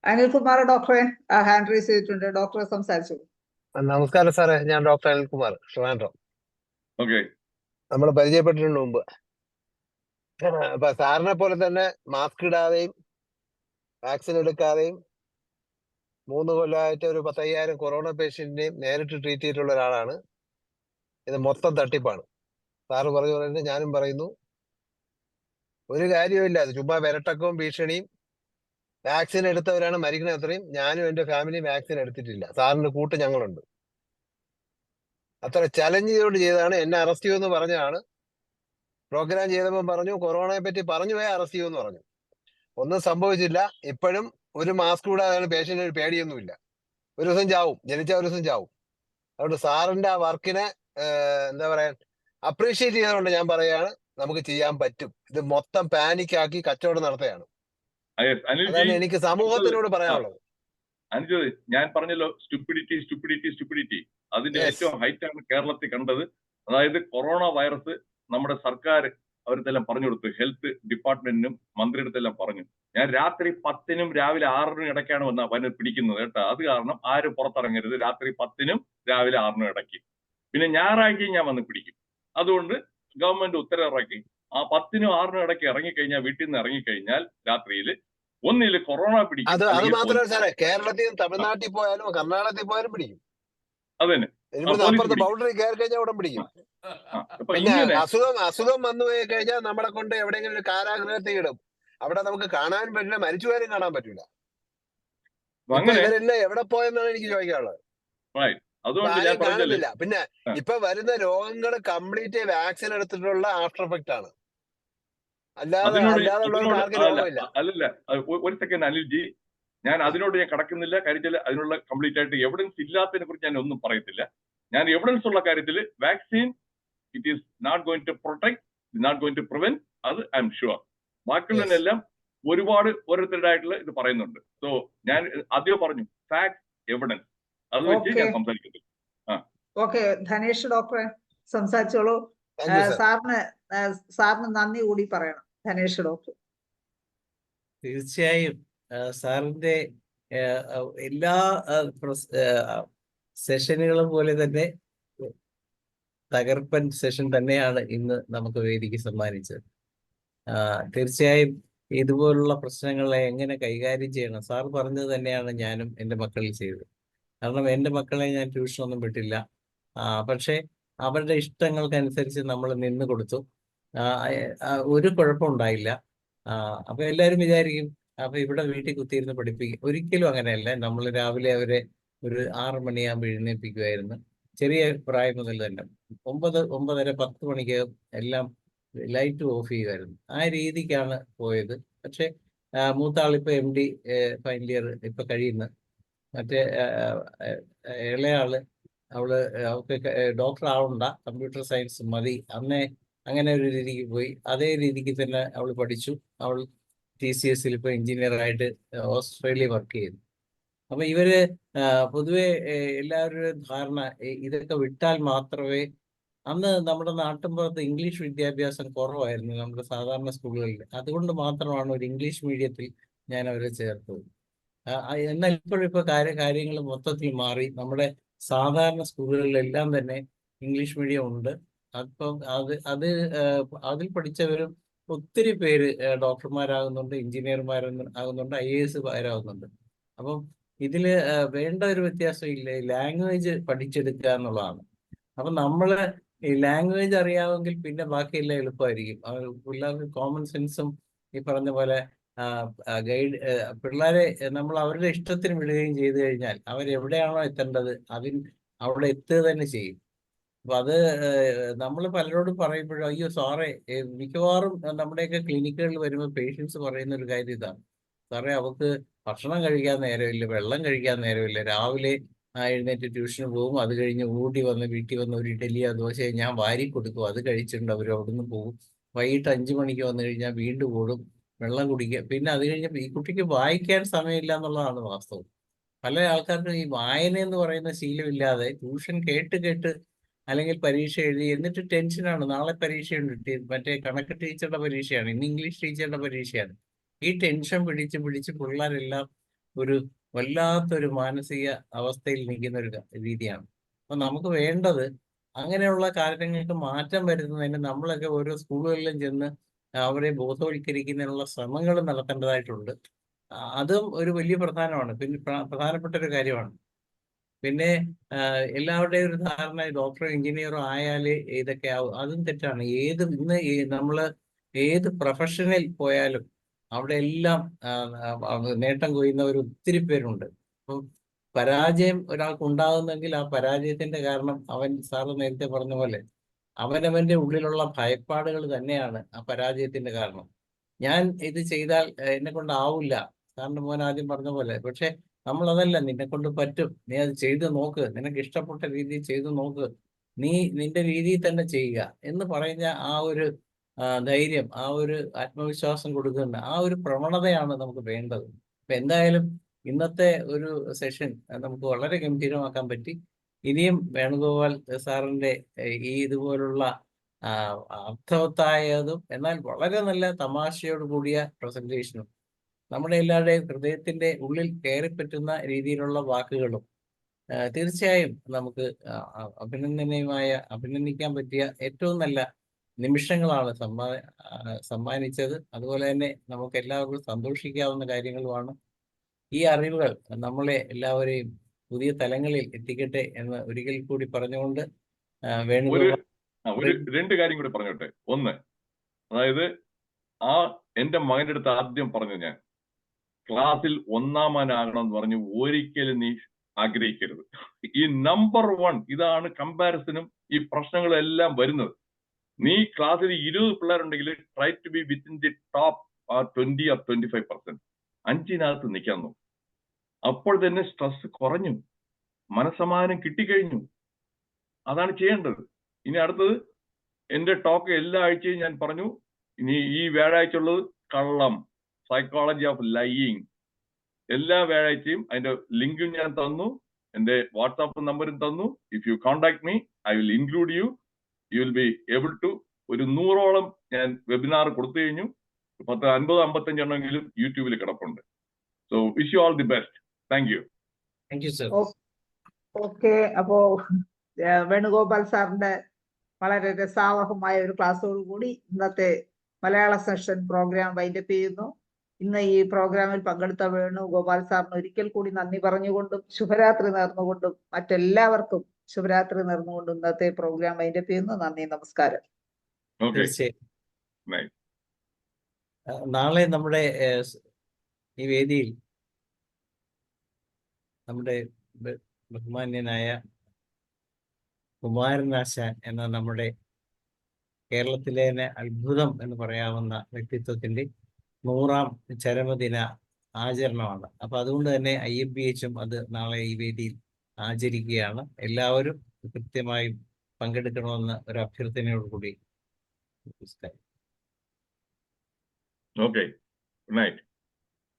അനിൽകുമാർ ഡോക്ടറെ ഹാൻഡ് റൈസ് ചെയ്തിട്ടുണ്ട്. ഡോക്ടറെ സംസാരിച്ചു. നമസ്കാരം സാറേ, ഞാൻ ഡോക്ടർ അനിൽകുമാർ, ട്രിവാൻഡ്രം. ഓക്കെ, നമ്മൾ പരിചയപ്പെട്ടിട്ടുണ്ട് മുമ്പ്. അപ്പൊ സാറിനെ പോലെ തന്നെ മാസ്ക് ഇടാതെയും വാക്സിൻ എടുക്കാതെയും 3 കൊല്ലമായിട്ട് ഒരു 10,000 കൊറോണ പേഷ്യന്റിനെയും നേരിട്ട് ട്രീറ്റ് ചെയ്തിട്ടുള്ള ഒരാളാണ്. ഇത് മൊത്തം തട്ടിപ്പാണ്. സാറ് പറഞ്ഞ പോലെ തന്നെ ഞാനും പറയുന്നു, ഒരു കാര്യവുമില്ല. അത് ചുമ്മാ വിരട്ടക്കവും ഭീഷണിയും. വാക്സിൻ എടുത്തവരാണ് മരിക്കണ അത്രയും. ഞാനും എന്റെ ഫാമിലിയും വാക്സിൻ എടുത്തിട്ടില്ല. സാറിന്റെ കൂട്ട് ഞങ്ങളുണ്ട്. അത്ര ചലഞ്ച് ചെയ്തുകൊണ്ട് ചെയ്തതാണ്. എന്നെ അറസ്റ്റ് ചെയ്യുമെന്ന് പറഞ്ഞതാണ്. പ്രോഗ്രാം ചെയ്തപ്പോൾ പറഞ്ഞു കൊറോണയെ പറ്റി പറഞ്ഞു പോയാൽ അറസ്റ്റ് ചെയ്യുമെന്ന് പറഞ്ഞു. ഒന്നും സംഭവിച്ചില്ല. ഇപ്പോഴും ഒരു മാസ്ക് കൂടാതാണ് പേഷ്യന്റ്. ഒരു പേടിയൊന്നുമില്ല. ഒരു ദിവസം ചാവും, ജനിച്ച ഒരു ദിവസം ചാവും. അതുകൊണ്ട് സാറിന്റെ ആ വർക്കിനെ എന്താ പറയാ അപ്രീഷിയേറ്റ് ചെയ്തുകൊണ്ട് ഞാൻ പറയാണ്, നമുക്ക് ചെയ്യാൻ പറ്റും. ഇത് മൊത്തം പാനിക്കാക്കി കച്ചവടം നടത്തുകയാണ്. അതാണ് എനിക്ക് സമൂഹത്തിനോട് പറയാനുള്ളത്. അനുജത്, ഞാൻ പറഞ്ഞല്ലോ സ്റ്റുപ്പിഡിറ്റി. അതിന്റെ ഏറ്റവും ഹൈറ്റ് ആണ് കേരളത്തിൽ കണ്ടത്. അതായത് കൊറോണ വൈറസ് നമ്മുടെ സർക്കാർ അവരെല്ലാം പറഞ്ഞു കൊടുത്തു. ഹെൽത്ത് ഡിപ്പാർട്ട്മെന്റിനും മന്ത്രിയെടുത്തെല്ലാം പറഞ്ഞു. ഞാൻ രാത്രി 10-നും രാവിലെ 6-നും ഇടയ്ക്കാണ് വന്ന് പിടിക്കുന്നത് കേട്ടോ. അത് കാരണം ആരും പുറത്തിറങ്ങരുത്. രാത്രി 10-നും രാവിലെ 6-നും ഇടയ്ക്ക്. പിന്നെ ഞായറാഴ്ചയും ഞാൻ വന്ന് പിടിക്കും. അതുകൊണ്ട് ഗവൺമെന്റ് ഉത്തരവിറക്കി ആ 10-നും 6-നും ഇടയ്ക്ക് ഇറങ്ങിക്കഴിഞ്ഞാൽ, വീട്ടിൽ നിന്ന് ഇറങ്ങിക്കഴിഞ്ഞാൽ രാത്രിയിൽ ഒന്നില് കൊറോണ പിടിക്കും. അത് മാത്രമല്ല സാറേ, കേരളത്തിൽ തമിഴ്നാട്ടിൽ പോയാലും കർണാടകത്തിൽ പോയാലും പിടിക്കും. അതന്നെ, അപ്പുറത്ത് ബൗണ്ടറി കയറി കഴിഞ്ഞാൽ ഉടൻ പിടിക്കും. പിന്നെ അസുഖം വന്നു പോയി കഴിഞ്ഞാൽ നമ്മളെ കൊണ്ട് എവിടെയെങ്കിലും ഒരു കാരാഗൃഹത്തിൽ ഇടും. അവിടെ നമുക്ക് കാണാൻ പറ്റില്ല, മരിച്ചുപോയാലും കാണാൻ പറ്റില്ല. ഇവരെല്ലാം എവിടെ പോയെന്നാണ് എനിക്ക് ചോദിക്കാനുള്ളത്. ആരെയും കാണുന്നില്ല. പിന്നെ ഇപ്പൊ വരുന്ന രോഗങ്ങൾ കംപ്ലീറ്റ് വാക്സിൻ എടുത്തിട്ടുള്ള ആഫ്റ്റർ എഫക്റ്റ് ആണ്. അല്ലാതുള്ളവർക്ക് ആർക്കും രോഗമില്ല. അല്ലല്ല, ഒരു സെക്കൻഡ് അനിൽജി, ഞാൻ കടക്കുന്നില്ല. കാര്യത്തിൽ അതിനുള്ള കംപ്ലീറ്റ് ആയിട്ട് എവിഡൻസ് ഇല്ലാത്തതിനെ കുറിച്ച് ഞാൻ ഒന്നും പറയത്തില്ല. ഞാൻ എവിഡൻസ് ഉള്ള കാര്യത്തിൽ vaccine it is not going to protect, not going to prevent. അത് ഐ എം ഷുവർ. ബാക്കിയുള്ളതിനെല്ലാം ഒരുപാട് ഓരോരുത്തരുടായിട്ടുള്ള ഇത് പറയുന്നുണ്ട്. സോ ഞാൻ ആദ്യം പറഞ്ഞു ഫാക്ട്, എവിഡൻസ്, അത് വെച്ച് ഞാൻ സംസാരിക്കുന്നത്. ഓക്കെ, ധനേഷ് ഡോക്ടറെ സംസാരിച്ചോളൂ. സാറിന് നന്ദി കൂടി പറയണം ധനേഷ് ഡോക്ടർ. തീർച്ചയായും സാറിന്റെ എല്ലാ സെഷനുകളും പോലെ തന്നെ തകർപ്പൻ സെഷൻ തന്നെയാണ് ഇന്ന് നമുക്ക് വേദിക്ക് സമ്മാനിച്ചത്. തീർച്ചയായും ഇതുപോലുള്ള പ്രശ്നങ്ങളെ എങ്ങനെ കൈകാര്യം ചെയ്യണം സാർ പറഞ്ഞത് തന്നെയാണ് ഞാനും എൻ്റെ മക്കളിൽ ചെയ്തത്. കാരണം എൻ്റെ മക്കളെ ഞാൻ ട്യൂഷനൊന്നും വിട്ടില്ല. പക്ഷേ അവരുടെ ഇഷ്ടങ്ങൾക്കനുസരിച്ച് നമ്മൾ നിന്ന് കൊടുത്തു. ഒരു കുഴപ്പമുണ്ടായില്ല. അപ്പൊ എല്ലാവരും വിചാരിക്കും അപ്പൊ ഇവിടെ വീട്ടിൽ കുത്തിയിരുന്ന് പഠിപ്പിക്കും. ഒരിക്കലും അങ്ങനെയല്ല. നമ്മൾ രാവിലെ അവരെ ഒരു 6 മണിയാകുമ്പോൾ എഴുന്നേൽപ്പിക്കുമായിരുന്നു. ചെറിയ പ്രായം മുതൽ തന്നെ 9:30 10 മണിക്ക് എല്ലാം ലൈറ്റ് ഓഫ് ചെയ്യുമായിരുന്നു. ആ രീതിക്കാണ് പോയത്. പക്ഷെ മൂത്താളിപ്പോ MD ഫൈനൽ ഇയർ ഇപ്പൊ കഴിയുന്നു. മറ്റേ ഇളയാള് അവൾക്ക് ഡോക്ടർ ആവണ്ട, കമ്പ്യൂട്ടർ സയൻസ് മതി. അന്നേ അങ്ങനെ ഒരു രീതിക്ക് പോയി. അതേ രീതിക്ക് തന്നെ അവൾ പഠിച്ചു. അവൾ TCSൽ ഇപ്പൊ എഞ്ചിനീയറായിട്ട് ഓസ്ട്രേലിയ വർക്ക് ചെയ്യുന്നു. അപ്പൊ ഇവര് പൊതുവെ എല്ലാവരുടെയും ധാരണ ഇതൊക്കെ വിട്ടാൽ മാത്രമേ, അന്ന് നമ്മുടെ നാട്ടിൻപുറത്ത് ഇംഗ്ലീഷ് വിദ്യാഭ്യാസം കുറവായിരുന്നു നമ്മുടെ സാധാരണ സ്കൂളുകളിൽ. അതുകൊണ്ട് മാത്രമാണ് ഒരു ഇംഗ്ലീഷ് മീഡിയത്തിൽ ഞാൻ അവരെ ചേർത്തത്. എന്നാൽ ഇപ്പോഴിപ്പോൾ കാര്യങ്ങൾ മൊത്തത്തിൽ മാറി. നമ്മുടെ സാധാരണ സ്കൂളുകളിലെല്ലാം തന്നെ ഇംഗ്ലീഷ് മീഡിയം ഉണ്ട്. അപ്പം അതിൽ പഠിച്ചവരും ഒത്തിരി പേര് ഡോക്ടർമാരാകുന്നുണ്ട്, എഞ്ചിനീയർമാരാകുന്നുണ്ട്, IAS ആകുന്നുണ്ട്. അപ്പം ഇതില് വേണ്ട ഒരു വ്യത്യാസം ഇല്ല, ലാംഗ്വേജ് പഠിച്ചെടുക്കുക എന്നുള്ളതാണ്. അപ്പൊ നമ്മള് ഈ ലാംഗ്വേജ് അറിയാമെങ്കിൽ പിന്നെ ബാക്കിയെല്ലാം എളുപ്പമായിരിക്കും. പിള്ളേർക്ക് കോമൺ സെൻസും ഈ പറഞ്ഞ പോലെ പിള്ളേരെ നമ്മൾ അവരുടെ ഇഷ്ടത്തിന് വിടുകയും ചെയ്തു കഴിഞ്ഞാൽ അവരെവിടെയാണോ എത്തേണ്ടത് അവിടെ എത്തുക തന്നെ ചെയ്യും. അപ്പൊ അത് നമ്മൾ പലരോടും പറയുമ്പോഴും അയ്യോ സാറേ, മിക്കവാറും നമ്മുടെയൊക്കെ ക്ലിനിക്കുകളിൽ വരുമ്പോൾ പേഷ്യൻസ് പറയുന്ന ഒരു കാര്യം ഇതാണ്, സാറേ അവർക്ക് ഭക്ഷണം കഴിക്കാൻ നേരമില്ല, വെള്ളം കഴിക്കാൻ നേരമില്ല, രാവിലെ എഴുന്നേറ്റ് ട്യൂഷന് പോകും, അത് കഴിഞ്ഞ് വീട്ടിൽ വന്ന് ഒരു ഇഡലിയോ ദോശയോ ഞാൻ വാരി കൊടുക്കും, അത് കഴിച്ചിട്ടുണ്ട് അവർ അവിടുന്ന് പോകും. വൈകിട്ട് 5 മണിക്ക് വന്നു കഴിഞ്ഞാൽ വീണ്ടും ഓടും, വെള്ളം കുടിക്കുക. പിന്നെ അത് കഴിഞ്ഞ് ഈ കുട്ടിക്ക് വായിക്കാൻ സമയമില്ല എന്നുള്ളതാണ് വാസ്തവം. പല ആൾക്കാർക്കും ഈ വായന എന്ന് പറയുന്ന ശീലമില്ലാതെ ട്യൂഷൻ കേട്ട് അല്ലെങ്കിൽ പരീക്ഷ എഴുതി എന്നിട്ട് ടെൻഷനാണ്. നാളെ പരീക്ഷയുണ്ട്, മറ്റേ കണക്ക് ടീച്ചറുടെ പരീക്ഷയാണ്, ഇന്ന് ഇംഗ്ലീഷ് ടീച്ചറുടെ പരീക്ഷയാണ്. ഈ ടെൻഷൻ പിടിച്ച് പിള്ളേരെല്ലാം ഒരു വല്ലാത്തൊരു മാനസിക അവസ്ഥയിൽ നിൽക്കുന്ന ഒരു രീതിയാണ്. അപ്പൊ നമുക്ക് വേണ്ടത് അങ്ങനെയുള്ള കാര്യങ്ങൾക്ക് മാറ്റം വരുത്തുന്നതിന് നമ്മളൊക്കെ ഓരോ സ്കൂളുകളിലും ചെന്ന് അവരെ ബോധവൽക്കരിക്കുന്നതിനുള്ള ശ്രമങ്ങൾ നടത്തേണ്ടതായിട്ടുണ്ട്. അതും ഒരു വലിയ പ്രധാനമാണ്, പിന്നെ പ്രധാനപ്പെട്ട ഒരു കാര്യമാണ്. പിന്നെ എല്ലാവരുടെയും ഒരു ധാരണ ഡോക്ടറോ എഞ്ചിനീയറോ ആയാല് ഇതൊക്കെ ആവും, അതും തെറ്റാണ്. ഇന്ന് നമ്മള് ഏത് പ്രൊഫഷനിൽ പോയാലും അവിടെ എല്ലാം നേട്ടം കൊയ്യുന്നവർ ഒത്തിരി പേരുണ്ട്. അപ്പം പരാജയം ഒരാൾക്ക് ഉണ്ടാകുന്നെങ്കിൽ ആ പരാജയത്തിന്റെ കാരണം സാറ് നേരത്തെ പറഞ്ഞ പോലെ അവനവന്റെ ഉള്ളിലുള്ള ഭയപ്പാടുകൾ തന്നെയാണ് ആ പരാജയത്തിന്റെ കാരണം. ഞാൻ ഇത് ചെയ്താൽ എന്നെ കൊണ്ടാവില്ല, സാറിന്റെ മോൻ ആദ്യം പറഞ്ഞ പോലെ. പക്ഷെ നമ്മളതല്ല, നിന്നെ കൊണ്ട് പറ്റും, നീ അത് ചെയ്ത് നോക്ക്, നിനക്ക് ഇഷ്ടപ്പെട്ട രീതിയിൽ ചെയ്ത് നോക്ക്, നീ നിന്റെ രീതിയിൽ തന്നെ ചെയ്യുക എന്ന് പറയുന്ന ആ ഒരു ധൈര്യം, ആ ഒരു ആത്മവിശ്വാസം കൊടുക്കുന്ന ആ ഒരു പ്രവണതയാണ് നമുക്ക് വേണ്ടത്. അപ്പൊ എന്തായാലും ഇന്നത്തെ ഒരു സെഷൻ നമുക്ക് വളരെ ഗംഭീരമാക്കാൻ പറ്റി. ഇനിയും വേണുഗോപാൽ സാറിന്റെ ഈ ഇതുപോലുള്ള അർത്ഥവത്തായതും എന്നാൽ വളരെ നല്ല തമാശയോട് കൂടിയ പ്രസന്റേഷനും നമ്മുടെ എല്ലാവരുടെയും ഹൃദയത്തിന്റെ ഉള്ളിൽ കയറിപ്പറ്റുന്ന രീതിയിലുള്ള വാക്കുകളും തീർച്ചയായും നമുക്ക് അഭിനന്ദിക്കാൻ പറ്റിയ ഏറ്റവും നല്ല നിമിഷങ്ങളാണ് സമ്മാനിച്ചത്. അതുപോലെ തന്നെ നമുക്ക് എല്ലാവർക്കും സന്തോഷിക്കാവുന്ന കാര്യങ്ങളുമാണ്. ഈ അറിവുകൾ നമ്മളെ എല്ലാവരെയും പുതിയ തലങ്ങളിൽ എത്തിക്കട്ടെ എന്ന് ഒരിക്കൽ കൂടി പറഞ്ഞുകൊണ്ട് വേണുഗോപാൽ ഒരു 2 കാര്യം കൂടി പറഞ്ഞോട്ടെ. ഒന്ന്, അതായത് എന്റെ മകന്റെ അടുത്ത് ആദ്യം പറഞ്ഞു, ഞാൻ ക്ലാസ്സിൽ ഒന്നാമനാകണം എന്ന് പറഞ്ഞു ഒരിക്കലും നീ ആഗ്രഹിക്കരുത്. ഈ നമ്പർ 1 ഇതാണ് കമ്പാരിസനും ഈ പ്രശ്നങ്ങളും എല്ലാം വരുന്നത്. നീ ക്ലാസ്സിൽ 20 പിള്ളേരുണ്ടെങ്കിൽ try to be within the top 20 or 25%. 5-നകത്ത് നിൽക്കാൻ നോക്കും. അപ്പോൾ തന്നെ സ്ട്രെസ് കുറഞ്ഞു, മനസ്സമാധാനം കിട്ടിക്കഴിഞ്ഞു. അതാണ് ചെയ്യേണ്ടത്. ഇനി അടുത്തത്, എന്റെ ടോക്ക് എല്ലാ ആഴ്ചയും ഞാൻ പറഞ്ഞു, ഇനി ഈ വ്യാഴാഴ്ച ഉള്ളത് കള്ളം, സൈക്കോളജി ഓഫ് ലൈയിങ്. എല്ലാ വ്യാഴാഴ്ചയും അതിന്റെ ലിങ്കും ഞാൻ തന്നു, എന്റെ വാട്സാപ്പ് നമ്പറും തന്നു. If you contact me I will include you. You will be able to. ഒരു 100ഓളം ഞാൻ വെബിനാർ കൊടുത്തു കഴിഞ്ഞു. 50-55 എണ്ണമെങ്കിലും യൂട്യൂബിൽ കിടപ്പുണ്ട്. So wish you all the best. Thank you. Thank you sir. Okay, അപ്പോ വേണുഗോപാൽ സാറിന്റെ വളരെ രസാവഹമായ ഒരു ക്ലാസ്സോട് കൂടി ഇന്നത്തെ മലയാള സെഷൻ പ്രോഗ്രാം വൈൻഡപ്പ് ചെയ്യുന്നു. ഇന്ന് ഈ പ്രോഗ്രാമിൽ പങ്കെടുത്ത വേണുഗോപാൽ സാറിന് ഒരിക്കൽ കൂടി നന്ദി പറഞ്ഞുകൊണ്ടും ശുഭരാത്രി നേർന്നുകൊണ്ടും മറ്റെല്ലാവർക്കും ശുഭരാത്രി നേർന്നുകൊണ്ടും ഇന്നത്തെ പ്രോഗ്രാം വൈൻഡപ്പ് ചെയ്യുന്നു. നന്ദി, നമസ്കാരം. നാളെ നമ്മുടെ ഈ വേദിയിൽ നമ്മുടെ ബഹുമാന്യനായ കുമാരനാശാൻ എന്ന നമ്മുടെ കേരളത്തിലെ തന്നെ അത്ഭുതം എന്ന് പറയാവുന്ന വ്യക്തിത്വത്തിന്റെ 100ാം ചരമദിന ആചരണമാണ്. അപ്പൊ അതുകൊണ്ട് തന്നെ IFBH-ഉം അത് നാളെ ഈ വേദിയിൽ ആചരിക്കുകയാണ്. എല്ലാവരും കൃത്യമായും പങ്കെടുക്കണമെന്ന ഒരു അഭ്യർത്ഥനയോടുകൂടി okay, good night.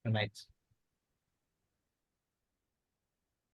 Good night.